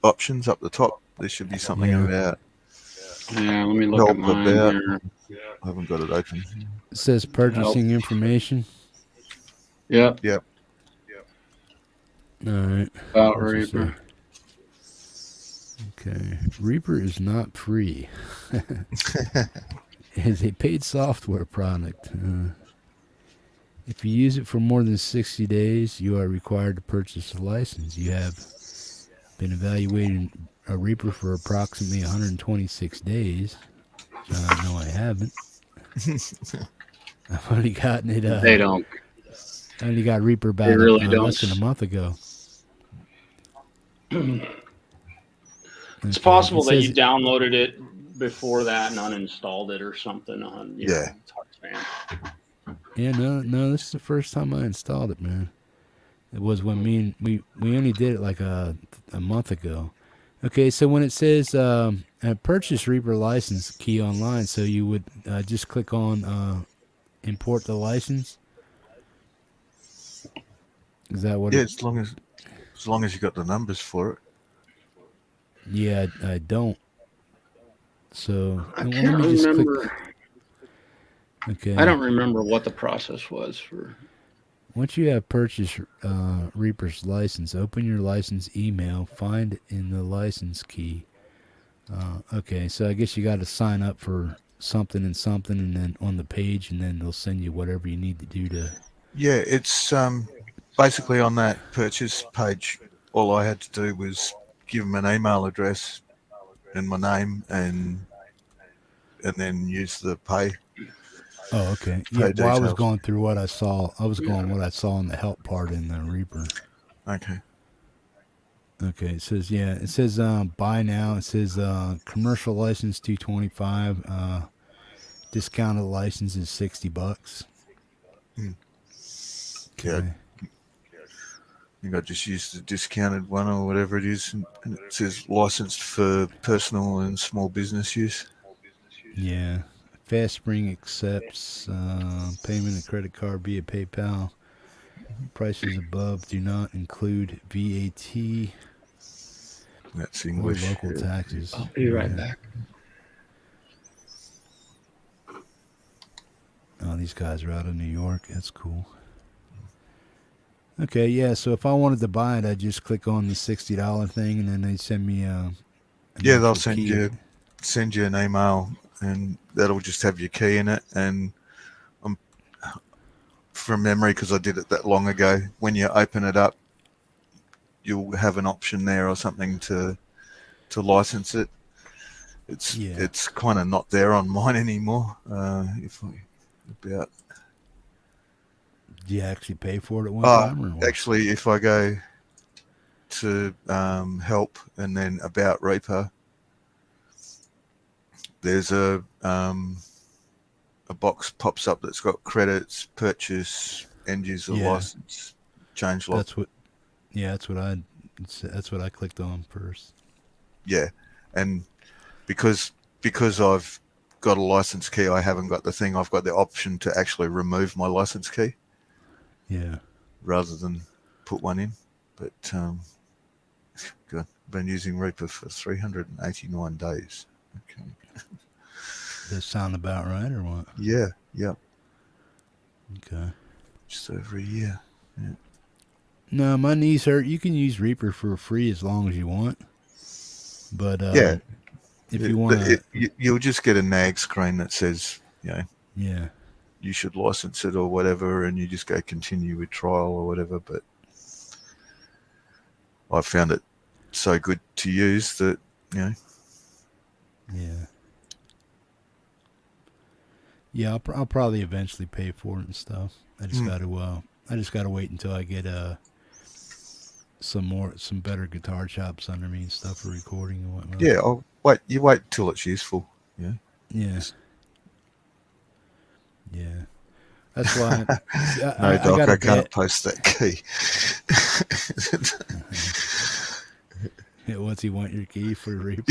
Speaker 5: options up the top, there should be something about.
Speaker 7: Yeah, let me look at mine here.
Speaker 5: I haven't got it open.
Speaker 6: It says purchasing information.
Speaker 7: Yep.
Speaker 6: All right.
Speaker 7: About Reaper.
Speaker 6: Okay. Reaper is not free. It is a paid software product. If you use it for more than 60 days, you are required to purchase a license. You have been evaluating a Reaper for approximately 126 days. No, I haven't. I've only gotten it.
Speaker 7: They don't.
Speaker 6: I only got Reaper about less than a month ago.
Speaker 7: It's possible that you downloaded it before that and uninstalled it or something on.
Speaker 5: Yeah.
Speaker 6: Yeah, no, this is the first time I installed it, man. It was when we only did it like a month ago. Okay, so when it says purchase Reaper license key online, so you would just click on import the license. Is that what?
Speaker 5: Yeah, as long as you got the numbers for it.
Speaker 6: Yeah, I don't. So
Speaker 7: I can't remember.
Speaker 6: Okay.
Speaker 7: I don't remember what the process was for.
Speaker 6: Once you have purchased Reaper's license, open your license email, find in the license key. Okay, so I guess you got to sign up for something, and then on the page, and then they'll send you whatever you need to do to.
Speaker 5: Yeah, it's basically on that purchase page. All I had to do was give them an email address and my name, and then use the pay.
Speaker 6: Oh, okay. Yeah, well, I was going through what I saw. I was going what I saw in the help part in the Reaper.
Speaker 5: Okay.
Speaker 6: Okay, it says buy now. It says commercial license $225. Discounted license is $60.
Speaker 5: Okay. Yeah. I think I just used the discounted one or whatever it is, and it says licensed for personal and small business use.
Speaker 6: Yeah. FastSpring accepts payment of credit card via PayPal. Prices above do not include VAT.
Speaker 5: That's English.
Speaker 6: Or local taxes.
Speaker 7: I'll be right back.
Speaker 6: Oh, these guys are out of New York. That's cool. Okay, yeah. So if I wanted to buy it, I'd just click on the $60 thing, and then they send me
Speaker 5: they'll send you an email and that'll just have your key in it. And from memory, because I did it that long ago, when you open it up, you'll have an option there or something to license it. It's kind of not there on mine anymore. Do
Speaker 6: you actually pay for it at one time? Or what?
Speaker 5: Actually, if I go to help and then about Reaper, there's a box pops up that's got credits, purchase, end user license, change log.
Speaker 6: That's what I clicked on first.
Speaker 5: Yeah, and because I've got a license key, I haven't got the thing. I've got the option to actually remove my license key.
Speaker 6: Yeah.
Speaker 5: Rather than put one in, but good. I've been using Reaper for 389 days. Okay.
Speaker 6: Does that sound about right, or what?
Speaker 5: Yeah.
Speaker 6: Okay.
Speaker 5: Just over a year. Yeah.
Speaker 6: No, my knees hurt. You can use Reaper for free as long as you want. But if you want to,
Speaker 5: you'll just get a nag screen that says,
Speaker 6: yeah,
Speaker 5: you should license it or whatever, and you just go continue with trial or whatever. But I found it so good to use that,
Speaker 6: Yeah. Yeah, I'll probably eventually pay for it and stuff. I just got to wait until I get some better guitar chops under me and stuff for recording and whatnot.
Speaker 5: Yeah, you wait till it's useful. Yeah.
Speaker 6: Yeah. That's why.
Speaker 5: I can't post that key.
Speaker 6: What's he want your key for, Reaper?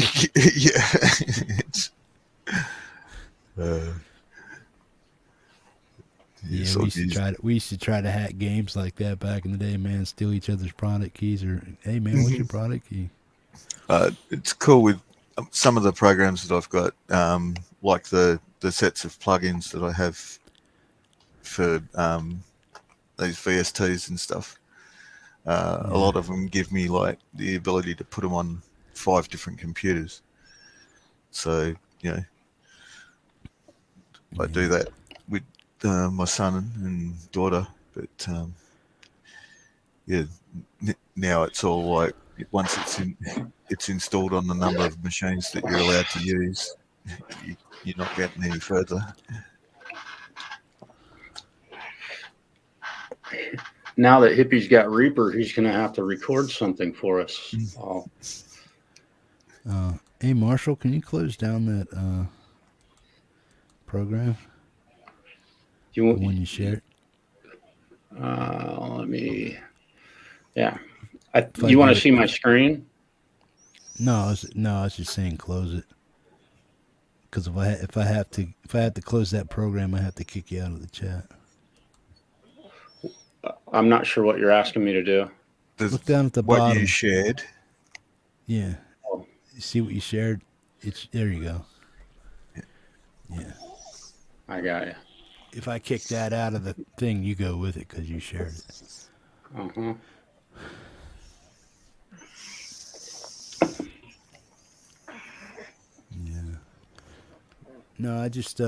Speaker 6: We used to try to hack games like that back in the day, man. Steal each other's product keys, or hey, man, what's your product key?
Speaker 5: It's cool with some of the programs that I've got, like the sets of plugins that I have for these VSTs and stuff. A lot of them give me like the ability to put them on 5 different computers. So I do that with my son and daughter. But now it's all like once it's installed on the number of machines that you're allowed to use, you're not getting any further.
Speaker 7: Now that Hippie's got Reaper, he's going to have to record something for us.
Speaker 6: Hey, Marshall, can you close down that program? When you share it?
Speaker 7: Let me. Yeah. You want to see my screen?
Speaker 6: No, I was just saying close it. Because if I have to close that program, I have to kick you out of the chat.
Speaker 7: I'm not sure what you're asking me to do.
Speaker 6: Look down at the bottom.
Speaker 5: What you shared.
Speaker 6: Yeah. You see what you shared? There you go. Yeah.
Speaker 7: I got you.
Speaker 6: If I kick that out of the thing, you go with it because you shared it.
Speaker 7: Uh-huh.
Speaker 6: Yeah. No, I just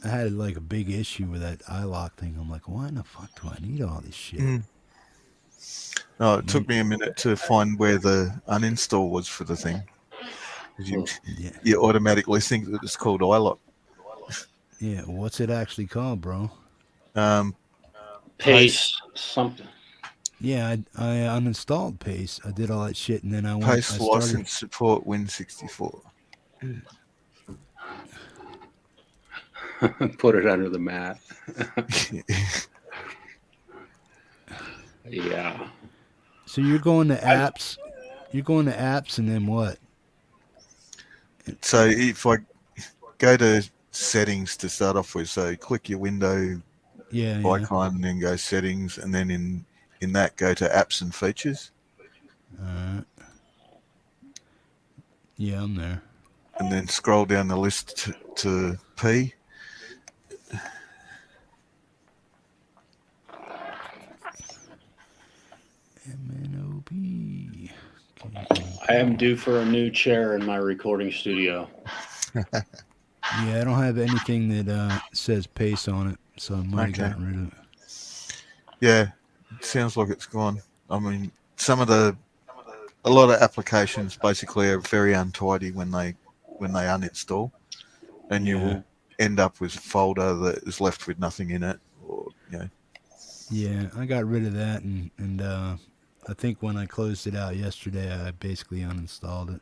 Speaker 6: I had like a big issue with that iLock thing. I'm like, why in the fuck do I need all this shit?
Speaker 5: No, it took me a minute to find where the uninstall was for the thing. You automatically think that it's called iLock.
Speaker 6: Yeah, what's it actually called, bro?
Speaker 7: Pace something.
Speaker 6: Yeah, I uninstalled Pace. I did all that shit, and then I
Speaker 5: Pace license support Win64.
Speaker 7: Put it under the mat. Yeah.
Speaker 6: So you're going to apps. You're going to apps, and then what?
Speaker 5: So if I go to settings to start off with, so click your window icon and then go settings, and then in that go to apps and features.
Speaker 6: Yeah, I'm there.
Speaker 5: And then scroll down the list to P.
Speaker 6: MNOP.
Speaker 7: I am due for a new chair in my recording studio.
Speaker 6: Yeah, I don't have anything that says pace on it, so I might have gotten rid of it.
Speaker 5: Yeah, it sounds like it's gone. I mean, a lot of applications basically are very untidy when they uninstall, and you will end up with a folder that is left with nothing in it, or
Speaker 6: Yeah, I got rid of that, and I think when I closed it out yesterday, I basically uninstalled it.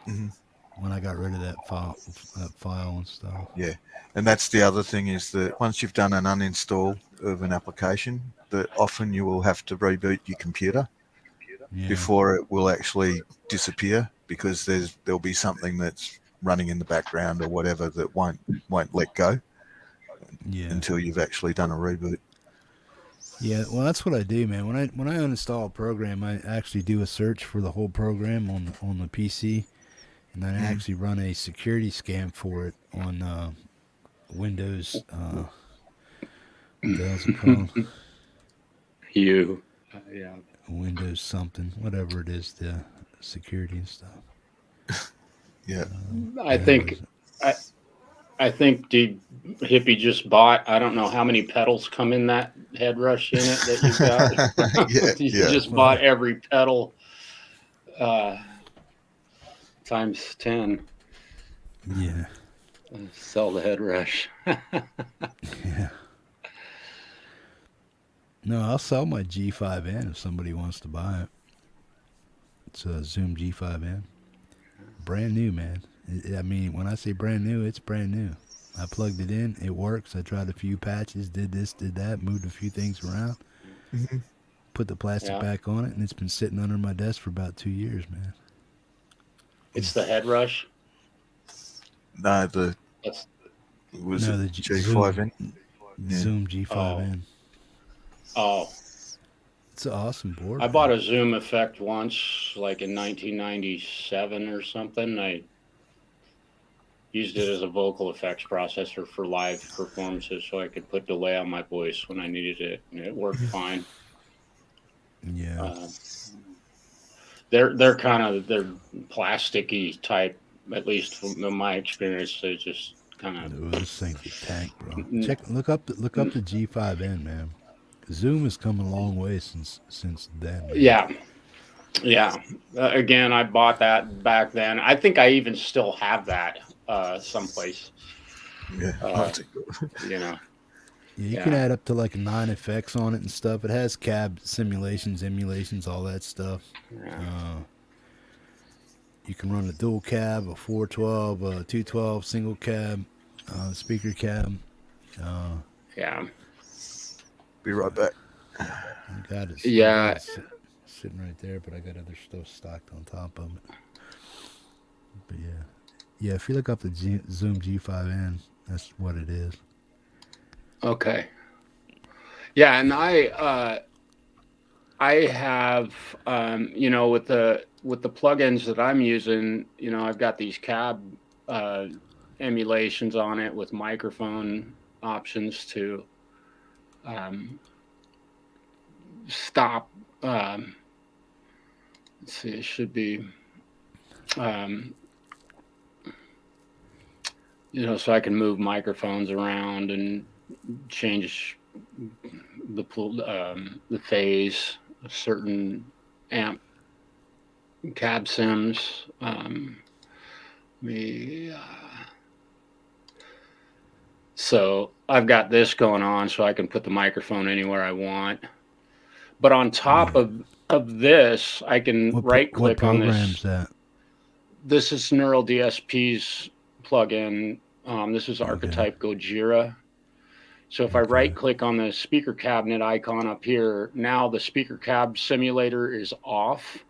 Speaker 5: Mm-hmm.
Speaker 6: When I got rid of that file and stuff.
Speaker 5: Yeah, and that's the other thing is that once you've done an uninstall of an application, that often you will have to reboot your computer before it will actually disappear, because there'll be something that's running in the background or whatever that won't let go until you've actually done a reboot.
Speaker 6: Yeah, well, that's what I do, man. When I uninstall a program, I actually do a search for the whole program on the PC, and then I actually run a security scan for it on Windows. What the hell's it called?
Speaker 7: Yeah.
Speaker 6: Windows something, whatever it is, the security and stuff.
Speaker 5: Yeah.
Speaker 7: I think Hippie just bought, I don't know how many pedals come in that head rush unit that you've got. You just bought every pedal times 10.
Speaker 6: Yeah.
Speaker 7: Sell the head rush.
Speaker 6: Yeah. No, I'll sell my G5N if somebody wants to buy it. It's a Zoom G5N. Brand new, man. I mean, when I say brand new, it's brand new. I plugged it in. It works. I tried a few patches, did this, did that, moved a few things around, put the plastic back on it, and it's been sitting under my desk for about 2 years, man.
Speaker 7: It's the head rush?
Speaker 5: No, the G5N?
Speaker 6: Zoom G5N.
Speaker 7: Oh.
Speaker 6: It's an awesome board.
Speaker 7: I bought a Zoom effect once, like in 1997 or something. I used it as a vocal effects processor for live performances, so I could put delay on my voice when I needed it, and it worked fine.
Speaker 6: Yeah.
Speaker 7: They're plasticky type, at least from my experience. They just kind of.
Speaker 6: This thing's a tank, bro. Look up the G5N, man. Zoom has come a long way since then. Man.
Speaker 7: Yeah. Again, I bought that back then. I think I even still have that someplace.
Speaker 5: Yeah.
Speaker 6: Yeah, you can add up to like 9 effects on it and stuff. It has cab simulations, emulations, all that stuff.
Speaker 7: Yeah.
Speaker 6: You can run a dual cab, a 412, a 212, single cab, speaker cab.
Speaker 7: Yeah.
Speaker 5: Be right back.
Speaker 6: I got it.
Speaker 7: Yeah.
Speaker 6: Sitting right there, but I got other stuff stocked on top of it. But yeah, if you look up the Zoom G5N, that's what it is.
Speaker 7: Okay. Yeah, and I have with the plugins that I'm using, I've got these cab emulations on it with microphone options to stop. Let's see, it should be, so I can move microphones around and change the phase of certain amp cab sims. So I've got this going on, so I can put the microphone anywhere I want. But on top of this, I can right click on this.
Speaker 6: What program is that?
Speaker 7: This is Neural DSP's plugin. This is Archetype Gojira. So if I right click on the speaker cabinet icon up here, now the speaker cab simulator is off.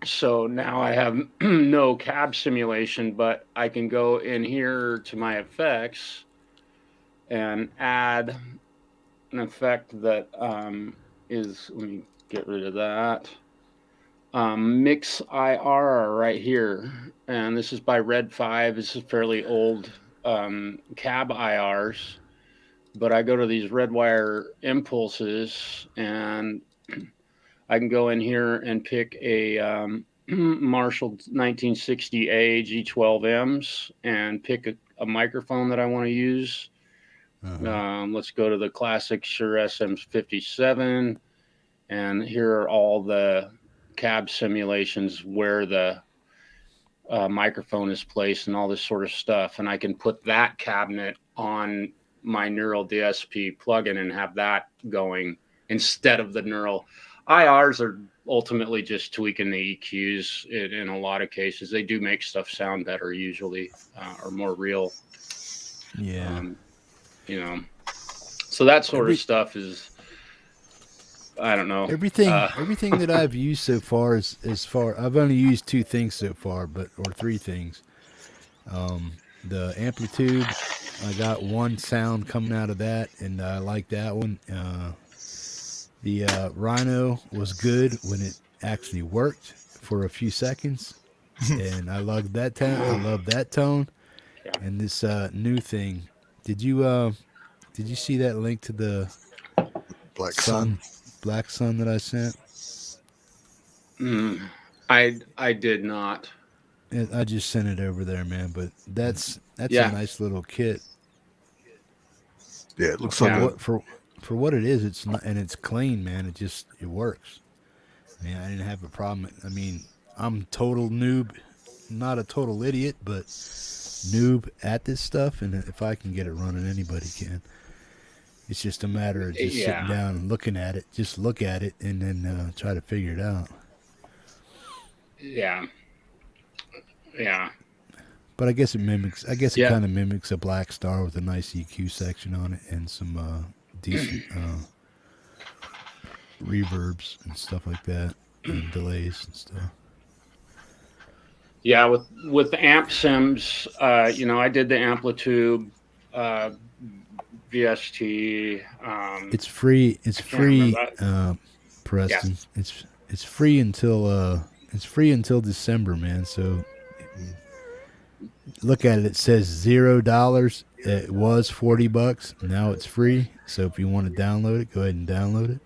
Speaker 7: So now I have no cab simulation, but I can go in here to my effects and add an effect that let me get rid of that. Mix IR right here. And this is by Red 5. This is fairly old cab IRs. But I go to these Redwire impulses and I can go in here and pick a Marshall 1960A G12Ms and pick a microphone that I want to use. Let's go to the classic Shure SM57, and here are all the cab simulations where the microphone is placed and all this sort of stuff. And I can put that cabinet on my Neural DSP plugin and have that going instead of the Neural. IRs are ultimately just tweaking the EQs in a lot of cases. They do make stuff sound better usually, or more real.
Speaker 6: Yeah.
Speaker 7: You know, so that sort of stuff is, I don't know.
Speaker 6: Everything that I've used so far I've only used 2 things so far, or 3 things. The amplitude, I got 1 sound coming out of that, and I like that one. The Rhino was good when it actually worked for a few seconds, and I loved that tone. I love that tone. And this new thing, did you see that link to the
Speaker 5: Black Sun
Speaker 6: that I sent?
Speaker 7: I did not.
Speaker 6: I just sent it over there, man. But that's a nice little kit.
Speaker 5: Yeah, it looks like
Speaker 6: for what it is. It's not, and it's clean, man. It works. Man, I didn't have a problem. I mean, I'm total noob, not a total idiot, but noob at this stuff. And if I can get it running, anybody can. It's just a matter of just sitting down and looking at it. Just look at it and then try to figure it out.
Speaker 7: Yeah. Yeah.
Speaker 6: But I guess it kind of mimics a Black Star with a nice EQ section on it and some decent reverbs and stuff like that, and delays and stuff.
Speaker 7: Yeah, with the amp sims, I did the Amplitude VST.
Speaker 6: It's free. It's free, Preston. Yeah. It's free until December, man. So look at it. It says $0. It was $40. Now it's free. So if you want to download it, go ahead and download it.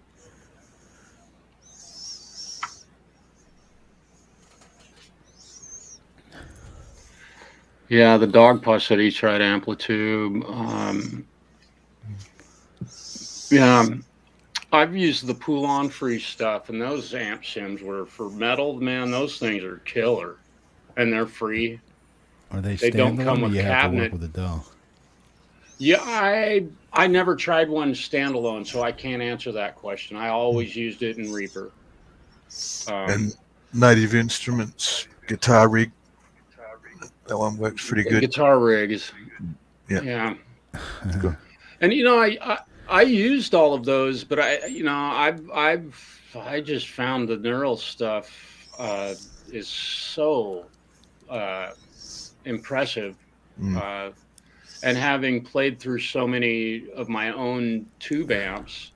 Speaker 7: Yeah, the dog puss said he tried Amplitude. I've used the Poulon free stuff, and those amp sims were for metal. Man, those things are killer, and they're free.
Speaker 6: Are they
Speaker 7: don't come with
Speaker 6: cabinet?
Speaker 7: Have to
Speaker 6: work with a DAW?
Speaker 7: Yeah, I never tried one standalone, so I can't answer that question. I always used it in Reaper.
Speaker 5: And Native Instruments guitar rig. That one works pretty good.
Speaker 7: Guitar rigs. Yeah. And I used all of those, but I just found the neural stuff is so impressive. And having played through so many of my own tube amps.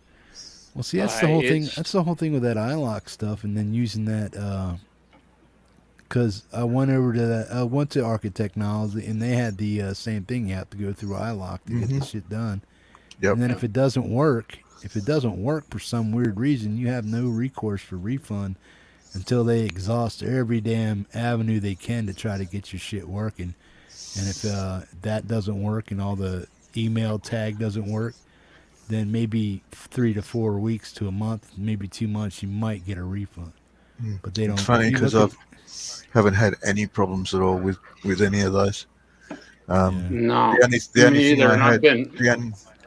Speaker 6: Well, see, that's the whole thing. That's the whole thing with that iLok stuff, and then using that. Because I went over to that. I went to Architechnology, and they had the same thing. You have to go through iLok to get this shit done.
Speaker 5: Yep.
Speaker 6: And then if it doesn't work for some weird reason, you have no recourse for refund until they exhaust every damn avenue they can to try to get your shit working. And if that doesn't work and all the email tag doesn't work, then maybe 3 to 4 weeks to a month, maybe 2 months, you might get a refund. But they don't.
Speaker 5: It's funny because I haven't had any problems at all with any of those.
Speaker 7: No,
Speaker 5: the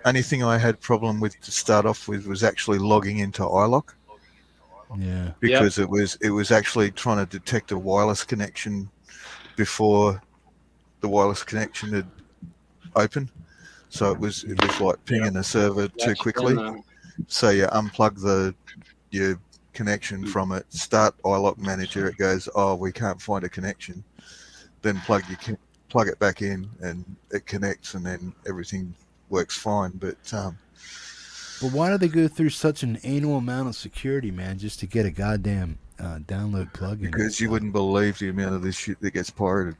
Speaker 5: only thing I had problem with to start off with was actually logging into iLok.
Speaker 6: Yeah.
Speaker 5: Because it was actually trying to detect a wireless connection before the wireless connection had opened. So it was like pinging the server too quickly. So you unplug your connection from it, start iLok Manager, it goes, oh, we can't find a connection. Then plug it back in and it connects and then everything works fine. But
Speaker 6: why do they go through such an anal amount of security, man, just to get a goddamn download plugin?
Speaker 5: Because you wouldn't believe the amount of this shit that gets pirated.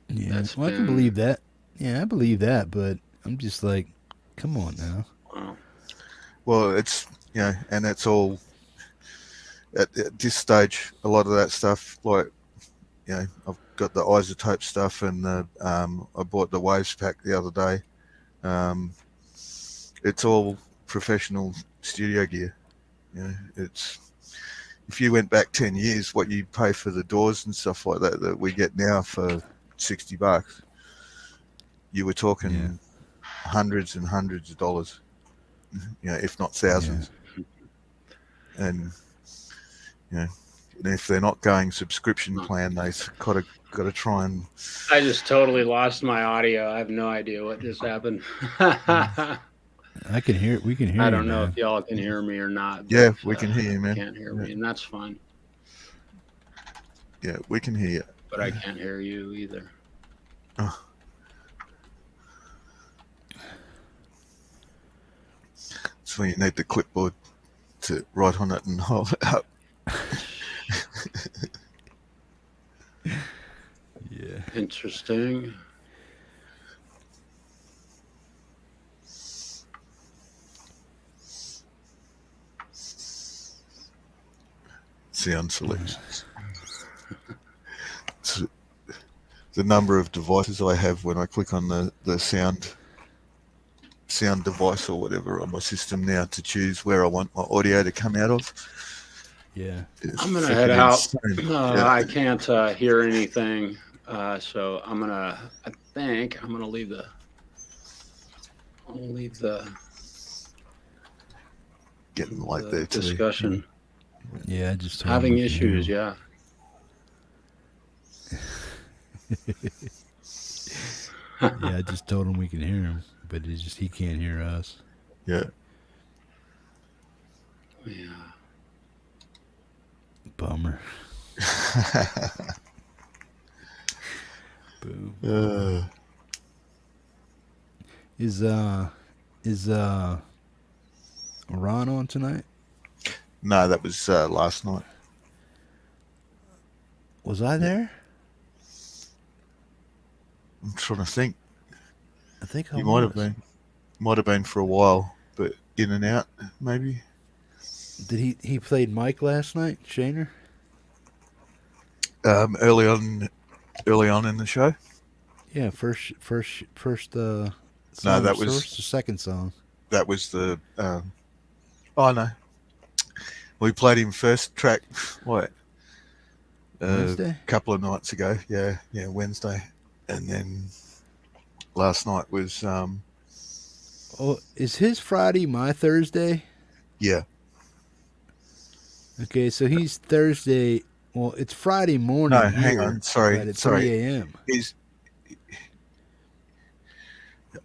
Speaker 6: Yeah, I can believe that. Yeah, I believe that, but I'm just like, come on now.
Speaker 5: Well, it's and that's all. at this stage, a lot of that stuff, like, I've got the isotope stuff, and I bought the Waves pack the other day. It's all professional studio gear. It's, if you went back 10 years, what you pay for the doors and stuff like that we get now for $60, you were talking hundreds and hundreds of dollars, if not thousands. And if they're not going subscription plan, they've got to try and.
Speaker 7: I just totally lost my audio. I have no idea what just happened.
Speaker 6: I can hear it. We can hear.
Speaker 7: I don't know if y'all can hear me or not.
Speaker 5: Yeah, we can hear you, man.
Speaker 7: Can't hear me, and that's fine.
Speaker 5: Yeah, we can hear you,
Speaker 7: but I can't hear you either.
Speaker 5: Oh. So you need the clipboard to write on it and hold it up.
Speaker 6: Yeah.
Speaker 7: Interesting.
Speaker 5: Sound selections. So the number of devices I have when I click on the sound device or whatever on my system now to choose where I want my audio to come out of.
Speaker 6: Yeah.
Speaker 7: I'm going to head out. I can't hear anything. So I think I'm going to leave the
Speaker 5: getting like there too.
Speaker 7: Discussion.
Speaker 6: Yeah, just
Speaker 7: having issues. Yeah.
Speaker 6: Yeah, I just told him we can hear him, but he can't hear us.
Speaker 5: Yeah.
Speaker 7: Yeah.
Speaker 6: Bummer. Boom. Is Ron on tonight?
Speaker 5: No, that was last night.
Speaker 6: Was I there?
Speaker 5: I'm trying to think.
Speaker 6: I think I
Speaker 5: you might have been. Might have been for a while, but in and out, maybe.
Speaker 6: Did he played Mike last night, Shaner?
Speaker 5: Early on in the show.
Speaker 6: Yeah, first.
Speaker 5: No, that was
Speaker 6: the second song.
Speaker 5: That was the. Oh no. We played him first track. What?
Speaker 6: Wednesday?
Speaker 5: A couple of nights ago. Yeah, Wednesday, and then last night was.
Speaker 6: Oh, is his Friday my Thursday?
Speaker 5: Yeah.
Speaker 6: Okay, so he's Thursday. Well, it's Friday morning.
Speaker 5: No, hang on. Sorry.
Speaker 6: At 3 a.m.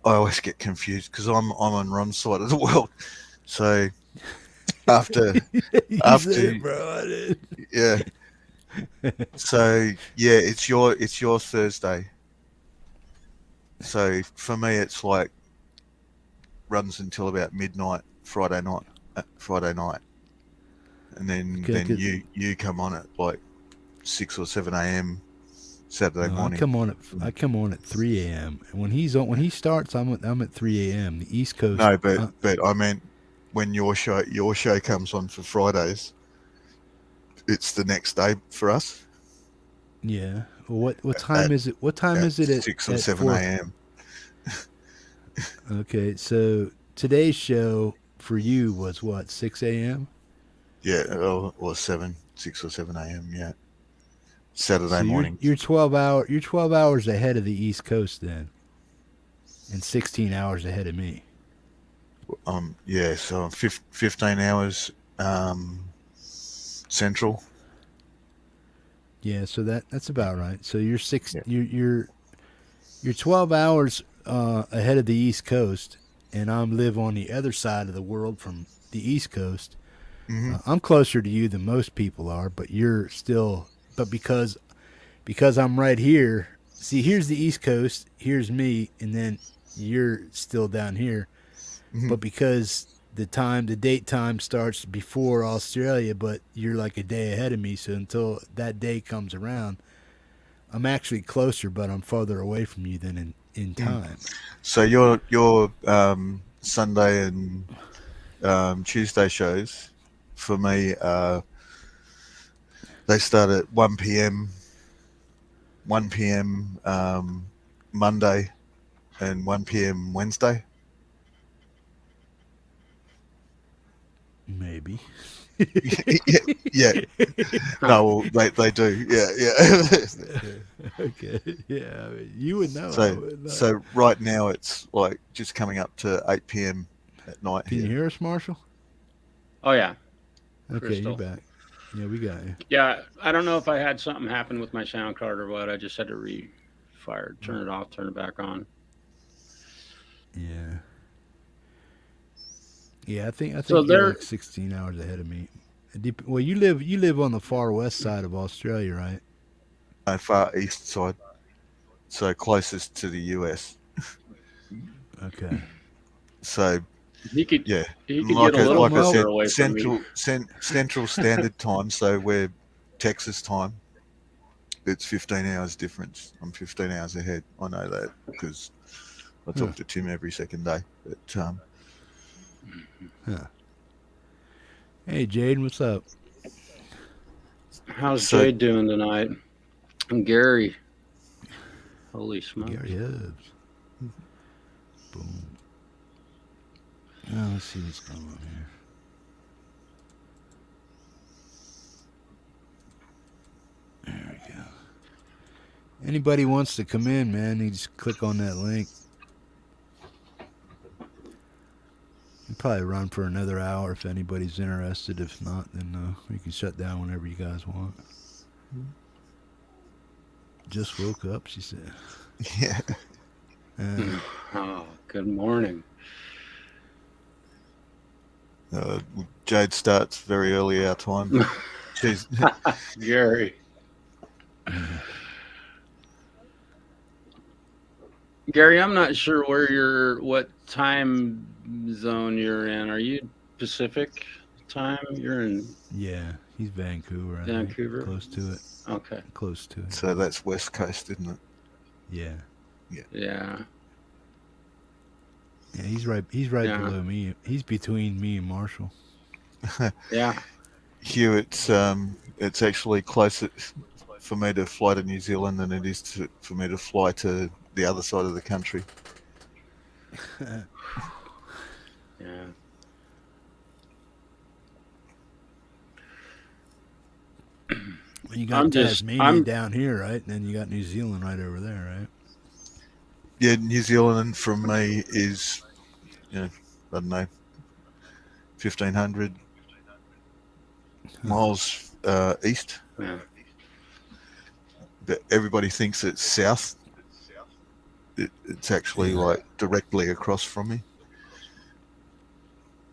Speaker 5: I always get confused because I'm on Ron's side of the world. So after,
Speaker 6: bro,
Speaker 5: yeah. So yeah, it's your Thursday. So for me, it's like runs until about midnight Friday night, and then you come on at like 6 or 7 a.m. Saturday morning.
Speaker 6: I come on at 3 a.m. And when he starts, I'm at 3 a.m. The East Coast.
Speaker 5: No, but I meant when your show comes on for Fridays, it's the next day for us.
Speaker 6: Yeah. Well, what time is it? What time is it at
Speaker 5: 6 or 7 a.m.?
Speaker 6: Okay, so today's show for you was what, 6 a.m.?
Speaker 5: Yeah, or 6 or 7 a.m. Yeah, Saturday morning.
Speaker 6: You're 12 hours ahead of the East Coast then, and 16 hours ahead of me.
Speaker 5: Yeah, so I'm 15 hours central.
Speaker 6: Yeah, so that's about right. So you're you're 12 hours ahead of the East Coast, and I live on the other side of the world from the East Coast.
Speaker 5: Mm-hmm.
Speaker 6: I'm closer to you than most people are, but you're still. But because I'm right here. See, here's the East Coast. Here's me, and then you're still down here.
Speaker 5: Mm-hmm.
Speaker 6: But because the date time starts before Australia, but you're like a day ahead of me. So until that day comes around, I'm actually closer, but I'm farther away from you than in time.
Speaker 5: So your Sunday and Tuesday shows for me are They start at 1 p.m. Monday and 1 p.m. Wednesday.
Speaker 6: Maybe.
Speaker 5: yeah. No, well, they do. Yeah.
Speaker 6: Okay. Yeah, I mean, you would know. I
Speaker 5: So,
Speaker 6: would not.
Speaker 5: so right now it's like just coming up to 8 p.m. at night.
Speaker 6: Can you hear us, Marshall?
Speaker 7: Oh yeah.
Speaker 6: Okay,
Speaker 7: Crystal.
Speaker 6: you're back. Yeah, we got you.
Speaker 7: Yeah, I don't know if I had something happen with my sound card or what. I just had to refire, turn it off, turn it back on.
Speaker 6: Yeah. Yeah, I think
Speaker 7: So
Speaker 6: you're
Speaker 7: they're-
Speaker 6: like 16 hours ahead of me. Well, you live on the far west side of Australia, right?
Speaker 5: Far east side, so closest to the US.
Speaker 6: Okay.
Speaker 5: So
Speaker 7: He could
Speaker 5: yeah,
Speaker 7: get a little
Speaker 5: like I
Speaker 7: further
Speaker 5: said,
Speaker 7: away from me.
Speaker 5: Central Standard Time. So we're Texas time. It's 15 hours difference. I'm 15 hours ahead. I know that because I talk to Tim every second day. But
Speaker 6: Huh. Hey, Jaden, what's up?
Speaker 7: How's
Speaker 5: So-
Speaker 7: Jade doing tonight? And Gary. Holy smokes.
Speaker 6: Gary Hubs. Boom. Now let's see what's going on here. There we go. Anybody wants to come in, man, you just click on that link. We'll probably run for another hour if anybody's interested. If not, then we can shut down whenever you guys want. Just woke up, she said.
Speaker 5: yeah,
Speaker 7: Oh, good morning.
Speaker 5: Jade starts very early our time. She's
Speaker 7: Gary. Gary, I'm not sure what time zone you're in. Are you Pacific time? You're in
Speaker 6: yeah, he's Vancouver. I think.
Speaker 7: Vancouver?
Speaker 6: Close to it.
Speaker 7: Okay.
Speaker 6: Close to it.
Speaker 5: so that's West Coast, isn't it?
Speaker 6: Yeah.
Speaker 7: Yeah.
Speaker 6: Yeah, he's right
Speaker 7: Yeah.
Speaker 6: below me. He's between me and Marshall.
Speaker 7: Yeah.
Speaker 5: Hugh, it's actually closer for me to fly to New Zealand than it is for me to fly to the other side of the country.
Speaker 7: Yeah.
Speaker 6: Well, you got
Speaker 7: I'm just-
Speaker 6: Tasmania
Speaker 7: I'm-
Speaker 6: down here, right? And then you got New Zealand right over there, right?
Speaker 5: Yeah, New Zealand from me is, I don't know, 1,500 miles east.
Speaker 7: Yeah.
Speaker 5: But everybody thinks it's south. It's actually like directly across from me.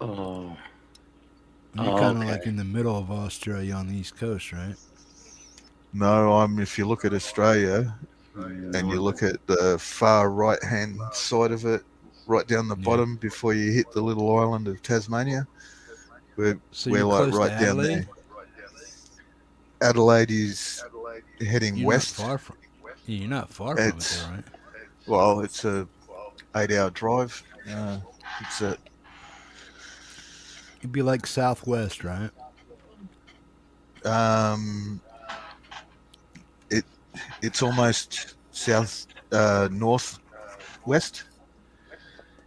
Speaker 7: Oh.
Speaker 6: You're kind of
Speaker 7: okay.
Speaker 6: like in the middle of Australia on the east coast, right?
Speaker 5: No, if you look at Australia and you look at the far right hand side of it, right down the bottom before you hit the little island of Tasmania, we're
Speaker 6: you're
Speaker 5: like
Speaker 6: close to
Speaker 5: right down
Speaker 6: Adelaide?
Speaker 5: there. Adelaide is heading
Speaker 6: You're
Speaker 5: west.
Speaker 6: not far from. Yeah, you're not far from it,
Speaker 5: It's-
Speaker 6: though, right?
Speaker 5: Well, it's a 8-hour drive. It's a
Speaker 6: It'd be like southwest, right?
Speaker 5: it's almost south northwest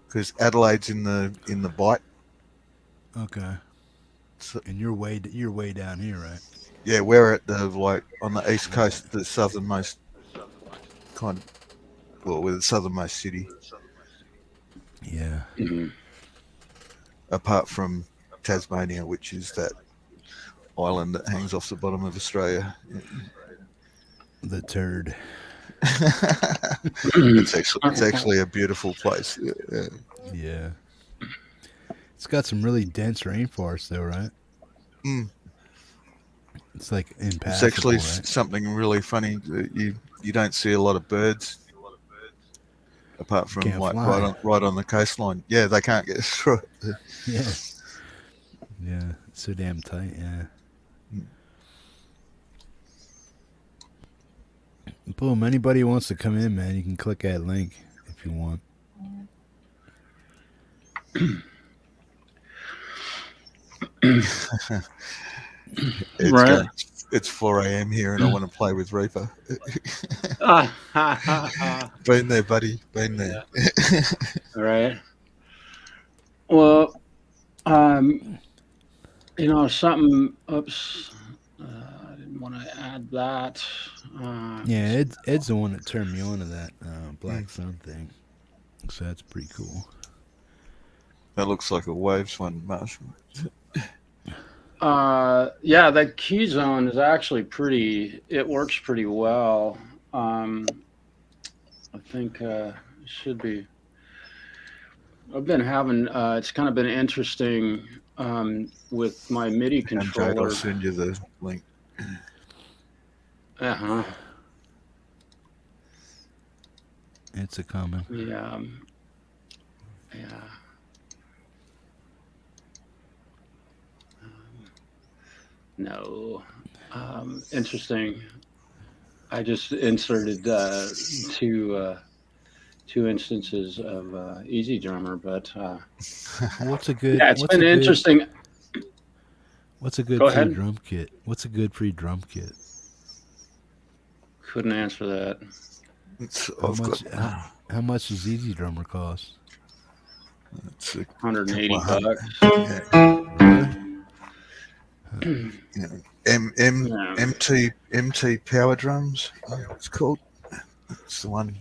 Speaker 5: because Adelaide's in the bight.
Speaker 6: Okay.
Speaker 5: So,
Speaker 6: And you're way down here, right?
Speaker 5: yeah, we're at the on the east coast, the southernmost we're the southernmost city,
Speaker 6: Yeah.
Speaker 5: apart from Tasmania, which is that island that hangs off the bottom of Australia.
Speaker 6: The turd.
Speaker 5: It's actually a beautiful place. Yeah.
Speaker 6: Yeah. It's got some really dense rainforest, though, right?
Speaker 5: Mm.
Speaker 6: It's like impassable,
Speaker 5: It's actually
Speaker 6: right?
Speaker 5: something really funny. You don't see a lot of birds, apart from
Speaker 6: Can't
Speaker 5: like
Speaker 6: fly.
Speaker 5: right on the coastline. Yeah, they can't get through it.
Speaker 6: Yeah. Yeah. It's so damn tight. Yeah. Boom. Anybody who wants to come in, man, you can click that link if you want.
Speaker 5: It's
Speaker 7: Right.
Speaker 5: going it's 4 a.m. here and I want to play with Reaper.
Speaker 7: Yeah.
Speaker 5: Been there, buddy. Been there.
Speaker 7: All right. Well, something. Oops. I didn't want to add that.
Speaker 6: Yeah, Ed's the one that turned me on to that Black Sun thing. So that's pretty cool.
Speaker 5: That looks like a Waves one, Marshall.
Speaker 7: Yeah, that key zone is actually it works pretty well. I think it should be. I've been having, it's kind of been interesting with my MIDI controller.
Speaker 5: And Jade, I'll send you the link.
Speaker 7: Uh-huh.
Speaker 6: It's a comment.
Speaker 7: Yeah. No. Interesting. I just inserted two instances of Easy Drummer, but
Speaker 6: what's a good?
Speaker 7: Yeah, it's been interesting.
Speaker 6: What's a good free drum kit? What's a good free drum kit?
Speaker 7: Couldn't answer that.
Speaker 6: How much does Easy Drummer cost?
Speaker 5: It's
Speaker 7: $180.
Speaker 5: MT Power Drums. It's called. It's the one.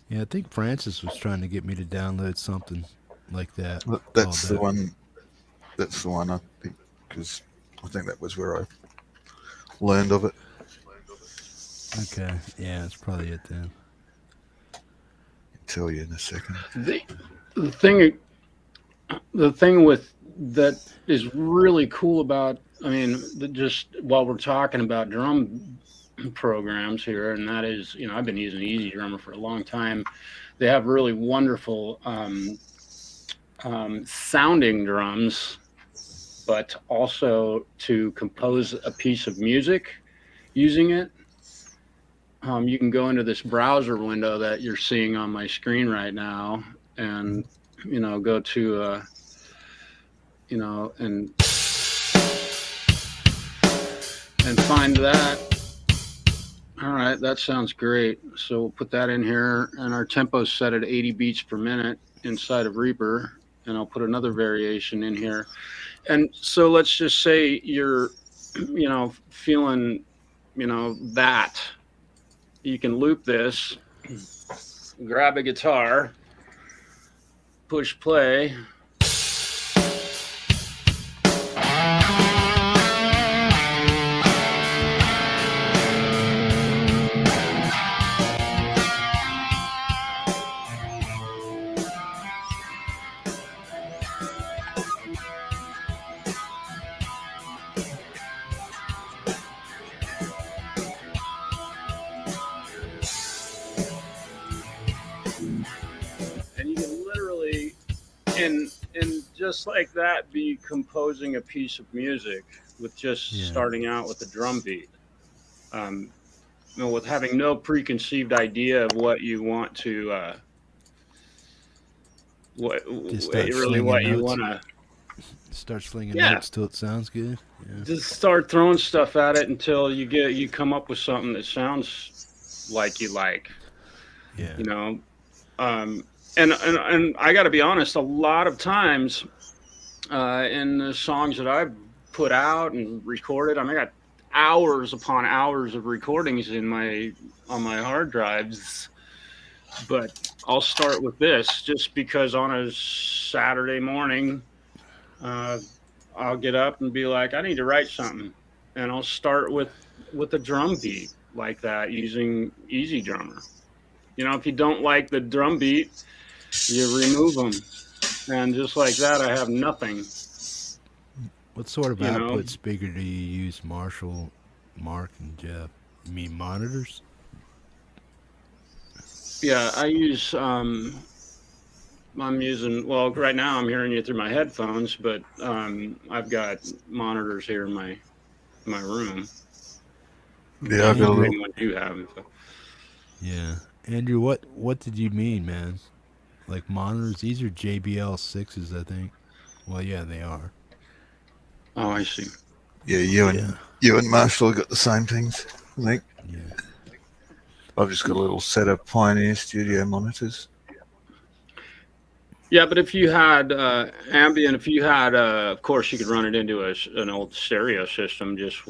Speaker 6: Yeah, I think Francis was trying to get me to download something like that.
Speaker 5: That's the one. That's the one, I think, because I think that was where I learned of it.
Speaker 6: Okay, yeah, that's probably it then.
Speaker 5: I'll tell you in a second.
Speaker 7: The thing with that is really cool about, just while we're talking about drum programs here, and that is, I've been using Easy Drummer for a long time. They have really wonderful sounding drums, but also to compose a piece of music using it. You can go into this browser window that you're seeing on my screen right now and, go to, and find that. All right, that sounds great. So we'll put that in here, and our tempo's set at 80 beats per minute inside of Reaper, and I'll put another variation in here. And so let's just say you're, feeling, that. You can loop this, grab a guitar, push play. And just like that, be composing a piece of music with just starting out with a drum beat. With having no preconceived idea of what you want to, what you want to.
Speaker 6: Start slinging notes till it sounds good. Yeah.
Speaker 7: Just start throwing stuff at it until you come up with something that sounds like you like.
Speaker 6: Yeah.
Speaker 7: And I got to be honest, a lot of times in the songs that I've put out and recorded, I got hours upon hours of recordings on my hard drives. But I'll start with this just because on a Saturday morning, I'll get up and be like, I need to write something. And I'll start with a drum beat like that using Easy Drummer. If you don't like the drum beat, you remove them, and just like that, I have nothing.
Speaker 6: What sort of output speaker do you use, Marshall, Mark, and Jeff? You mean monitors?
Speaker 7: Yeah, I use. I'm using. Well, right now I'm hearing you through my headphones, but I've got monitors here in my room.
Speaker 5: Yeah, I've got a little.
Speaker 7: What you have?
Speaker 6: Yeah, Andrew, what did you mean, man? Like monitors? These are JBL 6s, I think. Well, yeah, they are.
Speaker 7: Oh, I see.
Speaker 5: Yeah, You and Marshall got the same things, I think.
Speaker 6: Yeah.
Speaker 5: I've just got a little set of Pioneer Studio monitors.
Speaker 7: Yeah, but if you had ambient, of course, you could run it into an old stereo system just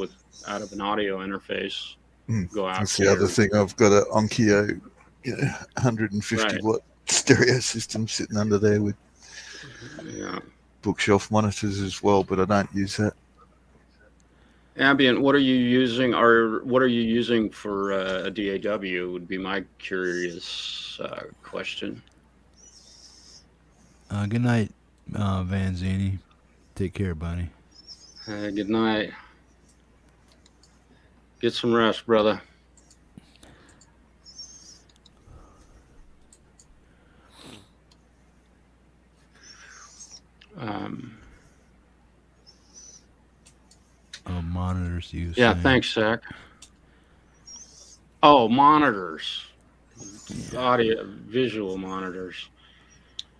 Speaker 7: out of an audio interface. Go out.
Speaker 5: That's the other thing. I've got an Onkyo, 150 watt stereo system sitting under there with bookshelf monitors as well, but I don't use that.
Speaker 7: Ambient, what are you using, or what are you using for a DAW would be my curious question.
Speaker 6: Good night, Vanzini. Take care, buddy.
Speaker 7: Good night. Get some rest, brother.
Speaker 6: Monitors use.
Speaker 7: Yeah, thanks, Zach. Oh, monitors. Audio, visual monitors.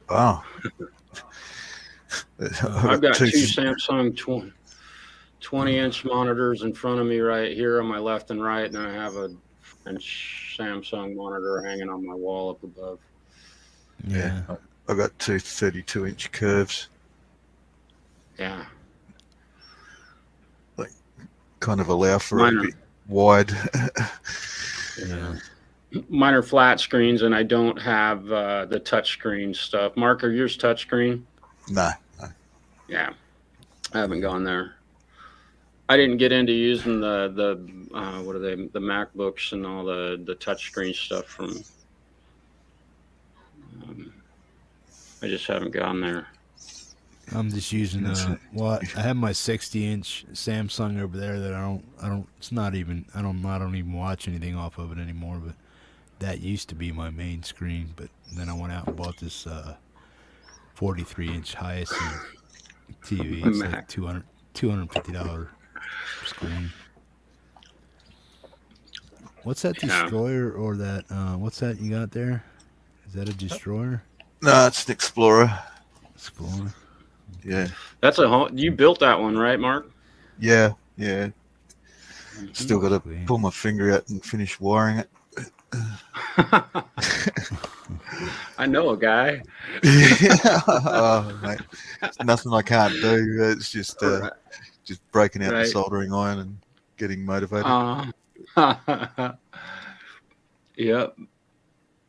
Speaker 5: Oh.
Speaker 7: I've got two Samsung 20-inch monitors in front of me right here on my left and right, and I have a Samsung monitor hanging on my wall up above.
Speaker 5: Yeah. I've got two 32-inch curves.
Speaker 7: Yeah.
Speaker 5: Like, kind of allow for a bit wide.
Speaker 7: Yeah. Mine are flat screens, and I don't have the touch screen stuff. Mark, are yours touch screen?
Speaker 5: No.
Speaker 7: Yeah, I haven't gone there. I didn't get into using the what are they, the MacBooks and all the touch screen stuff from. I just haven't gone there.
Speaker 6: I'm just using I have my 60-inch Samsung over there that I don't even watch anything off of it anymore, but that used to be my main screen. But then I went out and bought this 43-inch Hyacinth TV. It's like $250 screen. What's that destroyer or that what's that you got there? Is that a destroyer?
Speaker 5: No, it's an Explorer.
Speaker 6: Explorer.
Speaker 5: Yeah.
Speaker 7: That's you built that one, right, Mark?
Speaker 5: Yeah. Still got to pull my finger out and finish wiring it.
Speaker 7: I know a guy.
Speaker 5: Oh, mate. There's nothing I can't do. It's just breaking out the soldering iron and getting motivated.
Speaker 7: Yep.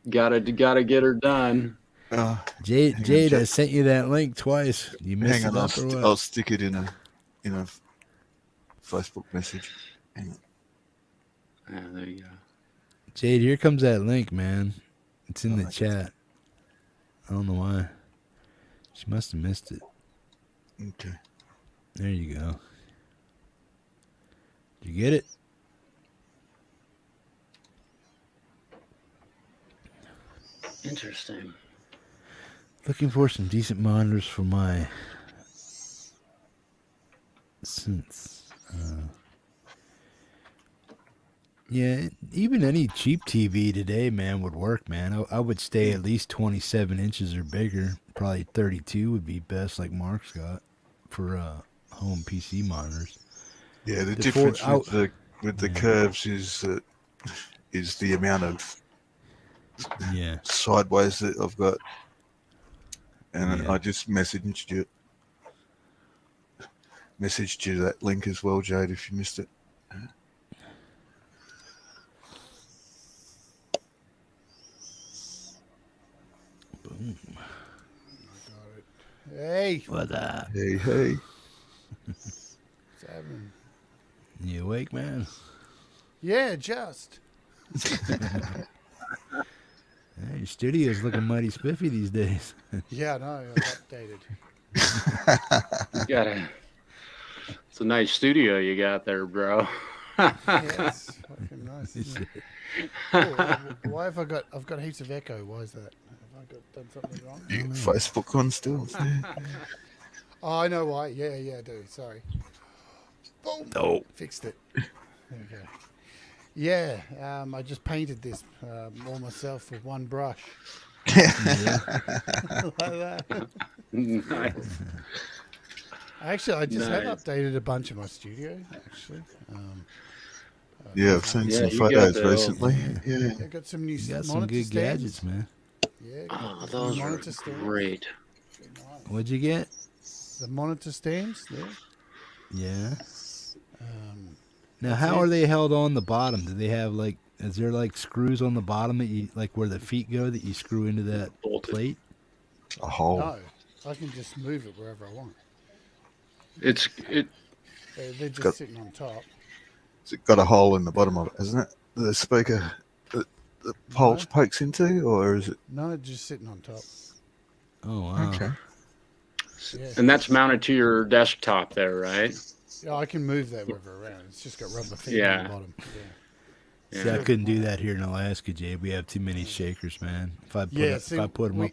Speaker 7: Gotta get her done.
Speaker 6: Jade, I sent you that link twice. You missed it up or what?
Speaker 5: I'll stick it in a Facebook message. Hang on.
Speaker 7: Yeah, there you go.
Speaker 6: Jade, here comes that link, man. It's in the chat. I don't know why. She must have missed it.
Speaker 5: Okay.
Speaker 6: There you go. Did you get it?
Speaker 7: Interesting.
Speaker 6: Looking for some decent monitors for my synths. Yeah, even any cheap TV today, man, would work, man. I would stay at least 27 inches or bigger. Probably 32 would be best, like Mark's got, for home PC monitors.
Speaker 5: Yeah, the difference with the curves is the amount of sideways that I've got. And I just messaged you that link as well, Jade, if you missed it.
Speaker 6: Boom.
Speaker 2: Hey.
Speaker 6: What up?
Speaker 5: Hey.
Speaker 2: What's happening?
Speaker 6: You awake, man?
Speaker 2: Yeah, just.
Speaker 6: Hey, your studio's looking mighty spiffy these days.
Speaker 2: Yeah, no, I've updated.
Speaker 7: It's a nice studio you got there, bro.
Speaker 2: Yeah, it's fucking nice, isn't it? Why have I've got heaps of echo. Why is that? Have I done something wrong?
Speaker 5: You got Facebook on still?
Speaker 2: Oh, I know why. Yeah, I do. Sorry. Boom.
Speaker 6: Oh.
Speaker 2: Fixed it. There we go. Yeah, I just painted this all myself with one brush. Like that.
Speaker 7: Nice.
Speaker 8: Actually, I just have updated a bunch of my studio. Actually,
Speaker 5: Yeah, I've seen some
Speaker 7: you
Speaker 5: photos
Speaker 7: got the-
Speaker 5: recently. Yeah.
Speaker 8: I got some new
Speaker 6: You got
Speaker 8: monitor
Speaker 6: some good
Speaker 8: stands.
Speaker 6: gadgets, man.
Speaker 8: Yeah,
Speaker 7: Oh,
Speaker 8: got
Speaker 7: those
Speaker 8: new
Speaker 7: are
Speaker 8: monitor stands.
Speaker 7: great.
Speaker 8: They're nice.
Speaker 6: What'd you get?
Speaker 8: The monitor stands there.
Speaker 6: Yeah. Now,
Speaker 8: That's
Speaker 6: how
Speaker 8: it.
Speaker 6: are they held on the bottom? Do they have like? Is there like screws on the bottom that you like where the feet go that you screw into that
Speaker 7: Bolted.
Speaker 6: plate?
Speaker 5: A hole.
Speaker 8: No, I can just move it wherever I want. They're just
Speaker 5: Got-
Speaker 8: sitting on top.
Speaker 5: It's got a hole in the bottom of it, hasn't it? The speaker that the pulse pokes into, or is it?
Speaker 8: No, just sitting on top.
Speaker 6: Oh wow.
Speaker 5: Okay.
Speaker 8: Yeah.
Speaker 7: And that's mounted to your desktop there, right?
Speaker 8: Yeah, I can move that wherever around. It's just got rubber feet
Speaker 7: Yeah.
Speaker 8: on the bottom. Yeah.
Speaker 6: See, I couldn't do that here in Alaska, Jay. We have too many shakers, man. If I put them up,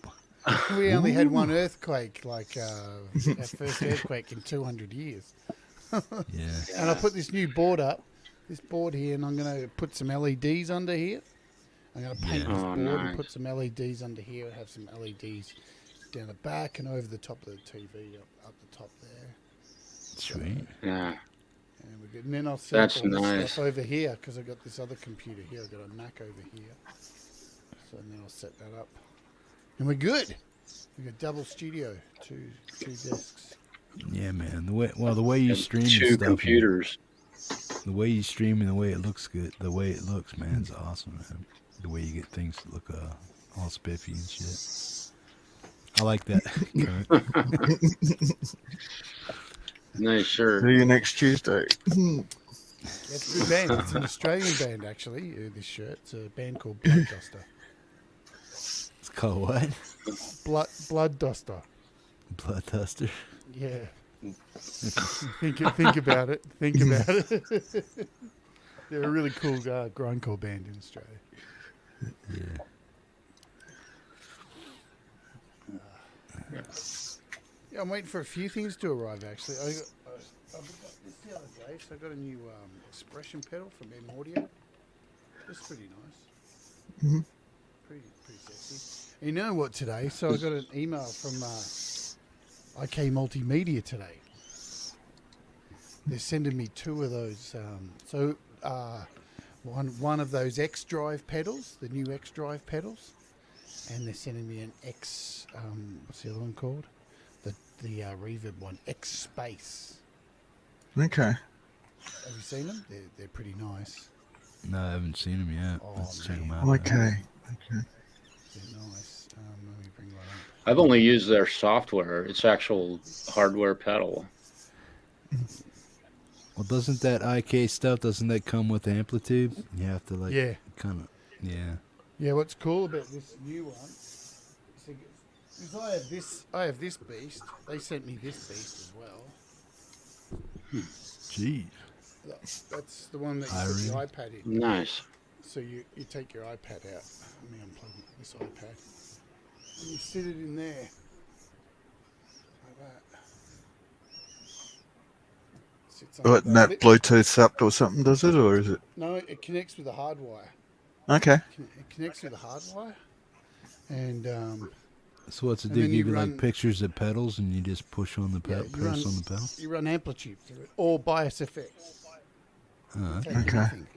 Speaker 8: We only had one earthquake, like our first earthquake in 200 years.
Speaker 6: yeah.
Speaker 8: And I put this new board up, this board here, and I'm going to put some LEDs under here. I'm going to paint
Speaker 6: Yeah.
Speaker 8: this
Speaker 7: Oh,
Speaker 8: board and
Speaker 7: nice.
Speaker 8: put some LEDs under here, have some LEDs down the back and over the top of the TV, up the top there.
Speaker 6: Sweet.
Speaker 7: Yeah.
Speaker 8: And, and then I'll set
Speaker 7: That's
Speaker 8: up all this
Speaker 7: nice.
Speaker 8: stuff over here, because I've got this other computer here. I've got a Mac over here. So then I'll set that up. And we're good. We've got double studio, two desks.
Speaker 6: Yeah, man. The way you stream and
Speaker 7: Two
Speaker 6: stuff,
Speaker 7: computers.
Speaker 6: the way you stream and the way it looks good, the way it looks, man, is awesome, man. The way you get things to look all spiffy and shit. I like that.
Speaker 7: Nice shirt.
Speaker 5: See you next Tuesday.
Speaker 8: It's a good band. It's an Australian band, actually, this shirt. It's a band called Blood Duster.
Speaker 6: It's called what?
Speaker 8: Blood Duster.
Speaker 6: Blood Duster.
Speaker 8: Yeah. Think about it. Think about it. They're a really cool grindcore band in Australia.
Speaker 6: Yeah.
Speaker 8: Yeah, I'm waiting for a few things to arrive, actually. I got this the other day, so I got a new expression pedal from M Audio. It's pretty nice.
Speaker 5: Mhm.
Speaker 8: Pretty sexy. You know what today? So I got an email from IK Multimedia today. They're sending me two of those. One of those X Drive pedals, the new X Drive pedals, and they're sending me an X. What's the other one called? The reverb one, X Space.
Speaker 5: Okay.
Speaker 8: Have you seen them? They're pretty nice.
Speaker 6: No, I haven't seen them yet.
Speaker 8: Oh,
Speaker 6: Let's check them
Speaker 8: man.
Speaker 6: out.
Speaker 5: Okay.
Speaker 8: They're nice. Let me bring one up.
Speaker 7: I've only used their software. It's actual hardware pedal.
Speaker 6: Well, doesn't that IK stuff, doesn't that come with amplitude? You have to like kind of, yeah.
Speaker 8: Yeah, what's cool about this new one is I have this beast. They sent me this beast as well.
Speaker 6: Gee.
Speaker 8: That's the one that you put your iPad in.
Speaker 7: Nice.
Speaker 8: So you take your iPad out. Let me unplug this iPad. And you sit it in there. Like that. Sits on
Speaker 5: What, and that Bluetooth's up or something, does it, or is it?
Speaker 8: No, it connects with the hard wire.
Speaker 5: Okay.
Speaker 8: It connects with the hard wire. And
Speaker 6: So what's it
Speaker 8: And
Speaker 6: do?
Speaker 8: then you
Speaker 6: Give you
Speaker 8: run-
Speaker 6: like pictures of pedals and you just push on the
Speaker 8: Yeah,
Speaker 6: pedal,
Speaker 8: you
Speaker 6: press
Speaker 8: run-
Speaker 6: on the pedal?
Speaker 8: you run amplitude through it, or bias effects. Take
Speaker 5: Okay.
Speaker 8: anything.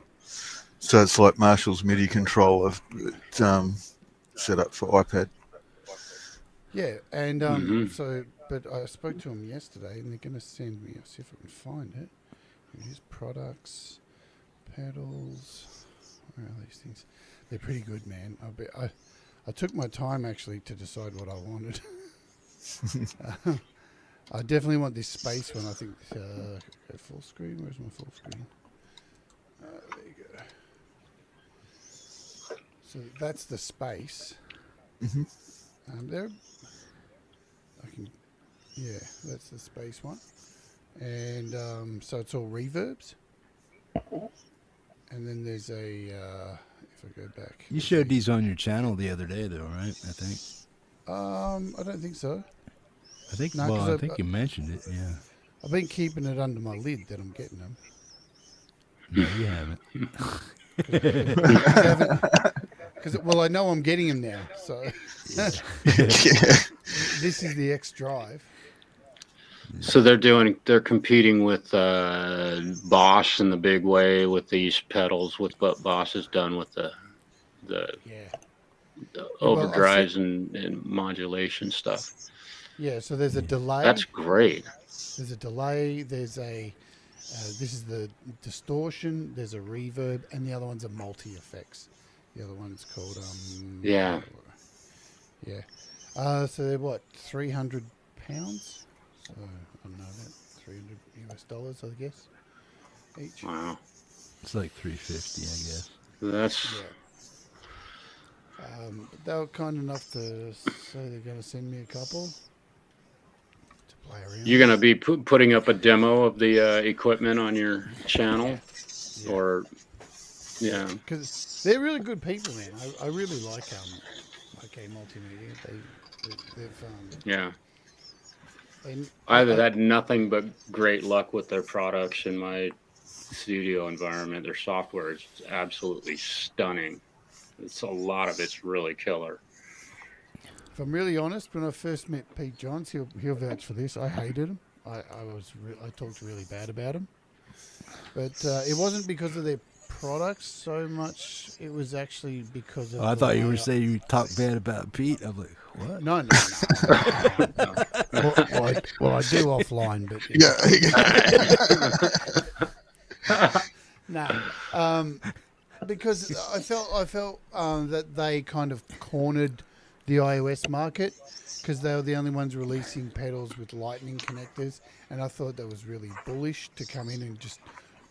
Speaker 5: So it's like Marshall's MIDI control of set up for iPad.
Speaker 8: Yeah, and
Speaker 7: Mhm.
Speaker 8: so, but I spoke to them yesterday, and they're going to send me. I'll see if I can find it. Here's products, pedals. Where are these things? They're pretty good, man. I took my time actually to decide what I wanted. I definitely want this space one. I think go full screen. Where's my full screen? There you go. So that's the space. There. Yeah, that's the space one. And so it's all reverbs. And then there's a, if I go back.
Speaker 6: You showed these on your channel the other day, though, right? I think.
Speaker 8: I don't think so.
Speaker 6: I think.
Speaker 8: No, 'cause
Speaker 6: Well, I
Speaker 8: I-
Speaker 6: think you mentioned it. Yeah.
Speaker 8: I've been keeping it under my lid that I'm getting them.
Speaker 6: No, you haven't.
Speaker 8: Because well, I know I'm getting them now. So
Speaker 5: Yeah.
Speaker 8: this is the X Drive.
Speaker 7: So they're competing with Bosch in the big way with these pedals, with what Bosch has done with the overdrives and modulation stuff.
Speaker 8: Yeah, so there's a delay.
Speaker 7: That's great.
Speaker 8: There's a delay. There's a this is the distortion. There's a reverb, and the other one's a multi effects. The other one's called
Speaker 7: yeah.
Speaker 8: So they're what, £300? So I don't know that $300 I guess each.
Speaker 7: Wow.
Speaker 6: It's like 350, I guess.
Speaker 7: That's.
Speaker 8: Yeah. They were kind enough to say they're going to send me a couple to play around.
Speaker 7: You're going to be putting up a demo of the equipment on your channel?
Speaker 8: Yeah.
Speaker 7: Or, yeah.
Speaker 8: Because they're really good people, man. I really like OK Multimedia. They've
Speaker 7: yeah. I've had nothing but great luck with their products in my studio environment. Their software is absolutely stunning. It's a lot of it's really killer.
Speaker 8: If I'm really honest, when I first met Pete Johns, he'll vouch for this. I hated him. I talked really bad about him, but it wasn't because of their products so much. It was actually because of.
Speaker 6: I thought you were saying you talked bad about Pete. I'm like, what?
Speaker 8: No. Well, I do offline, but no. Because I felt that they kind of cornered the iOS market because they were the only ones releasing pedals with lightning connectors, and I thought that was really bullish to come in and just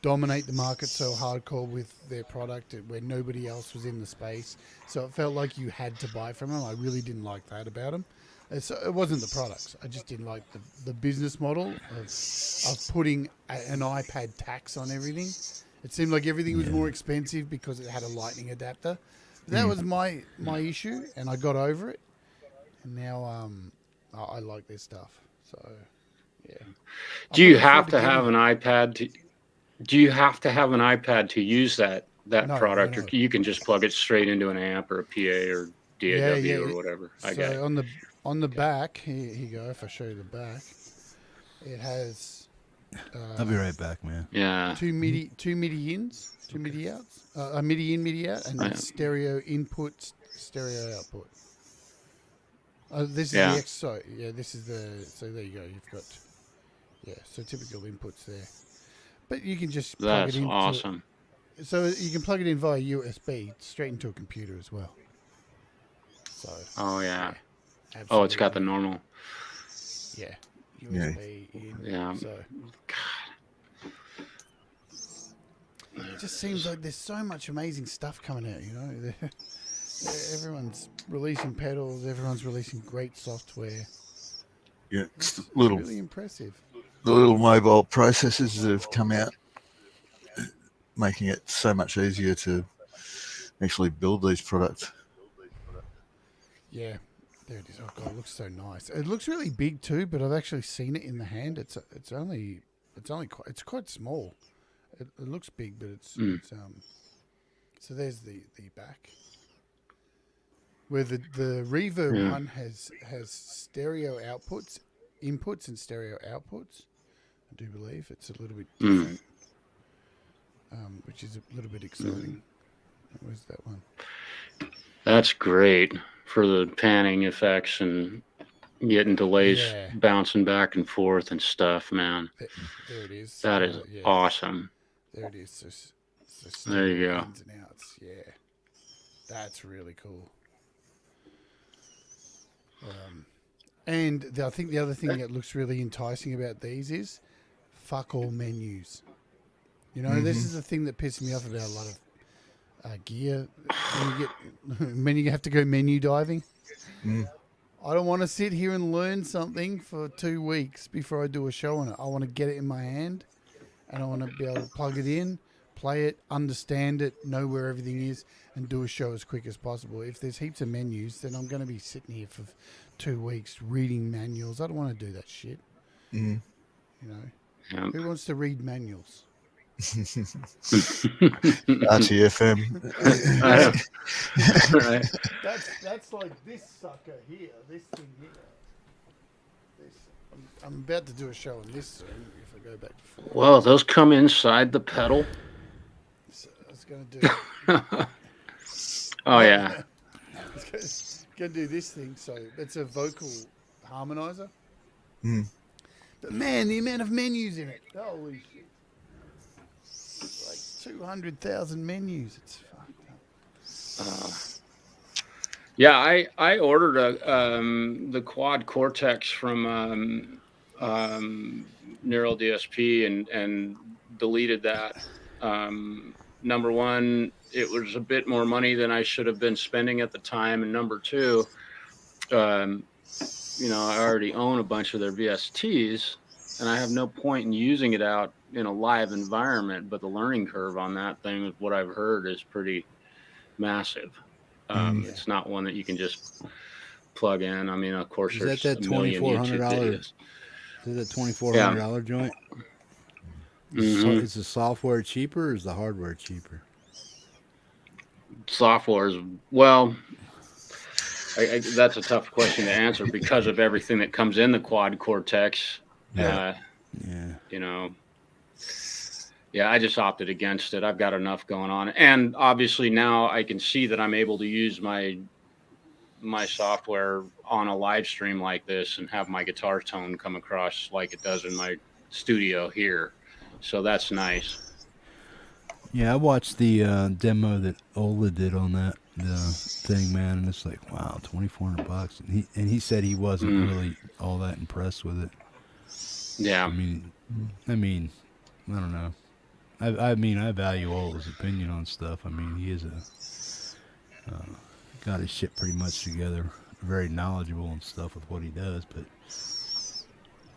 Speaker 8: dominate the market so hardcore with their product where nobody else was in the space. So it felt like you had to buy from them. I really didn't like that about them. So it wasn't the products. I just didn't like the business model of putting an iPad tax on everything. It seemed like everything was more expensive because it had a lightning adapter. But that was my issue, and I got over it. And now I like their stuff. So yeah.
Speaker 7: Do you have to have an iPad to? Do you have to have an iPad to use that product, or you can just plug it straight into an amp or a PA or DAW or whatever?
Speaker 8: So on the back, here you go. If I show you the back, it has.
Speaker 6: I'll be right back, man.
Speaker 7: Yeah.
Speaker 8: Two MIDI ins, two MIDI outs, a MIDI in, MIDI out, and then stereo input, stereo output. This is the X. So this is the. So there you go. You've got. Yeah. So typical inputs there. But you can just plug it in.
Speaker 7: That's awesome.
Speaker 8: So you can plug it in via USB straight into a computer as well. So.
Speaker 7: Oh yeah.
Speaker 8: Absolutely.
Speaker 7: It's got the normal.
Speaker 8: Yeah. USB in.
Speaker 7: Yeah.
Speaker 8: So. It just seems like there's so much amazing stuff coming out. You know, everyone's releasing pedals. Everyone's releasing great software.
Speaker 5: Yeah, it's
Speaker 8: really impressive.
Speaker 5: The little mobile processors that have come out, making it so much easier to actually build these products.
Speaker 8: Yeah, there it is. Oh god, it looks so nice. It looks really big too, but I've actually seen it in the hand. It's quite small. It looks big, but it's So there's the back. Where the reverb one has stereo inputs and stereo outputs. I do believe it's a little bit different, which is a little bit exciting. Where's that one?
Speaker 7: That's great for the panning effects and getting delays bouncing back and forth and stuff, man.
Speaker 8: There it is.
Speaker 7: That is awesome.
Speaker 8: There it is. So
Speaker 7: there you go.
Speaker 8: Ins and outs. Yeah, that's really cool. And I think the other thing that looks really enticing about these is fuck all menus. You know, this is the thing that pisses me off about a lot of gear. When you have to go menu diving. I don't want to sit here and learn something for 2 weeks before I do a show on it. I want to get it in my hand, and I want to be able to plug it in, play it, understand it, know where everything is, and do a show as quick as possible. If there's heaps of menus, then I'm going to be sitting here for 2 weeks reading manuals. I don't want to do that shit. You know, who wants to read manuals?
Speaker 5: RTFM.
Speaker 8: That's like this sucker here, this thing here. I'm about to do a show on this soon. If I go back to 4.
Speaker 7: Well, those come inside the pedal.
Speaker 8: So I was going to do.
Speaker 7: Oh yeah.
Speaker 8: Going to do this thing. So it's a vocal harmonizer.
Speaker 5: Mm.
Speaker 8: But man, the amount of menus in it. Holy shit. It's like 200,000 menus. It's fucked up.
Speaker 7: Yeah, I ordered the Quad Cortex from Neural DSP and deleted that. Number one, it was a bit more money than I should have been spending at the time, and number two, I already own a bunch of their VSTs, and I have no point in using it out in a live environment. But the learning curve on that thing, with what I've heard, is pretty massive. It's not one that you can just plug in. I mean, of course,
Speaker 6: is
Speaker 7: there's
Speaker 6: that
Speaker 7: $2,400?
Speaker 6: Is that $2,400 joint?
Speaker 7: Mm-hmm.
Speaker 6: Is the software cheaper or is the hardware cheaper?
Speaker 7: Software is, well, that's a tough question to answer because of everything that comes in the Quad Cortex. Yeah, I just opted against it. I've got enough going on. And obviously now I can see that I'm able to use my software on a live stream like this and have my guitar tone come across like it does in my studio here. So that's nice.
Speaker 6: Yeah, I watched the demo that Ola did on that thing, man, and it's like, wow, $2,400. And he said he wasn't really all that impressed with it.
Speaker 7: Yeah.
Speaker 6: I mean, I don't know. I value Ola's opinion on stuff. I mean, he is got his shit pretty much together, very knowledgeable and stuff with what he does. But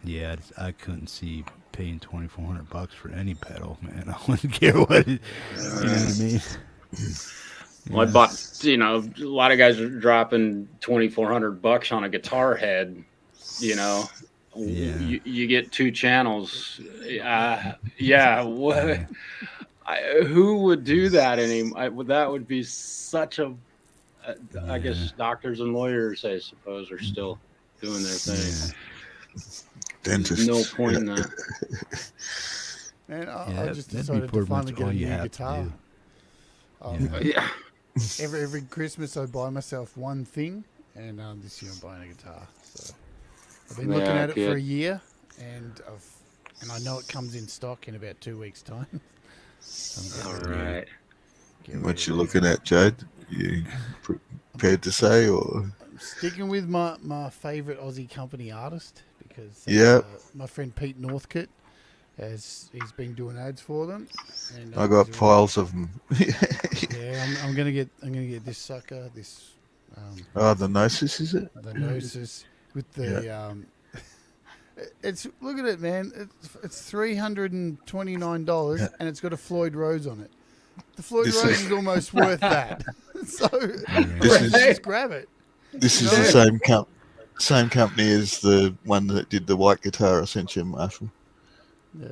Speaker 6: yeah, I couldn't see paying $2,400 for any pedal, man. I wouldn't care what it. You know what I mean?
Speaker 7: Well, I bought. A lot of guys are dropping $2,400 on a guitar head. Yeah. You get 2 channels. What? Who would do that anymore? That would be such a. I guess doctors and lawyers, I suppose, are still doing their thing.
Speaker 5: Dentists.
Speaker 7: No point in that.
Speaker 8: Man, I just decided to finally get a new guitar. Every Christmas I buy myself one thing, and this year I'm buying a guitar. So I've been looking at it for a year, and I know it comes in stock in about 2 weeks' time.
Speaker 7: All right.
Speaker 5: What you looking at, Jade? You prepared to say, or?
Speaker 8: I'm sticking with my favourite Aussie company artist because my friend Pete Northcote he's been doing ads for them. And
Speaker 5: I got piles of them.
Speaker 8: I'm gonna get this sucker. This.
Speaker 5: The Gnosis, is it?
Speaker 8: The Gnosis with the It's look at it, man. It's $329, and it's got a Floyd Rose on it. The Floyd Rose is almost worth that. So just grab it.
Speaker 5: This is the same company as the one that did the white guitar I sent you, Marshall.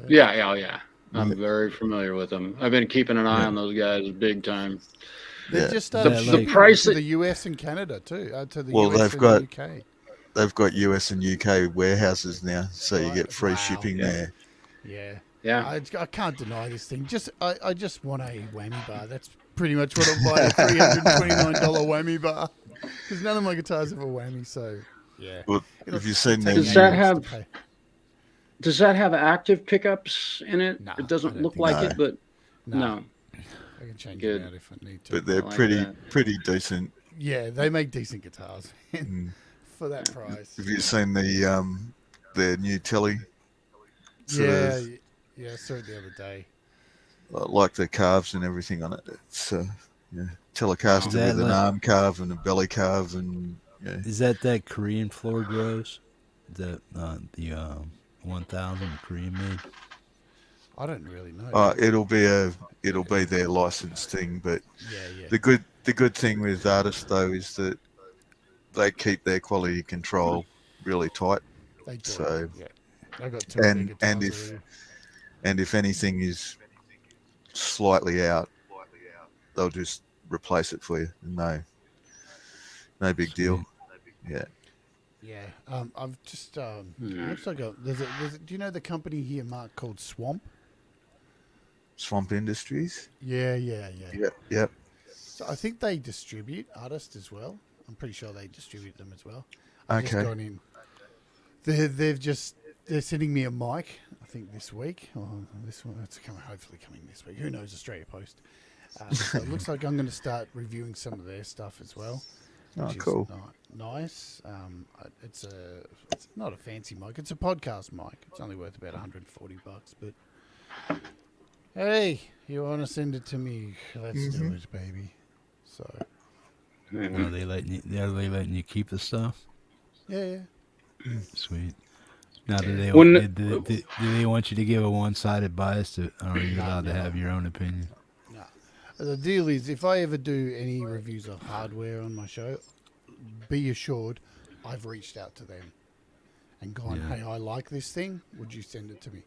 Speaker 7: Yeah. I'm very familiar with them. I've been keeping an eye on those guys big time.
Speaker 8: They've just started
Speaker 7: the price
Speaker 8: to the US and Canada too. To the US
Speaker 5: they've
Speaker 8: and
Speaker 5: got
Speaker 8: UK.
Speaker 5: They've got US and UK warehouses now, so you get free shipping there.
Speaker 8: Yeah. I can't deny this thing. I just want a whammy bar. That's pretty much what I'm buying, a $329 whammy bar. Because none of my guitars have a whammy, so yeah.
Speaker 5: Well, have you seen them?
Speaker 7: Does that have active pickups in it?
Speaker 8: No,
Speaker 7: it doesn't look like it, but no.
Speaker 8: I can change it out if I need to.
Speaker 5: But they're pretty decent.
Speaker 8: Yeah, they make decent guitars for that price.
Speaker 5: Have you seen their new telly?
Speaker 8: Yeah, I saw it the other day.
Speaker 5: Like the carves and everything on it. It's Telecaster with an arm carve and a belly carve and
Speaker 6: Is that Korean Floyd Rose? The 1000 Korean made?
Speaker 8: I don't really know.
Speaker 5: It'll be their licensed thing, but the good thing with artists though is that they keep their quality control really tight.
Speaker 8: They do.
Speaker 5: So
Speaker 8: I got two big
Speaker 5: if anything is slightly out, they'll just replace it for you. No big deal. Yeah.
Speaker 8: Yeah, I've just looks like there's a do you know the company here, Mark, called Swamp?
Speaker 5: Swamp Industries.
Speaker 8: Yeah.
Speaker 5: Yep.
Speaker 8: So I think they distribute artists as well. I'm pretty sure they distribute them as well. I've just
Speaker 5: Okay.
Speaker 8: gone in. They're sending me a mic. I think this week. Or this one, it's hopefully coming this week. Who knows? Australia Post. So it looks like I'm going to start reviewing some of their stuff as well.
Speaker 5: Oh,
Speaker 8: Which
Speaker 5: cool.
Speaker 8: is nice. It's not a fancy mic. It's a podcast mic. It's only worth about $140, but hey, you want to send it to me? Let's do it, baby. So
Speaker 6: Are they letting you keep the stuff?
Speaker 8: yeah.
Speaker 6: Sweet. Now, do they
Speaker 7: When-
Speaker 6: do they want you to give a one-sided bias to, or are you allowed to have your own opinion?
Speaker 8: No. The deal is, if I ever do any reviews of hardware on my show, be assured I've reached out to them and gone,
Speaker 6: Yeah.
Speaker 8: hey, I like this thing. Would you send it to me?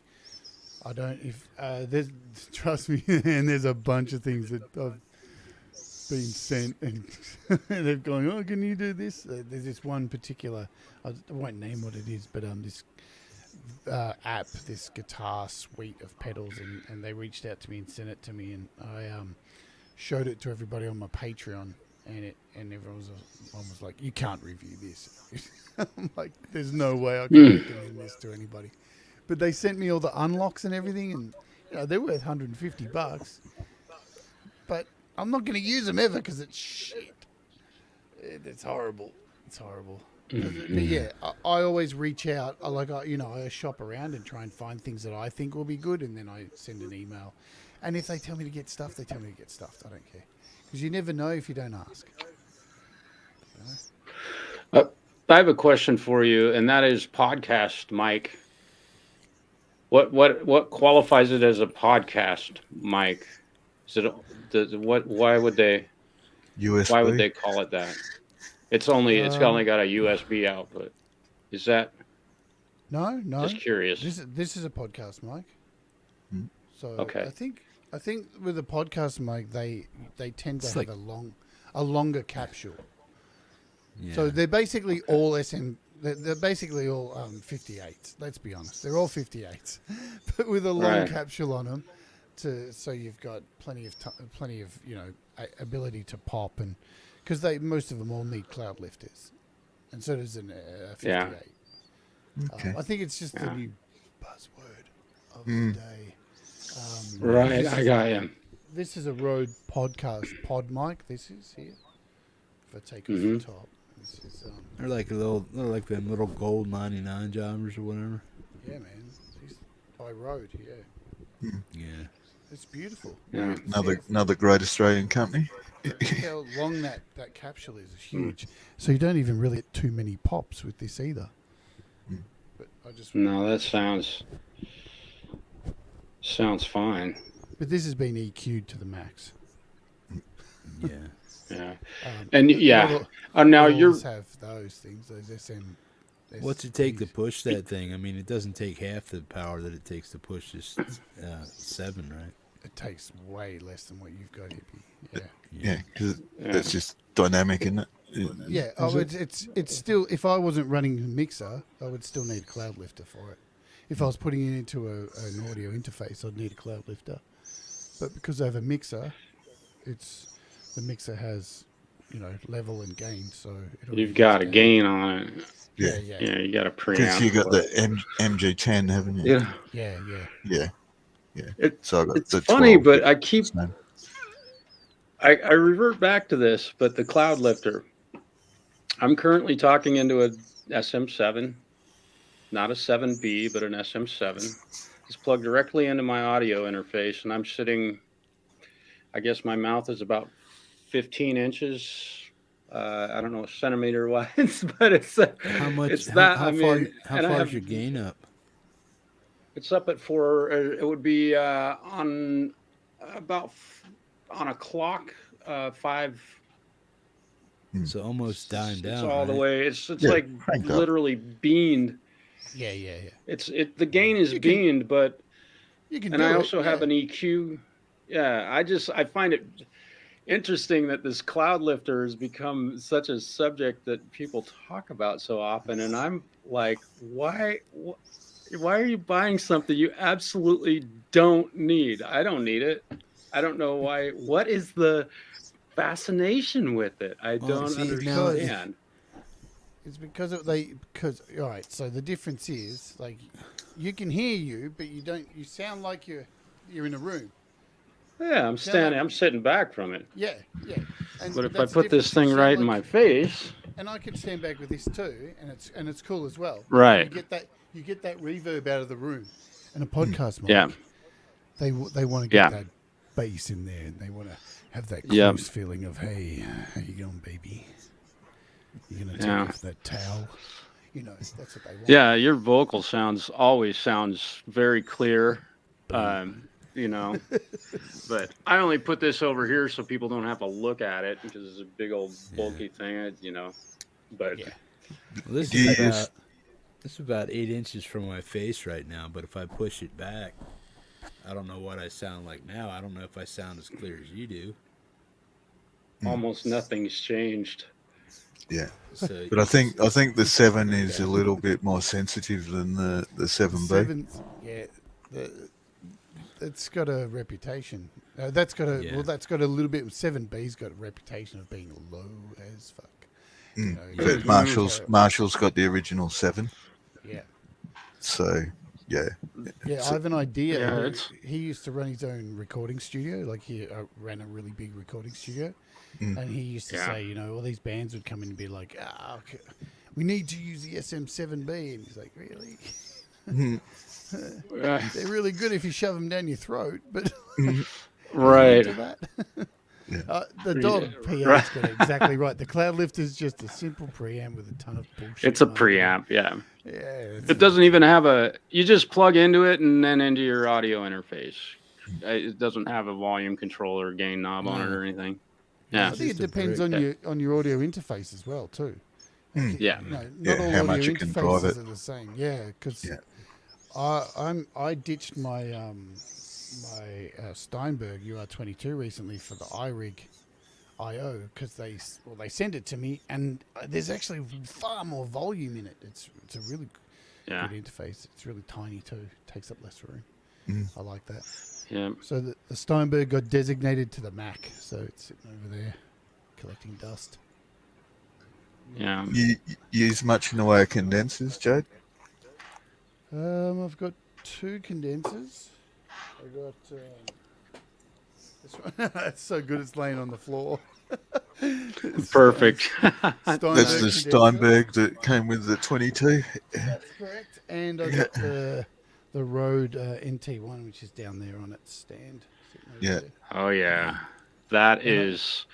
Speaker 8: I don't. If there's, trust me, and there's a bunch of things that I've been sent, and they've gone, oh, can you do this? There's this one particular, I won't name what it is, but this app, this guitar suite of pedals, and they reached out to me and sent it to me, and I showed it to everybody on my Patreon, and everyone was like, you can't review this. I'm like, there's no way I can recommend this to anybody. But they sent me all the unlocks and everything, and they're worth $150. But I'm not going to use them ever because it's shit. It's horrible. It's horrible. But yeah, I always reach out. I shop around and try and find things that I think will be good, and then I send an email. And if they tell me to get stuff, they tell me to get stuff. I don't care, because you never know if you don't ask.
Speaker 7: I have a question for you, and that is podcast mic. What qualifies it as a podcast mic? Is it why would they
Speaker 5: USB.
Speaker 7: why would they call it that? It's only got a USB output. Is that
Speaker 8: No.
Speaker 7: just curious?
Speaker 8: This is a podcast mic. So
Speaker 7: Okay.
Speaker 8: I think with a podcast mic, they tend to have a longer capsule.
Speaker 6: Yeah.
Speaker 8: So they're basically all They're basically all 58s. Let's be honest, they're all 58s, but with a long
Speaker 7: Right.
Speaker 8: capsule on them, so you've got plenty of ability to pop, and because most of them all need cloud lifters, and so does a 58.
Speaker 5: Yeah. Okay.
Speaker 8: I think it's just the new buzzword of the day.
Speaker 7: Right, I got you.
Speaker 8: This is a Rode podcast pod mic. This is here. If I take off the top, this is
Speaker 6: They're like them little gold 99 jobbers or whatever.
Speaker 8: yeah, man. These by Rode, yeah.
Speaker 6: Yeah.
Speaker 8: It's beautiful.
Speaker 7: Yeah.
Speaker 5: Another great Australian company.
Speaker 8: How long that capsule is huge. So you don't even really get too many pops with this either. But I just
Speaker 7: No, that sounds fine.
Speaker 8: But this has been EQ'd to the max.
Speaker 6: Yeah.
Speaker 7: Yeah. And yeah, now
Speaker 8: you
Speaker 7: you're
Speaker 8: have those things. Those SM.
Speaker 6: What's it take to push that thing? I mean, it doesn't take half the power that it takes to push this 7, right?
Speaker 8: It takes way less than what you've got, Hippie. Yeah.
Speaker 5: Yeah, because it's just dynamic, isn't it?
Speaker 8: Yeah. Oh, it's still. If I wasn't running a mixer, I would still need a cloud lifter for it. If I was putting it into an audio interface, I'd need a cloud lifter. But because I have a mixer, the mixer has, level and gain, so
Speaker 7: you've got a gain on it.
Speaker 5: Yeah.
Speaker 7: Yeah, you got a preamp.
Speaker 5: Because you got the MG10, haven't you?
Speaker 7: Yeah.
Speaker 8: Yeah.
Speaker 5: Yeah. So I got
Speaker 7: It's
Speaker 5: the
Speaker 7: funny,
Speaker 5: 12.
Speaker 7: but I keep
Speaker 5: Same.
Speaker 7: I revert back to this, but the cloud lifter. I'm currently talking into a SM7, not a 7B, but an SM7. It's plugged directly into my audio interface, and I'm sitting, I guess my mouth is about 15 inches. I don't know, centimeter wise, but it's
Speaker 6: How much?
Speaker 7: It's
Speaker 6: how,
Speaker 7: that.
Speaker 6: how
Speaker 7: I
Speaker 6: far?
Speaker 7: mean,
Speaker 6: How
Speaker 7: and I
Speaker 6: far
Speaker 7: have-
Speaker 6: is your gain up?
Speaker 7: It's up at 4. It would be on a clock 5.
Speaker 6: So almost dying down.
Speaker 7: It's all the
Speaker 6: right?
Speaker 7: way. It's
Speaker 5: Yeah,
Speaker 7: like
Speaker 5: crank up.
Speaker 7: literally beamed.
Speaker 8: Yeah.
Speaker 7: The gain is beamed, but
Speaker 8: You can.
Speaker 7: and
Speaker 8: do
Speaker 7: I
Speaker 8: it,
Speaker 7: also have
Speaker 8: yeah.
Speaker 7: an EQ. Yeah, I find it. interesting that this cloud lifter has become such a subject that people talk about so often, and I'm like, why are you buying something you absolutely don't need? I don't need it. I don't know why. What is the fascination with it? I don't understand.
Speaker 8: It's because all right. So the difference is like you can hear you, but you don't. You sound like you're in a room.
Speaker 7: Yeah, I'm standing. I'm sitting back from it.
Speaker 8: Yeah.
Speaker 7: But if I put this thing right in my face,
Speaker 8: and I can stand back with this too, and it's cool as well.
Speaker 7: Right.
Speaker 8: You get that reverb out of the room, and a podcast mic.
Speaker 7: Yeah.
Speaker 8: They want to get that bass in there, and they want to have that close feeling of, hey, how you going, baby? You're gonna take off that towel. You know, that's what they want.
Speaker 7: Yeah, your vocal always sounds very clear. You know, but I only put this over here so people don't have to look at it because it's a big old bulky thing, you know. But
Speaker 6: well, this is about 8 inches from my face right now. But if I push it back, I don't know what I sound like now. I don't know if I sound as clear as you do.
Speaker 7: Almost nothing's changed.
Speaker 5: Yeah,
Speaker 6: so,
Speaker 5: but I think the 7 is a little bit more sensitive than the 7B.
Speaker 8: It's got a reputation. That's got a little bit. 7B's got a reputation of being low as fuck. You know,
Speaker 5: But Marshall's got the original 7.
Speaker 8: Yeah.
Speaker 5: So yeah.
Speaker 8: Yeah, I have an idea. He used to run his own recording studio. Like he ran a really big recording studio, and he used to say, you know, all these bands would come in and be like, okay, we need to use the SM7B, and he's like, really? They're really good if you shove them down your throat, but
Speaker 7: right.
Speaker 8: The dog PA's got it exactly right. The cloud lift is just a simple preamp with a ton of bullshit.
Speaker 7: It's a preamp, yeah.
Speaker 8: Yeah.
Speaker 7: It doesn't even have you just plug into it and then into your audio interface. It doesn't have a volume controller or gain knob on it or anything. Yeah.
Speaker 8: I think it depends on your audio interface as well too.
Speaker 7: Yeah.
Speaker 8: You know, not all
Speaker 5: how
Speaker 8: audio
Speaker 5: much you can drive
Speaker 8: interfaces
Speaker 5: it.
Speaker 8: are the same. Yeah, because I ditched my my Steinberg UR22 recently for the iRig IO because they sent it to me and there's actually far more volume in it. It's a really good interface. It's really tiny too. Takes up less room. I like that.
Speaker 7: Yeah.
Speaker 8: So the Steinberg got designated to the Mac, so it's sitting over there collecting dust.
Speaker 7: Yeah.
Speaker 5: You use much in the way of condensers, Jade?
Speaker 8: I've got 2 condensers. I got this one. It's so good it's laying on the floor.
Speaker 7: Perfect.
Speaker 5: That's the Steinberg that came with the 22.
Speaker 8: That's correct. And I got the Rode NT1, which is down there on its stand.
Speaker 5: Yeah.
Speaker 8: There.
Speaker 7: Oh yeah, that is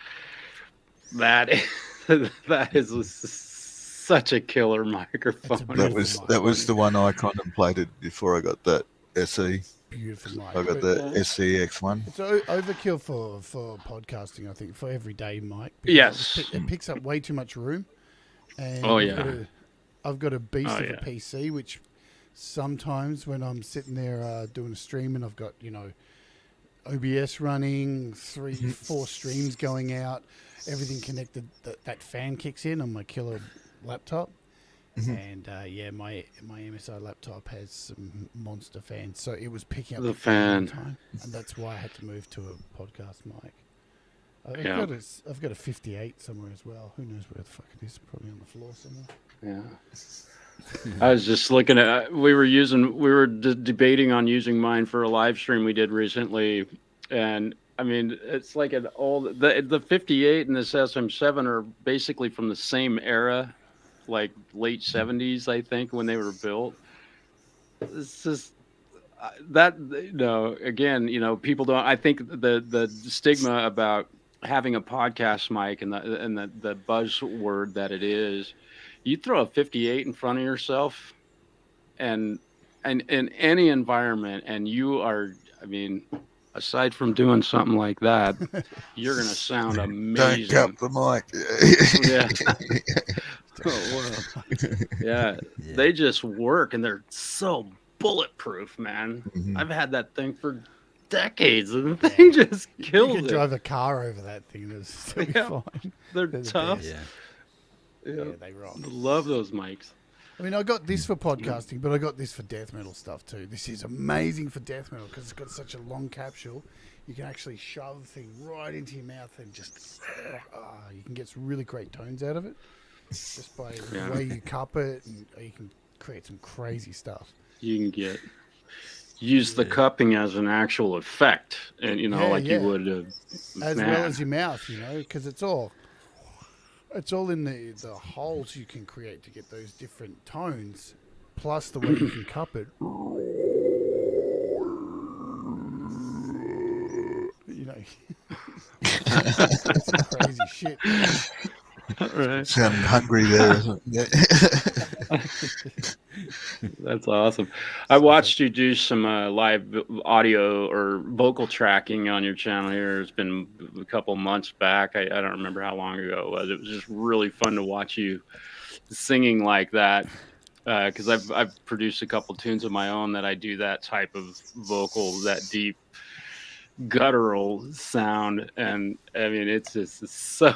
Speaker 7: such a killer microphone.
Speaker 5: That was the one I contemplated before I got that SE.
Speaker 8: Beautiful mic.
Speaker 5: I got the SEX1.
Speaker 8: It's overkill for podcasting, I think, for everyday mic.
Speaker 7: Yes.
Speaker 8: It picks up way too much room. And I've got a beast of a PC, which sometimes when I'm sitting there doing a stream and I've got, you know, OBS running, 3-4 streams going out, everything connected, that fan kicks in on my killer laptop. And my MSI laptop has some monster fans, so it was picking up
Speaker 7: the fan,
Speaker 8: time, and that's why I had to move to a podcast mic. I've got a 58 somewhere as well. Who knows where the fuck it is? Probably on the floor somewhere.
Speaker 7: Yeah. I was just looking at. We were debating on using mine for a live stream we did recently, and I mean it's like an old the 58 and this SM7 are basically from the same era. Like late 70s, I think, when they were built. It's just that, you know, again, you know, people don't. I think the stigma about having a podcast mic and the buzzword that it is, you throw a 58 in front of yourself, and in any environment, and you are, I mean, aside from doing something like that, you're gonna sound amazing.
Speaker 5: Don't cut the mic.
Speaker 7: Yeah. Oh, wow. Yeah, they just work and they're so bulletproof, man. I've had that thing for decades, and the thing just kills
Speaker 8: You
Speaker 7: it.
Speaker 8: could drive a car over that thing. It'll still be fine.
Speaker 7: They're
Speaker 8: the
Speaker 7: tough.
Speaker 8: best. Yeah, they rock.
Speaker 7: Love those mics.
Speaker 8: I mean, I got this for podcasting, but I got this for death metal stuff too. This is amazing for death metal because it's got such a long capsule. You can actually shove the thing right into your mouth and just, you can get some really great tones out of it just by the way you cup it, and you can create some crazy stuff.
Speaker 7: You can use the cupping as an actual effect, and you would
Speaker 8: as well as your mouth, because it's all in the holes you can create to get those different tones, plus the way you can cup it. It's crazy shit.
Speaker 5: Right. Sounding hungry there, isn't it?
Speaker 7: That's awesome. I watched you do some live audio or vocal tracking on your channel here. It's been a couple months back. I don't remember how long ago it was. It was just really fun to watch you singing like that. Because I've produced a couple tunes of my own that I do that type of vocal, that deep guttural sound, and I mean it's so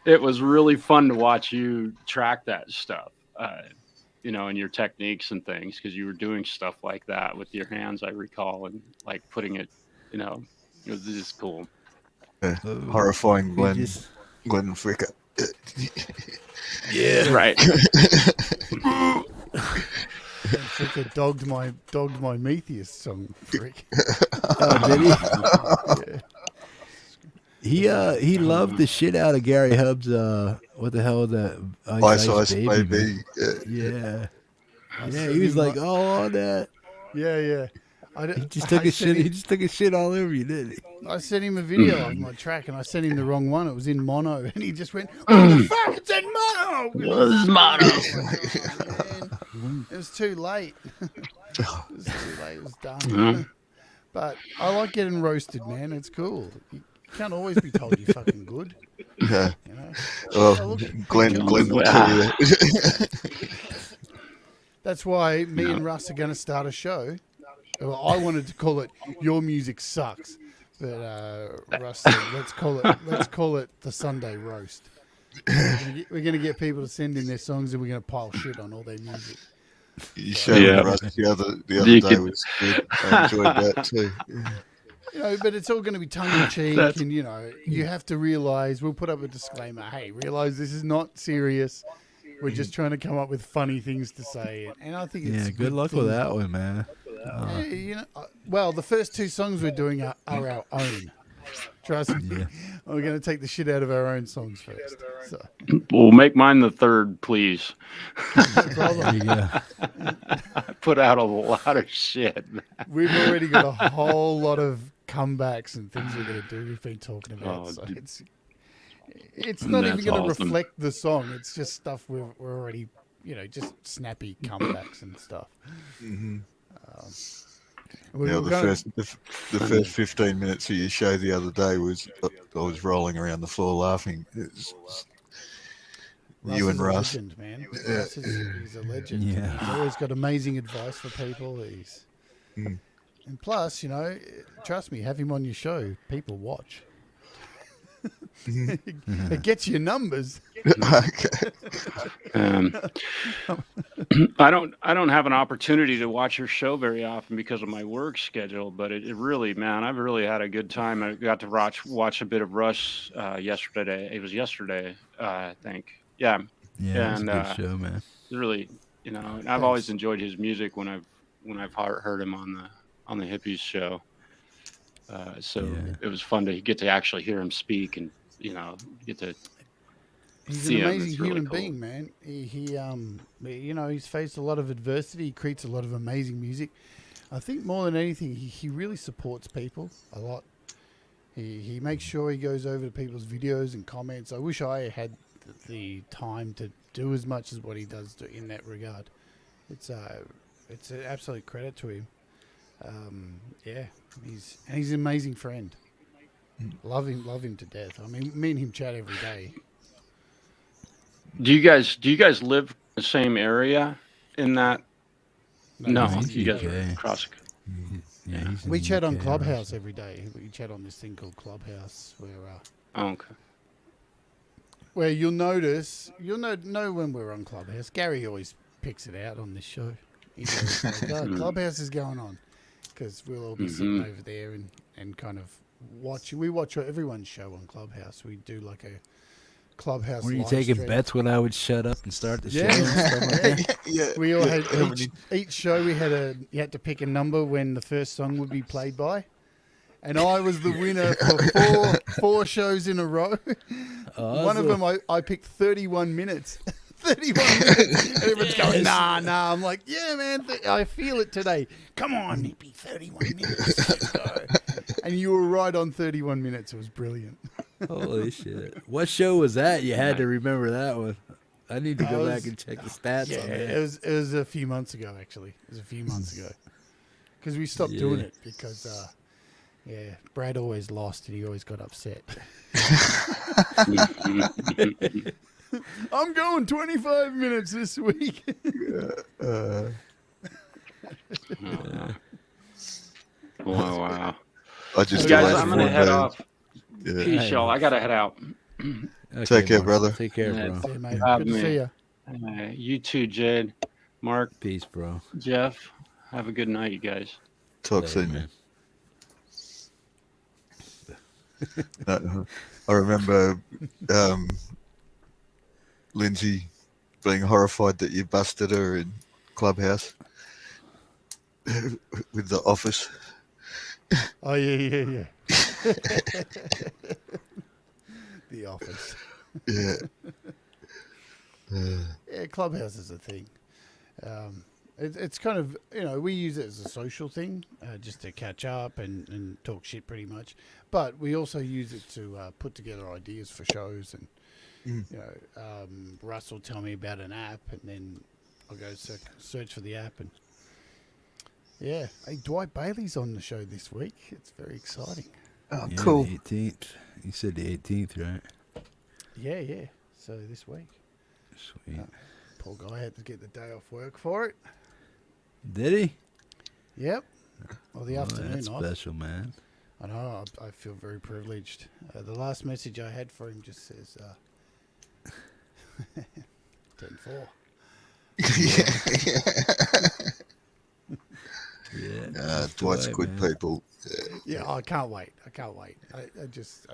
Speaker 7: it was really fun to watch you track that stuff, and your techniques and things, because you were doing stuff like that with your hands, I recall, and like putting it, it was just cool.
Speaker 5: Horrifying Glenn Fricker.
Speaker 7: Yeah, right.
Speaker 8: Fricker dogged my Metheus song, Frick.
Speaker 6: Oh, did he? Yeah. He loved the shit out of Gary Hubb's what the hell is that?
Speaker 5: Ice Baby.
Speaker 6: Yeah. He was like, oh, on that.
Speaker 8: Yeah.
Speaker 6: He just took a shit. He just took a shit all over you, didn't he?
Speaker 8: I sent him a video of my track, and I sent him the wrong one. It was in mono, and he just went, "What the fuck? It's in mono."
Speaker 7: What is mono?
Speaker 8: It was too late. It was done. But I like getting roasted, man. It's cool. You can't always be told you're fucking good.
Speaker 5: Yeah. Well, Glenn will tell you that.
Speaker 8: That's why me and Russ are going to start a show. Well, I wanted to call it "Your Music Sucks," but Russ said, "Let's call it the Sunday Roast." We're going to get people to send in their songs, and we're going to pile shit on all their music.
Speaker 5: You showed Russ the other day was good. I enjoyed that too.
Speaker 8: But it's all going to be tongue in cheek, and you have to realize, we'll put up a disclaimer. Hey, realize this is not serious. We're just trying to come up with funny things to say, and I think it's
Speaker 6: good luck with that one, man.
Speaker 8: Well, the first two songs we're doing are our own. Trust me. Yeah. We're going to take the shit out of our own songs first. So.
Speaker 7: We'll make mine the third, please.
Speaker 8: I
Speaker 7: put out a lot of shit.
Speaker 8: We've already got a whole lot of comebacks and things we're going to do. We've been talking about. So it's not even going to reflect the song. It's just stuff we're already, just snappy comebacks and stuff.
Speaker 5: Mm-hmm. The first 15 minutes of your show the other day I was rolling around the floor laughing. You and Russ.
Speaker 8: Legend, man. Russ he's a legend. Yeah. He's always got amazing advice for people. And plus, trust me, have him on your show. People watch. It gets your numbers.
Speaker 7: I don't have an opportunity to watch your show very often because of my work schedule, but it really, man, I've really had a good time. I got to watch a bit of Russ yesterday. It was yesterday, I think. Yeah,
Speaker 6: and, it was a good show, man.
Speaker 7: Really, I've always enjoyed his music when I've heard him on the Hippies show. It was fun to get to actually hear him speak and get to
Speaker 8: he's
Speaker 7: see
Speaker 8: an
Speaker 7: him.
Speaker 8: amazing
Speaker 7: Really
Speaker 8: human
Speaker 7: cool.
Speaker 8: being, man. He's faced a lot of adversity. He creates a lot of amazing music. I think more than anything, he really supports people a lot. He makes sure he goes over to people's videos and comments. I wish I had the time to do as much as what he does in that regard. It's an absolute credit to him. He's an amazing friend. Love him to death. I mean, me and him chat every day.
Speaker 7: Do you guys live in the same area in that? No, you guys are across.
Speaker 6: Yeah, he's in
Speaker 8: We
Speaker 6: the
Speaker 8: chat on
Speaker 6: UK,
Speaker 8: Clubhouse every day. We chat on this thing called Clubhouse,
Speaker 7: Okay.
Speaker 8: where you'll know when we're on Clubhouse. Gary always picks it out on this show. He's always like, "Oh, Clubhouse is going on," because we'll all be sitting over there and kind of watch. We watch everyone's show on Clubhouse. We do like a Clubhouse.
Speaker 6: Were you
Speaker 8: live
Speaker 6: taking
Speaker 8: stream.
Speaker 6: bets when I would shut up and start the show?
Speaker 8: Yeah.
Speaker 6: And stuff like that?
Speaker 5: Yeah.
Speaker 8: We all had
Speaker 5: how many-
Speaker 8: each show. You had to pick a number when the first song would be played by, and I was the winner for four shows in a row. One of them I picked 31 minutes. 31 minutes. And everyone's going, nah. I'm like, yeah, man, I feel it today. Come on, Hippie, 31 minutes. Let's go. And you were right on 31 minutes. It was brilliant.
Speaker 6: Holy shit! What show was that? You had to remember that one. I need to go back and check the stats
Speaker 8: Yeah,
Speaker 6: on that.
Speaker 8: it was a few months ago, actually. It was a few months ago. Because we stopped doing it because, Brad always lost and he always got upset. I'm going 25 minutes this week.
Speaker 7: Wow.
Speaker 5: I just
Speaker 7: Guys,
Speaker 5: imagine
Speaker 7: I'm going to
Speaker 5: one
Speaker 7: head
Speaker 5: day-
Speaker 7: off.
Speaker 5: Yeah.
Speaker 7: Peace, y'all. I got to head out.
Speaker 6: Okay,
Speaker 5: Take care,
Speaker 6: Mark.
Speaker 5: brother.
Speaker 6: Take care, bro.
Speaker 8: See you, mate.
Speaker 7: Have
Speaker 8: Good to
Speaker 7: me.
Speaker 8: see you.
Speaker 7: You too, Jed. Mark,
Speaker 6: Peace, bro.
Speaker 7: Jeff. Have a good night, you guys.
Speaker 5: Talk
Speaker 6: Later,
Speaker 5: soon,
Speaker 6: man.
Speaker 5: No, I remember Lindsay being horrified that you busted her in Clubhouse with the office.
Speaker 8: Oh, yeah. The Office.
Speaker 5: Yeah.
Speaker 8: Yeah, Clubhouse is a thing. It's kind of, we use it as a social thing, just to catch up and talk shit pretty much. But we also use it to put together ideas for shows. And, Russ will tell me about an app, and then I'll go search for the app. And yeah, hey, Dwight Bailey's on the show this week. It's very exciting.
Speaker 5: Oh,
Speaker 6: Yeah,
Speaker 5: cool.
Speaker 6: the 18th. You said the 18th, right?
Speaker 8: Yeah. So this week.
Speaker 6: Sweet.
Speaker 8: Poor guy had to get the day off work for it.
Speaker 6: Did he?
Speaker 8: Yep. Well, the afternoon
Speaker 6: That's
Speaker 8: off.
Speaker 6: special, man.
Speaker 8: I know. I feel very privileged. The last message I had for him just says 10-4.
Speaker 6: Yeah.
Speaker 5: Dwight's
Speaker 6: Dwight,
Speaker 5: good
Speaker 6: man.
Speaker 5: people.
Speaker 8: Yeah, I can't wait. I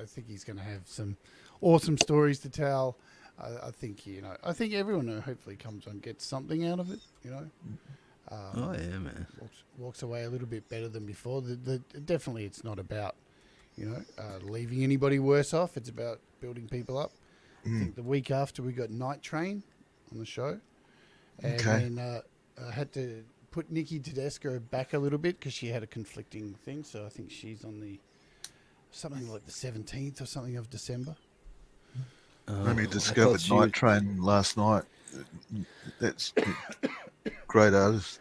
Speaker 8: think he's going to have some awesome stories to tell. I think everyone who hopefully comes on gets something out of it.
Speaker 6: Oh yeah, man.
Speaker 8: Walks away a little bit better than before. Definitely, it's not about leaving anybody worse off. It's about building people up. I think the week after we got Night Train on the show, and then I had to put Nikki Tedesco back a little bit because she had a conflicting thing. So I think she's on something like the 17th or something of December.
Speaker 5: Only discovered Night Train last night. That's great artist.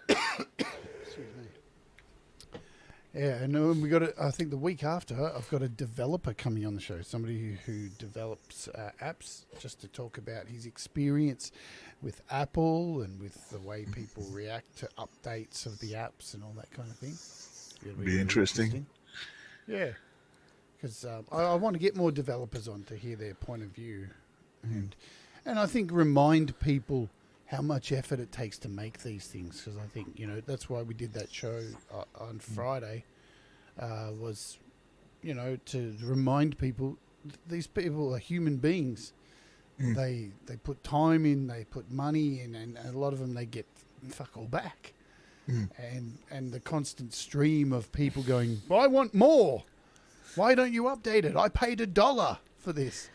Speaker 8: Excuse me. Yeah, and then we got I think the week after, I've got a developer coming on the show. Somebody who develops apps, just to talk about his experience with Apple and with the way people react to updates of the apps and all that kind of thing. It'll
Speaker 5: Be interesting.
Speaker 8: Yeah, because I want to get more developers on to hear their point of view, and I think remind people how much effort it takes to make these things. Because I think that's why we did that show on Friday, was to remind people these people are human beings. They put time in, they put money in, and a lot of them they get fuck all back. And the constant stream of people going, I want more. Why don't you update it? I paid $1 for this.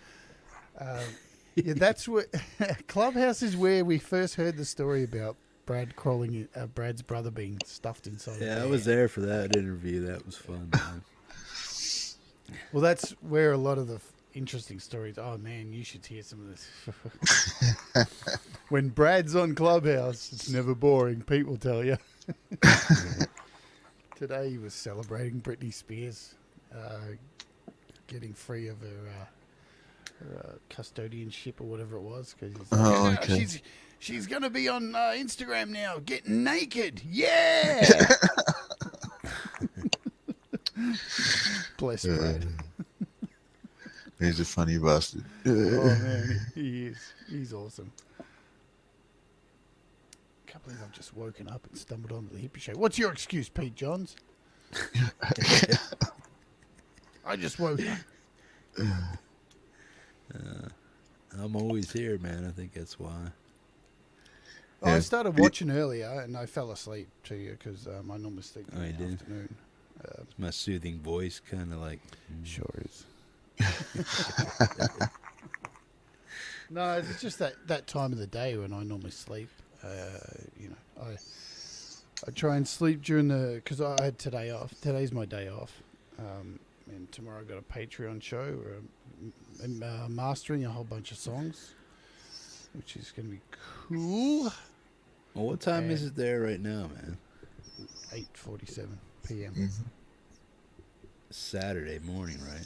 Speaker 8: Yeah, that's what Clubhouse is where we first heard the story about Brad's brother being stuffed inside.
Speaker 6: Yeah, I was there for that interview. That was fun, man.
Speaker 8: Well, that's where a lot of the interesting stories. Oh man, you should hear some of this. When Brad's on Clubhouse, it's never boring. Pete will tell you. Today he was celebrating Britney Spears getting free of her custodianship or whatever it was. Cause she's going to be on Instagram now, getting naked. Yeah. Bless Brad.
Speaker 5: He's a funny bastard.
Speaker 8: Oh man, he is. He's awesome. Can't believe I've just woken up and stumbled onto the Hippie Show. What's your excuse, Pete Johns? I just woke up.
Speaker 6: I'm always here, man. I think that's why.
Speaker 8: I started watching earlier and I fell asleep to you because I normally sleep in the afternoon.
Speaker 6: It's my soothing voice, kind of like.
Speaker 8: Sure is. No, it's just that time of the day when I normally sleep. I try and sleep during because I had today off. Today's my day off, and tomorrow I got a Patreon show where I'm mastering a whole bunch of songs, which is going to be cool.
Speaker 6: Well, what time is it there right now, man?
Speaker 8: 8:47 p.m.
Speaker 5: Mm-hmm.
Speaker 6: Saturday morning, right?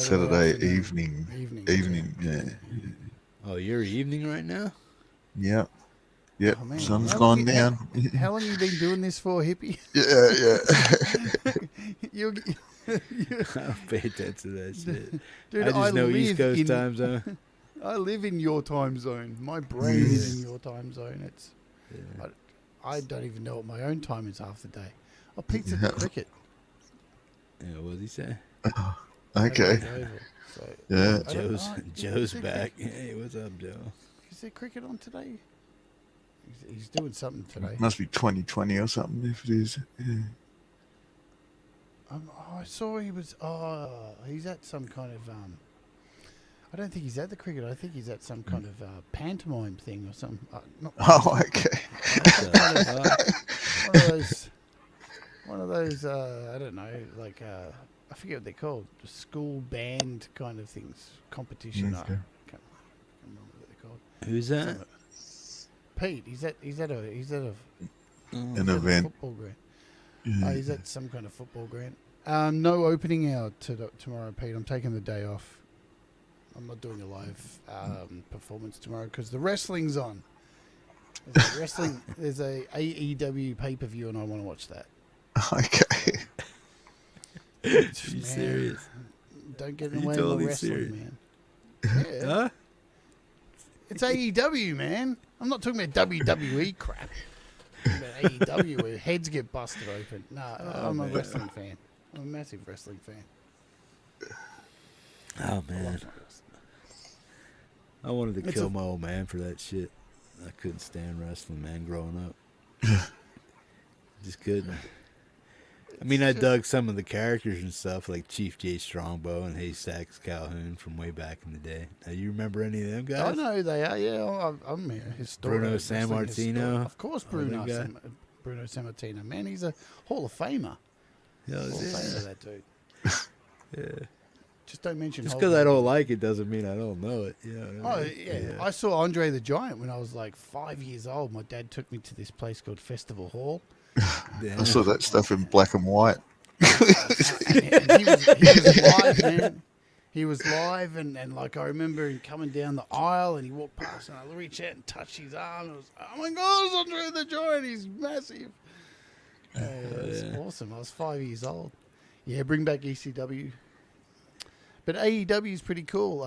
Speaker 5: Saturday evening. Yeah.
Speaker 6: Oh, you're evening right now?
Speaker 5: Yep. Yep.
Speaker 8: Oh, man.
Speaker 5: Sun's gone down.
Speaker 8: How long have you been doing this for, Hippie?
Speaker 5: Yeah.
Speaker 6: I don't pay attention to that shit.
Speaker 8: Dude,
Speaker 6: I just know East Coast time zone.
Speaker 8: I live in your time zone. My brain is in your time zone. I don't even know what my own time is half the day. Oh, Pete's at the cricket.
Speaker 6: Yeah, what did he say?
Speaker 5: Okay.
Speaker 8: So,
Speaker 5: Yeah.
Speaker 6: Joe's back. Hey, what's up, Joe?
Speaker 8: Is there cricket on today? He's doing something today.
Speaker 5: Must be 2020 or something if it is. Yeah.
Speaker 8: I saw he was. He's at some kind of. I don't think he's at the cricket. I think he's at some kind of pantomime thing or something.
Speaker 5: Okay.
Speaker 8: One of those. I don't know. Like I forget what they're called. The school band kind of things. Competition.
Speaker 5: Okay.
Speaker 8: I can't remember what they're called.
Speaker 6: Who's that?
Speaker 8: Pete. He's at
Speaker 5: An event.
Speaker 8: Football ground. He's at some kind of football ground. No opening hour tomorrow, Pete. I'm taking the day off. I'm not doing a live performance tomorrow because the wrestling's on. There's a AEW pay-per-view and I want to watch that.
Speaker 5: Okay.
Speaker 6: Are you serious?
Speaker 8: Don't get in the way of my wrestling,
Speaker 6: serious?
Speaker 8: man. Yeah.
Speaker 6: Huh?
Speaker 8: It's AEW, man. I'm not talking about WWE crap. I'm talking about AEW where heads get busted open. No, I'm a wrestling fan. I'm a massive wrestling fan.
Speaker 6: Oh, man. I wanted to kill my old man for that shit. I couldn't stand wrestling, man, growing up. Just couldn't. I mean, I dug some of the characters and stuff, like Chief J. Strongbow and Haystacks Calhoun from way back in the day. Now, you remember any of them guys?
Speaker 8: I know who they are, yeah. I'm a historian.
Speaker 6: Bruno Sammartino.
Speaker 8: Of course, Bruno Sammartino. Man, he's a Hall of Famer.
Speaker 6: Hell,
Speaker 8: Hall of Famer, that dude.
Speaker 6: Yeah.
Speaker 8: Just don't mention.
Speaker 6: Just because I don't like it doesn't mean I don't know it. You know what I mean?
Speaker 8: Yeah. I saw Andre the Giant when I was like 5 years old. My dad took me to this place called Festival Hall.
Speaker 5: I saw that stuff in black and white.
Speaker 8: And he was live, man. He was live, and like I remember him coming down the aisle, and he walked past, and I reached out and touched his arm. And I was, oh my God, it's Andre the Giant. He's massive. It was awesome. I was 5 years old. Yeah, bring back ECW. But AEW is pretty cool.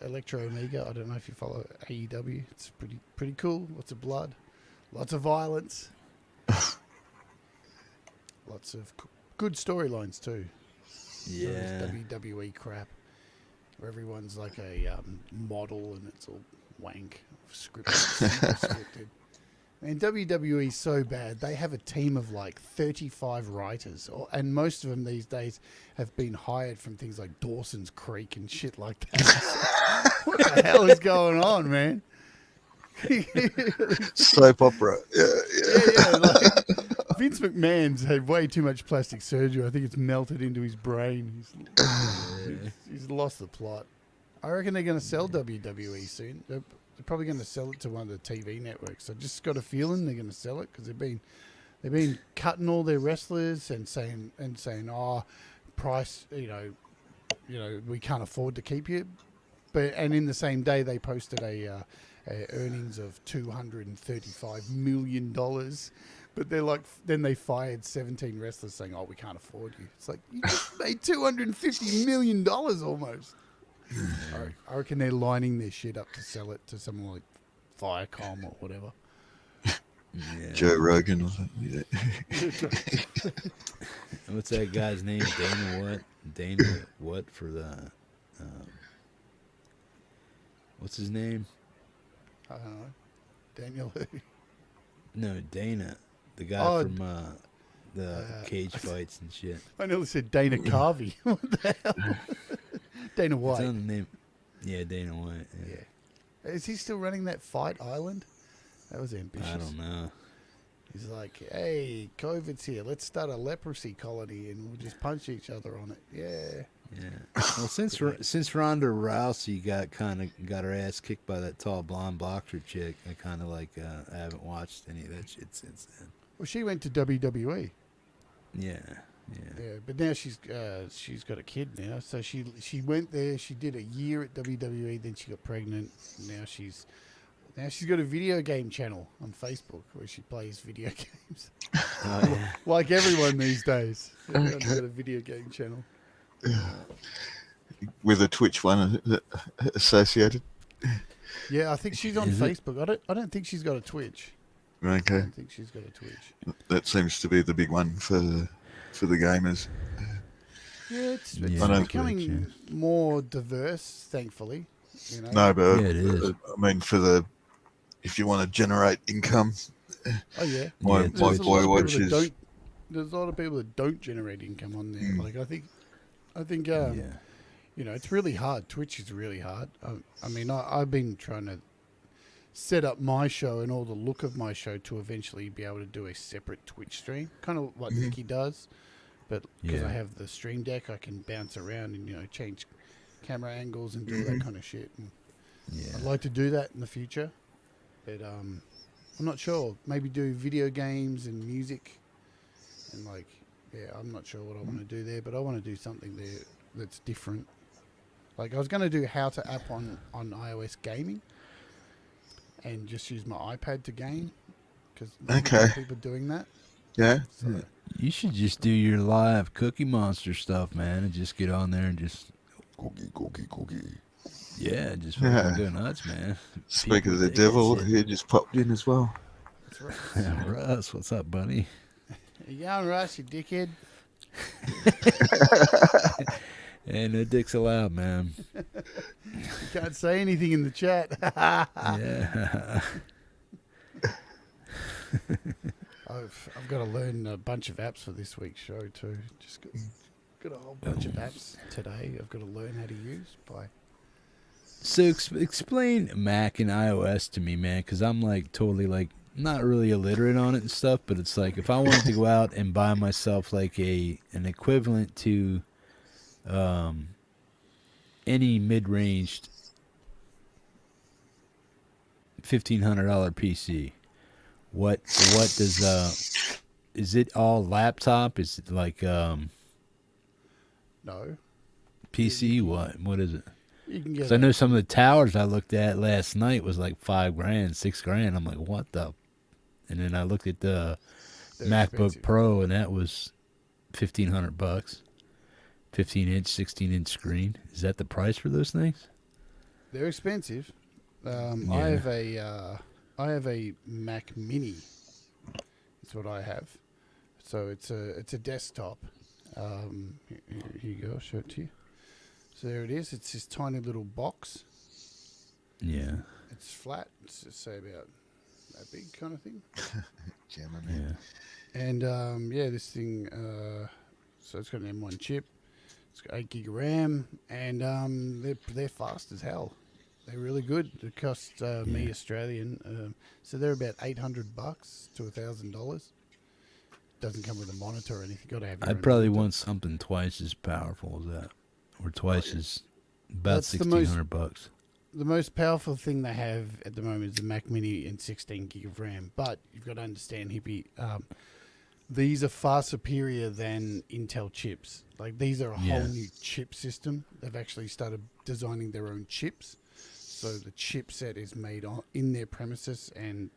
Speaker 8: Electra Omega. I don't know if you follow AEW. It's pretty cool. Lots of blood, lots of violence, lots of good storylines too.
Speaker 6: Yeah.
Speaker 8: WWE crap, where everyone's like a model and it's all wank, scripted. And WWE's so bad. They have a team of like 35 writers, and most of them these days have been hired from things like Dawson's Creek and shit like that. What the hell is going on, man?
Speaker 5: Soap opera. Yeah.
Speaker 8: Like, Vince McMahon's had way too much plastic surgery. I think it's melted into his brain. He's lost the plot. I reckon they're going to sell WWE soon. They're probably going to sell it to one of the TV networks. I just got a feeling they're going to sell it because they've been cutting all their wrestlers and saying, oh, price, you know, we can't afford to keep you. And in the same day they posted a earnings of $235 million, But they're like, then they fired 17 wrestlers saying, "Oh, we can't afford you." It's like you just made $250 million almost. I reckon they're lining their shit up to sell it to someone like Viacom or whatever.
Speaker 6: Yeah.
Speaker 5: Joe Rogan or something. Yeah.
Speaker 6: What's that guy's name? Dana what? Dana what for the... what's his name?
Speaker 8: I don't know. Daniel who?
Speaker 6: No, Dana. The guy from the cage fights and shit.
Speaker 8: I nearly said Dana Carvey. What the hell? Dana White.
Speaker 6: It's on the name. Yeah, Dana White. Yeah.
Speaker 8: Is he still running that Fight Island? That was ambitious.
Speaker 6: I don't know.
Speaker 8: He's like, hey, COVID's here. Let's start a leprosy colony and we'll just punch each other on it. Yeah.
Speaker 6: Yeah. Well, since Ronda Rousey got her ass kicked by that tall blonde boxer chick, I kind of like I haven't watched any of that shit since then.
Speaker 8: Well, she went to WWE.
Speaker 6: Yeah.
Speaker 8: Yeah, but now she's got a kid now. So she went there. She did a year at WWE. Then she got pregnant. Now she's got a video game channel on Facebook where she plays video games.
Speaker 6: Oh, yeah.
Speaker 8: Like everyone these days. Everyone's got a video game channel.
Speaker 5: With a Twitch one associated.
Speaker 8: Yeah, I think she's on Facebook. I don't think she's got a Twitch.
Speaker 5: Okay.
Speaker 8: I don't think she's got a Twitch.
Speaker 5: That seems to be the big one for the gamers.
Speaker 8: Yeah, it's becoming more diverse, thankfully. You know?
Speaker 5: No, but
Speaker 6: Yeah, it is.
Speaker 5: I mean, if you want to generate income.
Speaker 8: Oh yeah.
Speaker 5: My boy watches.
Speaker 8: There's a lot of people that don't generate income on there. Like I think, you know, it's really hard. Twitch is really hard. I mean, I've been trying to set up my show and all the look of my show to eventually be able to do a separate Twitch stream, kind of what Nikki does. But because I have the stream deck, I can bounce around and, you know, change camera angles and do all that kind of shit. And I'd like to do that in the future, but I'm not sure. Maybe do video games and music, and I'm not sure what I want to do there, but I want to do something there that's different. Like I was going to do how to app on iOS gaming, and just use my iPad to game, because people are doing that.
Speaker 5: Yeah.
Speaker 8: So,
Speaker 6: You should just do your live Cookie Monster stuff, man, and just get on there and just cookie. Yeah, just fucking go nuts, man.
Speaker 5: Speak of the devil, he just popped in as well.
Speaker 8: that's right.
Speaker 6: Russ, what's up, buddy?
Speaker 8: You going, Russ, you dickhead?
Speaker 6: Hey, no dicks allowed, man.
Speaker 8: You can't say anything in the chat.
Speaker 6: Yeah.
Speaker 8: I've got to learn a bunch of apps for this week's show too. Just got a whole bunch of apps today. I've got to learn how to use.
Speaker 6: So explain Mac and iOS to me, man, because I'm like totally like not really illiterate on it and stuff. But it's like if I wanted to go out and buy myself like an equivalent to any mid-ranged $1,500 PC. What does is it all laptop? Is it like
Speaker 8: No.
Speaker 6: PC? What is it?
Speaker 8: You can
Speaker 6: Because
Speaker 8: get
Speaker 6: I know some of the towers I looked at last night was like $5,000, $6,000. I'm like, what the? And then I looked at the MacBook
Speaker 8: expensive.
Speaker 6: Pro, and that was $1,500, 15-inch, 16-inch screen. Is that the price for those things?
Speaker 8: They're expensive.
Speaker 6: Yeah.
Speaker 8: I have a Mac Mini. That's what I have. So it's a desktop. Here you go. I'll show it to you. So there it is. It's this tiny little box.
Speaker 6: Yeah.
Speaker 8: It's flat. It's just say about that big kind of thing.
Speaker 5: Jamming
Speaker 6: Yeah.
Speaker 8: And this thing. So it's got an M1 chip. It's got 8 gig of RAM, and they're fast as hell. They're really good. It cost me Australian, so they're about $800 to $1,000. Doesn't come with a monitor or anything. Got to have. Your
Speaker 6: I'd
Speaker 8: own
Speaker 6: probably
Speaker 8: monitor.
Speaker 6: want something twice as powerful as that, or twice as about
Speaker 8: That's the most-
Speaker 6: $1,600.
Speaker 8: The most powerful thing they have at the moment is the Mac Mini and 16 gig of RAM. But you've got to understand, Hippie, these are far superior than Intel chips. Like these are a whole new chip system. They've actually started designing their own chips. So the chipset is made in their premises, and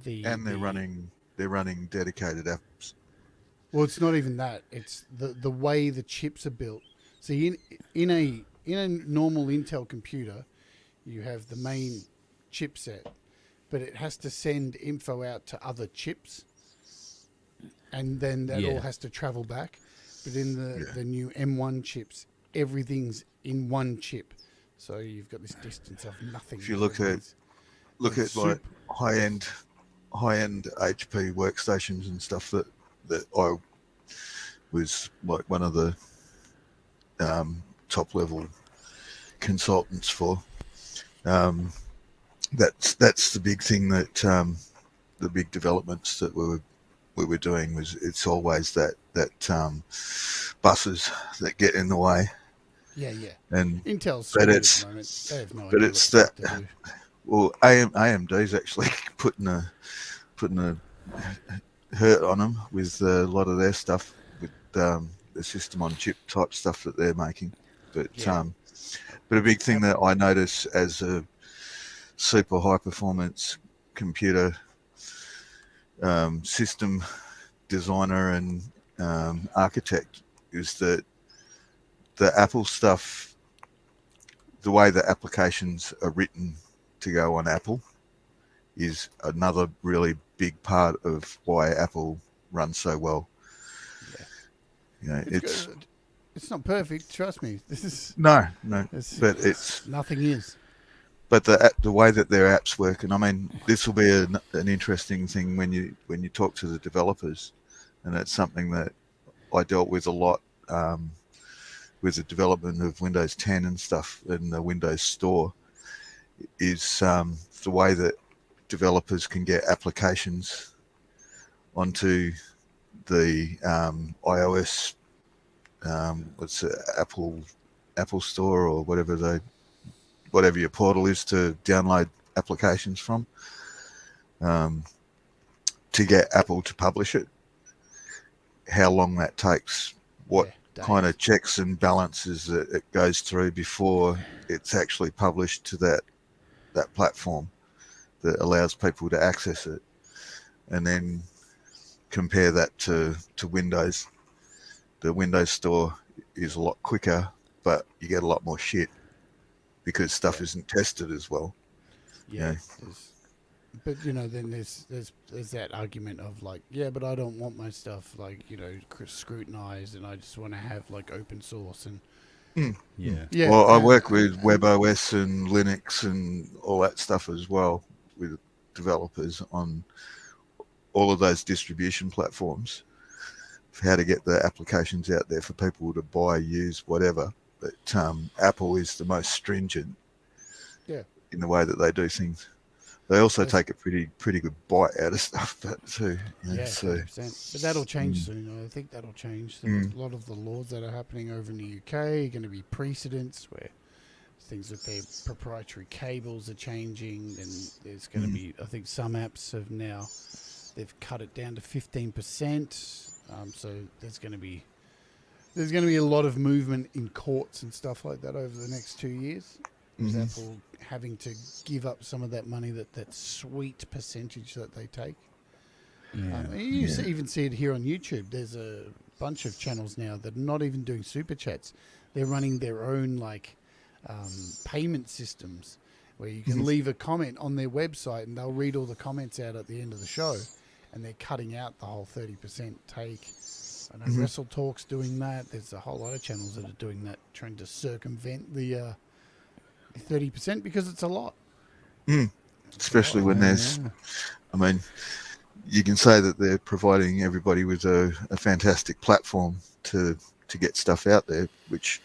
Speaker 5: they're running they're running dedicated apps.
Speaker 8: Well, it's not even that. It's the way the chips are built. See, in a normal Intel computer, you have the main chipset, but it has to send info out to other chips, and then that all has to travel back. But in the new M1 chips, everything's in one chip, so you've got this distance of nothing.
Speaker 5: If you look at like high end HP workstations and stuff that I was like one of the top level consultants for. That's the big thing that the big developments that we were doing was it's always that buses that get in the way.
Speaker 8: Yeah.
Speaker 5: And
Speaker 8: Intel's
Speaker 5: but
Speaker 8: at
Speaker 5: it's
Speaker 8: the moment. They have no
Speaker 5: but
Speaker 8: idea
Speaker 5: it's
Speaker 8: what
Speaker 5: that
Speaker 8: to do.
Speaker 5: well AMD's actually putting a hurt on them with a lot of their stuff with the system on chip type stuff that they're making. But but a big thing that I notice as a super high performance computer system designer and architect is that the Apple stuff, the way the applications are written to go on Apple is another really big part of why Apple runs so well. You know, it's
Speaker 8: not perfect. Trust me. This is
Speaker 5: no, but it's
Speaker 8: nothing is.
Speaker 5: But the way that their apps work, and I mean, this will be an interesting thing when you talk to the developers, and it's something that I dealt with a lot with the development of Windows 10 and stuff in the Windows Store, is the way that developers can get applications onto the iOS, what's it, Apple Store or whatever your portal is to download applications from, to get Apple to publish it. How long that takes, what kind of checks and balances that it goes through before it's actually published to that platform that allows people to access it, and then compare that to Windows. The Windows Store is a lot quicker, but you get a lot more shit because stuff isn't tested as well.
Speaker 8: Yeah. But then there's that argument of like, but I don't want my stuff like scrutinized, and I just want to have like open source and
Speaker 5: Well, I work with WebOS and Linux and all that stuff as well with developers on all of those distribution platforms for how to get the applications out there for people to buy, use, whatever. But Apple is the most stringent in the way that they do things. They also take a pretty good bite out of stuff, but too. So.
Speaker 8: 100%. But that'll change soon. I think that'll change. So a lot of the laws that are happening over in the UK are going to be precedents where things with their proprietary cables are changing, and there's going to be, I think some apps have now, they've cut it down to 15%. So there's going to be a lot of movement in courts and stuff like that over the next 2 years. Apple having to give up some of that money, that sweet percentage that they take. You even see it here on YouTube. There's a bunch of channels now that are not even doing super chats. They're running their own payment systems where you can leave a comment on their website and they'll read all the comments out at the end of the show, and they're cutting out the whole 30% take. I know Wrestle Talk's doing that. There's a whole lot of channels that are doing that, trying to circumvent the 30% because it's a lot.
Speaker 5: Especially when there's, I mean, you can say that they're providing everybody with a fantastic platform to get stuff out there, which,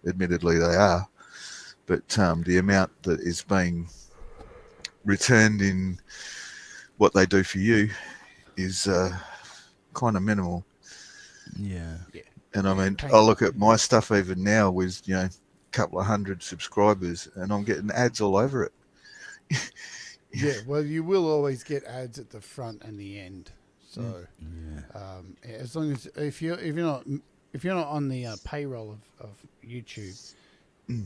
Speaker 5: admittedly they are. But the amount that is being returned in what they do for you is kind of minimal.
Speaker 6: Yeah.
Speaker 5: And I mean, I look at my stuff even now with, couple of hundred subscribers, and I'm getting ads all over it.
Speaker 8: Well, you will always get ads at the front and the end. So, as long as if you're not on the payroll of YouTube,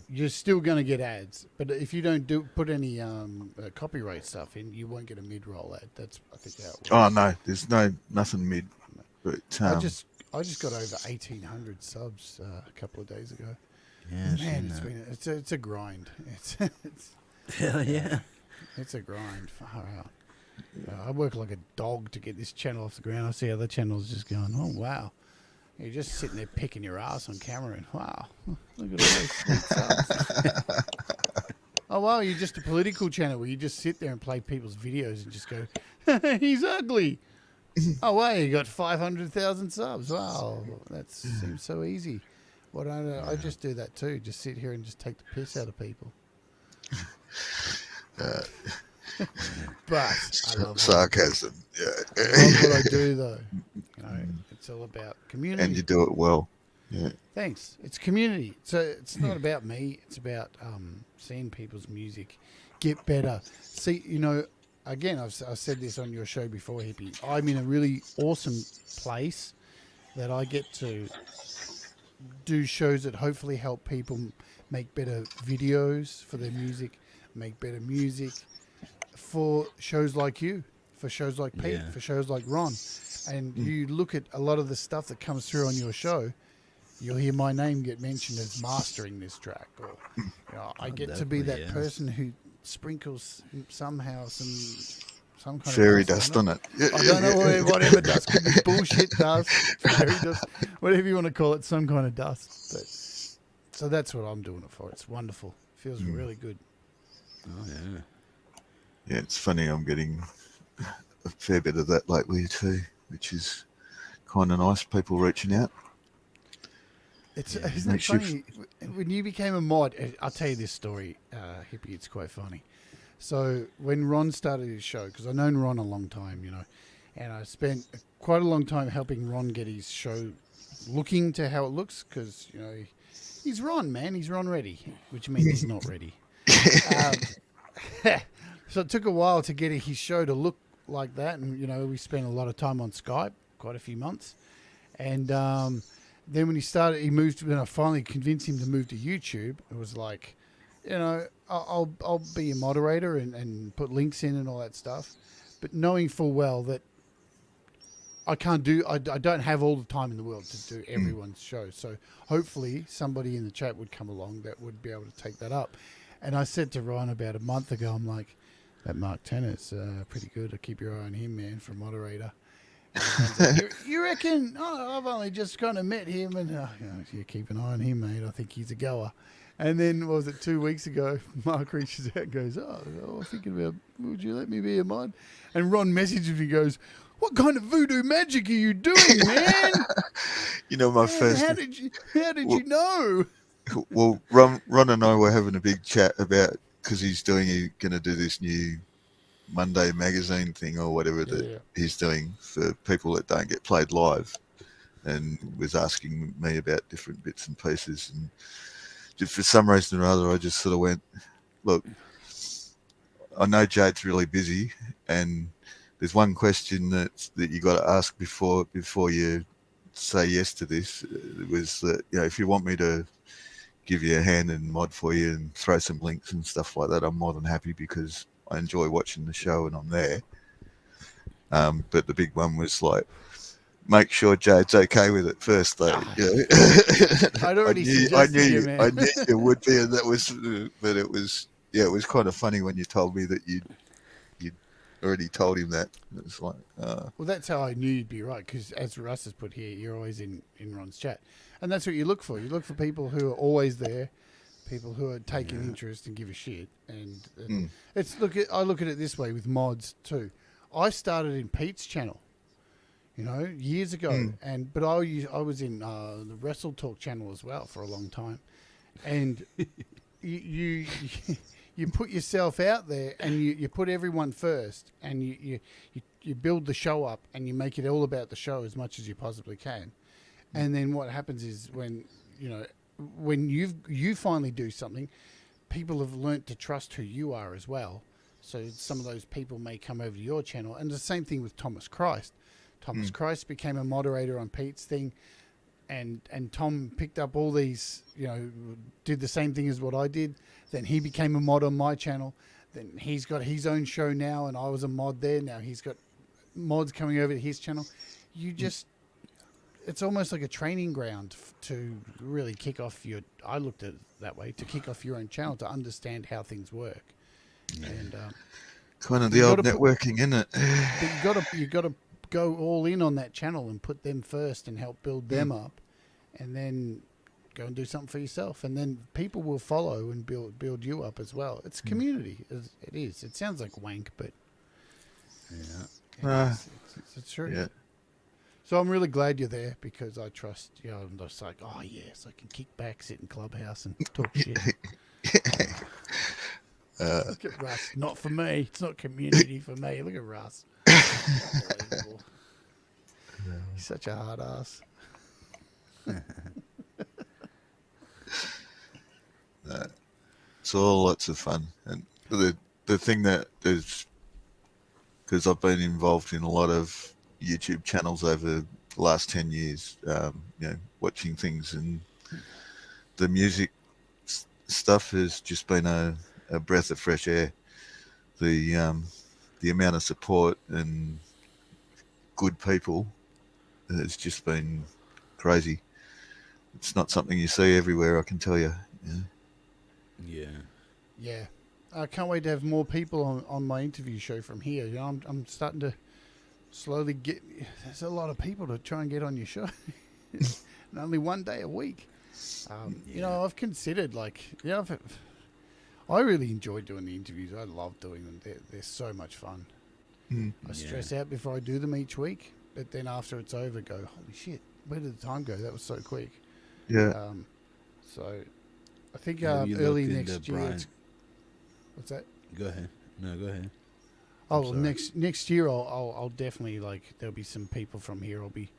Speaker 8: you're still going to get ads. But if you don't put any copyright stuff in, you won't get a mid-roll ad. That's, I think, how it works.
Speaker 5: Oh no, there's nothing mid. But
Speaker 8: I just got over 1,800 subs a couple of days ago.
Speaker 6: Yeah,
Speaker 8: man, it's a grind. It's
Speaker 6: hell yeah.
Speaker 8: It's a grind. Far out. I work like a dog to get this channel off the ground. I see other channels just going, oh wow. You're just sitting there picking your ass on camera and wow, look at all those sweet subs. Oh wow, you're just a political channel where you just sit there and play people's videos and just go, he's ugly. Oh wow, you got 500,000 subs. Wow, that seems so easy. Why don't I just do that too? Just sit here and just take the piss out of people. But I love
Speaker 5: sarcasm. Yeah,
Speaker 8: I love what I do though. You know, it's all about community.
Speaker 5: And you do it well. Yeah.
Speaker 8: Thanks. It's community. So it's not about me. It's about seeing people's music get better. See, you know, again, I've said this on your show before, Hippie. I'm in a really awesome place that I get to do shows that hopefully help people make better videos for their music, make better music for shows like you, for shows like Pete, for shows like Ron. And you look at a lot of the stuff that comes through on your show, you'll hear my name get mentioned as mastering this track. Or you know, I get to be that person who sprinkles somehow some kind
Speaker 5: fairy
Speaker 8: of
Speaker 5: dust on it.
Speaker 8: I don't know whatever dust. Could be bullshit dust, fairy dust, whatever you want to call it, some kind of dust. But so that's what I'm doing it for. It's wonderful. Feels really good.
Speaker 6: Oh yeah.
Speaker 5: Yeah, it's funny. I'm getting a fair bit of that lately too, which is kind of nice. People reaching out.
Speaker 8: Isn't it funny? When you became a mod, I'll tell you this story, Hippie. It's quite funny. So when Ron started his show, because I've known Ron a long time, you know, and I spent quite a long time helping Ron get his show looking to how it looks, because, you know, he's Ron, man. He's Ron ready, which means he's not ready. So it took a while to get his show to look like that. And, you know, we spent a lot of time on Skype, quite a few months. And then when he moved, when I finally convinced him to move to YouTube, it was like, you know, I'll be a moderator and put links in and all that stuff. But knowing full well that I don't have all the time in the world to do everyone's show. So hopefully somebody in the chat would come along that would be able to take that up. And I said to Ryan about a month ago, I'm like, that Mark Tanner's pretty good. I'll keep your eye on him, man, for a moderator. Like, you reckon? Oh, I've only just kind of met him, and you know, you keep an eye on him, mate. I think he's a goer. And then, what was it, 2 weeks ago, Mark reaches out and goes, I'm thinking about, would you let me be a mod? And Ron messages me, goes, what kind of voodoo magic are you doing, man?
Speaker 5: You know, my first...
Speaker 8: How did you know?
Speaker 5: Well, Ron and I were having a big chat about, because he's going to do this new Monday magazine thing or whatever that he's doing for people that don't get played live, and was asking me about different bits and pieces. And just for some reason or other, I just sort of went, look, I know Jade's really busy, and there's one question that you got to ask before you say yes to this. It was that, you know, if you want me to give you a hand and mod for you and throw some links and stuff like that, I'm more than happy, because I enjoy watching the show and I'm there. But the big one was like, make sure Jade's okay with it first, though. You know?
Speaker 8: I'd already suggested you, man.
Speaker 5: I knew you would be, and that was, but it was kind of funny when you told me that you'd already told him that. It was like,
Speaker 8: well, that's how I knew you'd be right, because as Russ has put here, you're always in Ron's chat, and that's what you look for. You look for people who are always there, people who are taking interest and give a shit. And I look at it this way with mods too. I started in Pete's channel, you know, years ago, but I was in the Wrestle Talk channel as well for a long time, and you put yourself out there, and you put everyone first, and you build the show up, and you make it all about the show as much as you possibly can. And then what happens is when you finally do something, people have learnt to trust who you are as well. So some of those people may come over to your channel. And the same thing with Thomas Christ. Thomas Christ became a moderator on Pete's thing. and Tom picked up all these, did the same thing as what I did. Then he became a mod on my channel. Then he's got his own show now, and I was a mod there. Now he's got mods coming over to his channel. It's almost like a training ground to really kick off I looked at it that way, to kick off your own channel, to understand how things work. And
Speaker 5: kind of the old networking, isn't it?
Speaker 8: You got to go all in on that channel and put them first and help build them up, and then go and do something for yourself, and then people will follow and build you up as well. It's community. It is. It sounds like wank, but it's true.
Speaker 5: Yeah.
Speaker 8: So I'm really glad you're there, because I trust, I'm just like, oh yes, I can kick back, sit in Clubhouse and talk shit. Look at Russ. Not for me. It's not community for me. Look at Russ. Unbelievable. He's such a hard ass.
Speaker 5: It's all lots of fun, and the thing that is, because I've been involved in a lot of YouTube channels over the last 10 years, watching things, and the music stuff has just been a breath of fresh air. The amount of support and good people has just been crazy. It's not something you see everywhere, I can tell you.
Speaker 8: Yeah. I can't wait to have more people on my interview show from here. I'm starting to slowly there's a lot of people to try and get on your show. And only one day a week. I've considered, I really enjoy doing the interviews. I love doing them. They're so much fun. I stress out before I do them each week, but then after it's over, go, holy shit, where did the time go? That was so quick.
Speaker 5: Yeah.
Speaker 8: So I think early next year. What's that?
Speaker 6: Go ahead. No, go ahead.
Speaker 8: Oh, well, next year I'll definitely, there'll be some people from here I'll be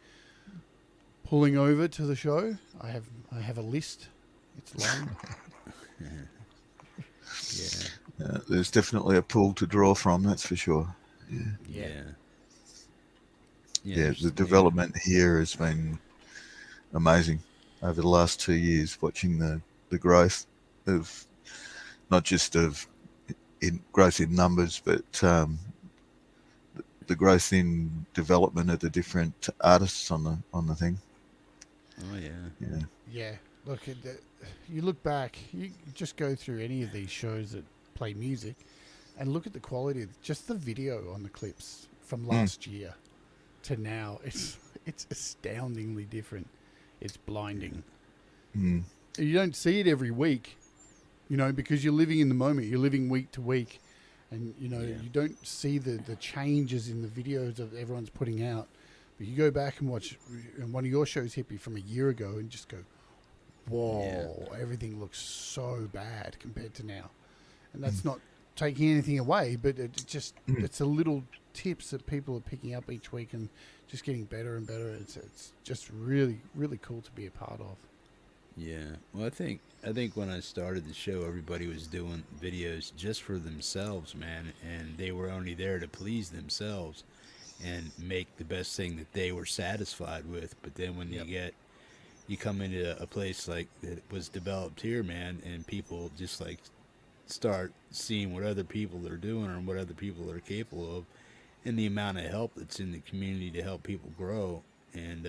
Speaker 8: pulling over to the show. I have a list. It's long.
Speaker 5: Yeah. There's definitely a pool to draw from, that's for sure.
Speaker 6: Yeah.
Speaker 5: The development here has been amazing over the last 2 years, watching the growth of not just growth in numbers, but the growth in development of the different artists on the thing.
Speaker 6: Oh yeah.
Speaker 8: Yeah. Look, you look back, you just go through any of these shows that play music, and look at the quality of just the video on the clips from last year to now. It's astoundingly different. It's blinding. You don't see it every week, because you're living in the moment. You're living week to week, and you don't see the changes in the videos that everyone's putting out. But you go back and watch one of your shows, Hippie, from a year ago, and just go, whoa, everything looks so bad compared to now. And that's not taking anything away, but it's a little tips that people are picking up each week and just getting better and better. It's just really, really cool to be a part of.
Speaker 6: Yeah. Well, I think when I started the show, everybody was doing videos just for themselves, man, and they were only there to please themselves and make the best thing that they were satisfied with. But then when you come into a place like that was developed here, man, and people just start seeing what other people are doing or what other people are capable of, and the amount of help that's in the community to help people grow, and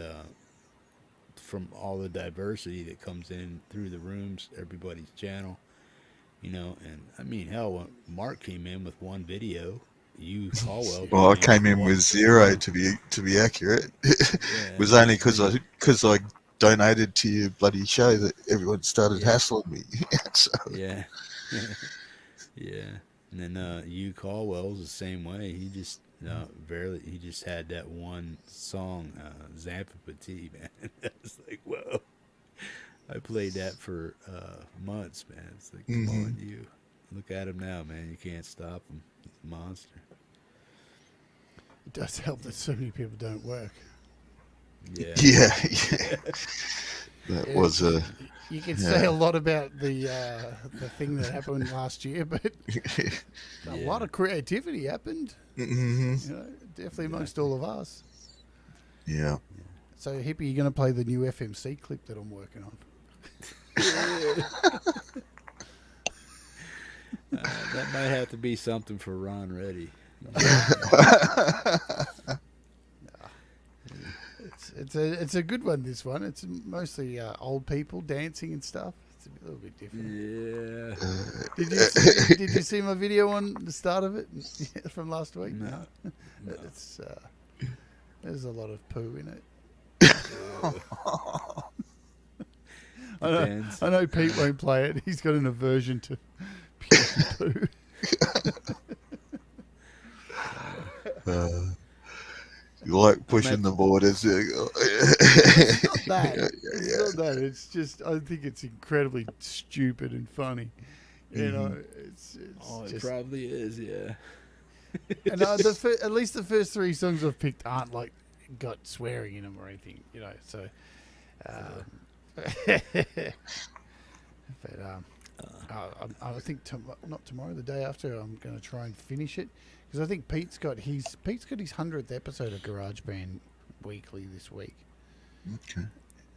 Speaker 6: from all the diversity that comes in through the rooms, everybody's channel, and I mean, hell, when Mark came in with one video, you Caldwell.
Speaker 5: Well, I came in with 0 to be accurate. It was only because I donated to your bloody show that everyone started hassling me. So.
Speaker 6: Yeah. And then you Caldwell's the same way. He just he just had that one song, Zampa Petit, man. I was like, whoa. I played that for months, man. It's like, come on, you. Look at him now, man. You can't stop him. He's a monster.
Speaker 8: It does help that so many people don't work.
Speaker 6: Yeah.
Speaker 5: That was a...
Speaker 8: You can say a lot about the thing that happened last year, but a lot of creativity happened. Definitely amongst all of us.
Speaker 5: Yeah.
Speaker 8: So, Hippie, you going to play the new FMC clip that I'm working on?
Speaker 6: That might have to be something for Ron Reddy.
Speaker 8: It's a good one. This one. It's mostly old people dancing and stuff. It's a little bit different.
Speaker 6: Yeah.
Speaker 8: Did you see my video on the start of it from last week?
Speaker 6: No.
Speaker 8: It's there's a lot of poo in it. I know Pete won't play it. He's got an aversion to pure poo.
Speaker 5: You like pushing the borders.
Speaker 8: It's not that. It's not that. It's just, I think it's incredibly stupid and funny. You know, it's
Speaker 6: it
Speaker 8: just,
Speaker 6: probably is, yeah.
Speaker 8: and at least the first three songs I've picked aren't like got swearing in them or anything, you know. So, I think not tomorrow, the day after, I'm going to try and finish it because I think Pete's got his 100th episode of GarageBand Weekly this week.
Speaker 5: Okay.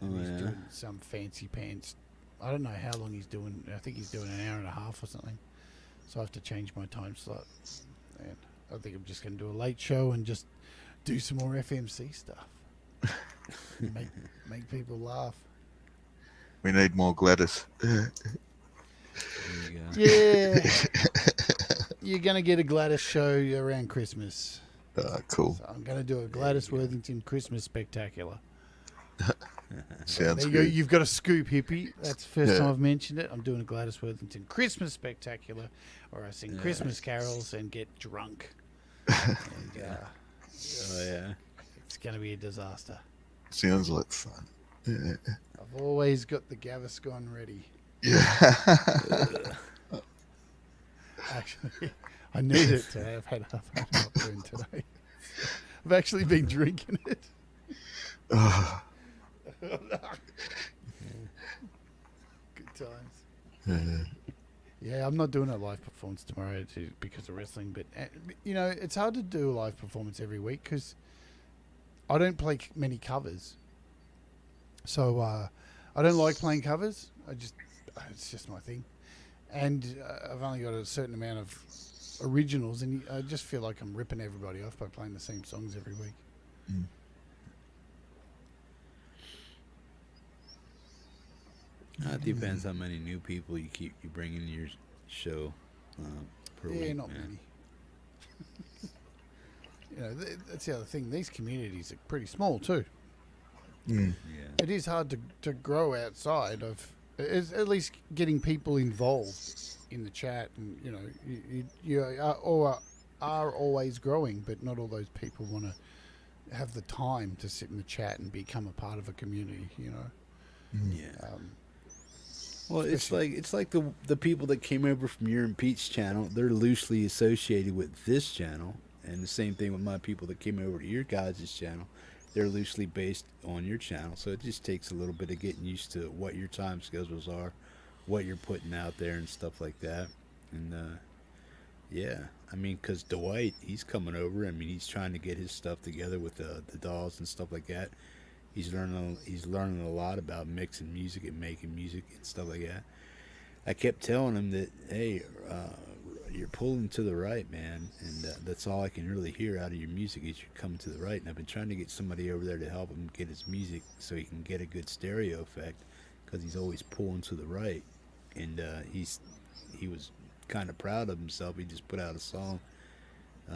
Speaker 8: He's doing some fancy pants. I don't know how long he's doing. I think he's doing an hour and a half or something. So I have to change my time slot. And I think I'm just going to do a late show and just do some more FMC stuff. make people laugh.
Speaker 5: We need more Gladys.
Speaker 6: There you go.
Speaker 8: Yeah. You're going to get a Gladys show around Christmas.
Speaker 5: Cool.
Speaker 8: So I'm going to do a Gladys Worthington Christmas spectacular.
Speaker 5: Sounds
Speaker 8: there you
Speaker 5: good.
Speaker 8: go. You've got a scoop, Hippie. That's the first time I've mentioned it. I'm doing a Gladys Worthington Christmas spectacular, or I sing Christmas carols and get drunk. And,
Speaker 6: Oh, yeah.
Speaker 8: it's going to be a disaster.
Speaker 5: Sounds like fun. Yeah.
Speaker 8: I've always got the Gaviscon ready.
Speaker 5: Yeah.
Speaker 8: Actually, I need it today. I've had half an opera today. I've actually been drinking it. Good times. Yeah, I'm not doing a live performance tomorrow because of wrestling, but you know, it's hard to do a live performance every week because I don't play many covers. So I don't like playing covers. It's just my thing, and I've only got a certain amount of originals, and I just feel like I'm ripping everybody off by playing the same songs every week.
Speaker 5: Mm.
Speaker 6: It depends how many new people you bring in your show per week.
Speaker 8: Yeah, not
Speaker 6: man.
Speaker 8: many. You know, that's the other thing. These communities are pretty small too.
Speaker 5: Mm.
Speaker 6: Yeah.
Speaker 8: It is hard to grow outside of, at least getting people involved in the chat, and you know, you are always growing, but not all those people want to have the time to sit in the chat and become a part of a community. You know.
Speaker 6: Yeah. Well, it's like the people that came over from your and Pete's channel. They're loosely associated with this channel, and the same thing with my people that came over to your guys' channel. They're loosely based on your channel, so it just takes a little bit of getting used to what your time schedules are, what you're putting out there, and stuff like that. And yeah, I mean, because Dwight, he's coming over. I mean, he's trying to get his stuff together with the dolls and stuff like that. He's learning a lot about mixing music and making music and stuff like that. I kept telling him that, hey, you're pulling to the right, man, and that's all I can really hear out of your music is you're coming to the right. And I've been trying to get somebody over there to help him get his music so he can get a good stereo effect, because he's always pulling to the right. And he was kind of proud of himself. He just put out a song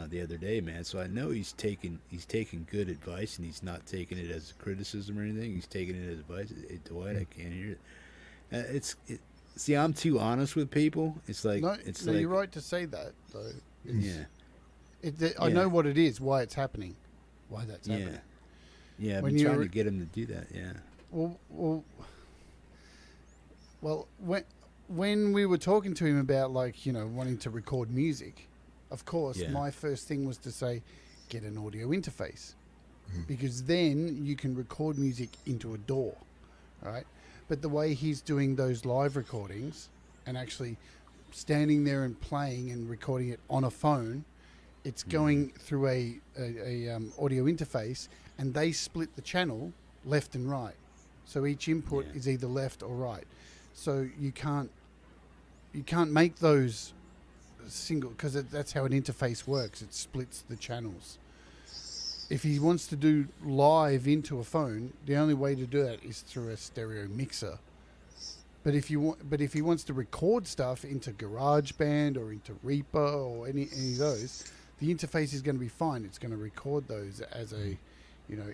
Speaker 6: the other day, man. So I know he's taking good advice, and he's not taking it as criticism or anything. He's taking it as advice. Hey, Dwight, I can't hear it. See, I'm too honest with people. It's like
Speaker 8: you're right to say that though. I
Speaker 6: Yeah.
Speaker 8: know what it is, why it's happening, why that's happening.
Speaker 6: Yeah. I've been trying to get him to do that. Yeah.
Speaker 8: Well, when we were talking to him about, like, you know, wanting to record music, of course, my first thing was to say, get an audio interface, because then you can record music into a DAW, right? But the way he's doing those live recordings and actually standing there and playing and recording it on a phone, it's going through a audio interface, and they split the channel left and right. So each input is either left or right. So you can't make those single, because that's how an interface works. It splits the channels. If he wants to do live into a phone, the only way to do that is through a stereo mixer. But if he wants to record stuff into GarageBand or into Reaper or any of those, the interface is going to be fine. It's going to record those as a,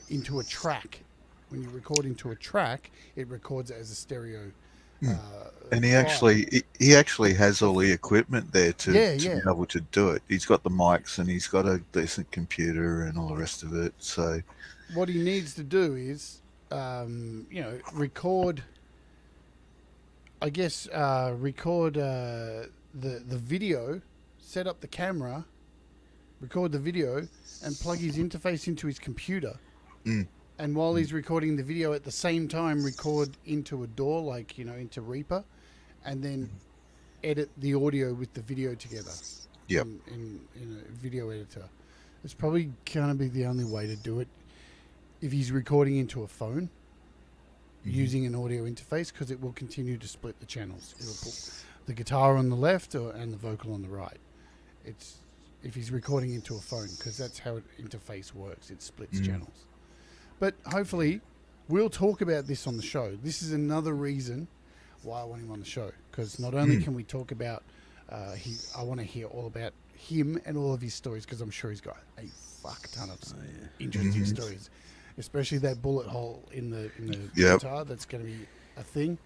Speaker 8: into a track. When you record into a track, it records it as a stereo.
Speaker 5: And he actually has all the equipment there to be able to do it. He's got the mics and he's got a decent computer and all the rest of it. So
Speaker 8: what he needs to do is, record. I guess record the video, set up the camera, record the video, and plug his interface into his computer. And while he's recording the video, at the same time, record into a DAW, into Reaper, and then edit the audio with the video together.
Speaker 5: Yep.
Speaker 8: In a video editor. It's probably going to be the only way to do it if he's recording into a phone using an audio interface, because it will continue to split the channels. It will put the guitar on the left and the vocal on the right. It's if he's recording into a phone, because that's how an interface works. It splits channels. But hopefully, we'll talk about this on the show. This is another reason why I want him on the show, because not only can we talk about, I want to hear all about him and all of his stories, because I'm sure he's got a fuck ton of interesting stories, especially that bullet hole in the guitar. That's going to be a thing.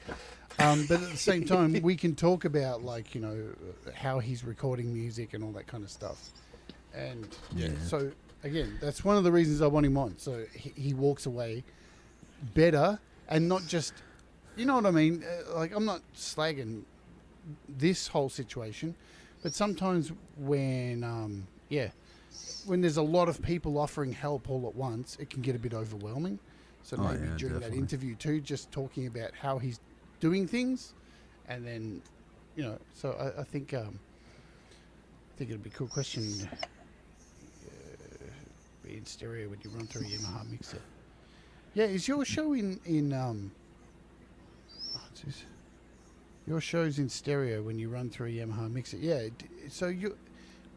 Speaker 8: But at the same time, we can talk about how he's recording music and all that kind of stuff. And so again, that's one of the reasons I want him on. So he walks away better, and not just, you know what I mean? I'm not slagging this whole situation, but sometimes when there's a lot of people offering help all at once, it can get a bit overwhelming. So maybe during that interview too, just talking about how he's doing things, and then, so I think it'd be a cool question. Be in stereo when you run through a Yamaha mixer. Yeah, is your show in your show's in stereo when you run through a Yamaha mixer? Yeah. So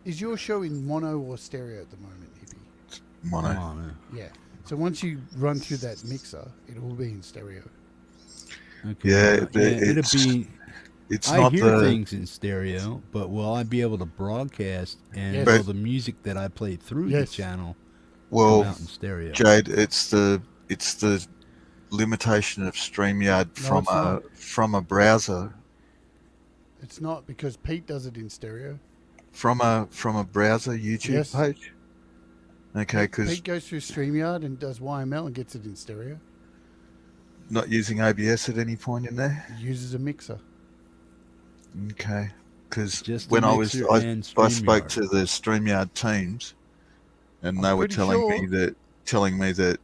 Speaker 8: is your show in mono or stereo at the moment, Hippie?
Speaker 5: Mono.
Speaker 8: Yeah. So once you run through that mixer, it will be in stereo.
Speaker 6: Okay.
Speaker 5: Yeah,
Speaker 6: it'll be.
Speaker 5: I
Speaker 6: hear things in stereo, but will I be able to broadcast and all the music that I played through the channel come out in stereo?
Speaker 5: Jade, it's the limitation of StreamYard from a browser.
Speaker 8: It's not, because Pete does it in stereo.
Speaker 5: From a browser YouTube page. Okay, because
Speaker 8: Pete goes through StreamYard and does YML and gets it in stereo.
Speaker 5: Not using OBS at any point in there.
Speaker 8: He uses a mixer.
Speaker 5: Okay, because when I spoke to the StreamYard teams, and they were telling me that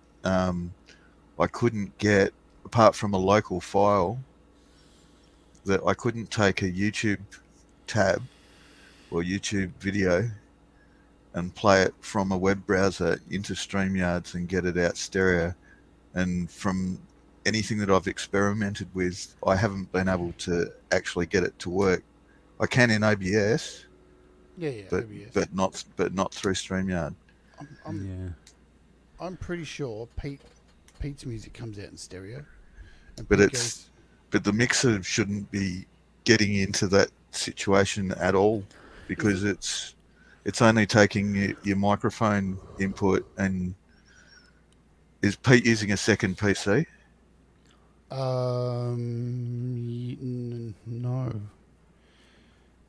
Speaker 5: I couldn't get, apart from a local file, that I couldn't take a YouTube tab or YouTube video and play it from a web browser into StreamYards and get it out stereo. And from anything that I've experimented with, I haven't been able to actually get it to work. I can in OBS, but not through StreamYard.
Speaker 8: I'm pretty sure Pete's music comes out in stereo,
Speaker 5: but the mixer shouldn't be getting into that situation at all, because it's only taking your microphone input. And is Pete using a second PC?
Speaker 8: No.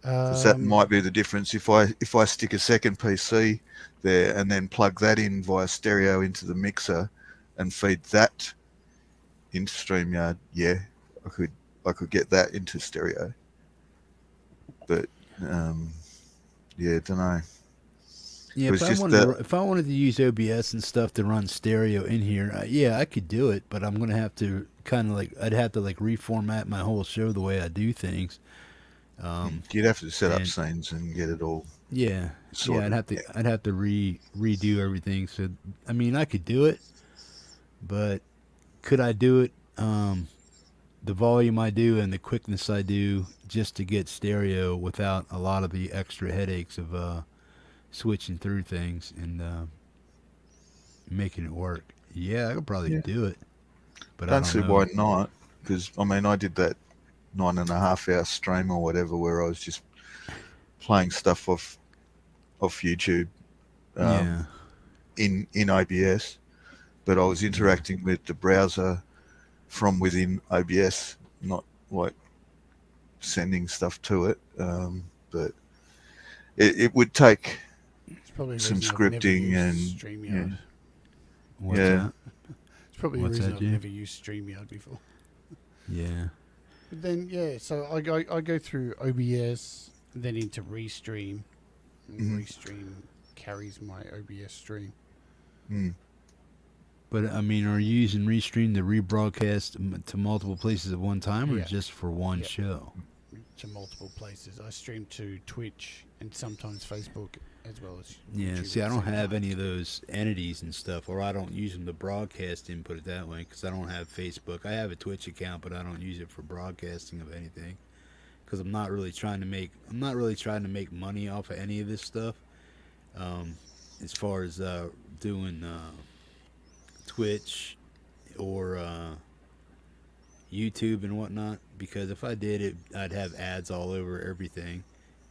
Speaker 5: Because that might be the difference. If I stick a second PC there and then plug that in via stereo into the mixer and feed that into StreamYard, I could get that into stereo. But don't know.
Speaker 6: Yeah, if I wanted to use OBS and stuff to run stereo in here, I could do it, but I'm gonna have to I'd have to reformat my whole show the way I do things.
Speaker 5: You'd have to set up scenes and get it all.
Speaker 6: I'd have to redo everything. So I mean, I could do it, but could I do it the volume I do and the quickness I do just to get stereo without a lot of the extra headaches of switching through things and making it work? Yeah, I could probably do it, but I
Speaker 5: Don't
Speaker 6: don't
Speaker 5: see
Speaker 6: know.
Speaker 5: why not. Because I mean, I did that 9.5-hour stream or whatever where I was just playing stuff off YouTube in OBS, but I was interacting with the browser from within OBS, not like sending stuff to it. But it would take
Speaker 8: It's probably
Speaker 5: some
Speaker 8: the reason I've never
Speaker 5: scripting
Speaker 8: used
Speaker 5: and
Speaker 8: StreamYard.
Speaker 6: What's
Speaker 5: Yeah.
Speaker 6: that?
Speaker 8: It's probably
Speaker 6: What's
Speaker 8: the reason
Speaker 6: that,
Speaker 8: I've
Speaker 6: Jim?
Speaker 8: never used StreamYard before.
Speaker 6: Yeah.
Speaker 8: But then so I go through OBS, then into Restream. And Restream carries my OBS stream.
Speaker 6: But I mean, are you using Restream to rebroadcast to multiple places at one time, or
Speaker 8: Yeah.
Speaker 6: just for one
Speaker 8: Yeah.
Speaker 6: show?
Speaker 8: To multiple places. I stream to Twitch and sometimes Facebook as well as
Speaker 6: Yeah.
Speaker 8: YouTube
Speaker 6: See, I
Speaker 8: at the
Speaker 6: don't
Speaker 8: same
Speaker 6: have
Speaker 8: time.
Speaker 6: any of those entities and stuff, or I don't use them to broadcast and put it that way, because I don't have Facebook. I have a Twitch account, but I don't use it for broadcasting of anything, because I'm not really trying to make money off of any of this stuff. As far as doing Twitch or YouTube and whatnot, because if I did it, I'd have ads all over everything,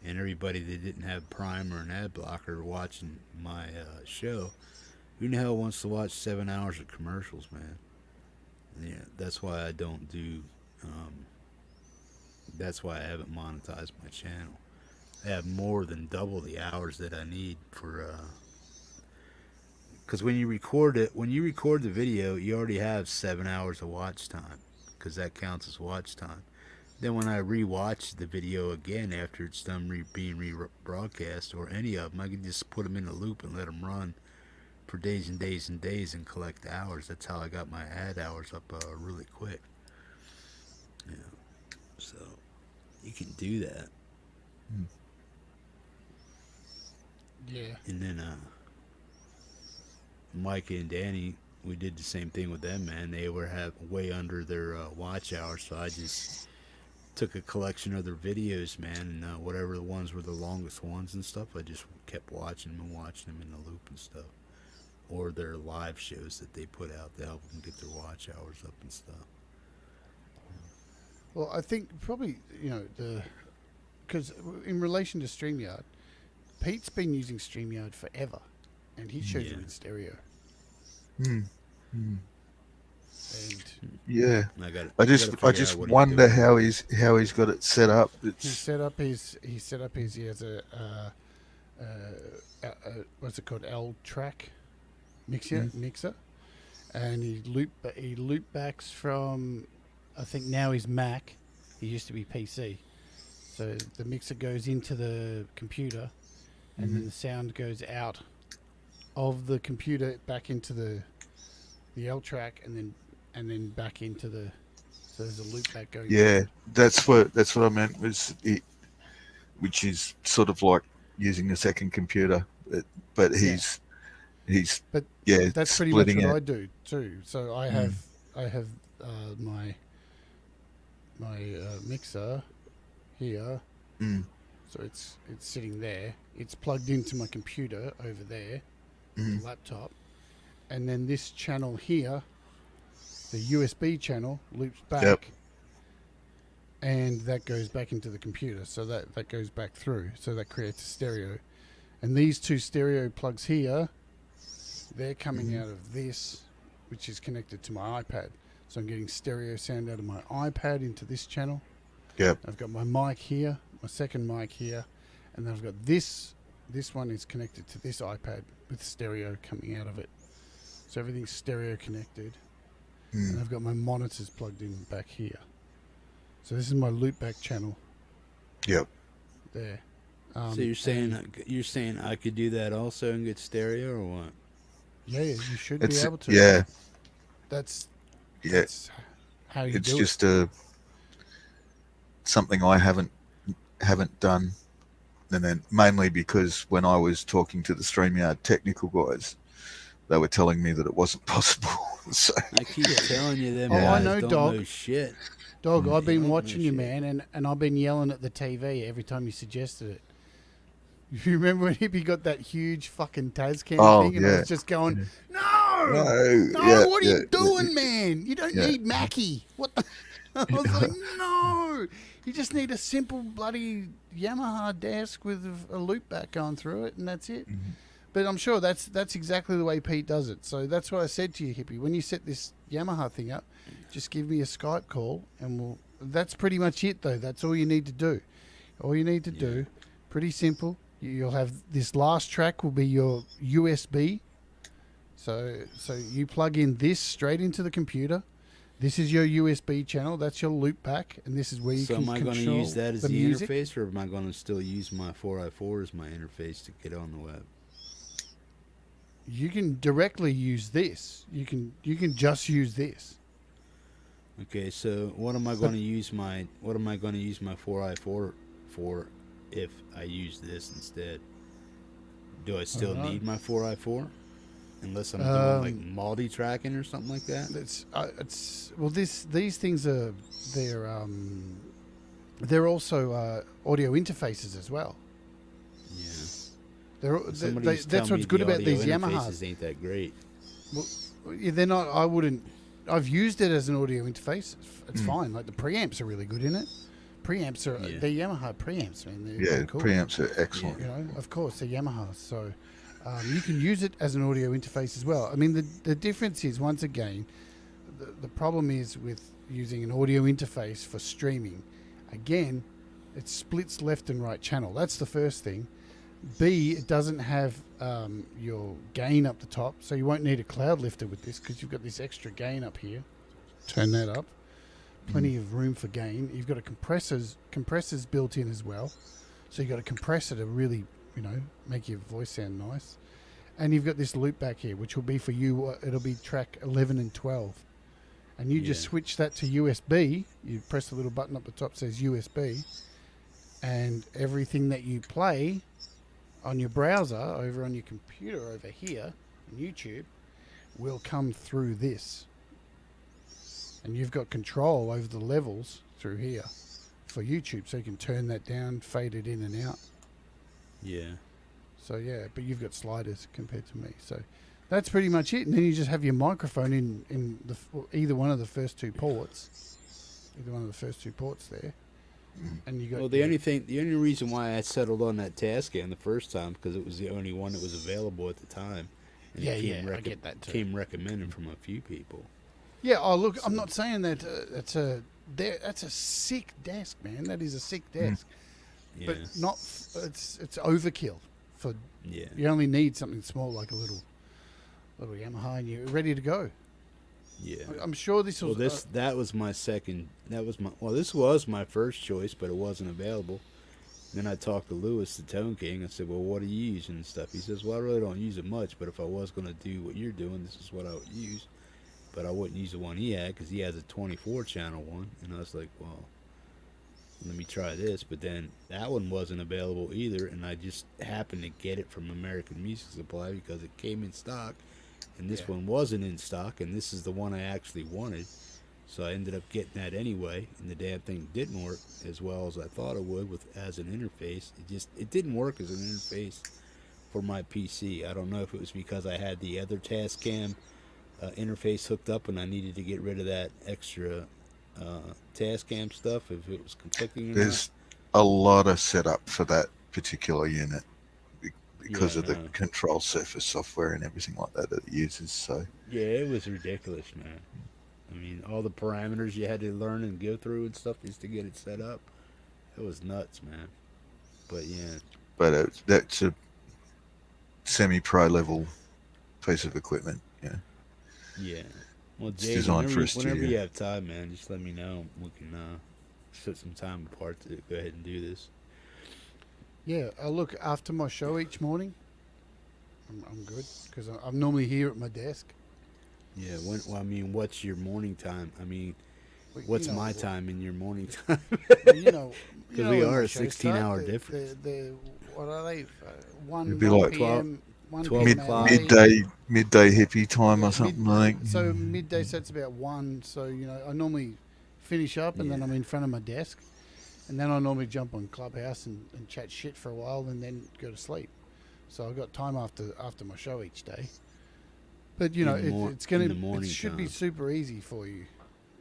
Speaker 6: and everybody that didn't have Prime or an ad blocker watching my show, who the hell wants to watch 7 hours of commercials, man? Yeah, that's why I don't do. That's why I haven't monetized my channel. I have more than double the hours that I need for. Because when you record the video, you already have 7 hours of watch time, because that counts as watch time. Then when I rewatch the video again after it's done being rebroadcast, or any of them, I can just put them in a loop and let them run for days and days and days and collect hours. That's how I got my ad hours up really quick. Yeah, so you can do that.
Speaker 8: Yeah.
Speaker 6: And then Mike and Danny, we did the same thing with them, man. They were way under their watch hours, so I just took a collection of their videos, man, and whatever the ones were the longest ones and stuff, I just kept watching them and watching them in a loop and stuff. Or their live shows that they put out to help them get their watch hours up and stuff.
Speaker 8: Well, I think probably, because in relation to StreamYard, Pete's been using StreamYard forever, and he shows you in stereo. And
Speaker 5: Yeah,
Speaker 6: I
Speaker 5: I just wonder how he's got it set up.
Speaker 8: he set up his he has a what's it called, L track mixer, and he loop backs from, I think now he's Mac. He used to be PC. So the mixer goes into the computer, and then the sound goes out of the computer back into the L track, and then back into the. So there's a loop back going.
Speaker 5: Yeah, that's what I meant, was it, which is sort of like using a second computer, but he's
Speaker 8: But
Speaker 5: yeah,
Speaker 8: that's pretty much
Speaker 5: splitting
Speaker 8: what
Speaker 5: it.
Speaker 8: I do too. So I have my mixer here. So it's sitting there. It's plugged into my computer over there, the laptop, and then this channel here, the USB channel, loops back, and that goes back into the computer. So that goes back through. So that creates a stereo, and these two stereo plugs here, they're coming out of this, which is connected to my iPad. So I'm getting stereo sound out of my iPad into this channel.
Speaker 5: Yep.
Speaker 8: I've got my mic here, my second mic here, and then I've got this. This one is connected to this iPad with stereo coming out of it. So everything's stereo connected. And I've got my monitors plugged in back here. So this is my loopback channel.
Speaker 5: Yep.
Speaker 8: There.
Speaker 6: So you're saying I could do that also and get stereo, or what?
Speaker 8: Yeah, you should be able to.
Speaker 5: Yeah.
Speaker 8: That's how you
Speaker 5: It's
Speaker 8: do
Speaker 5: just
Speaker 8: it.
Speaker 5: something I haven't done, and then mainly because when I was talking to the StreamYard technical guys, they were telling me that it wasn't possible. So
Speaker 6: I keep telling you them
Speaker 8: Oh, I
Speaker 6: guys
Speaker 8: know,
Speaker 6: don't
Speaker 8: dog.
Speaker 6: know shit.
Speaker 8: Dog, I've been
Speaker 6: don't know
Speaker 8: watching you,
Speaker 6: shit.
Speaker 8: man, and I've been yelling at the TV every time you suggested it. You remember when Hippie got that huge fucking Tascam thing, and I was just going, no, what are you doing, man? You don't need Mackie. What the? I was like, no, you just need a simple bloody Yamaha desk with a loop back going through it, and that's it. But I'm sure that's exactly the way Pete does it. So that's what I said to you, Hippie. When you set this Yamaha thing up, just give me a Skype call, and that's pretty much it, though. That's all you need to do. All you need to do, pretty simple. You'll have this last track will be your USB. So you plug in this straight into the computer. This is your USB channel. That's your loop back, and this is where you can control
Speaker 6: am I going to use that as the
Speaker 8: music.
Speaker 6: interface, or am I going to still use my 4i4 as my interface to get on the web?
Speaker 8: You can directly use this. You can just use this.
Speaker 6: Okay, so what am I going to use my 4i4 for if I use this instead? Do I still need my 4i4 unless I'm doing like multi-tracking or something like that?
Speaker 8: These things are they're also audio interfaces as well.
Speaker 6: Yeah.
Speaker 8: That's what's good about these Yamahas.
Speaker 6: Ain't that great?
Speaker 8: Well, they're not. I wouldn't. I've used it as an audio interface. It's fine. Like the preamps are really good in it. Preamps are they're Yamaha preamps, man. They're really cool.
Speaker 5: preamps are excellent.
Speaker 8: You know, of course, they're Yamaha. So you can use it as an audio interface as well. I mean, the difference is once again, the problem is with using an audio interface for streaming. Again, it splits left and right channel. That's the first thing. B, it doesn't have your gain up the top, so you won't need a cloud lifter with this because you've got this extra gain up here. Turn that up. Plenty of room for gain. You've got compressors built in as well, so you've got a compressor to really, make your voice sound nice. And you've got this loop back here, which will be for you. It'll be track 11 and 12, and you just switch that to USB. You press the little button up the top that says USB, and everything that you play on your browser over on your computer over here on YouTube will come through this, and you've got control over the levels through here for YouTube, so you can turn that down, fade it in and out. So but you've got sliders compared to me, so that's pretty much it. And then you just have your microphone in either one of the first two ports there. And you got
Speaker 6: the only reason why I settled on that Tascam the first time because it was the only one that was available at the time. And
Speaker 8: I get that too.
Speaker 6: Came recommended from a few people.
Speaker 8: Yeah. Oh, look, I'm not saying that that's a sick desk, man. That is a sick desk, but not. It's overkill for. Yeah. You only need something small like a little Yamaha, and you're ready to go. Yeah, I'm sure this was.
Speaker 6: This was my first choice, but it wasn't available. Then I talked to Lewis, the Tone King. I said, "Well, what do you use and stuff?" He says, "Well, I really don't use it much, but if I was going to do what you're doing, this is what I would use." But I wouldn't use the one he had because he has a 24-channel one, and I was like, "Well, let me try this." But then that one wasn't available either, and I just happened to get it from American Music Supply because it came in stock. And this one wasn't in stock, and this is the one I actually wanted. So I ended up getting that anyway, and the damn thing didn't work as well as I thought it would as an interface. It didn't work as an interface for my PC. I don't know if it was because I had the other Tascam interface hooked up and I needed to get rid of that extra Tascam stuff, if it was conflicting or
Speaker 5: There's a lot of setup for that particular unit. Because of the control surface software and everything like that it uses, so
Speaker 6: it was ridiculous, man. I mean, all the parameters you had to learn and go through and stuff just to get it set up. It was nuts, man. But
Speaker 5: that's a semi-pro level piece of equipment.
Speaker 6: Well,
Speaker 5: it's
Speaker 6: Jay,
Speaker 5: designed for a studio.
Speaker 6: Whenever you have time, man, just let me know. We can set some time apart to go ahead and do this.
Speaker 8: Yeah, I look after my show each morning. I'm good because I'm normally here at my desk.
Speaker 6: Yeah, what's your morning time? I mean, what's my time in your morning time?
Speaker 8: Because
Speaker 6: we are a 16-hour difference.
Speaker 8: What are they? 1
Speaker 5: like
Speaker 8: p.m. 1
Speaker 6: 12
Speaker 8: p.m.
Speaker 6: o'clock.
Speaker 5: midday hippie time or something, I think.
Speaker 8: So midday sets about 1. So, I normally finish up and then I'm in front of my desk. And then I normally jump on Clubhouse and chat shit for a while and then go to sleep. So I've got time after my show each day. But, it should be super easy for you.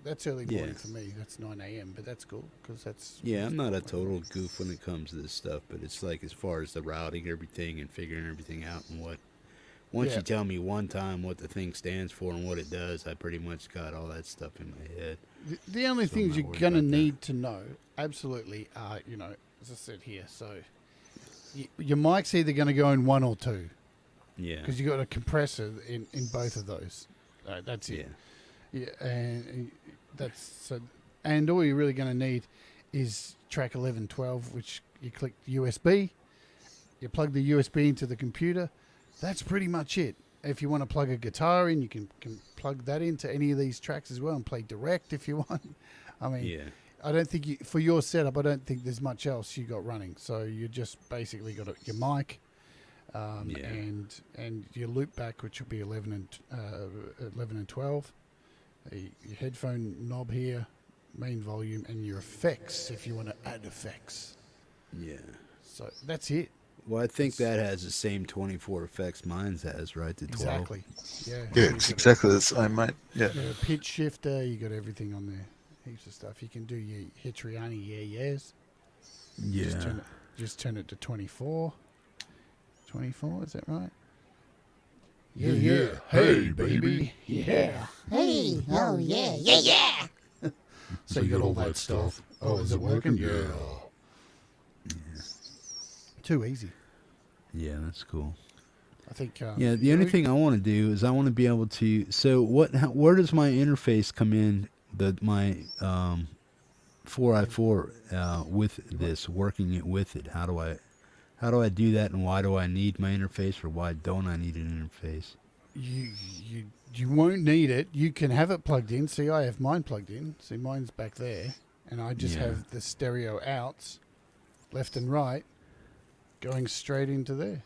Speaker 8: That's early morning for me. That's 9 a.m. But that's cool because that's...
Speaker 6: Yeah, I'm not a total goof when it comes to this stuff, but it's like as far as the routing everything and figuring everything out and what... Once you tell me one time what the thing stands for and what it does, I pretty much got all that stuff in my head.
Speaker 8: The only things you're going to need to know, absolutely, are, as I said here, so your mic's either going to go in 1 or 2.
Speaker 6: Yeah.
Speaker 8: Because you've got a compressor in both of those. That's it. Yeah, and and all you're really going to need is track 1112, which you click USB, you plug the USB into the computer. That's pretty much it. If you want to plug a guitar in, you can plug that into any of these tracks as well and play direct if you want. I mean, I don't think for your setup, I don't think there's much else you got running. So you just basically got your mic and your loop back, which will be 11 and 12. Your headphone knob here, main volume, and your effects if you want to add effects.
Speaker 6: Yeah.
Speaker 8: So that's it.
Speaker 6: Well, I think that has the same 24 effects mine has, right? The 12.
Speaker 8: Exactly. Yeah.
Speaker 5: Yeah, it's exactly the same, mate. Yeah.
Speaker 8: Pitch shifter, you got everything on there. Heaps of stuff. You can do your Hitriani yes.
Speaker 6: Yeah.
Speaker 8: Just turn it to 24. 24, is that right? Yeah. Hey, baby. Yeah.
Speaker 1: Hey, oh yeah.
Speaker 8: So you got all that stuff. Oh, is it working? Yeah. Too easy.
Speaker 6: Yeah, that's cool.
Speaker 8: I think.
Speaker 6: The only thing I want to do is I want to be able to. So where does my interface come in? My 4i4 with this, working it with it. How do I do that, and why do I need my interface, or why don't I need an interface?
Speaker 8: You won't need it. You can have it plugged in. See, I have mine plugged in. See, mine's back there, and I just have the stereo outs, left and right, going straight into there.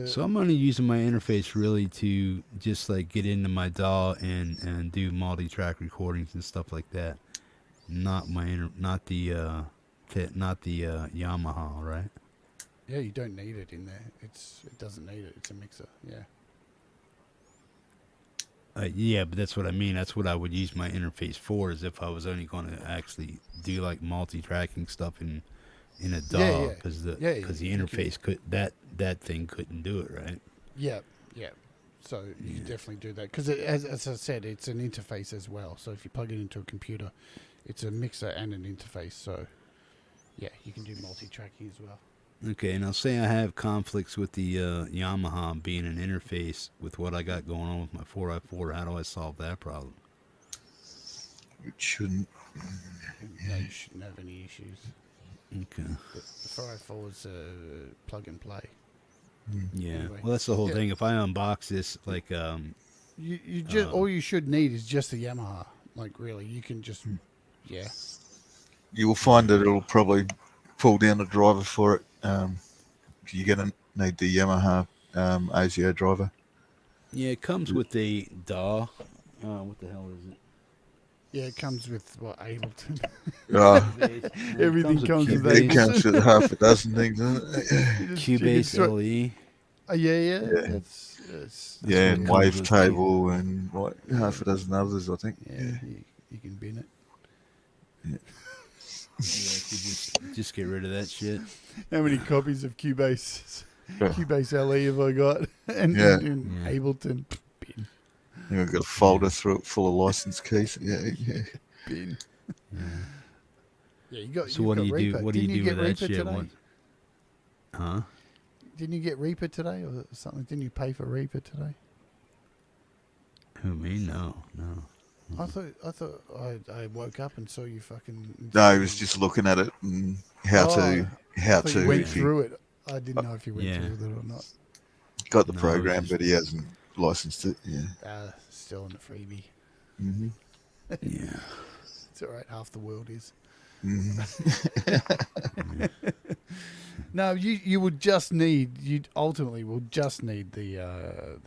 Speaker 8: So
Speaker 6: I'm only using my interface really to just like get into my DAW and do multi-track recordings and stuff like that. Not the Yamaha, right?
Speaker 8: Yeah, you don't need it in there. It doesn't need it. It's a mixer. Yeah.
Speaker 6: Yeah, but that's what I mean. That's what I would use my interface for, is if I was only going to actually do like multi-tracking stuff in a DAW, because the interface that thing couldn't do it, right?
Speaker 8: Yeah. So you definitely do that, because as I said, it's an interface as well. So if you plug it into a computer, it's a mixer and an interface. So yeah, you can do multi-tracking as well.
Speaker 6: Okay, now say I have conflicts with the Yamaha being an interface with what I got going on with my 4i4. How do I solve that problem?
Speaker 5: It shouldn't.
Speaker 8: No, you shouldn't have any issues.
Speaker 6: Okay.
Speaker 8: The 4i4 is plug and play.
Speaker 6: Yeah.
Speaker 8: Anyway.
Speaker 6: Well, that's the whole thing. If I unbox this, like,
Speaker 8: you just all you should need is just the Yamaha. Like, really, you can just,
Speaker 5: You will find that it'll probably pull down the driver for it. You're going to need the Yamaha ASIO driver.
Speaker 6: Yeah, it comes with the DAW. What the hell is it?
Speaker 8: Yeah, it comes with Ableton.
Speaker 6: Everything
Speaker 8: comes with
Speaker 5: It
Speaker 8: Ableton.
Speaker 5: comes with half a dozen things, doesn't it?
Speaker 6: Cubase LE.
Speaker 8: It's
Speaker 5: and Wavetable and half a dozen others, I think.
Speaker 8: Yeah, you can bin it.
Speaker 6: Yeah, just get rid of that shit.
Speaker 8: How many copies of Cubase LE have I got? and Ableton. Bin.
Speaker 5: We've got a folder through it full of license keys.
Speaker 8: Bin. Yeah, you got.
Speaker 6: So what do you
Speaker 8: Reaper.
Speaker 6: do? What do you do with that shit?
Speaker 8: Today?
Speaker 6: Huh?
Speaker 8: Didn't you get Reaper today or something? Didn't you pay for Reaper today?
Speaker 6: Who, me? No.
Speaker 8: I thought I woke up and saw you fucking.
Speaker 5: No, he was just looking at it and how to.
Speaker 8: You went through it. I didn't know if you went through it or not.
Speaker 5: Got the program, but he hasn't licensed it. Yeah.
Speaker 8: Still on the freebie.
Speaker 5: Mm-hmm.
Speaker 6: Yeah.
Speaker 8: It's all right. Half the world is.
Speaker 5: Mm-hmm.
Speaker 8: No, you would just need. You ultimately will just need the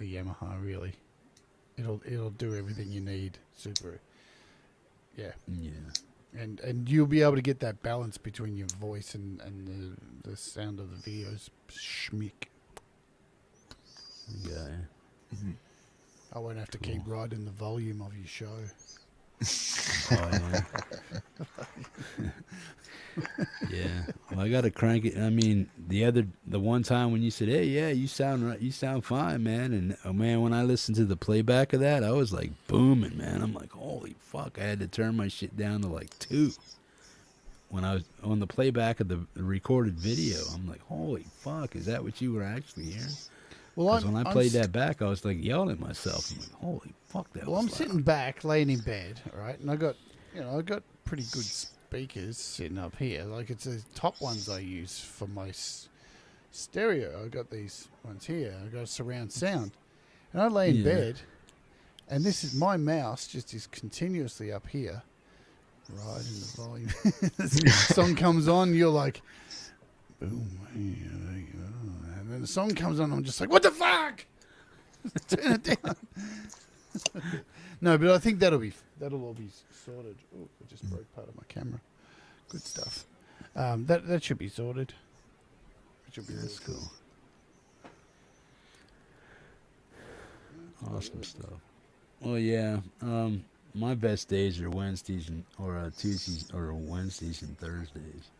Speaker 8: Yamaha. Really, it'll do everything you need. Subaru. Yeah.
Speaker 6: Yeah.
Speaker 8: And you'll be able to get that balance between your voice and the sound of the videos. Schmick.
Speaker 6: Yeah.
Speaker 8: I won't have to keep riding the volume of your show.
Speaker 6: Oh yeah. Yeah. Well, I gotta crank it. I mean, the one time when you said, "Hey, yeah, you sound right. You sound fine, man." And oh man, when I listened to the playback of that, I was like booming, man. I'm like, holy fuck! I had to turn my shit down to like 2. When I was on the playback of the recorded video, I'm like, holy fuck! Is that what you were actually hearing? Well, when I played that back, I was like yelling at myself. I'm like, holy fuck, that was
Speaker 8: I'm
Speaker 6: loud.
Speaker 8: sitting back, laying in bed, right, and I got pretty good speakers sitting up here. Like it's the top ones I use for my stereo. I got these ones here. I got a surround sound, and I lay in bed, and this is my mouse just is continuously up here, right in the volume. The song comes on, you're like, boom, and then the song comes on, I'm just like, what the fuck? Turn it down. No, but I think that'll all be sorted. Oh, I just broke part of my camera. Good stuff. That should be sorted. It should be
Speaker 6: That's cool. Awesome stuff. Well, yeah. My best days are Wednesdays or Tuesdays or Wednesdays and Thursdays.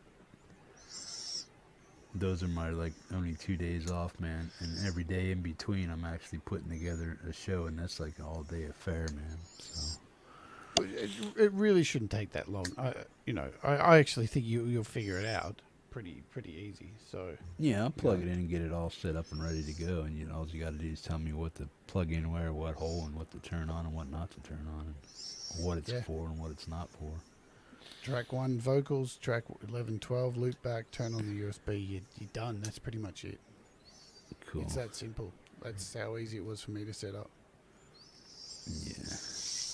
Speaker 6: Those are my only 2 days off, man. And every day in between, I'm actually putting together a show, and that's like an all-day affair, man. So
Speaker 8: it really shouldn't take that long. I actually think you'll figure it out pretty easy. So
Speaker 6: yeah, I'll plug it in and get it all set up and ready to go. And all you got to do is tell me what to plug in where, what hole, and what to turn on and what not to turn on, and what it's for and what it's not for.
Speaker 8: Track 1 vocals, track 11, 12 loop back, turn on the USB. You're done. That's pretty much it.
Speaker 6: Cool.
Speaker 8: It's that simple. That's how easy it was for me to set up.
Speaker 6: Yeah.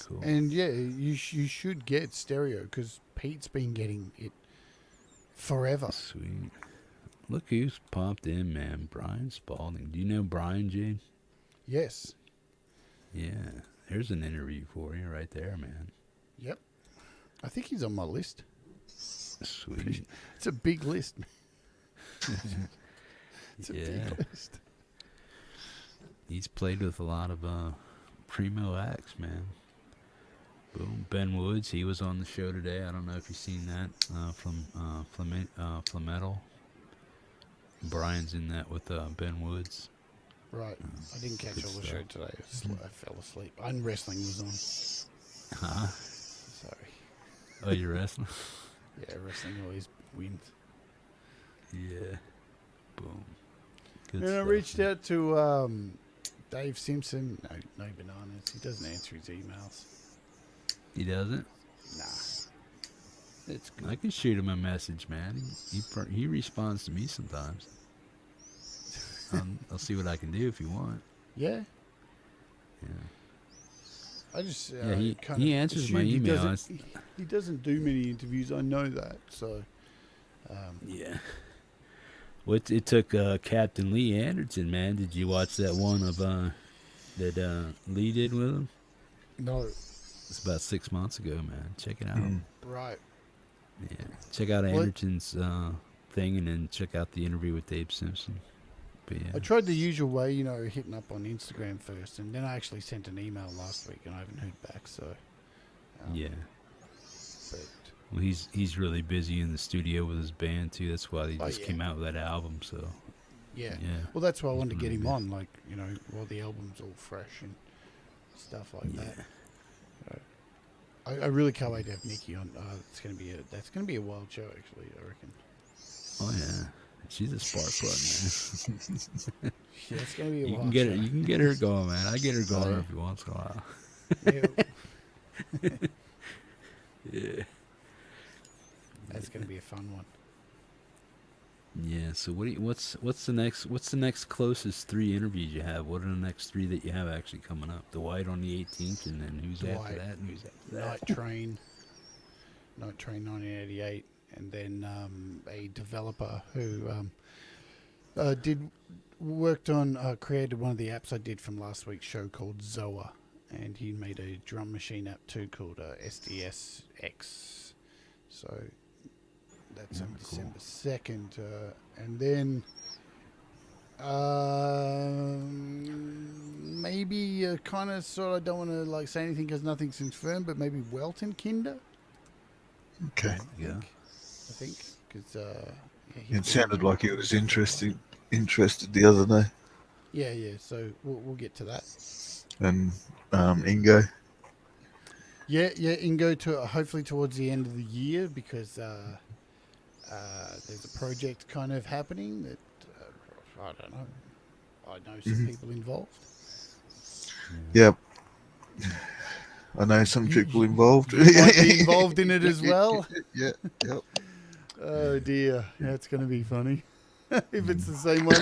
Speaker 6: Cool.
Speaker 8: And yeah, you should get stereo because Pete's been getting it forever.
Speaker 6: Sweet. Look who's popped in, man. Brian Spalding. Do you know Brian, Jade?
Speaker 8: Yes.
Speaker 6: Yeah. There's an interview for you right there, man.
Speaker 8: Yep. I think he's on my list.
Speaker 6: Sweet.
Speaker 8: It's a big list. It's a big list.
Speaker 6: He's played with a lot of primo acts, man. Boom. Ben Woods, he was on the show today. I don't know if you've seen that from Flametal. Brian's in that with Ben Woods.
Speaker 8: Right. I didn't catch all the show today. I fell asleep. And wrestling was on.
Speaker 6: Huh?
Speaker 8: Sorry.
Speaker 6: Oh, you're wrestling?
Speaker 8: Yeah, wrestling always wins.
Speaker 6: Yeah. Boom. Good
Speaker 8: And
Speaker 6: stuff,
Speaker 8: I reached out to Dave Simpson. No bananas. He doesn't answer his emails.
Speaker 6: He doesn't?
Speaker 8: Nah. It's good.
Speaker 6: I can shoot him a message, man. He responds to me sometimes. I'll see what I can do if you want.
Speaker 8: Yeah.
Speaker 6: Yeah.
Speaker 8: I just
Speaker 6: he answers my email.
Speaker 8: He doesn't do many interviews. I know that. So
Speaker 6: yeah. Well, it took Captain Lee Anderson, man. Did you watch that one of that Lee did with him?
Speaker 8: No.
Speaker 6: It's about 6 months ago, man. Check it out.
Speaker 8: Right.
Speaker 6: Yeah. Check out Anderson's thing, and then check out the interview with Dave Simpson. But yeah.
Speaker 8: I tried the usual way, hitting up on Instagram first, and then I actually sent an email last week, and I haven't heard back. So
Speaker 6: yeah.
Speaker 8: But
Speaker 6: Well, he's really busy in the studio with his band too. That's why he just came out with that album. So
Speaker 8: yeah. Well, that's why I wanted to get him on, like while the album's all fresh and stuff like that. I really can't wait to have Nikki on. That's gonna be a wild show, actually. I reckon.
Speaker 6: Oh yeah, she's a spark plug, man.
Speaker 8: Yeah, it's gonna be a
Speaker 6: you
Speaker 8: wild
Speaker 6: can get
Speaker 8: show.
Speaker 6: her. You can get her going, man. I get her going every once in a while. Yeah.
Speaker 8: That's gonna be a fun one.
Speaker 6: Yeah. So what's the next closest 3 interviews you have? What are the next 3 that you have actually coming up? Dwight on the 18th, and then who's after that? And who's after that?
Speaker 8: Night Train 1988, and then a developer who created one of the apps I did from last week's show called Zoa, and he made a drum machine app too called SDSX. So that's on December 2nd, and then maybe kind of sort of, I don't want to like say anything because nothing's confirmed, but maybe Welton Kinder.
Speaker 5: Okay.
Speaker 6: Yeah.
Speaker 8: I think because
Speaker 5: It sounded like he was interested the other day.
Speaker 8: Yeah. So we'll get to that.
Speaker 5: And Ingo.
Speaker 8: Yeah. Ingo to hopefully towards the end of the year because there's a project kind of happening that I don't know. I know some people involved.
Speaker 5: Yep. I know some people involved.
Speaker 8: You might be involved in it as well.
Speaker 5: Yeah. Yep.
Speaker 8: Oh dear, that's going to be funny if it's the same one.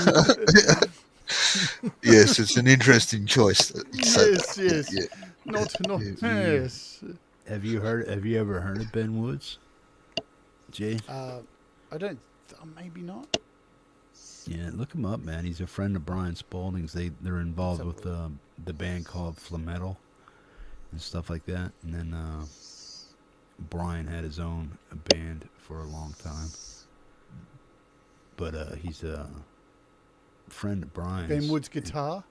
Speaker 5: Yes, it's an interesting choice.
Speaker 8: Yes.
Speaker 5: Yeah.
Speaker 8: Not yes.
Speaker 6: Have you ever heard of Ben Woods? Jay?
Speaker 8: I don't. Maybe not.
Speaker 6: Yeah, look him up, man. He's a friend of Brian Spalding's. They're involved with the band called Flametal and stuff like that. And then Brian had his own band for a long time. But he's a friend of Brian's.
Speaker 8: Ben Woods Guitar?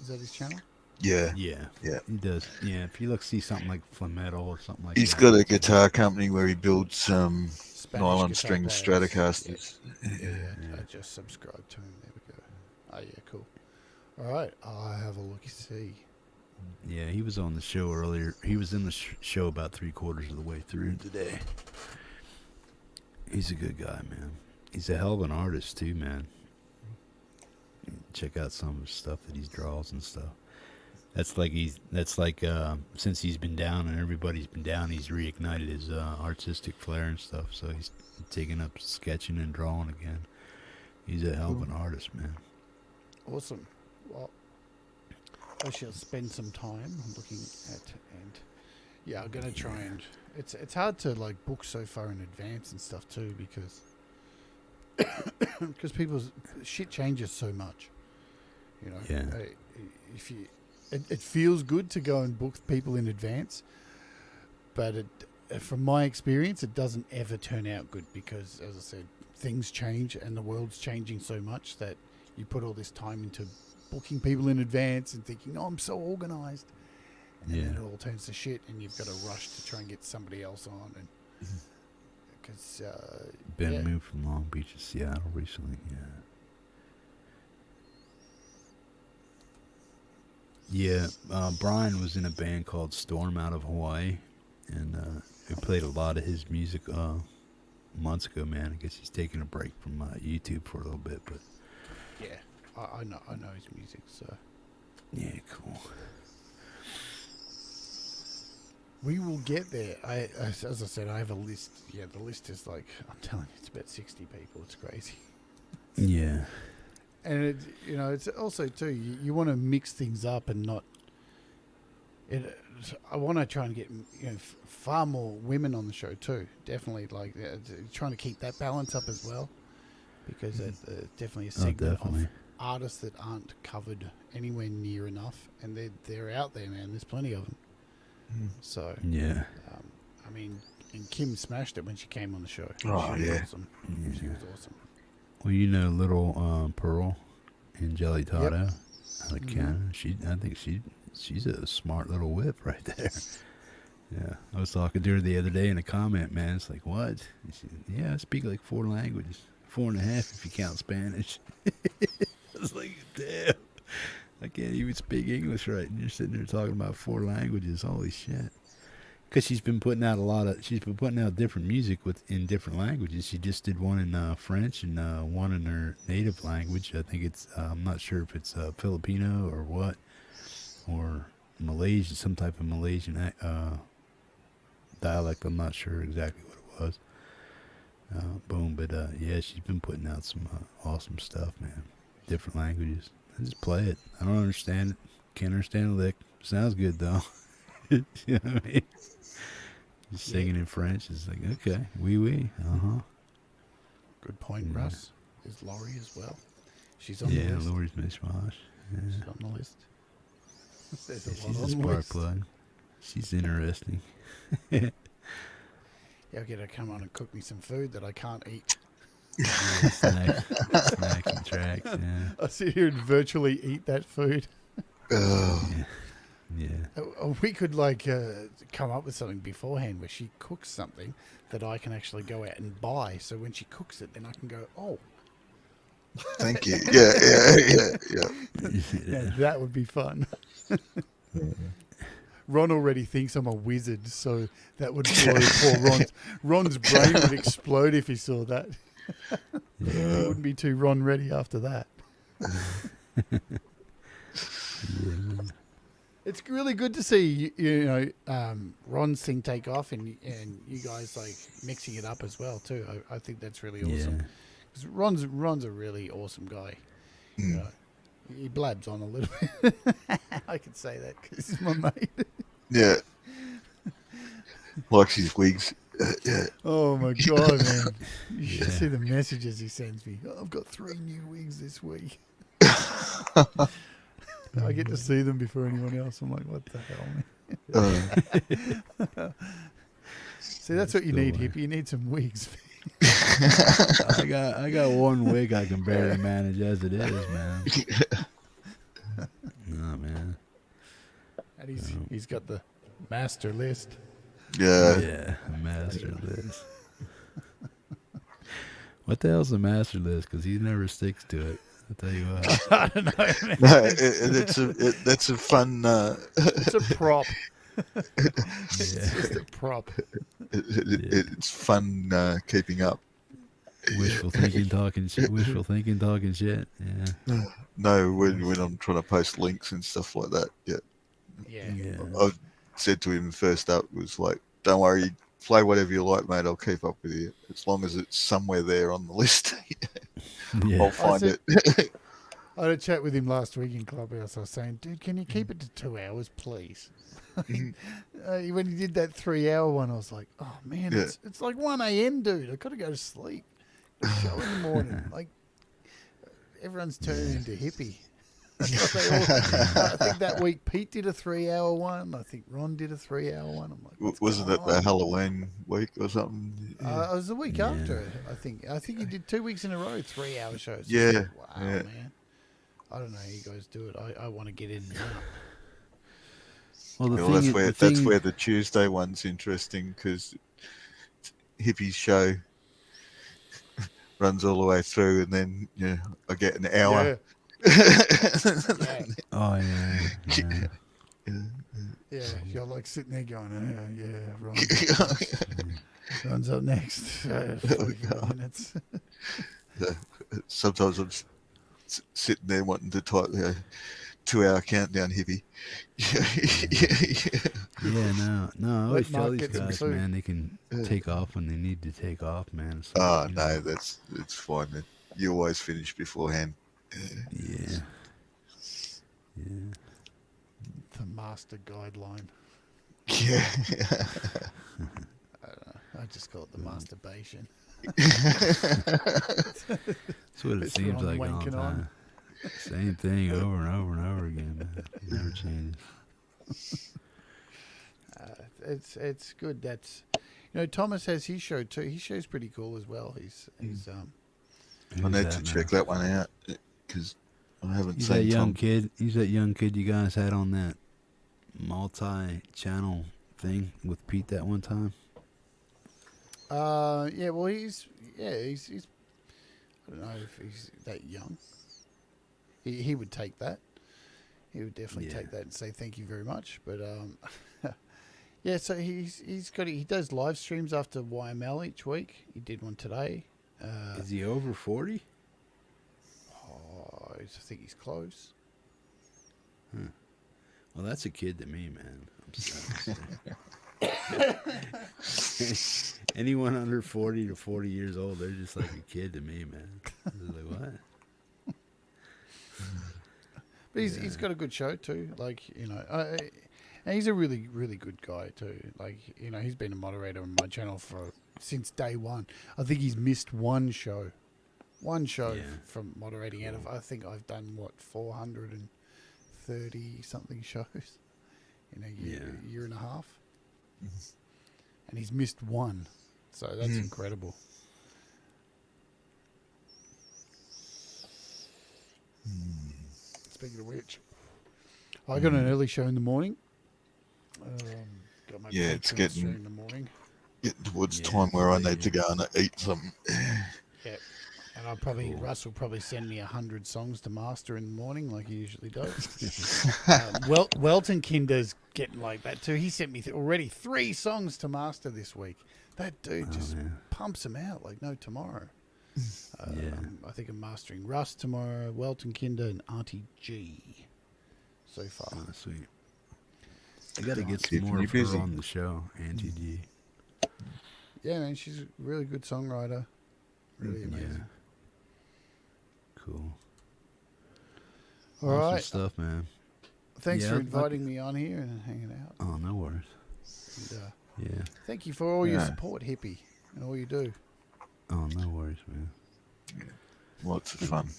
Speaker 8: Is that his channel?
Speaker 5: Yeah.
Speaker 6: Yeah.
Speaker 5: Yeah.
Speaker 6: He does. Yeah, if you see something like Flametal or something like
Speaker 5: He's
Speaker 6: that.
Speaker 5: got a guitar company where he builds
Speaker 8: Spanish
Speaker 5: nylon
Speaker 8: guitar
Speaker 5: string
Speaker 8: players.
Speaker 5: Stratocasters.
Speaker 8: Yeah. I just subscribed to him. There we go. Oh yeah, cool. All right, I'll have a look. See.
Speaker 6: Yeah, he was on the show earlier. He was in the show about 3/4 of the way through today. He's a good guy, man. He's a hell of an artist too, man. Check out some of his stuff that he draws and stuff. That's like since he's been down and everybody's been down, he's reignited his artistic flair and stuff. So he's taking up sketching and drawing again. He's a hell of an artist, man.
Speaker 8: Awesome. Well, I shall spend some time looking at, and yeah, I'm gonna try and it's hard to like book so far in advance and stuff too because people's shit changes so much. You know,
Speaker 6: Yeah.
Speaker 8: If you, it feels good to go and book people in advance, but from my experience, it doesn't ever turn out good because, as I said, things change and the world's changing so much that you put all this time into booking people in advance and thinking, "Oh, I'm so organized," and then it all turns to shit, and you've got to rush to try and get somebody else on, and because
Speaker 6: Ben moved from Long Beach to Seattle recently. Yeah, Brian was in a band called Storm out of Hawaii, and we played a lot of his music months ago, man. I guess he's taking a break from YouTube for a little bit, but
Speaker 8: yeah, I know his music, so
Speaker 6: yeah, cool.
Speaker 8: We will get there. As I said, I have a list. Yeah, the list is like, I'm telling you, it's about 60 people. It's crazy.
Speaker 6: Yeah.
Speaker 8: And it's also too. You want to mix things up and not. I want to try and get far more women on the show too. Definitely, like trying to keep that balance up as well, because definitely a segment of artists that aren't covered anywhere near enough, and they're out there, man. There's plenty of them. So
Speaker 6: yeah,
Speaker 8: I mean, and Kim smashed it when she came on the show.
Speaker 5: Oh,
Speaker 8: she was
Speaker 5: yeah.
Speaker 8: awesome. She was awesome.
Speaker 6: Well, little Pearl and Jelly Tado out of Canada. I think she's a smart little whip right there. Yeah, I was talking to her the other day in a comment, man. It's like, what? And she said, yeah, I speak like 4 languages, 4.5 if you count Spanish. I was like, damn, I can't even speak English right, and you're sitting there talking about 4 languages. Holy shit! Because she's been putting out different music in different languages. She just did one in French and one in her native language. I think it's I'm not sure if it's Filipino or what, or Malaysian, some type of Malaysian dialect. I'm not sure exactly what it was. But yeah, she's been putting out some awesome stuff, man. Different languages. I just play it. I don't understand it. Can't understand a lick. Sounds good though. You know what I mean? She's singing in French. It's like, okay, oui.
Speaker 8: Good point,
Speaker 6: Yeah.
Speaker 8: Russ. There's Laurie as well. She's on the
Speaker 6: Yeah,
Speaker 8: list.
Speaker 6: Laurie's mishmash.
Speaker 8: She's
Speaker 6: Yeah.
Speaker 8: on the list. There's a lot
Speaker 6: She's
Speaker 8: on
Speaker 6: a
Speaker 8: the
Speaker 6: spark
Speaker 8: list.
Speaker 6: plug. She's interesting.
Speaker 8: Yeah, I'll get her to come on and cook me some food that I can't eat.
Speaker 6: Yeah, snacking tracks. Yeah.
Speaker 8: I sit here and virtually eat that food.
Speaker 6: Yeah.
Speaker 8: We could come up with something beforehand where she cooks something that I can actually go out and buy. So when she cooks it, then I can go, oh,
Speaker 5: Thank you. Yeah.
Speaker 8: yeah, that would be fun. Ron already thinks I'm a wizard, so that would blow poor Ron's brain would explode if he saw that. He wouldn't be too Ron ready after that. It's really good to see Ron's thing take off and you guys like mixing it up as well too. I think that's really awesome.
Speaker 6: Yeah.
Speaker 8: 'Cause Ron's a really awesome guy. You know, he blabs on a little bit. I can say that because he's my mate.
Speaker 5: Yeah. Likes his wigs. Yeah.
Speaker 8: Oh my god, man! You should see the messages he sends me. Oh, I've got 3 new wigs this week. I get to see them before anyone else. I'm like, what the hell, man? See, that's what you need, Hippie. You need some wigs.
Speaker 6: I got one wig I can barely manage as it is, man. Oh man.
Speaker 8: And he's got the master list.
Speaker 5: Yeah.
Speaker 6: A master list. What the hell's a master list? Because he never sticks to it. I'll tell you what.
Speaker 8: I don't know, man.
Speaker 5: No, that's a fun.
Speaker 8: It's a prop. It's
Speaker 6: Yeah.
Speaker 8: just a prop.
Speaker 5: It's fun keeping up.
Speaker 6: Wishful thinking, talking shit. Wishful thinking, talking shit. Yeah.
Speaker 5: No, when I'm trying to post links and stuff like that. Yeah.
Speaker 8: Yeah.
Speaker 5: I said to him first up was like, "Don't worry, play whatever you like, mate. I'll keep up with you as long as it's somewhere there on the list.
Speaker 6: Yeah.
Speaker 5: I'll find it."
Speaker 8: I had a chat with him last week in Clubhouse. I was saying, dude, can you keep it to 2 hours, please? When he did that 3-hour one, I was like, oh, man,
Speaker 5: Yeah.
Speaker 8: it's like 1 a.m., dude. I've got to go to sleep. Show in the morning. Like, everyone's turning into hippie. I think that week Pete did a 3-hour one. I think Ron did a 3-hour one. I'm like,
Speaker 5: Wasn't it the Halloween week or something?
Speaker 8: it was the week after it, I think. I think he did 2 weeks in a row, 3-hour shows.
Speaker 5: Yeah.
Speaker 8: Like, wow,
Speaker 5: Yeah.
Speaker 8: man. I don't know how you guys do it. I want to get in now.
Speaker 6: Well,
Speaker 5: Well, that's where the Tuesday one's interesting because Hippie's show runs all the way through, and then I get an hour.
Speaker 6: Oh yeah.
Speaker 8: Yeah, you're like sitting there going, Ron's up next. 45 minutes.
Speaker 5: Sometimes I'm sitting there wanting to type 2-hour countdown, Hippie.
Speaker 6: Yeah, no. I always tell
Speaker 8: Mark
Speaker 6: these
Speaker 8: get some
Speaker 6: guys,
Speaker 8: food.
Speaker 6: man, they can take off when they need to take off, man. So,
Speaker 5: Oh
Speaker 6: you
Speaker 5: no,
Speaker 6: know.
Speaker 5: it's fine. Man. You always finish beforehand.
Speaker 6: Yeah.
Speaker 8: The master guideline.
Speaker 5: Yeah.
Speaker 8: I just call it the masturbation.
Speaker 6: That's what it
Speaker 8: It's
Speaker 6: seems
Speaker 8: Ron
Speaker 6: like all the
Speaker 8: wanking on.
Speaker 6: time. Same thing over and over and over again, man. It never changes.
Speaker 8: It's good. That's Thomas has his show too. His show's pretty cool as well. He's
Speaker 5: I
Speaker 6: Who's
Speaker 5: need
Speaker 6: that,
Speaker 5: to
Speaker 6: man?
Speaker 5: check that one out because I haven't
Speaker 6: He's
Speaker 5: seen
Speaker 6: that young
Speaker 5: Tom.
Speaker 6: kid. He's that young kid you guys had on that multi-channel thing with Pete that one time.
Speaker 8: yeah. Well, he's I don't know if he's that young. He would take that. He would definitely take that and say thank you very much. But yeah. So he does live streams after YML each week. He did one today.
Speaker 6: Is he over 40?
Speaker 8: I think he's close.
Speaker 6: Well, that's a kid to me, man. I'm sorry. Anyone under 40 to 40 years old, they're just like a kid to me, man. They're like, what?
Speaker 8: But he's got a good show too. Like And he's a really, really good guy too. Like, you know, he's been a moderator on my channel since day one. I think he's missed one show from moderating out of, I think I've done, 430 something shows in a year and a half. And he's missed one. So that's incredible. Speaking of which, I got an early show in the morning. Got my
Speaker 5: it's
Speaker 8: breakfast
Speaker 5: getting
Speaker 8: in the morning.
Speaker 5: towards time where I need to go and eat something.
Speaker 8: Yeah, and Russ will probably send me 100 songs to master in the morning, like he usually does. Welton Kinder's getting like that too. He sent me already 3 songs to master this week. That dude just pumps them out like no tomorrow. I think I'm mastering Russ tomorrow, Welton Kinder, and Auntie G. So far,
Speaker 6: sweet. I got to get some more of her on the show, Auntie G.
Speaker 8: Yeah, man, she's a really good songwriter. Really amazing.
Speaker 6: Yeah. Cool.
Speaker 8: All right.
Speaker 6: Awesome stuff, man.
Speaker 8: Thanks for inviting me on here and hanging out.
Speaker 6: Oh, no worries.
Speaker 8: And, thank you for all your support, Hippie, and all you do.
Speaker 6: Oh, no worries, man.
Speaker 5: Yeah. Lots of fun.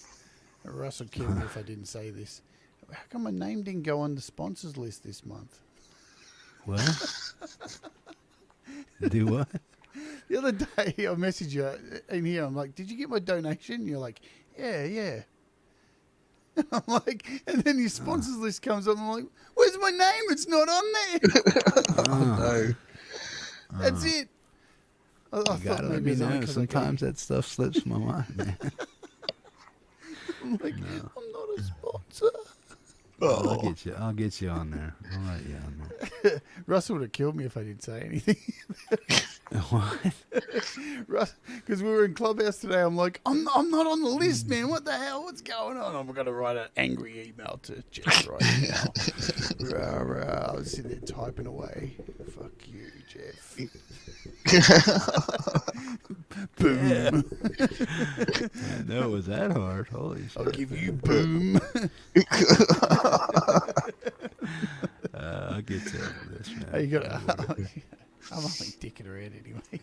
Speaker 8: Russ would kill me if I didn't say this. How come my name didn't go on the sponsors list this month?
Speaker 6: Well, do what?
Speaker 8: The other day, I messaged you in here. I'm like, did you get my donation? You're like, yeah. I'm like, and then your sponsors list comes up. I'm like, where's my name? It's not on there.
Speaker 5: No.
Speaker 8: That's it. I
Speaker 6: You gotta let me know. Sometimes that stuff slips my mind, man.
Speaker 8: I'm like, I'm not a sponsor.
Speaker 6: I'll get you on there. I'll write you on there.
Speaker 8: Russell would have killed me if I didn't say anything.
Speaker 6: What?
Speaker 8: Russ, because we were in Clubhouse today. I'm like, I'm not on the list, man. What the hell? What's going on? I'm going to write an angry email to Jeff right now. I was sitting there typing away. Fuck you, Jeff. Boom.
Speaker 6: I know it was that hard. Holy shit.
Speaker 8: I'll give you boom.
Speaker 6: I'll get to this, man.
Speaker 8: Hey, you gotta, I'm only dicking around anyway.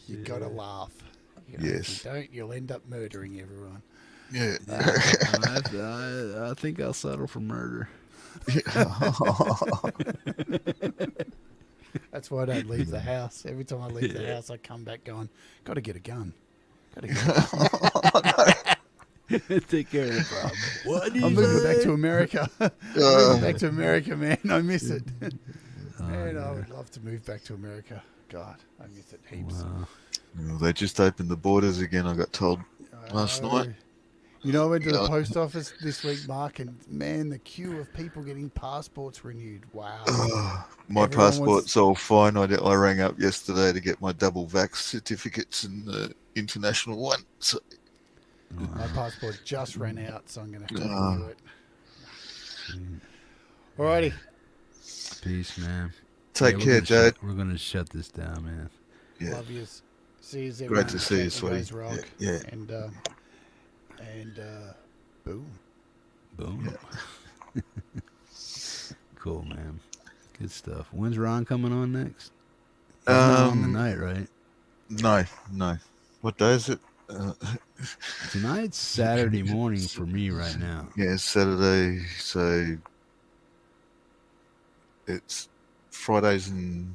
Speaker 8: You gotta laugh.
Speaker 5: Yes.
Speaker 8: If you don't, you'll end up murdering everyone.
Speaker 5: Yeah.
Speaker 6: I think I'll settle for murder.
Speaker 8: That's why I don't leave the house. Every time I leave the house, I come back going, gotta get a gun.
Speaker 6: Take care of the problem. What do you
Speaker 8: I'm moving
Speaker 6: say?
Speaker 8: back to America. Moving back to America, man. I miss it. Man, I would love to move back to America. God, I miss it heaps.
Speaker 6: Wow.
Speaker 5: Well, they just opened the borders again, I got told last night.
Speaker 8: You know, I went to the post office this week, Mark, and man, the queue of people getting passports renewed. Wow.
Speaker 5: My
Speaker 8: Everyone
Speaker 5: passport's all fine. I rang up yesterday to get my double vax certificates and the international one. So,
Speaker 8: my passport just ran out, so I'm going to have to renew it. Alrighty.
Speaker 6: Peace, man.
Speaker 5: Take care, Jade.
Speaker 6: We're going to shut this down, man.
Speaker 5: Yeah.
Speaker 8: Love yous. See you.
Speaker 5: Great to see you, sweetie.
Speaker 8: Rock.
Speaker 5: Yeah.
Speaker 8: And boom.
Speaker 6: Boom. Yeah. Cool, man. Good stuff. When's Ron coming on next? He's not on the night, right?
Speaker 5: No. What day is it?
Speaker 6: Tonight's Saturday morning for me right now.
Speaker 5: Yeah, it's Saturday, so it's Fridays and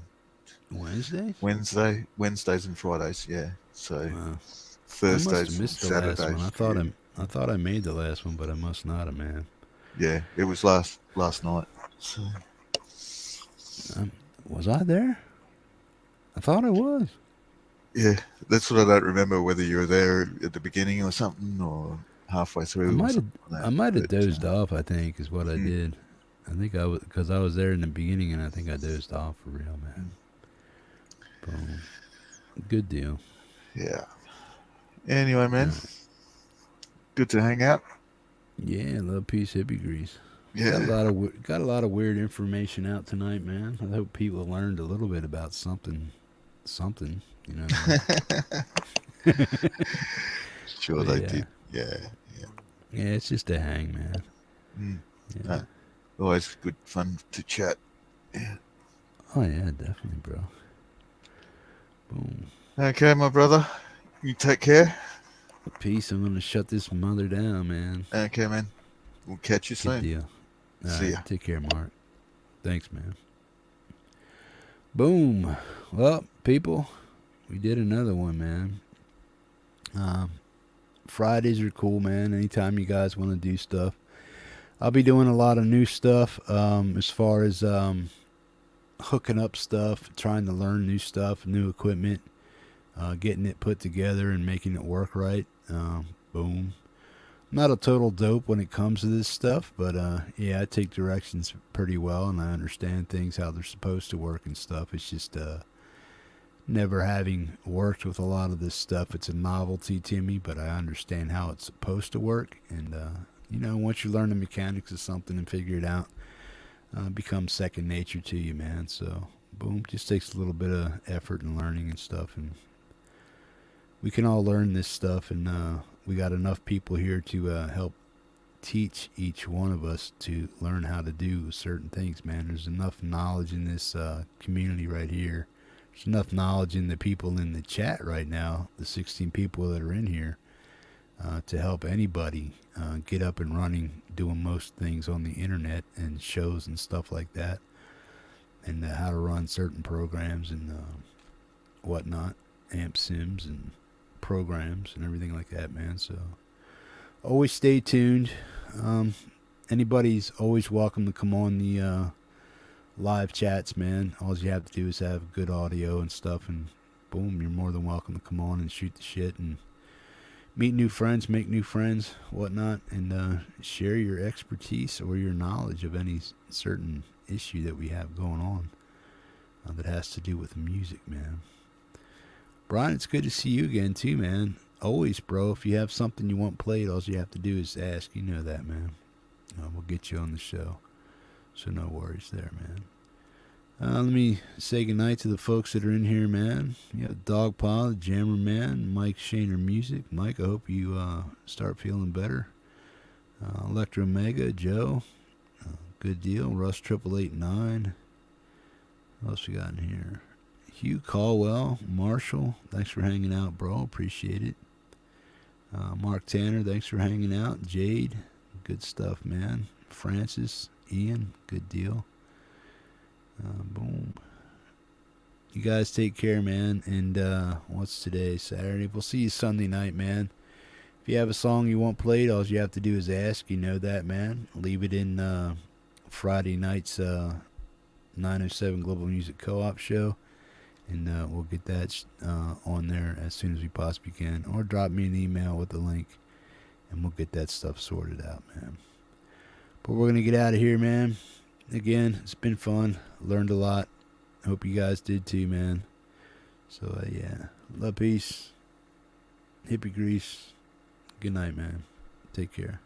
Speaker 5: Wednesdays and Fridays. Yeah, so Thursdays,
Speaker 6: I must have missed the
Speaker 5: Saturdays.
Speaker 6: last one. I thought I made the last one, but I must not have, man.
Speaker 5: Yeah, it was last night. So.
Speaker 6: Was I there? I thought I was.
Speaker 5: Yeah, that's what I don't remember, whether you were there at the beginning or something, or halfway through.
Speaker 6: I might have dozed off, I think, is what I did. I think I was, because I was there in the beginning, and I think I dozed off for real, man. Boom. Good deal.
Speaker 5: Yeah. Anyway, man, good to hang out.
Speaker 6: Yeah, love, peace, hippie grease.
Speaker 5: Yeah,
Speaker 6: got a lot of weird information out tonight, man. I hope people learned a little bit about something, you know.
Speaker 5: Sure they did. Yeah.
Speaker 6: Yeah, it's just a hang, man.
Speaker 5: Yeah. Always good fun to chat. Yeah.
Speaker 6: Oh yeah, definitely, bro. Boom.
Speaker 5: Okay, my brother. You take care.
Speaker 6: Peace. I'm gonna shut this mother down, man.
Speaker 5: Okay, man. We'll catch you
Speaker 6: Good
Speaker 5: soon.
Speaker 6: deal. All
Speaker 5: See
Speaker 6: right,
Speaker 5: ya.
Speaker 6: take care, Mark. Thanks, man. Boom. Well, people, we did another one, man. Fridays are cool, man. Anytime you guys want to do stuff, I'll be doing a lot of new stuff. As far as hooking up stuff, trying to learn new stuff, new equipment, getting it put together and making it work right. Boom. I'm not a total dope when it comes to this stuff, but yeah, I take directions pretty well and I understand things how they're supposed to work and stuff. It's just never having worked with a lot of this stuff, it's a novelty to me, but I understand how it's supposed to work. And you know, once you learn the mechanics of something and figure it out, it becomes second nature to you, man. So boom, just takes a little bit of effort and learning and stuff, and we can all learn this stuff, and we got enough people here to help teach each one of us to learn how to do certain things, man. There's enough knowledge in this community right here. There's enough knowledge in the people in the chat right now, the 16 people that are in here, to help anybody get up and running, doing most things on the internet and shows and stuff like that, and how to run certain programs and whatnot, amp sims and programs and everything like that, man. So always stay tuned. Anybody's always welcome to come on the live chats, man. All you have to do is have good audio and stuff, and boom, you're more than welcome to come on and shoot the shit and meet new friends, make new friends, whatnot, and share your expertise or your knowledge of any certain issue that we have going on that has to do with music, man. Brian, it's good to see you again, too, man. Always, bro. If you have something you want played, all you have to do is ask. You know that, man. We'll get you on the show. So no worries there, man. Let me say goodnight to the folks that are in here, man. You got Dog Pile, Jammer Man, Mike Shaner Music. Mike, I hope you start feeling better. Electra Omega, Joe. Good deal. Russ 8889. What else we got in here? Hugh Caldwell, Marshall, thanks for hanging out, bro. Appreciate it. Mark Tanner, thanks for hanging out. Jade, good stuff, man. Francis, Ian, good deal. Boom. You guys take care, man. And what's today? Saturday. We'll see you Sunday night, man. If you have a song you want played, all you have to do is ask. You know that, man. Leave it in Friday night's 907 Global Music Co-op show. And we'll get that on there as soon as we possibly can. Or drop me an email with the link, and we'll get that stuff sorted out, man. But we're going to get out of here, man. Again, it's been fun. Learned a lot. Hope you guys did too, man. So, yeah. Love, peace. Hippie grease. Good night, man. Take care.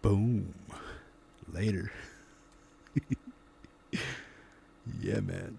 Speaker 6: Boom. Later. Yeah, man.